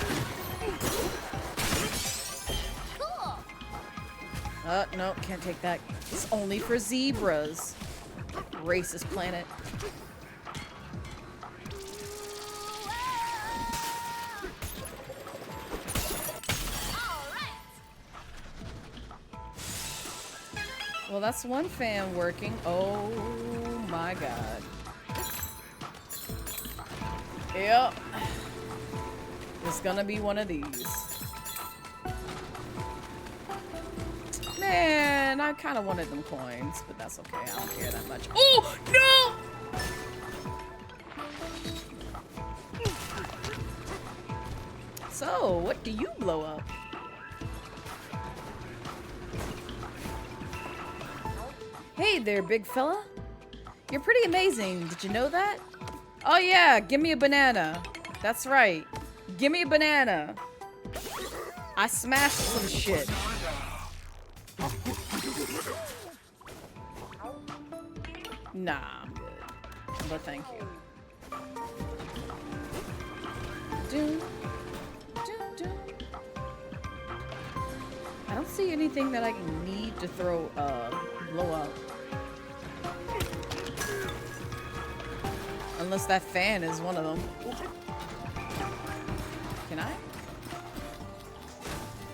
Cool. No, can't take that. It's only for zebras. Racist planet. Well, that's one fan working. Oh my god. Yep. It's gonna be one of these. Man, I kind of wanted them coins, but that's okay. I don't care that much. Oh, no! So, what do you blow up? Hey there, big fella. You're pretty amazing. Did you know that? Oh yeah, give me a banana. That's right. Give me a banana. I smashed some shit. Nah, I'm good. But thank you. Doom. Doom, doom. I don't see anything that I need to throw, blow up. Unless that fan is one of them. Can I?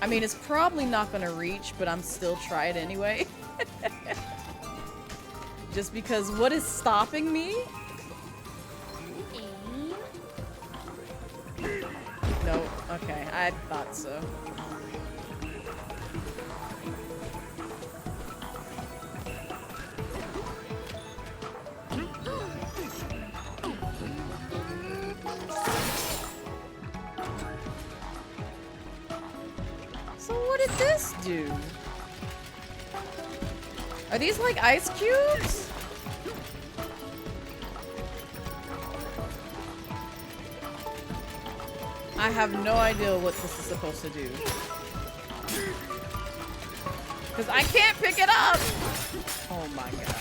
I mean, it's probably not gonna reach, but I'm still try it anyway. Just because what is stopping me? No, okay, I thought so. So what did this do? Are these like ice cubes? I have no idea what this is supposed to do. Because I can't pick it up! Oh my god.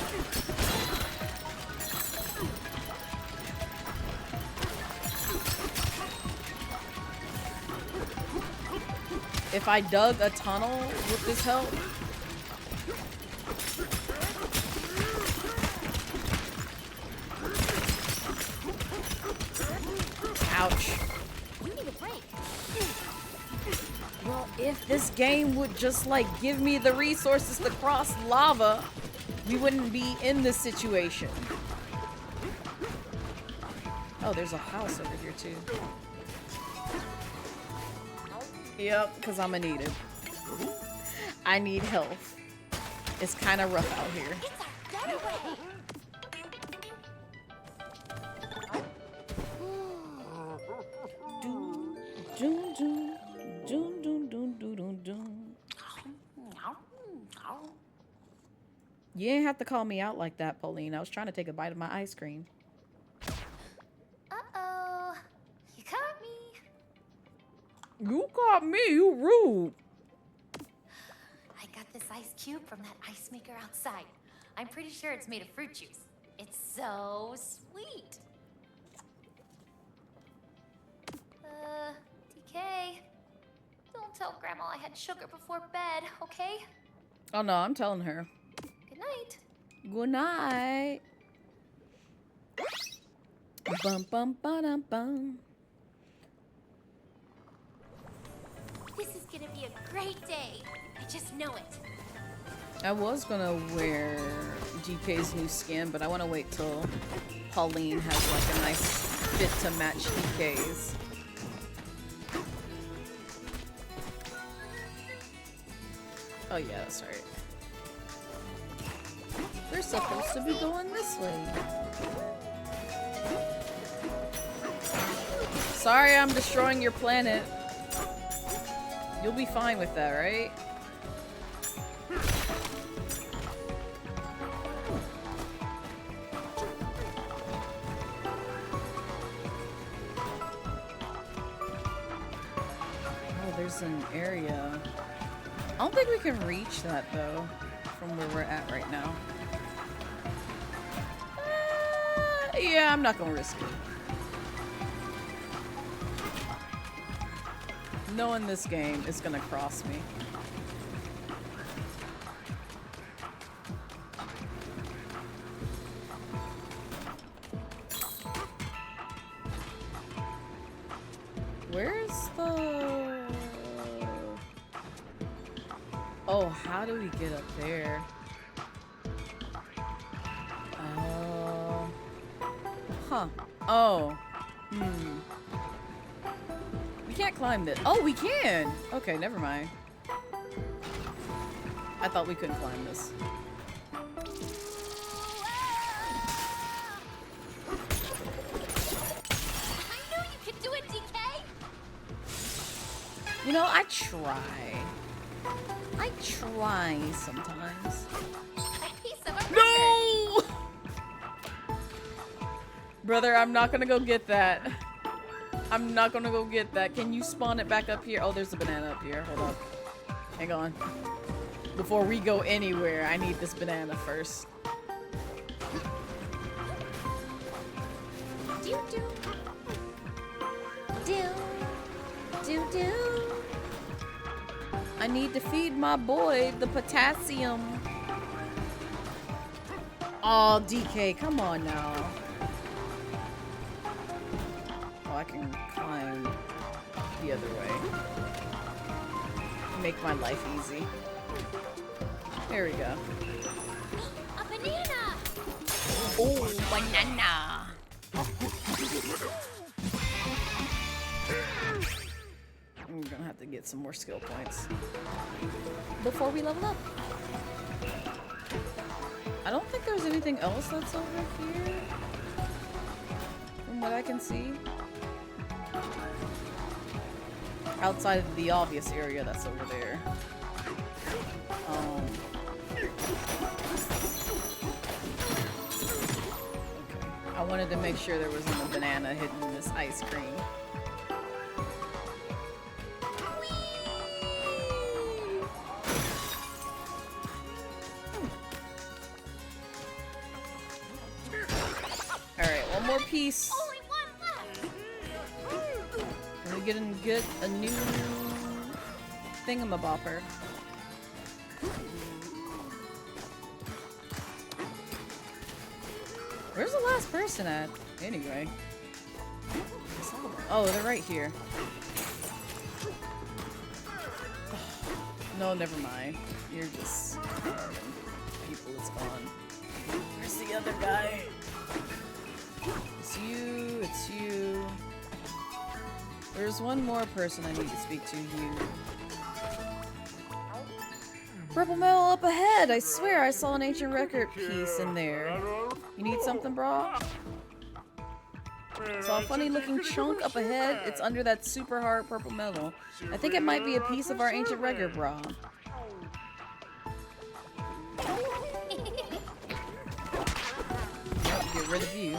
If I dug a tunnel, would this help? Ouch. If this game would just like give me the resources to cross lava, we wouldn't be in this situation. Oh, there's a house over here too. Yep, because I'm gonna need it. I need health. It's kind of rough out here. It's our getaway. Doom, doom, doom, doom, doom, doom, doom, doom. You didn't have to call me out like that, Pauline. I was trying to take a bite of my ice cream. Uh-oh. You caught me. You caught me, you rude. I got this ice cube from that ice maker outside. I'm pretty sure it's made of fruit juice. It's so sweet. DK. Don't tell Grandma I had sugar before bed, okay? Oh no, I'm telling her. Good night. Good night. Bum bum ba bum. This is gonna be a great day. I just know it. I was gonna wear DK's new skin, but I want to wait till Pauline has like a nice fit to match DK's. Oh yeah, that's right. We're supposed to be going this way. Sorry I'm destroying your planet. You'll be fine with that, right? Oh, there's an area. I don't think we can reach that though, from where we're at right now. Yeah, I'm not gonna risk it. Knowing this game is gonna cross me. Where's the... Oh, how do we get up there? Huh. Oh. We can't climb this. Oh, we can! Okay, never mind. I thought we couldn't climb this. I knew you could do it, DK! You know, I try. I try sometimes. A piece of a record. No! Brother, I'm not gonna go get that. I'm not gonna go get that. Can you spawn it back up here? Oh, there's a banana up here. Hold up. Hang on. Before we go anywhere, I need this banana first. Do do. Do. Do do. I need to feed my boy the potassium. Oh, DK, come on now. Oh, I can climb the other way. Make my life easy. There we go. A banana! Oh, banana. I'm gonna have to get some more skill points before we level up. I don't think there's anything else that's over here from what I can see. Outside of the obvious area that's over there. Okay. I wanted to make sure there wasn't a banana hidden in this ice cream. Alright, one more piece. Only one left! And we get a new thingamabopper. Where's the last person at? Anyway. Oh, they're right here. No, never mind. You're just people. It's gone. Where's the other guy? It's you. It's you. There's one more person I need to speak to. You. Purple metal up ahead. I swear I saw an ancient record piece in there. You need something, brah? Saw a funny looking chunk up ahead. It's under that super hard purple metal. I think it might be a piece of our ancient record, brah. Get rid of you.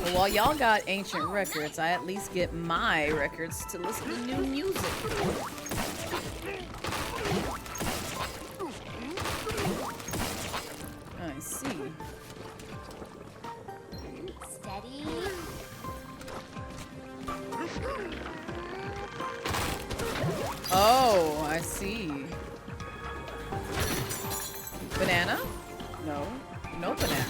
Well, while y'all got ancient records, I at least get my records to listen to new music. I see. Steady. Oh, I see. Banana? No. No banana.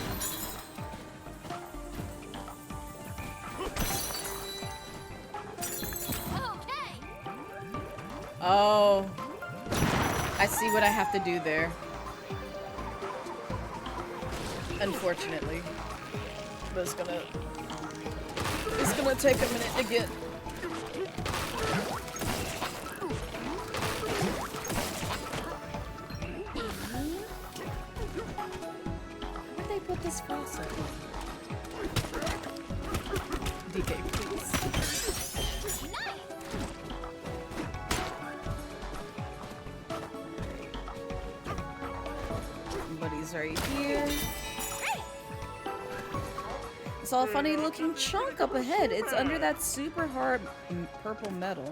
Okay. Oh. I see what I have to do there. Unfortunately. But it's gonna take a minute to get. Where'd they put this faucet? DK, please. Buddy's right here. Saw a funny looking chunk up ahead. It's under that super hard purple metal.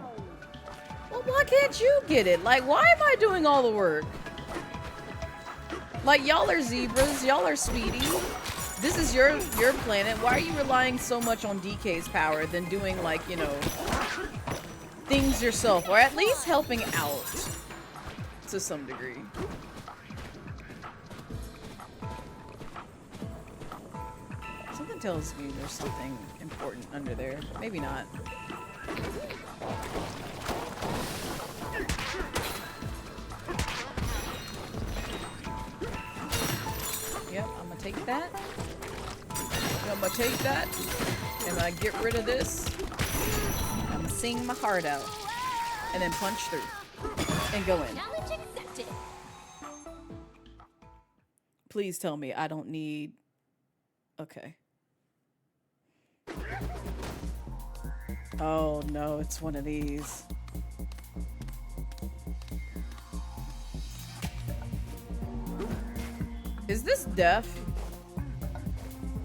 Well, why can't you get it? Like, why am I doing all the work? Like, y'all are zebras, y'all are speedy. This is your planet. Why are you relying so much on DK's power than doing, like, you know, things yourself, or at least helping out to some degree? Something tells me there's something important under there. Maybe not. Yep, I'm gonna take that. I'm gonna take that. And I get rid of this. I'm gonna sing my heart out. And then punch through. And go in. Challenge accepted. Please tell me I don't need... Okay. Oh no, it's one of these. Is this deaf?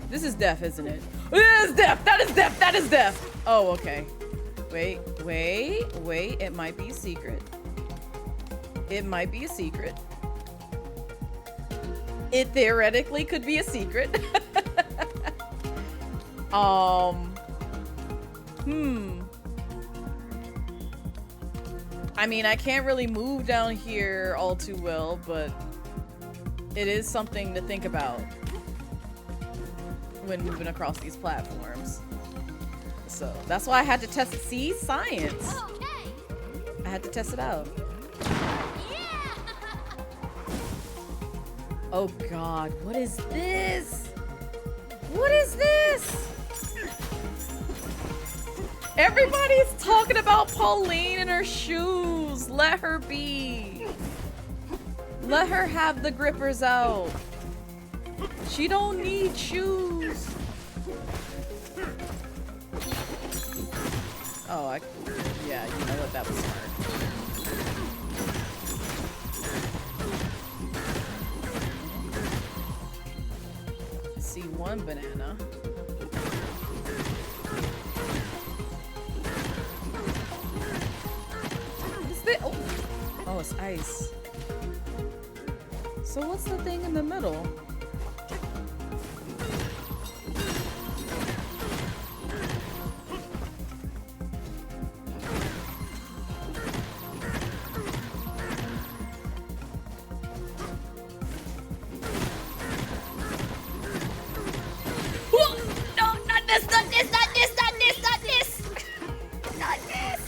This is deaf, isn't it? It is deaf! That is deaf! That is deaf! Oh, okay. Wait. It might be a secret. It might be a secret. It theoretically could be a secret. I mean, I can't really move down here all too well, but it is something to think about when moving across these platforms. So that's why I had to test it. See? Science. Okay. I had to test it out. Yeah. Oh god, what is this? What is this? Everybody's talking about Pauline and her shoes. Let her be. Let her have the grippers out. She don't need shoes. Oh, yeah, you know what? That was smart. See one banana. Oh, it's ice. So what's the thing in the middle? No, not this, not this, not this, not this, not this. Not this.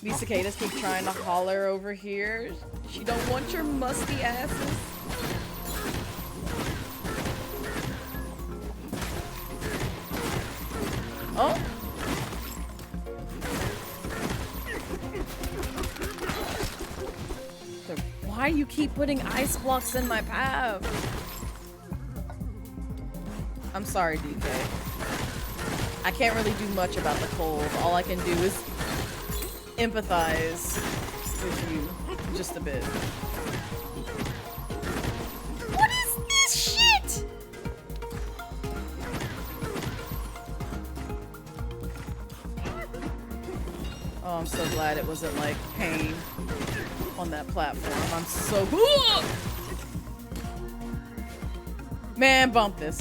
These cicadas keep trying to holler over here. She don't want your musty asses. Oh. Why you keep putting ice blocks in my path? I'm sorry, DK. I can't really do much about the cold. All I can do is empathize with you just a bit. What is this shit? Oh, I'm so glad it wasn't like pain on that platform. I'm so man, bump this.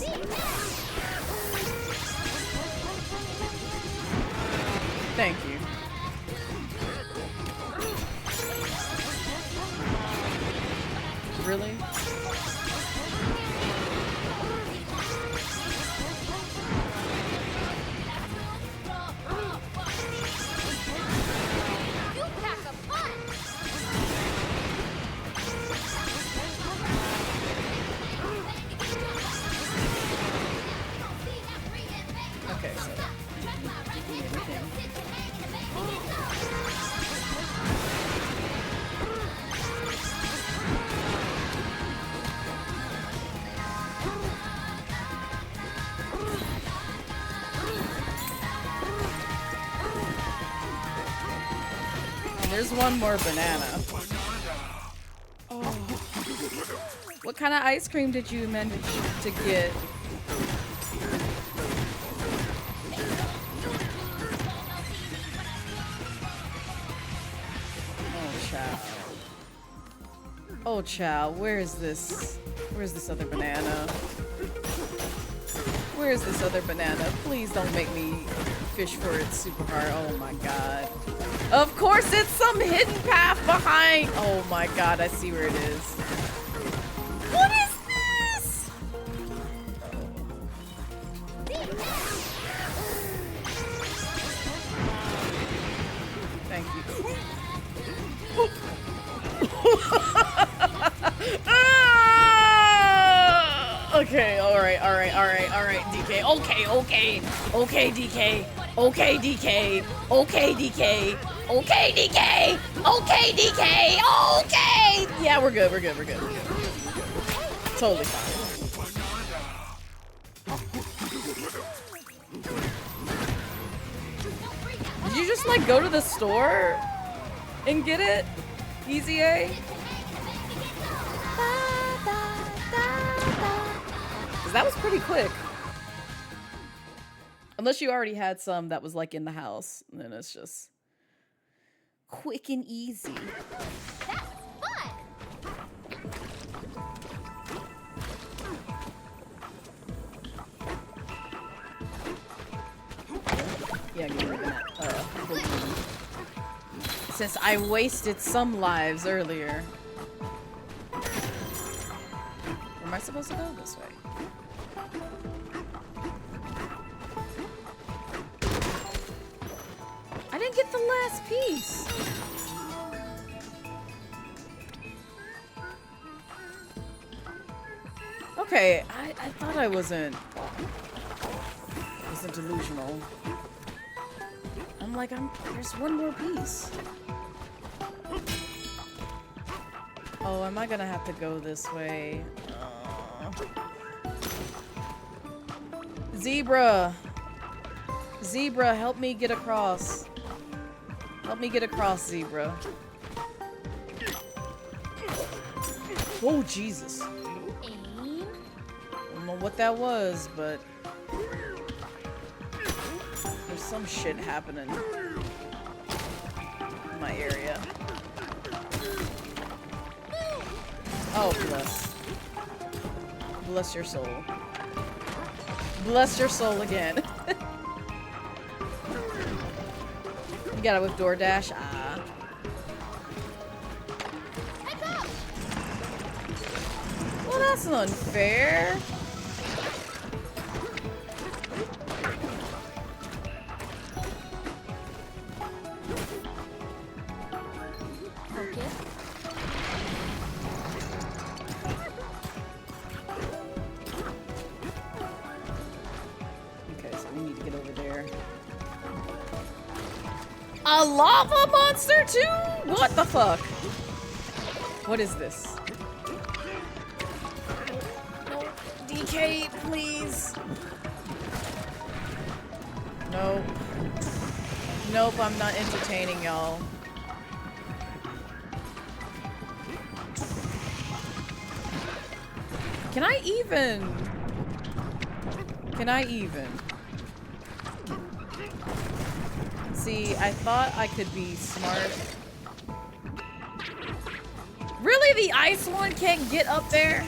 Thank you. Really? You pack a punch! Okay, so there's one more banana. Oh. What kind of ice cream did you manage to get? Oh, child, where is this? Where's this other banana? Where's this other banana? Please don't make me fish for it super hard. Oh my god. Of course it's some hidden path behind. Oh my god, I see where it is. What is this? Thank you. Okay, alright, DK. Okay, DK. Okay, DK. Okay, DK. Okay, DK. Okay, DK. Okay! Yeah, we're good. Totally fine. Did you just, like, go to the store and get it? Easy A? Because that was pretty quick. Unless you already had some that was like in the house. And then it's just quick and easy. That was fun! Yeah, get rid of that. Balloon. Since I wasted some lives earlier. Where am I supposed to go? This way. I didn't get the last piece. Okay, I thought I wasn't delusional. I'm like, there's one more piece. Oh, am I gonna have to go this way? Zebra! Zebra, help me get across. Help me get across, Zebra. Oh, Jesus. I don't know what that was, but there's some shit happening in my area. Oh, bless. Bless your soul. Bless your soul again. You got it with DoorDash? Ah. Well, that's unfair. A lava monster too? What the fuck? What is this? No, DK, please. Nope. Nope, I'm not entertaining y'all. Can I even? Can I even? See, I thought I could be smart. Really? The ice one can't get up there?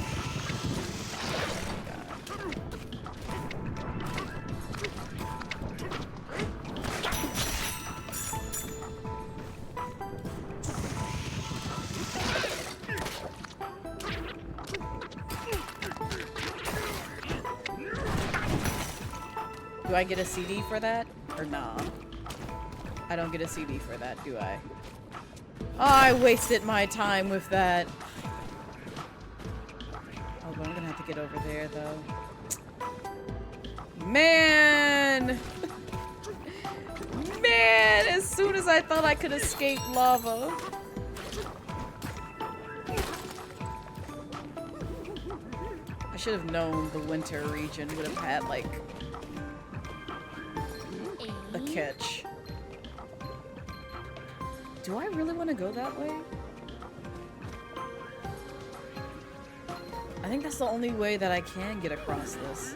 Do I get a CD for that? Or nah? I don't get a CD for that, do I? Oh, I wasted my time with that. Oh, but I'm gonna have to get over there, though. Man! Man! As soon as I thought I could escape lava. I should have known the winter region would have had, like, a catch. Do I really want to go that way? I think that's the only way that I can get across this.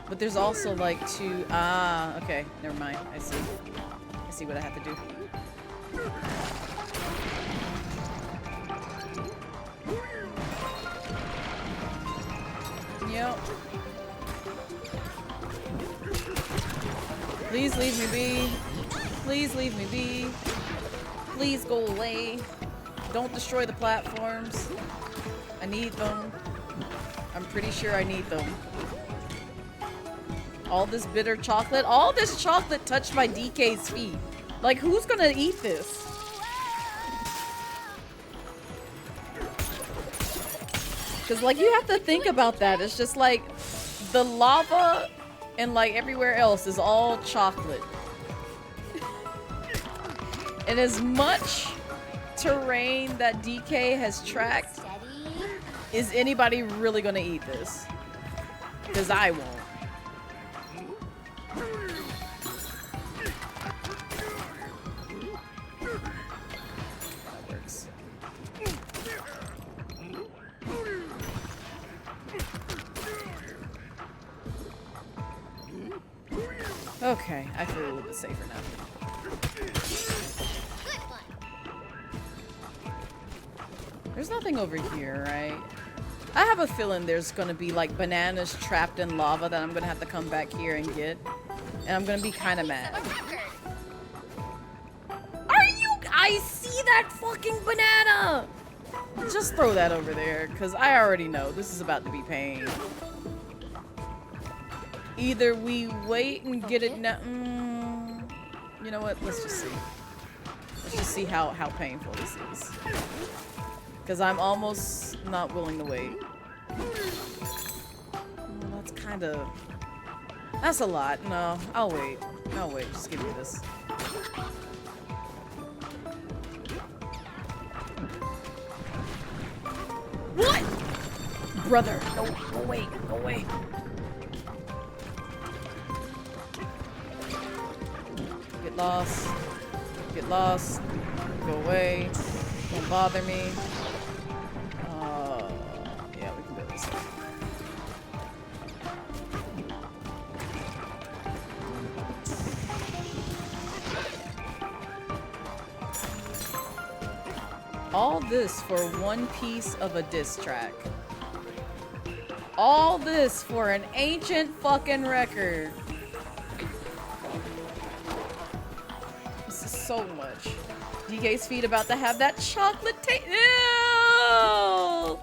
But there's also like two... Ah, okay. Never mind. I see. I see what I have to do. Yep. Please leave me be. Please leave me be. Please go away. Don't destroy the platforms. I need them. I'm pretty sure I need them. All this bitter chocolate. All this chocolate touched my DK's feet. Like, who's gonna eat this? Because, like, you have to think about that. It's just like the lava and, like, everywhere else is all chocolate. And as much terrain that DK has tracked, is anybody really gonna eat this? Because I won't. That works. Okay, I feel a little bit safer now. There's nothing over here, right? I have a feeling there's gonna be like bananas trapped in lava that I'm gonna have to come back here and get. And I'm gonna be kind of mad. Are you? I see that fucking banana! Just throw that over there, because I already know this is about to be pain. Either we wait and get it now. You know what? Let's just see. Let's just see how painful this is. Because I'm almost not willing to wait. That's kind of... That's a lot. No, I'll wait. I'll wait. Just give me this. What? Brother, no, go away. Go away. Get lost. Get lost. Go away. Don't bother me. Yeah, we can go this way. All this for one piece of a diss track. All this for an ancient fucking record. This is so much. DK's feet about to have that chocolate taste. Ew!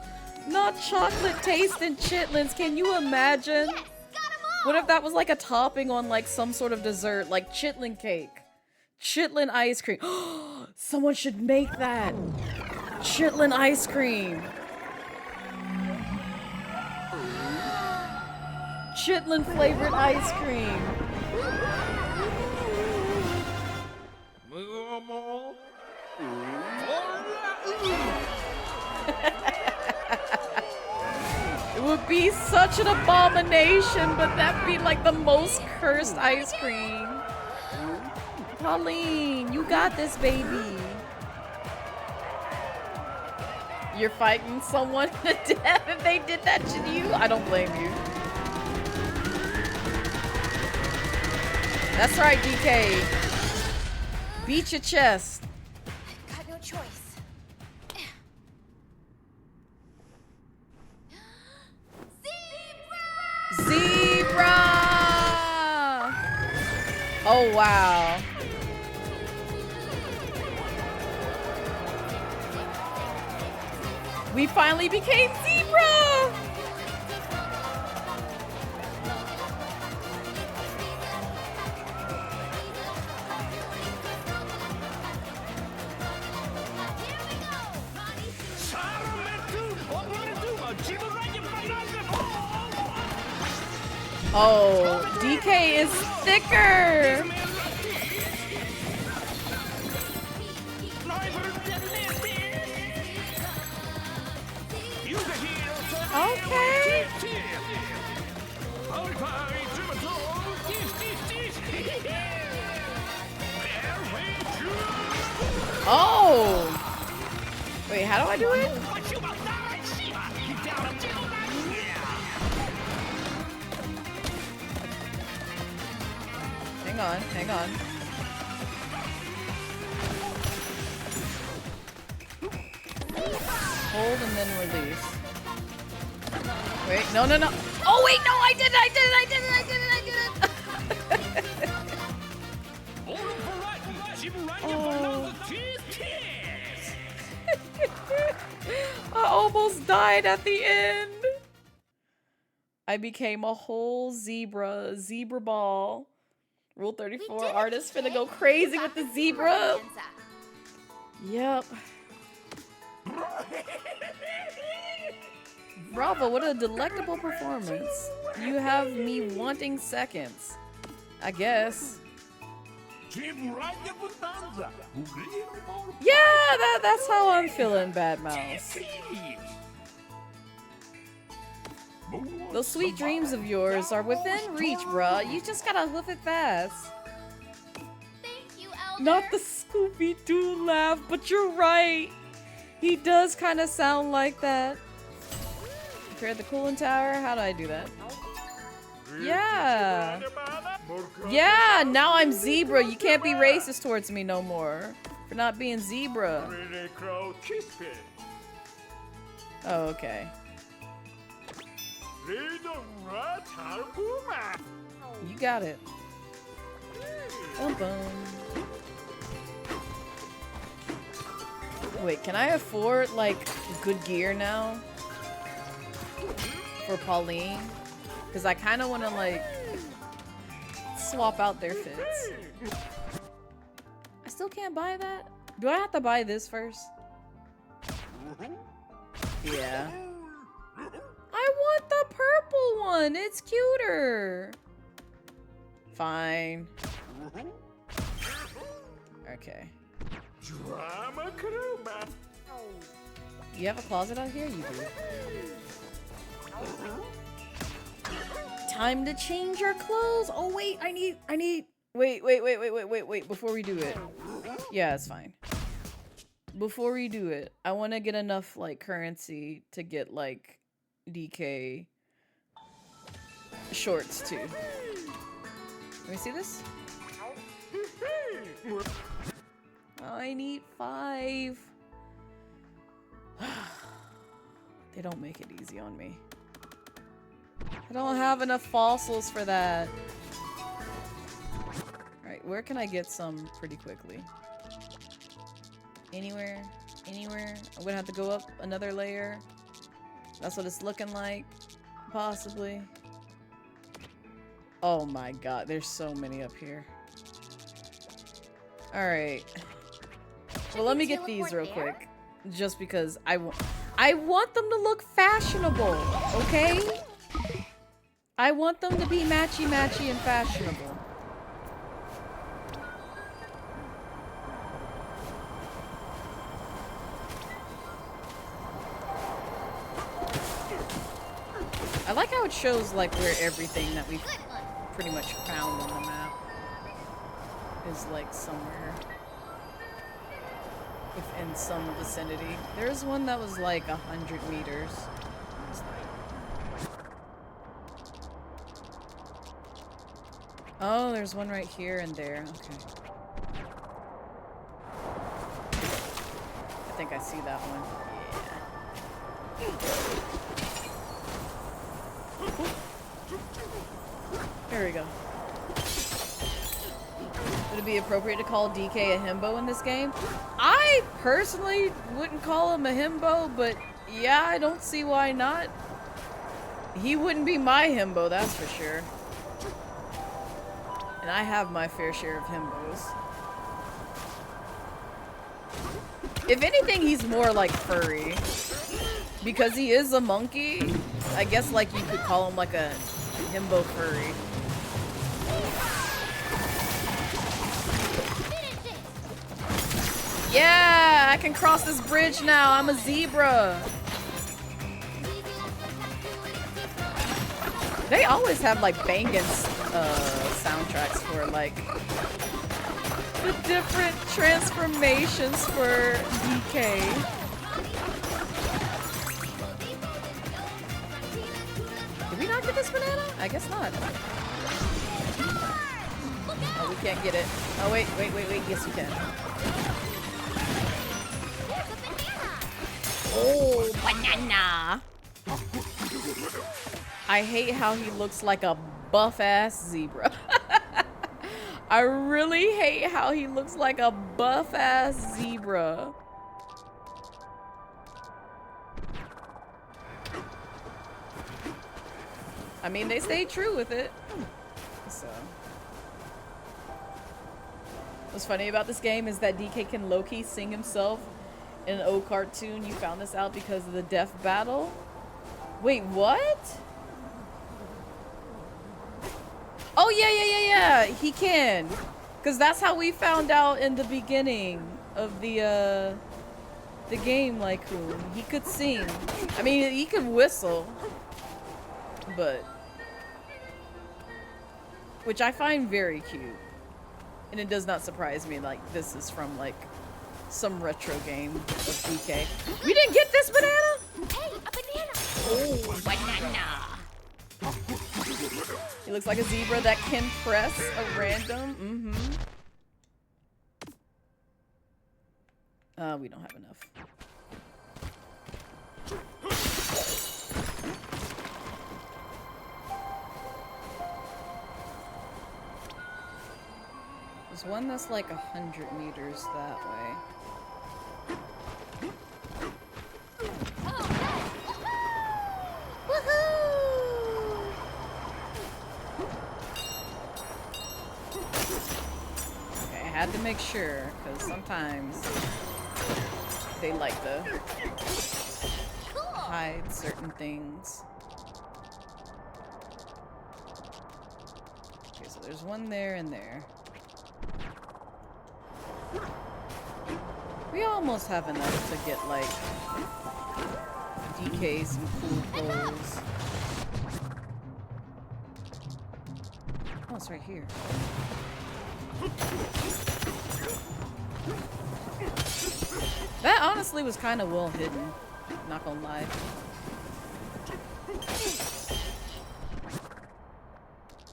Not chocolate taste in chitlins. Can you imagine? Yes, got 'em all. What if that was like a topping on like some sort of dessert, like chitlin cake? Chitlin ice cream. Someone should make that. Chitlin ice cream. Chitlin flavored ice cream. would be such an abomination, but that'd be like the most cursed ice cream. Pauline, you got this, baby. You're fighting someone to death if they did that to you? I don't blame you. That's right, DK. Beat your chest. Got no choice. Zebra! Oh, wow. We finally became zebra! Oh, DK is thicker! Okay. Oh! Wait, how do I do it? Hang on, hang on. Hold and then release. Wait, no, no, no. Oh, wait, no, I did it, I did it, I did it, I did it, I did it. Oh. I almost died at the end. I became a whole zebra ball. Rule 34, artists finna go crazy with the zebra. Yep. Bravo, what a delectable performance. You have me wanting seconds. I guess. Yeah, that's how I'm feeling, Bad Mouse. Those sweet dreams of yours are within reach, bruh. You just gotta hoof it fast. Thank you, Elder. Not the Scooby-Doo laugh, but you're right. He does kind of sound like that. Prepare the cooling tower. How do I do that? Yeah. Yeah, now I'm zebra. You can't be racist towards me no more for not being zebra. Oh, okay. You got it. Bum bum. Wait, can I afford like good gear now for Pauline? Because I kind of want to like swap out their fits. I still can't buy that? Do I have to buy this first? Yeah. I want the purple one. It's cuter. Fine. Okay. You have a closet out here? You do. Time to change your clothes. Oh wait, I need wait, before we do it. Yeah, it's fine. Before we do it, I want to get enough like currency to get like DK shorts too. Let me see this. I need 5. They don't make it easy on me. I don't have enough fossils for that. Alright, where can I get some pretty quickly? Anywhere? Anywhere? I'm gonna have to go up another layer. That's what it's looking like. Possibly. Oh my god, there's so many up here. Alright. Well, let me get these real quick. Just because I want them to look fashionable, okay? I want them to be matchy-matchy and fashionable. it shows like where everything that we've pretty much found on the map is like somewhere within some vicinity. There's one that was like 100 meters. Oh, there's one right here and there. Okay. I think I see that one. Yeah. There we go. Would it be appropriate to call DK a himbo in this game? I personally wouldn't call him a himbo, but yeah, I don't see why not. He wouldn't be my himbo, that's for sure. And I have my fair share of himbos. If anything, he's more like furry. Because he is a monkey, I guess like you could call him like a himbo furry. Yeah, I can cross this bridge now. I'm a zebra. They always have like banging soundtracks for like the different transformations for DK. Did we not get this banana? I guess not. Oh, we can't get it. Oh, wait. Yes, we can. Oh, banana. I hate how he looks like a buff-ass zebra. I really hate how he looks like a buff-ass zebra. I mean, they stayed true with it. So. What's funny about this game is that DK can low-key sing himself in an old cartoon. You found this out because of the death battle? Wait, what? Oh, yeah. He can. Because that's how we found out in the beginning of the game, Lycoon. He could sing. I mean, he could whistle. But... which I find very cute. And it does not surprise me, like, this is from, like, some retro game of DK. We didn't get this banana? Hey, a banana! Oh, banana! He looks like a zebra that can press a random. We don't have enough. There's one that's like 100 meters that way. Okay, I had to make sure, because sometimes they like to hide certain things. Okay, so there's one there and there. We almost have enough to get, like, DK some cool clothes. Oh, it's right here. That honestly was kind of well hidden. Not gonna lie.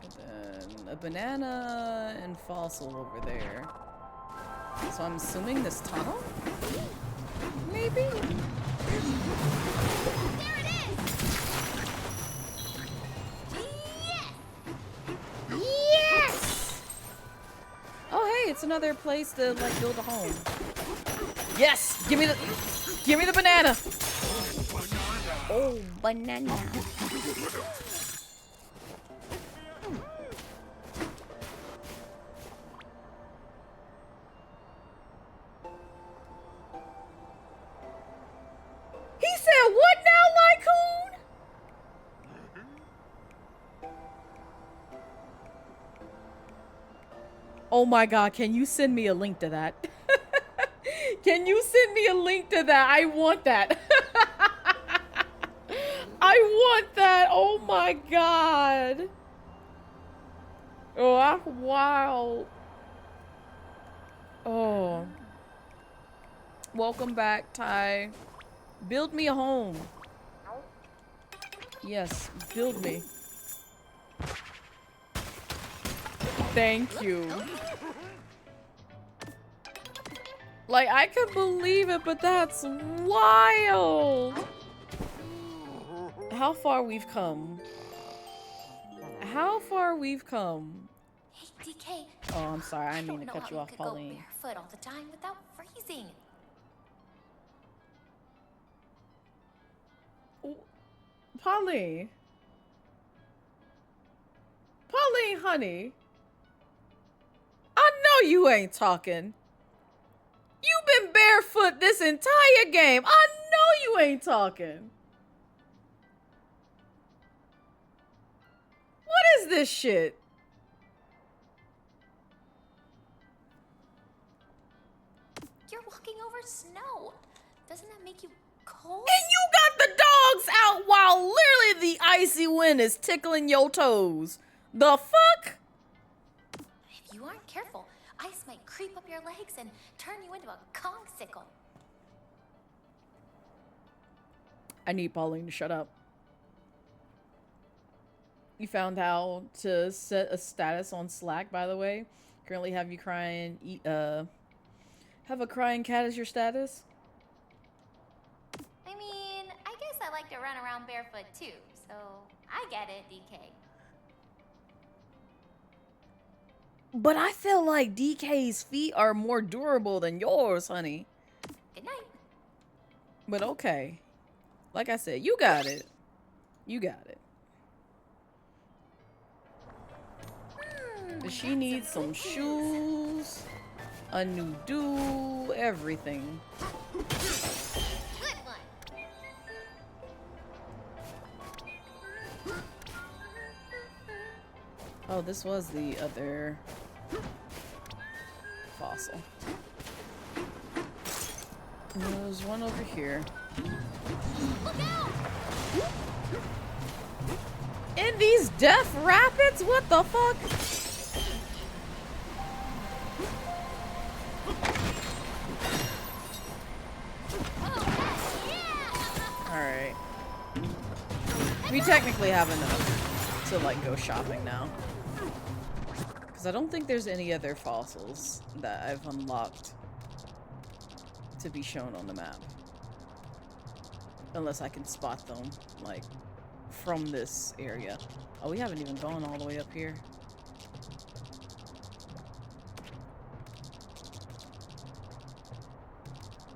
And then a banana and fossil over there. So I'm assuming this tunnel? Maybe? There it is! Yes! Yes! Oh hey, it's another place to like build a home. Yes! Give me the banana! Oh, banana. He said, what now, Lycoon? Oh my god, can you send me a link to that? Can you send me a link to that? I want that. I I want that. Oh my god. Oh, that's wild. Oh. Welcome back, Ty. Build me a home. Yes, build me. Thank you. Like, I can believe it, but that's wild. How far we've come. How far we've come. Hey, DK. Oh, I'm sorry. I didn't mean to don't cut know you how off, could go Pauline. barefoot all the time without freezing. Pauline. Pauline, honey. I know you ain't talking. You've been barefoot this entire game. I know you ain't talking. What is this shit? You're walking over snow. Doesn't that make you cold? And you got the dogs out while literally the icy wind is tickling your toes. The fuck? If you aren't careful, ice might creep up your legs and turn you into a kongsicle. I need Pauline to shut up. You found how to set a status on Slack, by the way. Currently have you crying, have a crying cat as your status? I mean, I guess I like to run around barefoot too, so I get it, DK. But I feel like DK's feet are more durable than yours, honey. Good night. But okay. Like I said, you got it. You got it. But she needs some shoes, a new do, everything. Good one. Oh, this was the other fossil. And there's one over here. Look out! In these death rapids? What the fuck? Alright. We technically have enough to, like, go shopping now. Because I don't think there's any other fossils that I've unlocked to be shown on the map. Unless I can spot them, like, from this area. Oh, we haven't even gone all the way up here.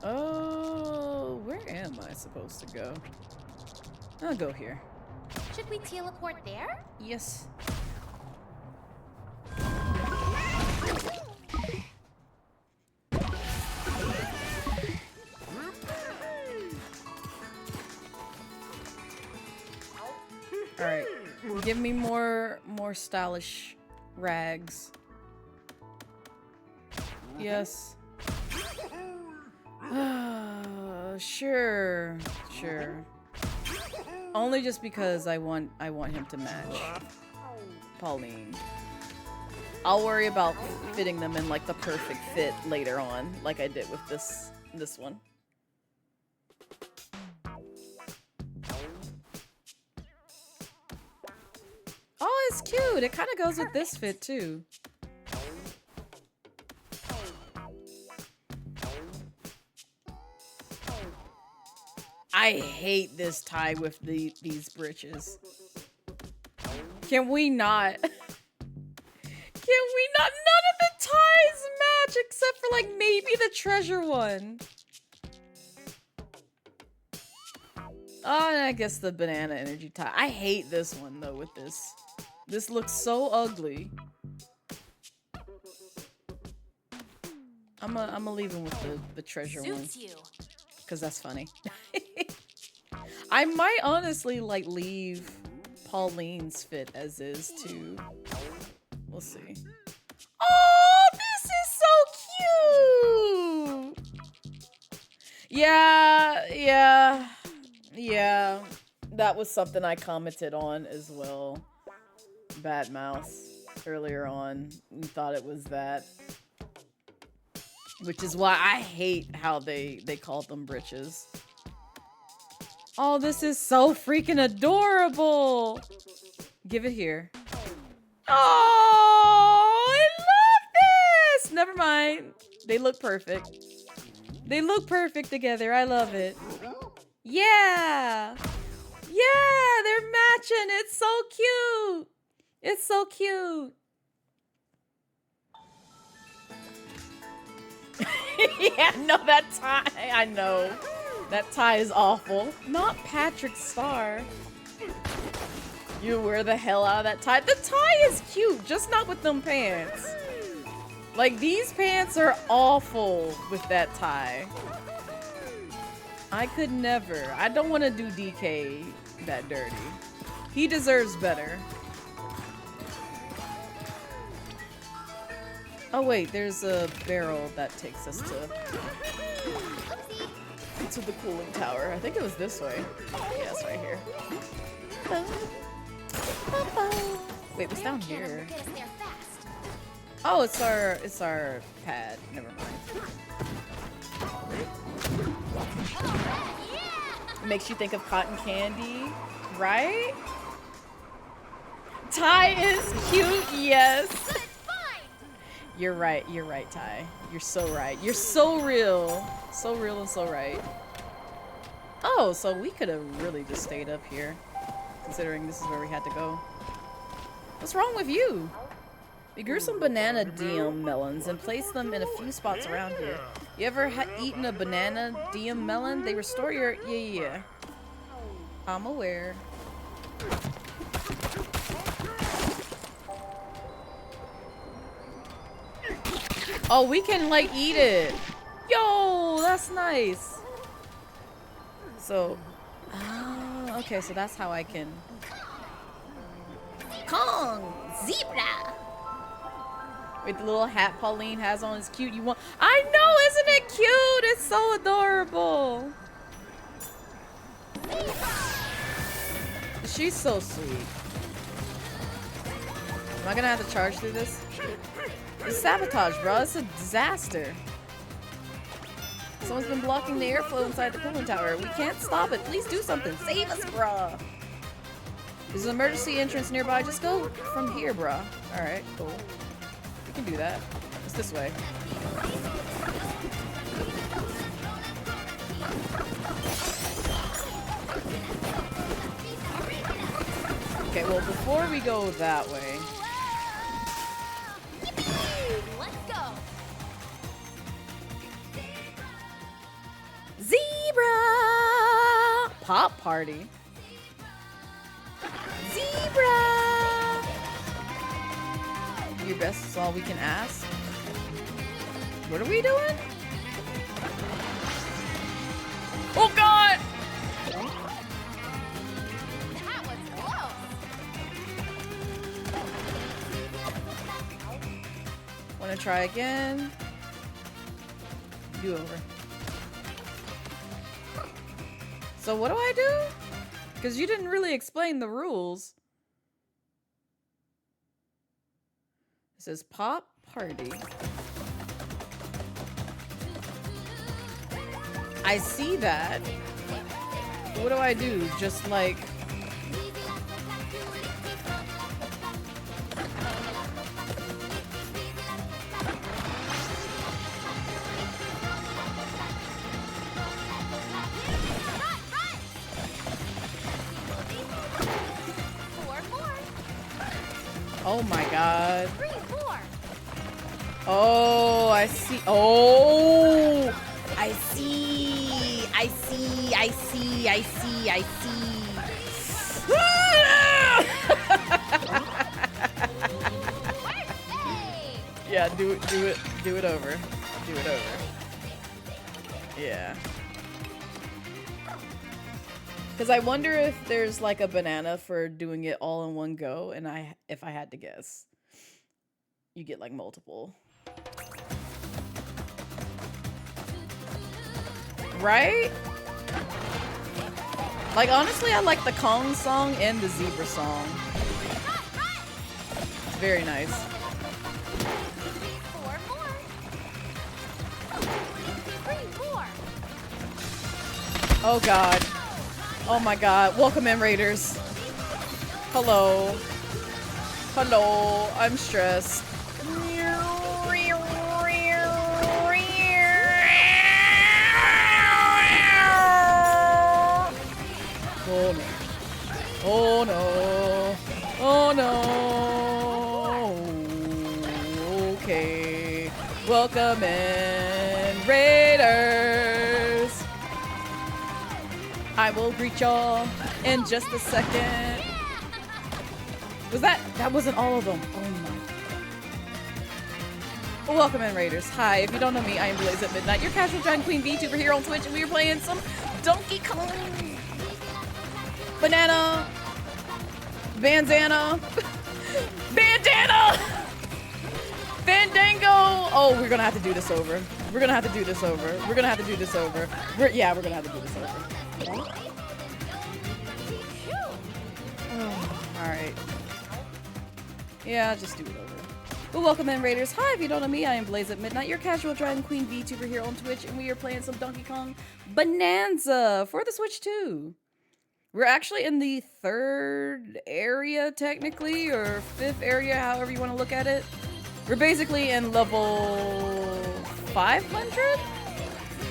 Oh, where am I supposed to go? I'll go here. Should we teleport there? Yes. Alright. Give me more stylish rags. Yes. Sure. Only just because I want him to match Pauline. I'll worry about fitting them in like the perfect fit later on, like I did with this one. Oh, it's cute. It kind of goes with this fit too. I hate this tie with these breeches. Can we not? Can we not? None of the ties match except for like maybe the treasure one. Oh, and I guess the banana energy tie. I hate this one though with this. This looks so ugly. I'm gonna leave him with the treasure one. Suits you. Because that's funny. I might honestly like leave Pauline's fit as is too. We'll see. Oh, this is so cute. Yeah. That was something I commented on as well. Bad Mouse earlier on thought it was that. Which is why I hate how they called them britches. Oh, this is so freaking adorable. Give it here. Oh, I love this. Never mind. They look perfect. They look perfect together. I love it. Yeah. Yeah, they're matching. It's so cute. It's so cute. Yeah, no, that tie. I know. That tie is awful. Not Patrick Star. You wear the hell out of that tie. The tie is cute, just not with them pants. Like, these pants are awful with that tie. I could never. I don't want to do DK that dirty. He deserves better. Oh wait, there's a barrel that takes us to the cooling tower. I think it was this way. Yeah, it's right here. Wait, what's down here? Oh, it's our pad. Never mind. It makes you think of cotton candy, right? Ty is cute, yes. You're right, Ty. You're so right. You're so real. So real and so right. Oh, so we could have really just stayed up here, considering this is where we had to go. What's wrong with you? We grew some banana diem melons and placed them in a few spots around here. You ever eaten a banana diem melon? They restore your... Yeah. I'm aware. Oh, we can, like, eat it. Yo, that's nice. So, okay, so that's how I can... Kong! Zebra! With the little hat Pauline has on is cute. You want... I know, isn't it cute? It's so adorable. She's so sweet. Am I gonna have to charge through this? It's sabotage, bro. It's a disaster. Someone's been blocking the airflow inside the cooling tower. We can't stop it. Please do something. Save us, bruh. There's an emergency entrance nearby. Just go from here, bruh. Alright, cool. We can do that. It's this way. Okay, well, before we go that way... Let's go. Zebra! Pop party. Zebra! Your best is all we can ask. What are we doing? Oh god! That was close. Wanna try again? Do over. So what do I do? Because you didn't really explain the rules. It says pop party. I see that. What do I do? Just like... Oh my god. 3, 4. Oh, I see. Oh, I see. I see. I see. I see. I see. Yeah, do it over. Do it over. Yeah. Because I wonder if there's like a banana for doing it all in one go, and if I had to guess, you get like multiple. Right? Like, honestly, I like the Kong song and the Zebra song. It's very nice. 4 more. 3 more. Oh god. Oh my god. Welcome in, Raiders. Hello. Hello. I'm stressed. Oh no. Oh no. Oh no. Okay. Welcome in, Raiders. I will greet y'all in just a second. Was that wasn't all of them. Oh my. Welcome in, Raiders. Hi, if you don't know me, I am Blazette Midnight, your casual giant queen VTuber here on Twitch, and we are playing some Donkey Kong. Banana. Bandana. Bandana! Fandango! Oh, we're gonna have to do this over. We're gonna have to do this over. We're gonna have to do this over. We're gonna have to do this over. Alright. Yeah, just do it over. But welcome in, Raiders. Hi, if you don't know me, I am Blazette Midnight, your casual dragon queen VTuber here on Twitch, and we are playing some Donkey Kong Bananza for the Switch 2. We're actually in the 3rd area, technically, or 5th area, however you want to look at it. We're basically in level 500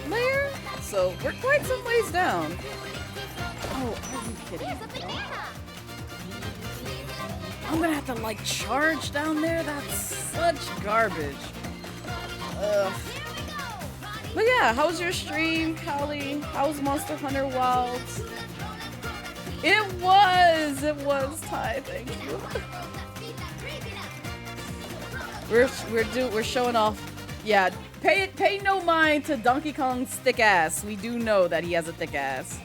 layer, so we're quite some ways down. Oh, are you kidding me? I'm gonna have to, like, charge down there? That's such garbage. Ugh. But yeah, how was your stream, Callie? How was Monster Hunter Wilds? It was Ty, thank you. We're showing off. Yeah, pay no mind to Donkey Kong's thick ass. We do know that he has a thick ass.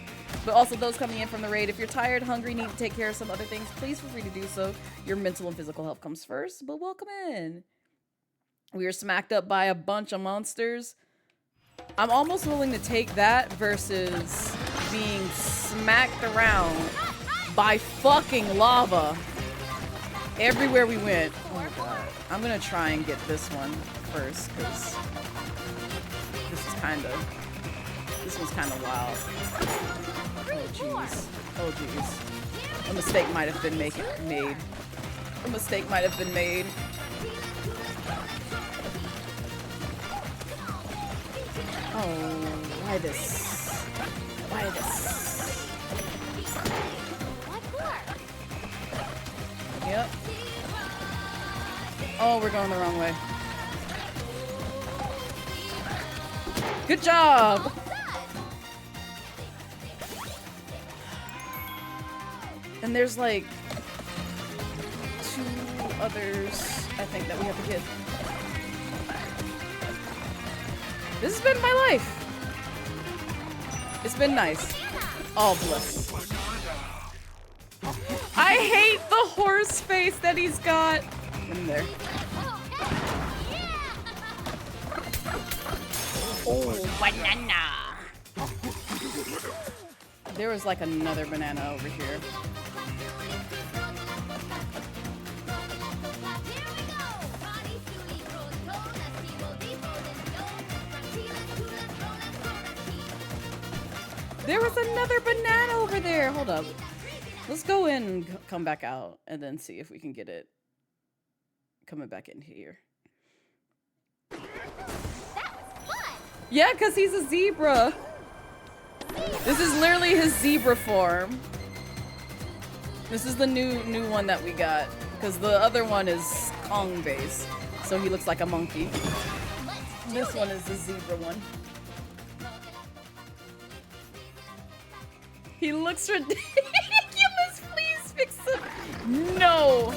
But also those coming in from the raid, if you're tired, hungry, need to take care of some other things, please feel free to do so. Your mental and physical health comes first, but welcome in. We are smacked up by a bunch of monsters. I'm almost willing to take that versus being smacked around by fucking lava everywhere we went. Oh my god. I'm gonna try and get this one first, because this one's kind of wild. Oh jeez. Oh jeez. A mistake might have been made. A mistake might have been made. Oh, why this? Why this? Yep. Oh, we're going the wrong way. Good job! And there's like 2 others, I think, that we have to get. This has been my life. It's been nice. Oh, bless. I hate the horse face that he's got in there. Oh, banana. There was like another banana over here. There was another banana over there. Hold up. Let's go in and come back out and then see if we can get it coming back in here. That was fun. Yeah, because he's a zebra. This is literally his zebra form. This is the new one that we got. Because the other one is Kong based. So he looks like a monkey. This one is the zebra one. He looks ridiculous. Please fix it. No.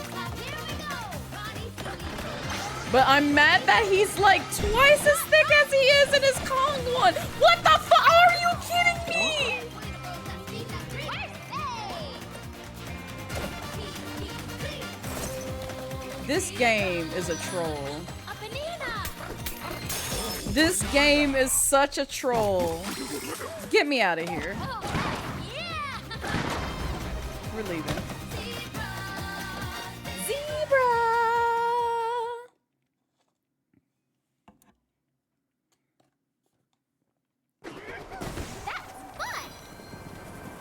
But I'm mad that he's like twice as thick as he is in his Kong one. What the fuck? Are you kidding me? This game is a troll. A banana. This game is such a troll. Get me out of here. Oh, yeah. We're leaving. Zebra!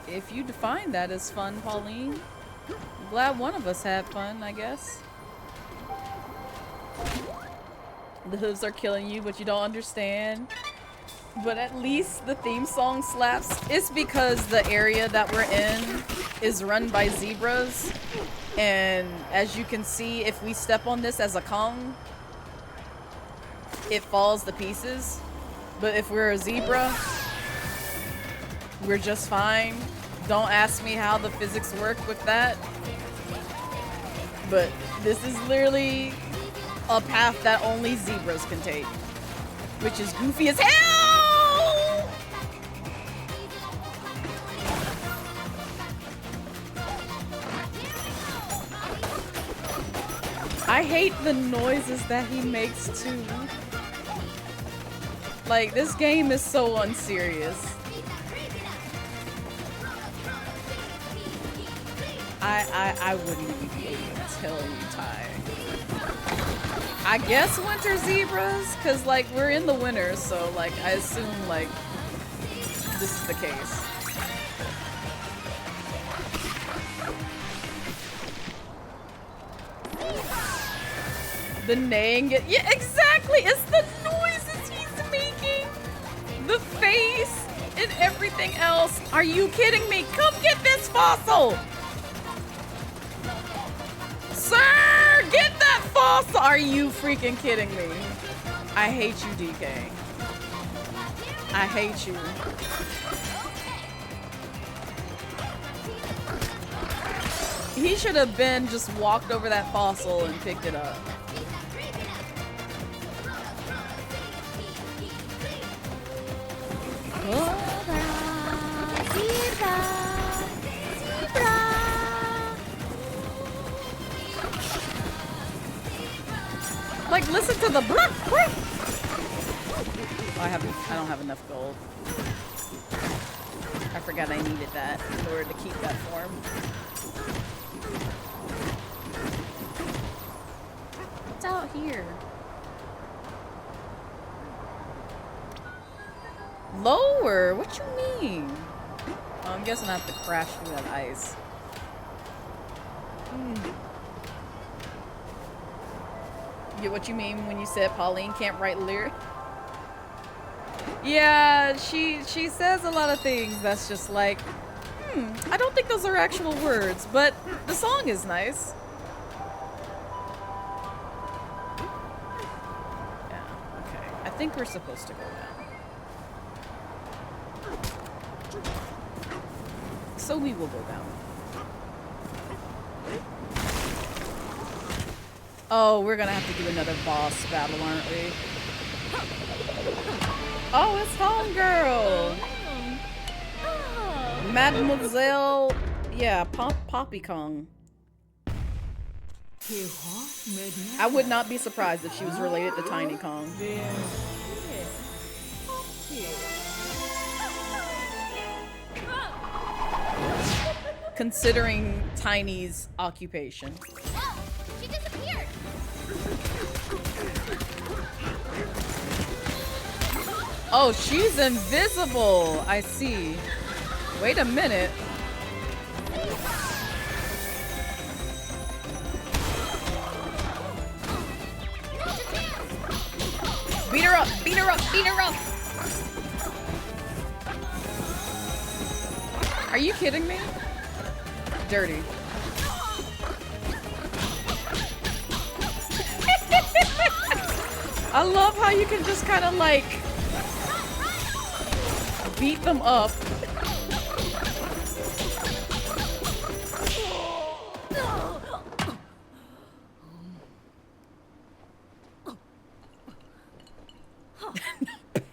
If you define that as fun, Pauline. I'm glad one of us had fun, I guess. The hooves are killing you, but you don't understand. But at least the theme song slaps. It's because the area that we're in is run by zebras. And as you can see, if we step on this as a Kong, it falls to pieces. But if we're a zebra, we're just fine. Don't ask me how the physics work with that. But this is literally a path that only zebras can take. Which is goofy as hell! I hate the noises that he makes too. Like, this game is so unserious. I wouldn't even be able to tell you, Ty. I guess winter zebras, cause like we're in the winter, so like I assume like this is the case. The neighing, yeah, exactly. It's the noises he's making, the face, and everything else. Are you kidding me? Come get this fossil! Sir, get that fossil! Are you freaking kidding me? I hate you, DK. I hate you. He should have been just walked over that fossil and picked it up. Like, listen to the brr, brr. Oh, I don't have enough gold. I forgot I needed that in order to keep that form. What's out here? Lower? What you mean? Oh, I'm guessing I have to crash through that ice. Get what you mean when you said Pauline can't write lyrics? Yeah, she says a lot of things that's just like, I don't think those are actual words, but the song is nice. Yeah, okay. I think we're supposed to go down. So we will go down. Oh, we're gonna have to do another boss battle, aren't we? Oh, it's Homegirl! Mademoiselle... Yeah, Poppy Kong. I would not be surprised if she was related to Tiny Kong. Considering Tiny's occupation. Whoa! She disappeared! Oh, she's invisible! I see. Wait a minute. Beat her up! Beat her up! Beat her up! Are you kidding me? Dirty. I love how you can just kind of like beat them up.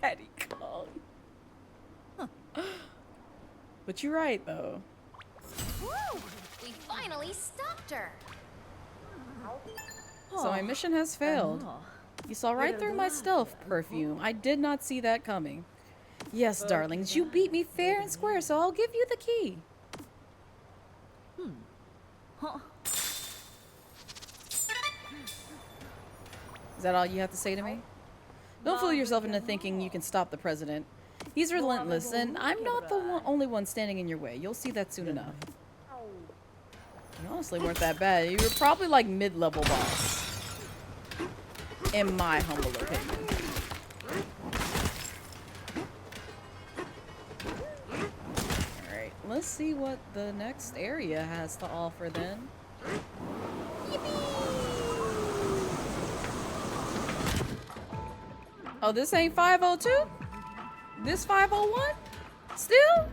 Patty Kong. But you're right though. Woo! We finally stopped her! So my mission has failed. You saw right through my stealth perfume. I did not see that coming. Yes, darlings, you beat me fair and square, so I'll give you the key. Is that all you have to say to me? Don't fool yourself into thinking you can stop the president. He's relentless, and I'm not the only one standing in your way. You'll see that soon enough. You honestly weren't that bad. You were probably like mid-level boss. In my humble opinion. Alright, let's see what the next area has to offer then. Oh, this ain't 502? This 501? Still?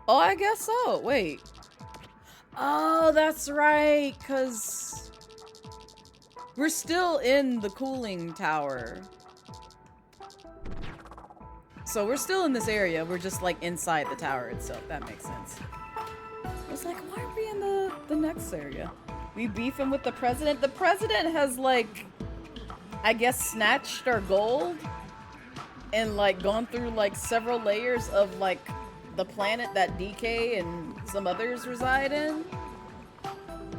Oh, I guess so. Wait. Oh, that's right, because we're still in the cooling tower. So we're still in this area. We're just like inside the tower itself. That makes sense. I was like, why are we in the next area? We beefing with the president. The president has like, I guess, snatched our gold and like gone through like several layers of like the planet that DK and some others reside in.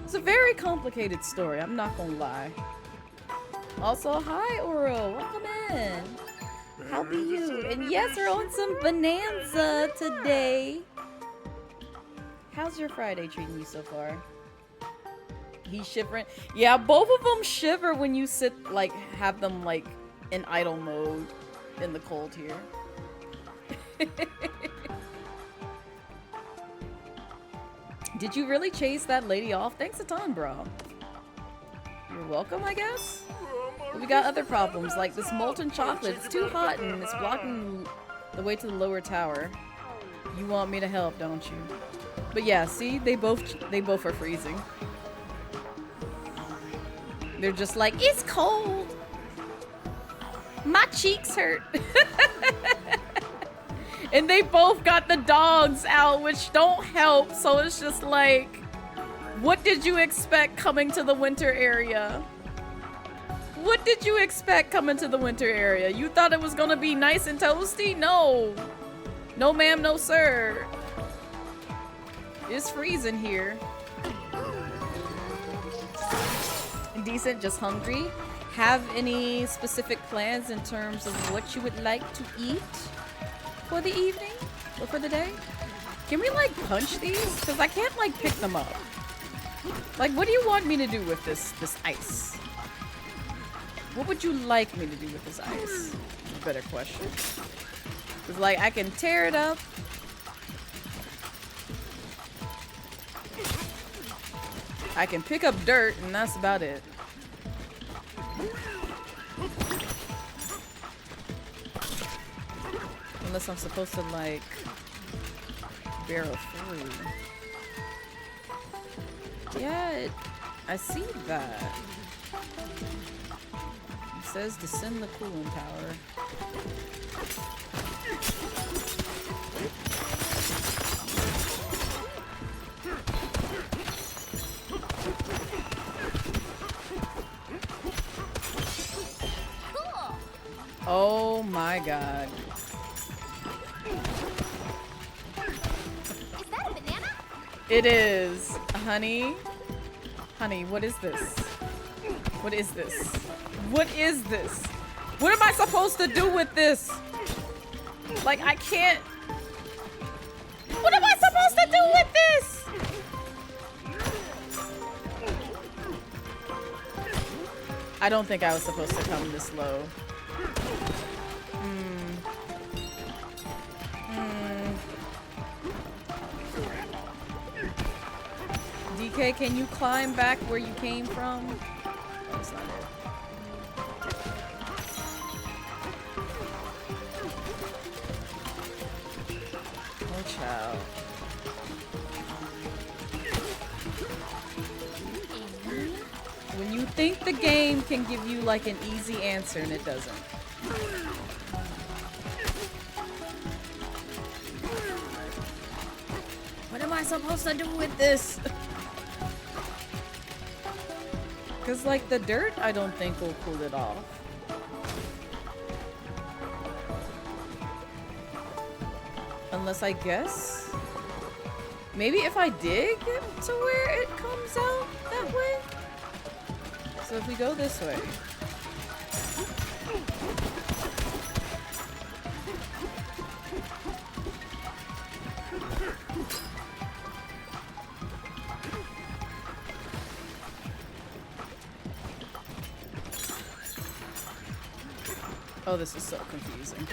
It's a very complicated story, I'm not gonna lie. Also, hi Oro, welcome in. How be you? And yes, we're on some Bananza today. How's your Friday treating you so far? He's shivering. Yeah, both of them shiver when you sit, like, have them, like, in idle mode in the cold here. Did you really chase that lady off? Thanks a ton, bro. You're welcome, I guess? But we got other problems, like this molten chocolate. It's too hot and it's blocking the way to the lower tower. You want me to help, don't you? But yeah, see? They both are freezing. They're just like, it's cold. My cheeks hurt. And they both got the dogs out, which don't help. So it's just like, what did you expect coming to the winter area? What did you expect coming to the winter area? You thought it was gonna be nice and toasty? No. No ma'am, no sir. It's freezing here. Decent, just hungry. Have any specific plans in terms of what you would like to eat for the evening or for the day? Can we like punch these? Because I can't like pick them up. Like, what do you want me to do with this ice? What would you like me to do with this ice? A better question. Because like I can tear it up. I can pick up dirt and that's about it. Unless I'm supposed to like barrel through. Yeah, I see that. It says descend the cooling tower. Oh my god. Is that a banana? It is. Honey. Honey, what is this? What is this? What is this? What am I supposed to do with this? Like, I can't. What am I supposed to do with this? I don't think I was supposed to come this low. DK, can you climb back where you came from? That's not it. Watch out. When you think the game can give you like an easy answer and it doesn't. What am I supposed to do with this? Because like the dirt I don't think will cool it off. Unless I guess. Maybe if I dig to where it comes out that way? So if we go this way. Oh, this is so confusing.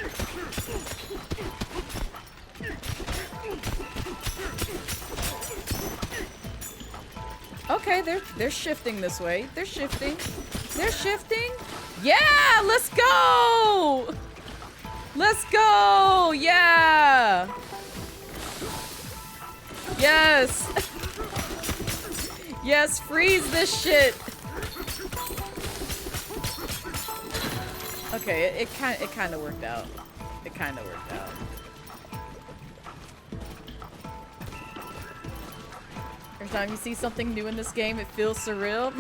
Okay, they're shifting this way. They're shifting. They're shifting. Yeah, let's go. Let's go. Yeah. Yes. Yes, freeze this shit. Okay, it kind of worked out. It kind of worked out. Every time you see something new in this game, it feels surreal.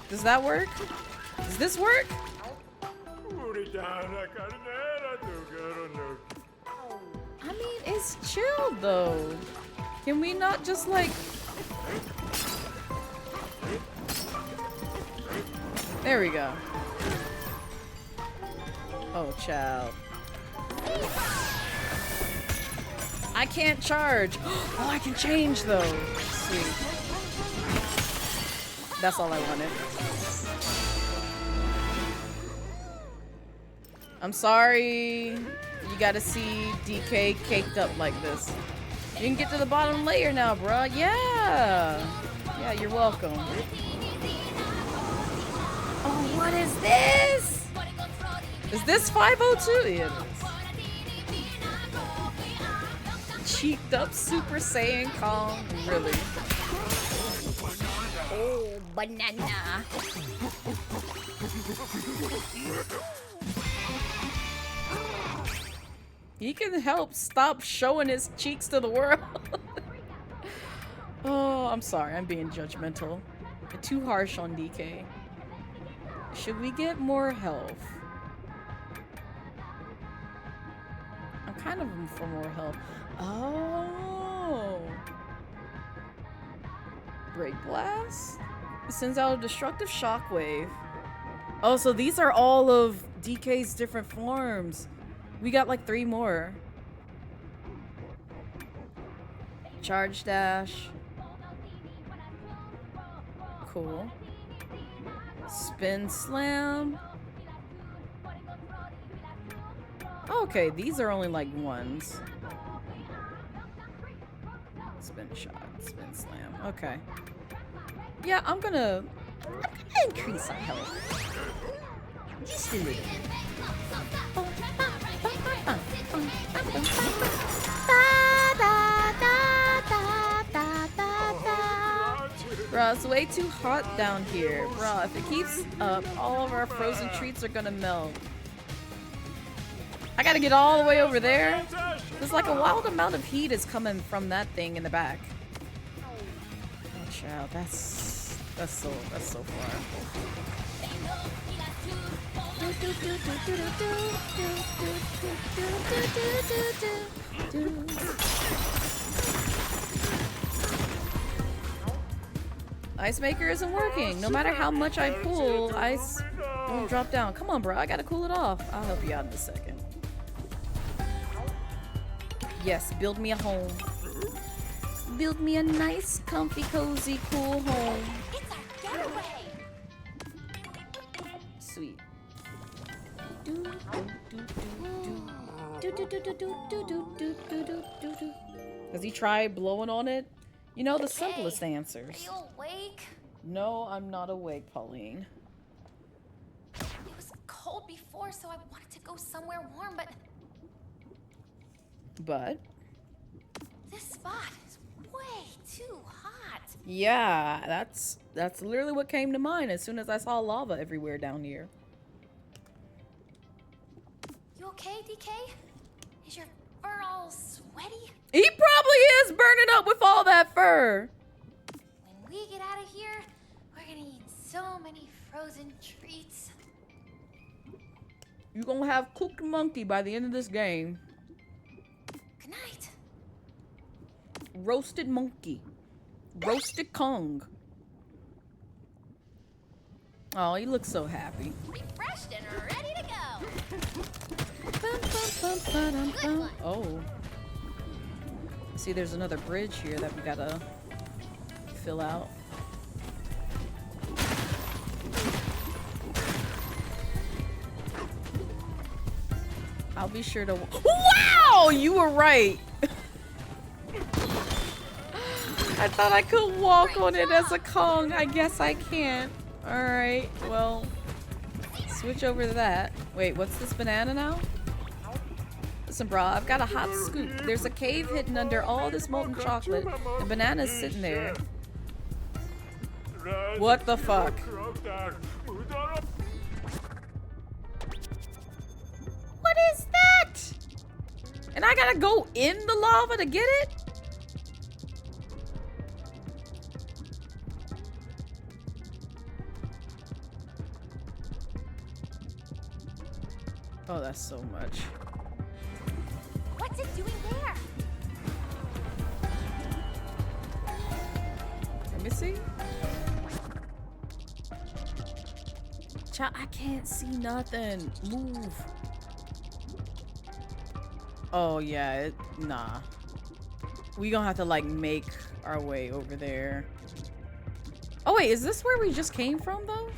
Does that work? Does this work? I mean, it's chill though. Can we not just like... There we go. Oh, child. I can't charge. Oh, I can change though. Sweet. That's all I wanted. I'm sorry. You gotta see DK caked up like this. You can get to the bottom layer now, bruh. Yeah. Yeah, you're welcome. Oh, what is this? Is this 502? Yeah, it is. Cheeked up Super Saiyan Kong? Really? Oh, banana. He can help stop showing his cheeks to the world. Oh, I'm sorry. I'm being judgmental. Too harsh on DK. Should we get more health? I'm kind of for more health. Oh. Break Blast? It sends out a destructive shockwave. Oh, so these are all of DK's different forms. We got like 3 more. Charge Dash. Cool. Spin Slam. Okay, these are only like ones. Spin Shot, Spin Slam. Okay. Yeah, I'm gonna increase our health. Just a little. Bruh, it's way too hot down here. Bruh, if it keeps up, all of our frozen treats are gonna melt. I gotta get all the way over there. There's like a wild amount of heat is coming from that thing in the back. Oh, child, that's so far. Ice Maker isn't working. No matter how much I pull, ice won't drop down. Come on, bro. I gotta cool it off. I'll help you out in a second. Yes, build me a home. Build me a nice, comfy, cozy, cool home. It's our getaway. Sweet. Has he tried blowing on it? You know the simplest answers. Are you awake? No, I'm not awake, Pauline. It was cold before, so I wanted to go somewhere warm, but this spot is way too hot. Yeah, that's literally what came to mind as soon as I saw lava everywhere down here. You okay, DK? Is your fur all sweaty? He probably is burning up with all that fur. When we get out of here, we're gonna eat so many frozen treats. You're gonna have cooked monkey by the end of this game. Roasted monkey. Roasted Kong. Oh, he looks so happy. Refreshed and ready to go. Oh. See, there's another bridge here that we gotta fill out. I'll be sure to. Wow! You were right! I thought I could walk on it as a Kong. I guess I can't. Alright, well. Switch over to that. Wait, what's this banana now? Listen, brah, I've got a hot scoop. There's a cave hidden under all this molten chocolate. The banana's sitting there. What the fuck? What is that? And I gotta go in the lava to get it? Oh, that's so much. What's it doing there? Let me see. Child, I can't see nothing. Move. Oh, yeah. Nah. We gonna have to, like, make our way over there. Oh, wait. Is this where we just came from, though?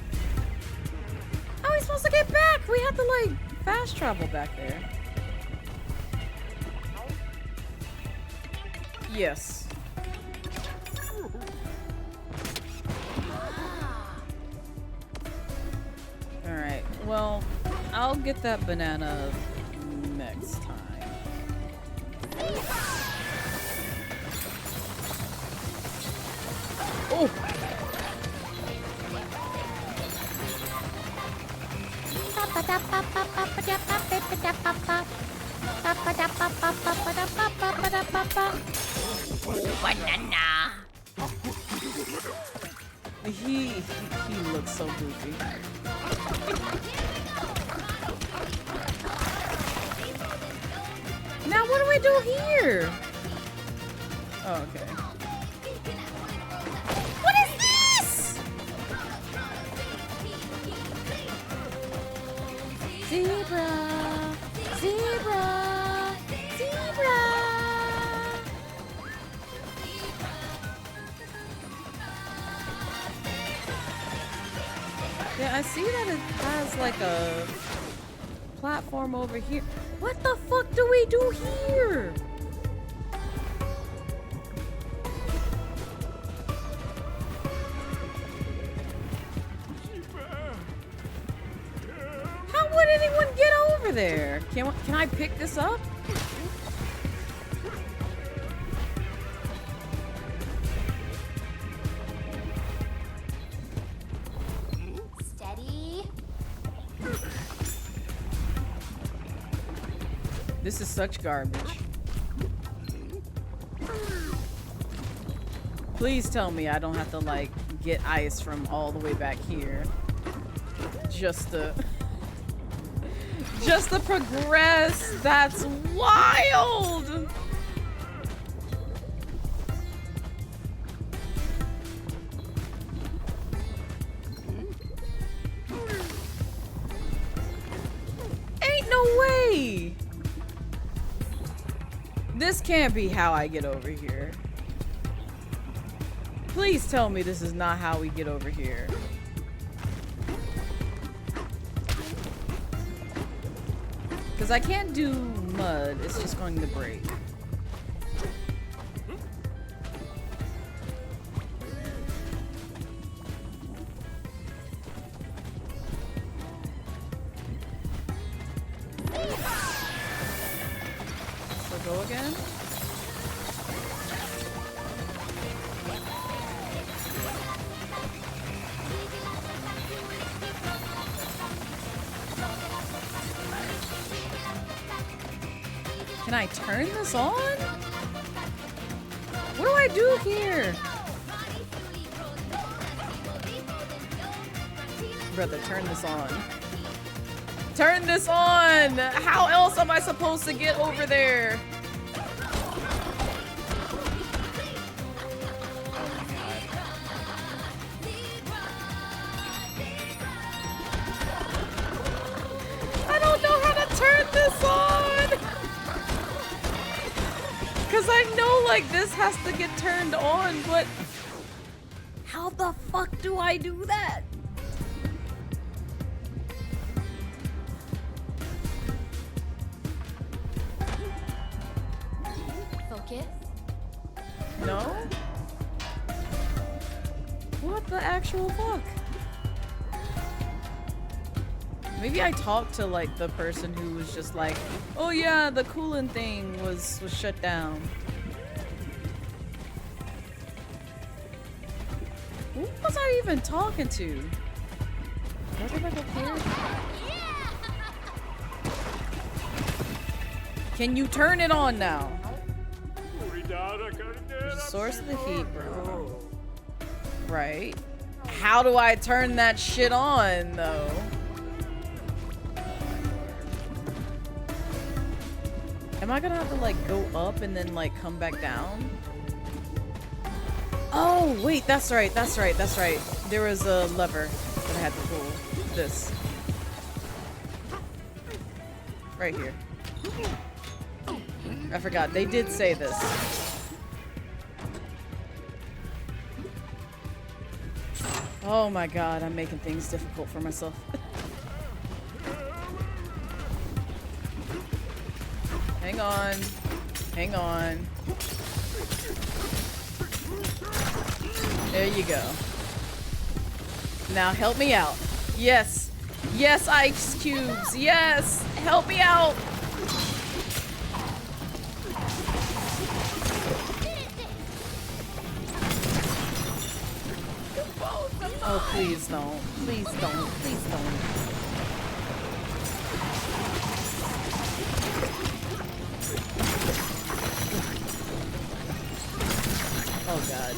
How are we supposed to get back? We have to, like, fast travel back there. Yes. Alright, well, I'll get that banana next time. Oh! Banana. He looks so goofy. Now what do I do here? Oh, okay. What is this? Zebra, zebra, zebra. Yeah, I see that it has like a platform over here. What the fuck do we do here? How would anyone get over there? Can I pick this up? Steady. This is such garbage. Please tell me I don't have to like get ice from all the way back here. Just to progress. That's wild. Ain't no way. This can't be how I get over here. Please tell me this is not how we get over here. Because I can't do mud. It's just going to break. So go again. Can I turn this on? What do I do here? Brother, turn this on. Turn this on! How else am I supposed to get over there? know, like, this has to get turned on, but how the fuck do I do that? Focus. No? What the actual fuck? Maybe I talked to like the person who was just like, oh yeah, the coolant thing was shut down. Who was I even talking to? Was it like up here? Can you turn it on now? There's a source of the heat, bro. Right. How do I turn that shit on, though? Am I gonna have to, like, go up and then, like, come back down? Oh, wait, that's right, that's right, that's right. There was a lever that I had to pull. This. Right here. I forgot, they did say this. Oh my god, I'm making things difficult for myself. Hang on. Hang on. There you go. Now help me out. Yes. Yes, ice cubes. Yes. Help me out. Oh, please don't. Please don't. Please don't. Oh, God.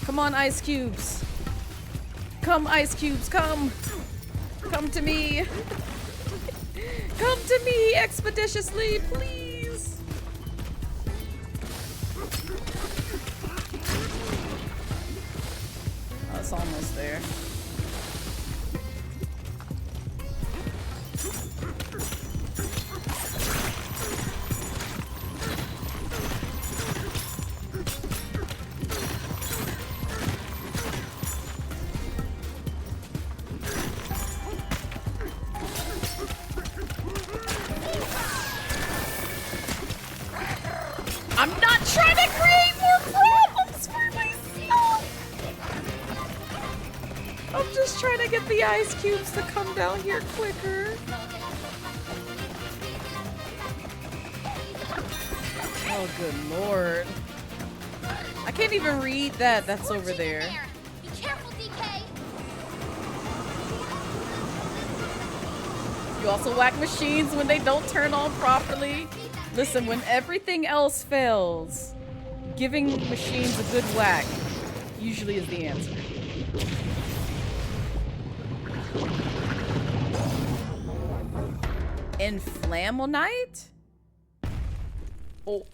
Come on, ice cubes. Come, ice cubes, come. Come to me. Come to me expeditiously, please. Oh, it's almost there. I'm not trying to create more problems for myself. I'm just trying to get the ice cubes to come down here quicker. Oh, good lord. I can't even read that. That's over there. Be careful, DK. You also whack machines when they don't turn on properly. Listen, when everything else fails, giving machines a good whack usually is the answer. Inflamonite? Oh.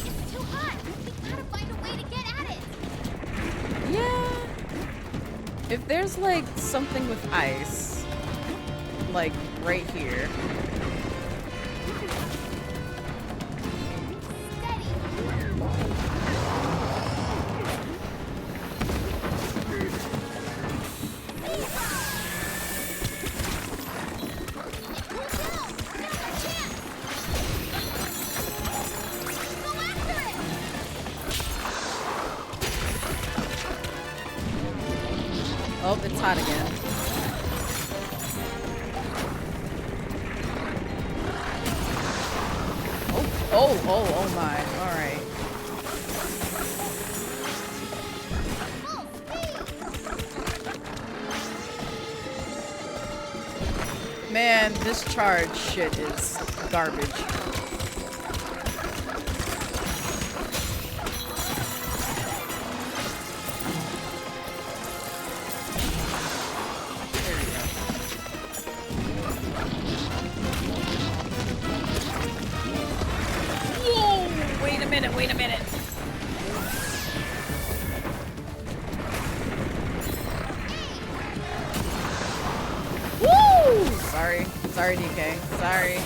It's too hot. We gotta find a way to get at it. Yeah. If there's like something with ice, like right here. Oh, it's hot again. Oh my. All right. Man, this charge shit is garbage. Wait a minute. Sorry.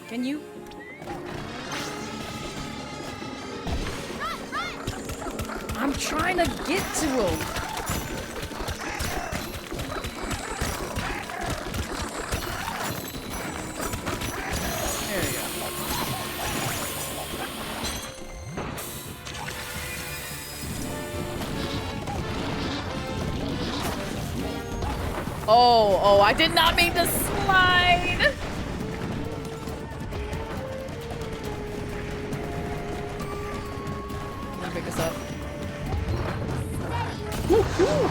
Can you? I'm trying to get to him. There we go. Oh, I did not mean to slide. Let me pick this up. Woo-hoo.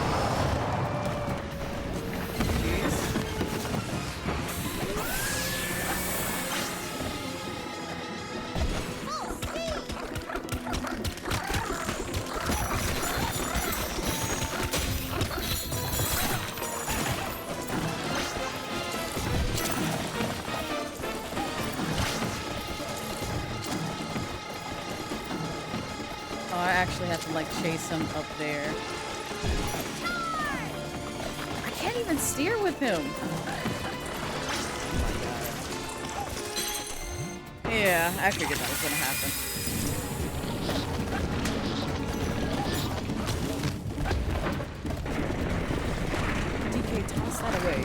Oh, I actually have to like chase him up there. I can't even steer with him. Yeah, I figured that was gonna happen. DK, toss that away.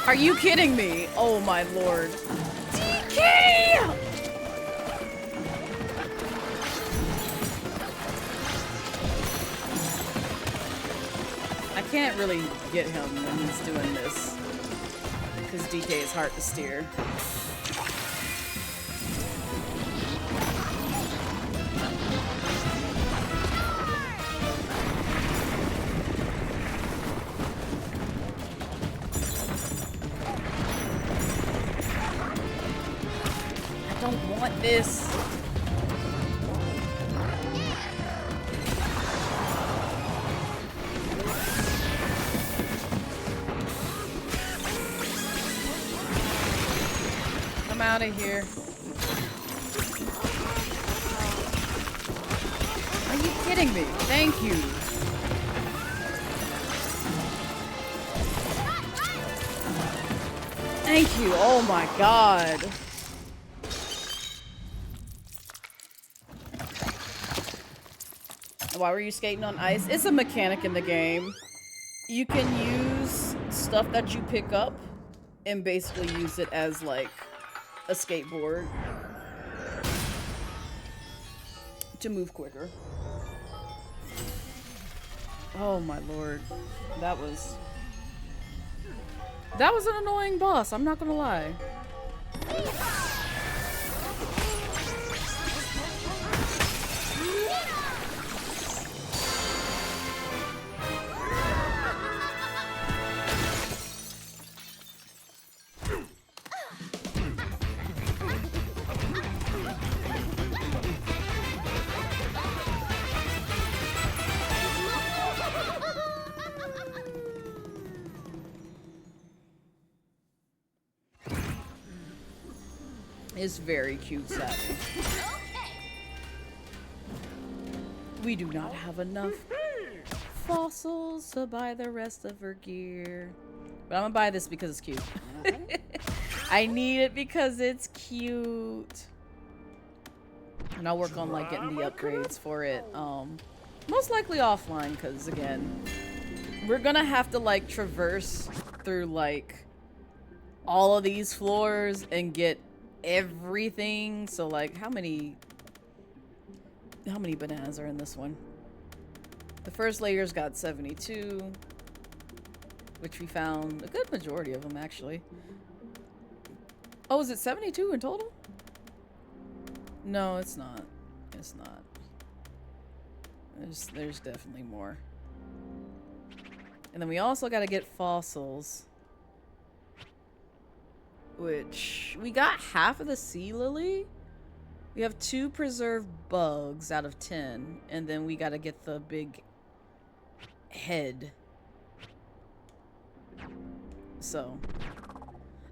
Are you kidding me? Oh my lord. DK! I can't really get him when he's doing this, because DK is hard to steer. I don't want this. I'm out of here. Are you kidding me? Thank you. Thank you. Oh my god. Why were you skating on ice? It's a mechanic in the game. You can use stuff that you pick up and basically use it as like a skateboard to move quicker. Oh my lord. That was an annoying boss, I'm not gonna lie. Is very cute, sadly. We do not have enough fossils to buy the rest of her gear. But I'm gonna buy this because it's cute. I need it because it's cute. And I'll work on like getting the upgrades for it. Most likely offline, because again, we're gonna have to like traverse through like all of these floors and get everything. So like how many bananas are in this one? The first layer's got 72, which we found a good majority of them actually. Oh, is it 72 in total? No, it's not. It's not. There's definitely more. And then we also got to get fossils, which we got half of the sea lily, We have 2 preserved bugs out of 10, and then we gotta get the big head. So,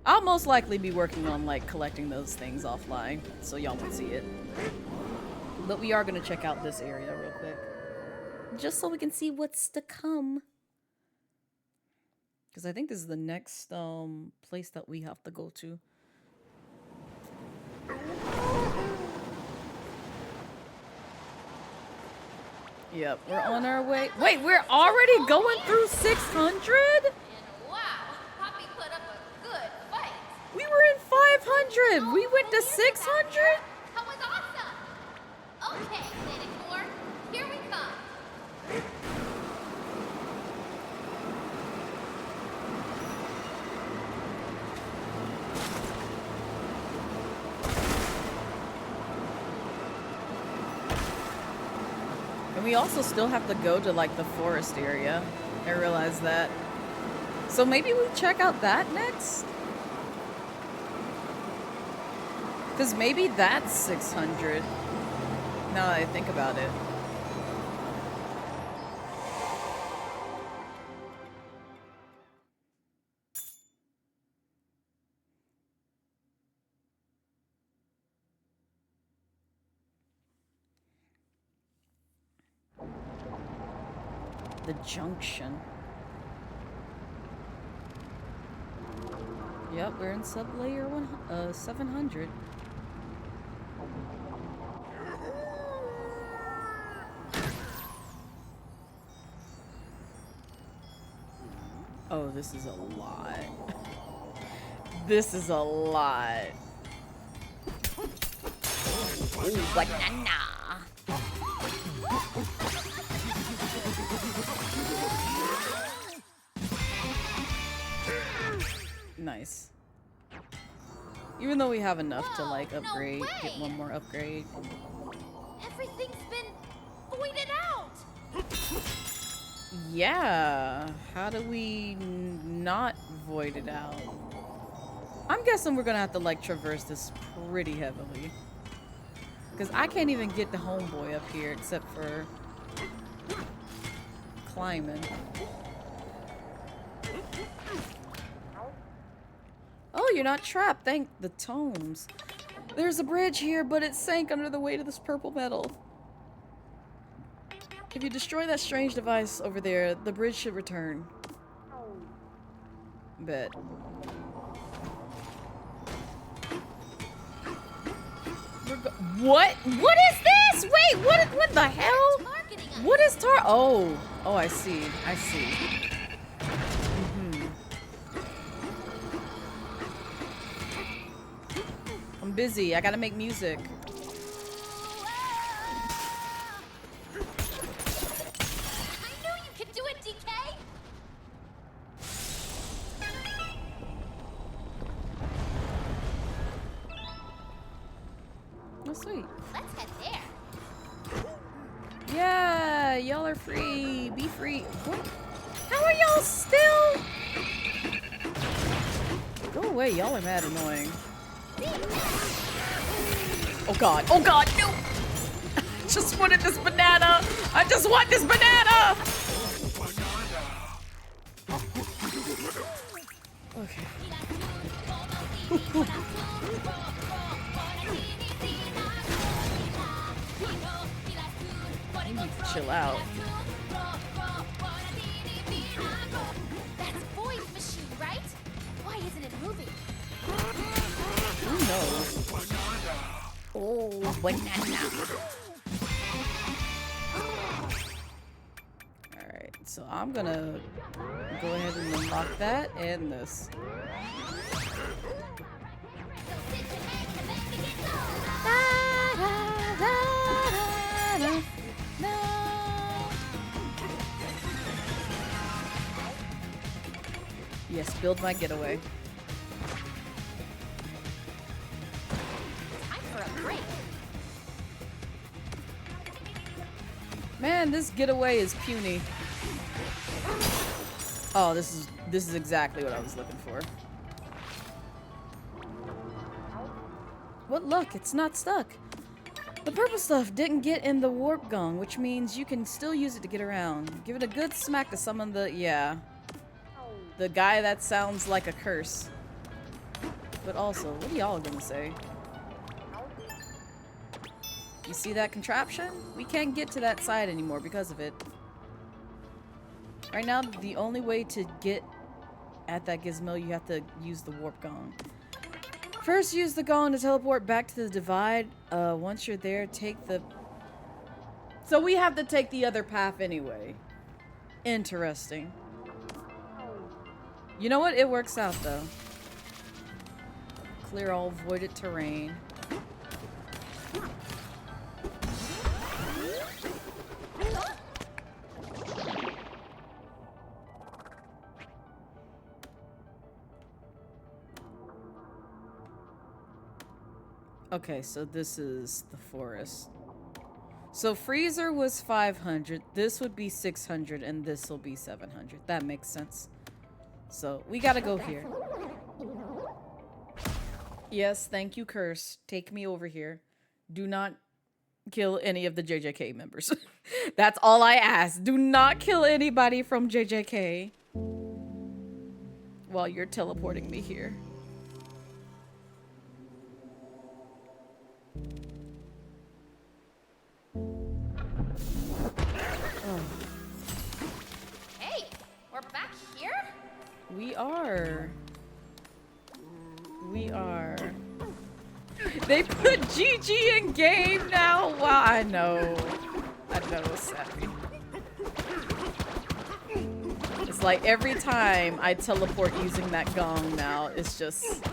I'll most likely be working on, like, collecting those things offline, so y'all won't see it. But we are gonna check out this area real quick. Just so we can see what's to come. Because I think this is the next, place that we have to go to. Yep, we're on our way. Wait, we're already going through 600? And wow, Poppy put up a good fight. We were in 500. We went to 600? That was awesome. Okay, Lady Four, here we come. And we also still have to go to, like, the forest area. I realized that. So maybe we check out that next? Because maybe that's 600. Now that I think about it. The junction. Yep, we're in sub-layer 700. Oh, this is a lot. This is a lot. Ooh, banana. Nice. Even though we have enough to, like, upgrade, get one more upgrade. Everything's been voided out. Yeah. How do we not void it out? I'm guessing we're gonna have to, like, traverse this pretty heavily. Because I can't even get the homeboy up here except for climbing. Oh, you're not trapped. Thank the tomes. There's a bridge here, but it sank under the weight of this purple metal. If you destroy that strange device over there, the bridge should return. Bet. What? What is this? Wait, what the hell? What is Oh, I see. I see. I'm busy. I gotta make music. I knew you could do it, DK. Oh, sweet. Let's head there. Yeah, y'all are free. Be free. What? How are y'all still? Go away. Y'all are mad annoying. Oh god. Oh god, no! I just wanted this banana! I just want this banana! Okay. You need to chill out. That's Void's machine, right? Why isn't it moving? Who knows? Oh, banana. Alright, so I'm gonna go ahead and unlock that and this. Yes, build my getaway. Time for a break. Man, this getaway is puny. Oh, this is exactly what I was looking for. What luck, it's not stuck. The purple stuff didn't get in the warp gong, which means you can still use it to get around. Give it a good smack to summon the, yeah. The guy that sounds like a curse. But also, what are y'all gonna say? You see that contraption? We can't get to that side anymore because of it. Right now, the only way to get at that gizmo, you have to use the warp gong. First, use the gong to teleport back to the divide. Once you're there, take the... So we have to take the other path anyway. Interesting. You know what? It works out, though. Clear all voided terrain. Okay, so this is the forest. So freezer was 500, this would be 600, and this will be 700. That makes sense. So we gotta go here. Yes, thank you, Curse. Take me over here. Do not kill any of the JJK members. That's all I ask. Do not kill anybody from JJK while you're teleporting me here. Hey, we're back here? We are. We are. They put GG in game now? Wow, I know. I know, Sappy. It's like every time I teleport using that gong now, it's just...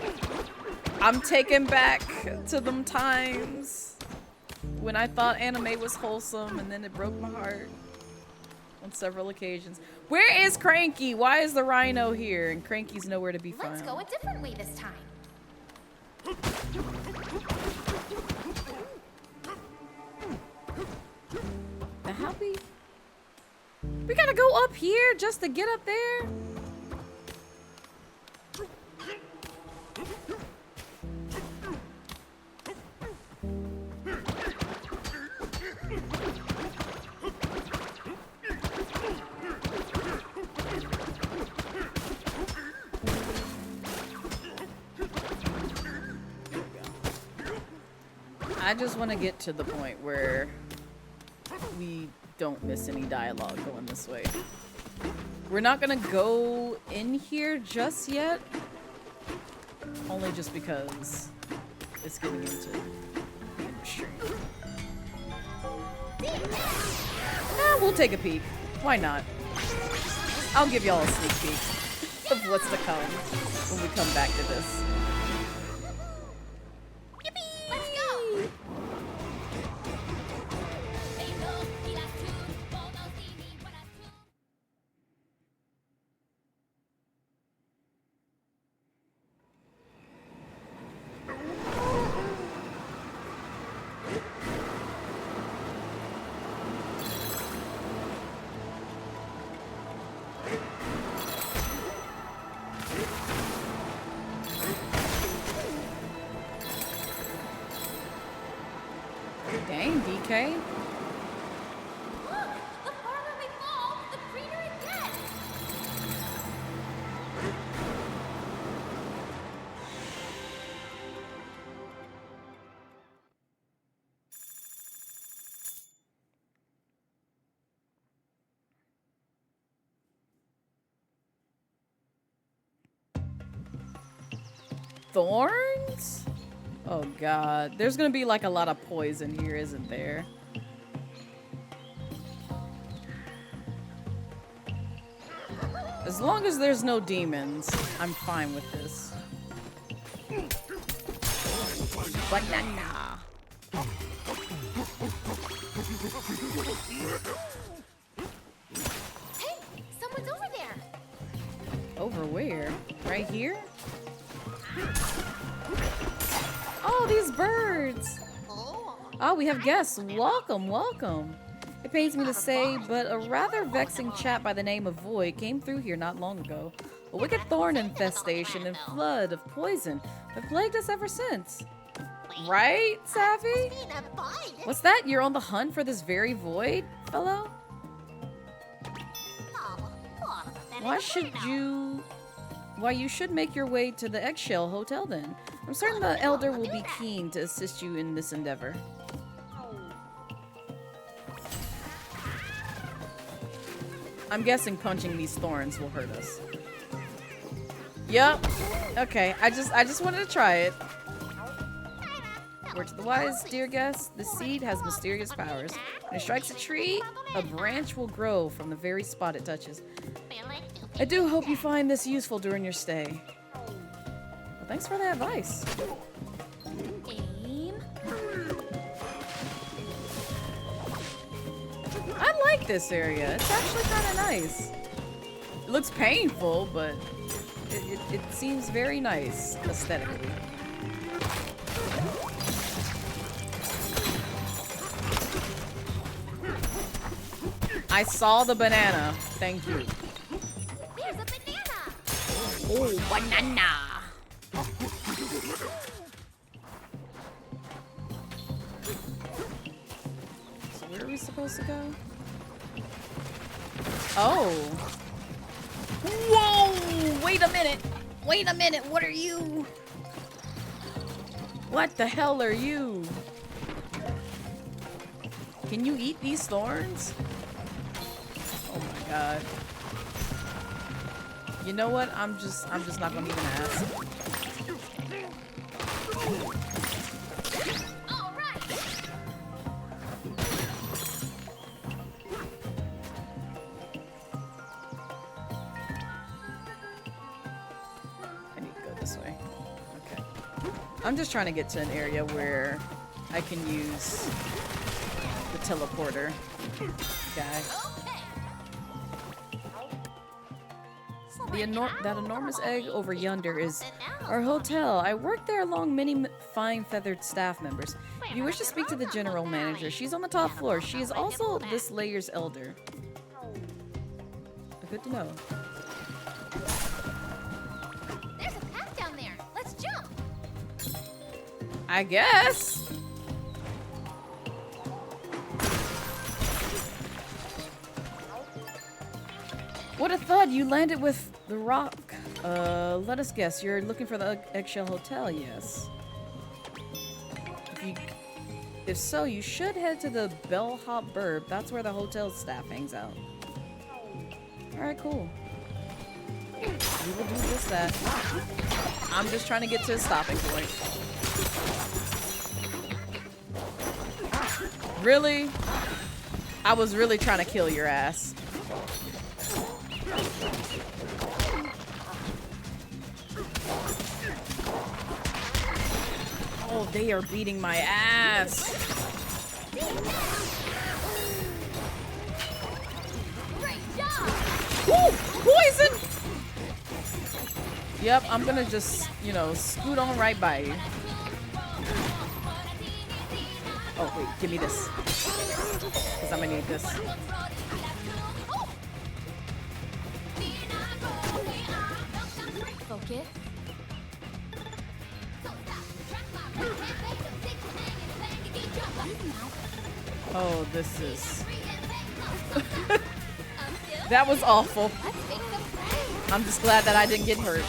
I'm taken back to them times when I thought anime was wholesome, and then it broke my heart on several occasions. Where is Cranky? Why is the rhino here? And Cranky's nowhere to be found. Let's go a different way this time. Now how we gotta go up here just to get up there? I just want to get to the point where we don't miss any dialogue going this way. We're not gonna go in here just yet. Only just because it's getting into the industry. We'll take a peek. Why not? I'll give y'all a sneak peek of what's to come when we come back to this. Let's go! Dang, DK. Look! The farther we fall, the greener it gets! Thorns? Oh god. There's gonna be like a lot of poison here, isn't there? As long as there's no demons, I'm fine with this. Banana. Hey! Someone's over there! Over where? Right here? Oh, these birds! Oh, we have guests. Welcome, welcome. It pains me to say, but a rather vexing chap by the name of Void came through here not long ago. A wicked thorn infestation and flood of poison have plagued us ever since. Right, Savvy? What's that? You're on the hunt for this very void, fellow? Why you should make your way to the Eggshell Hotel then. I'm certain the Elder will be keen to assist you in this endeavor. I'm guessing punching these thorns will hurt us. Yup. Okay, I just wanted to try it. Word to the wise, dear guest, the seed has mysterious powers. When it strikes a tree, a branch will grow from the very spot it touches. I do hope you find this useful during your stay. Well, thanks for the advice. Aim. I like this area. It's actually kind of nice. It looks painful, but it seems very nice aesthetically. I saw the banana. Thank you. There's a banana. Oh, banana. So where are we supposed to go? Oh. Whoa! Wait a minute. Wait a minute. What are you? What the hell are you? Can you eat these thorns? Oh my god. You know what? I'm just not gonna even ask. All right. I need to go this way. Okay. I'm just trying to get to an area where I can use the teleporter guy. That enormous egg over yonder is our hotel. I worked there along many fine feathered staff members. If you wish to speak to the general manager, she's on the top floor. She is also this layer's elder. Good to know. There's a path down there. Let's jump. I guess. What a thud! You landed with the rock. Let us guess. You're looking for the Eggshell Hotel, yes? If so, you should head to the Bellhop Burb. That's where the hotel staff hangs out. Alright, cool. We will do just that. I'm just trying to get to a stopping point. Really? I was really trying to kill your ass. Oh, they are beating my ass. Great job. Ooh, poison! Yep, I'm gonna just, you know, scoot on right by you. Oh, wait, give me this. Because I'm gonna need this. Focus. Oh, this is... That was awful. I'm just glad that I didn't get hurt.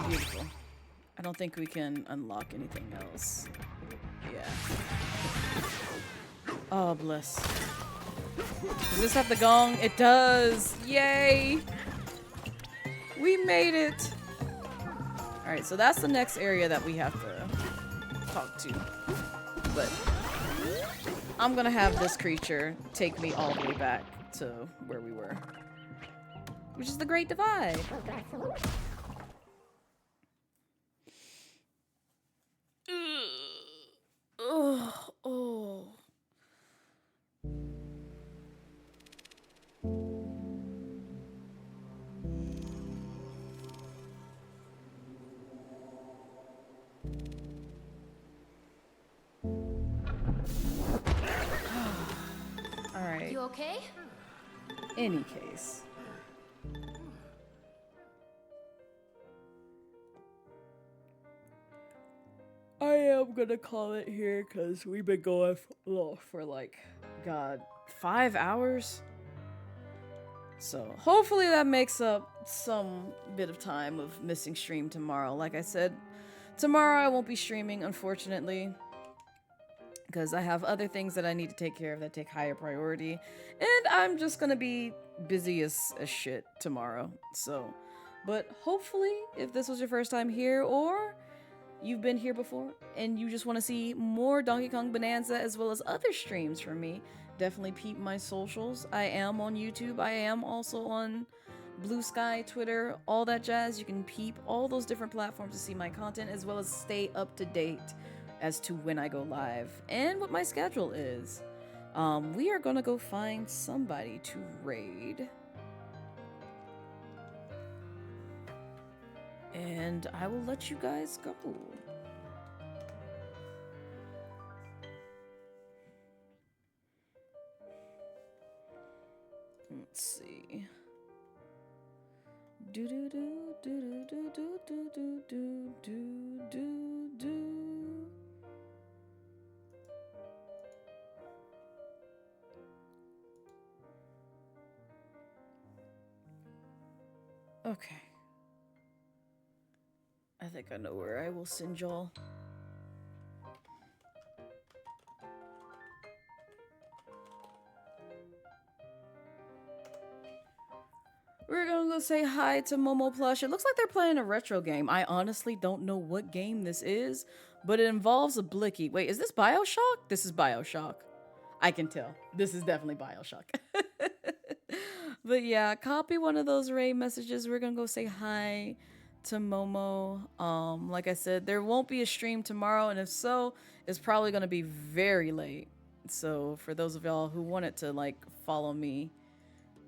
Beautiful. I don't think we can unlock anything else. Yeah. Oh, bless. Does this have the gong? It does! Yay! We made it! Alright, so that's the next area that we have to talk to. But I'm gonna have this creature take me all the way back to where we were. Which is the Great Divide. Oh. Alright. You okay? Any case. I'm gonna call it here because we've been going for like, God, 5 hours. So hopefully that makes up some bit of time of missing stream tomorrow. Like I said, tomorrow I won't be streaming, unfortunately, because I have other things that I need to take care of that take higher priority, and I'm just gonna be busy as shit tomorrow. So, but hopefully, if this was your first time here, or you've been here before and you just want to see more Donkey Kong Bonanza as well as other streams from me, definitely peep my socials. I am on YouTube. I am also on Blue Sky, Twitter, all that jazz. You can peep all those different platforms to see my content as well as stay up to date as to when I go live and what my schedule is. We are gonna go find somebody to raid. And I will let you guys go. Let's see. Do do do do do do do do do do do do. Okay. I think I know where I will send y'all. We're gonna go say hi to Momo Plush. It looks like they're playing a retro game. I honestly don't know what game this is, but it involves a blicky. Wait, is this BioShock? This is BioShock. I can tell. This is definitely BioShock. But yeah, copy one of those raid messages. We're gonna go say hi to Momo. Like I said, there won't be a stream tomorrow, and if so, it's probably gonna be very late. So for those of y'all who wanted to like follow me,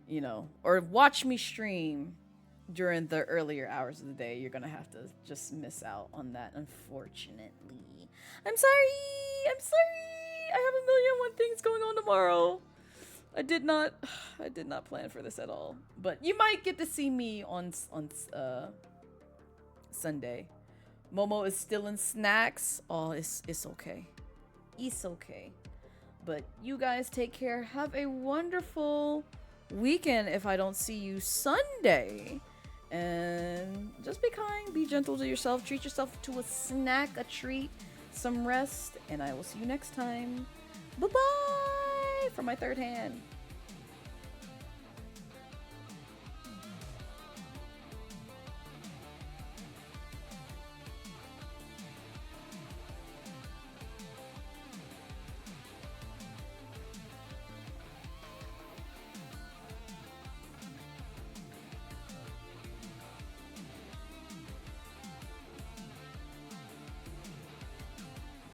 you know, or watch me stream during the earlier hours of the day, you're gonna have to just miss out on that, unfortunately. I'm sorry. I have a million and one things going on tomorrow. I did not plan for this at all. But you might get to see me on Sunday. Momo is still in snacks. Oh, it's okay. It's okay. But you guys take care. Have a wonderful weekend if I don't see you Sunday. And just be kind, be gentle to yourself, treat yourself to a snack, a treat, some rest, and I will see you next time. Bye-bye from my third hand.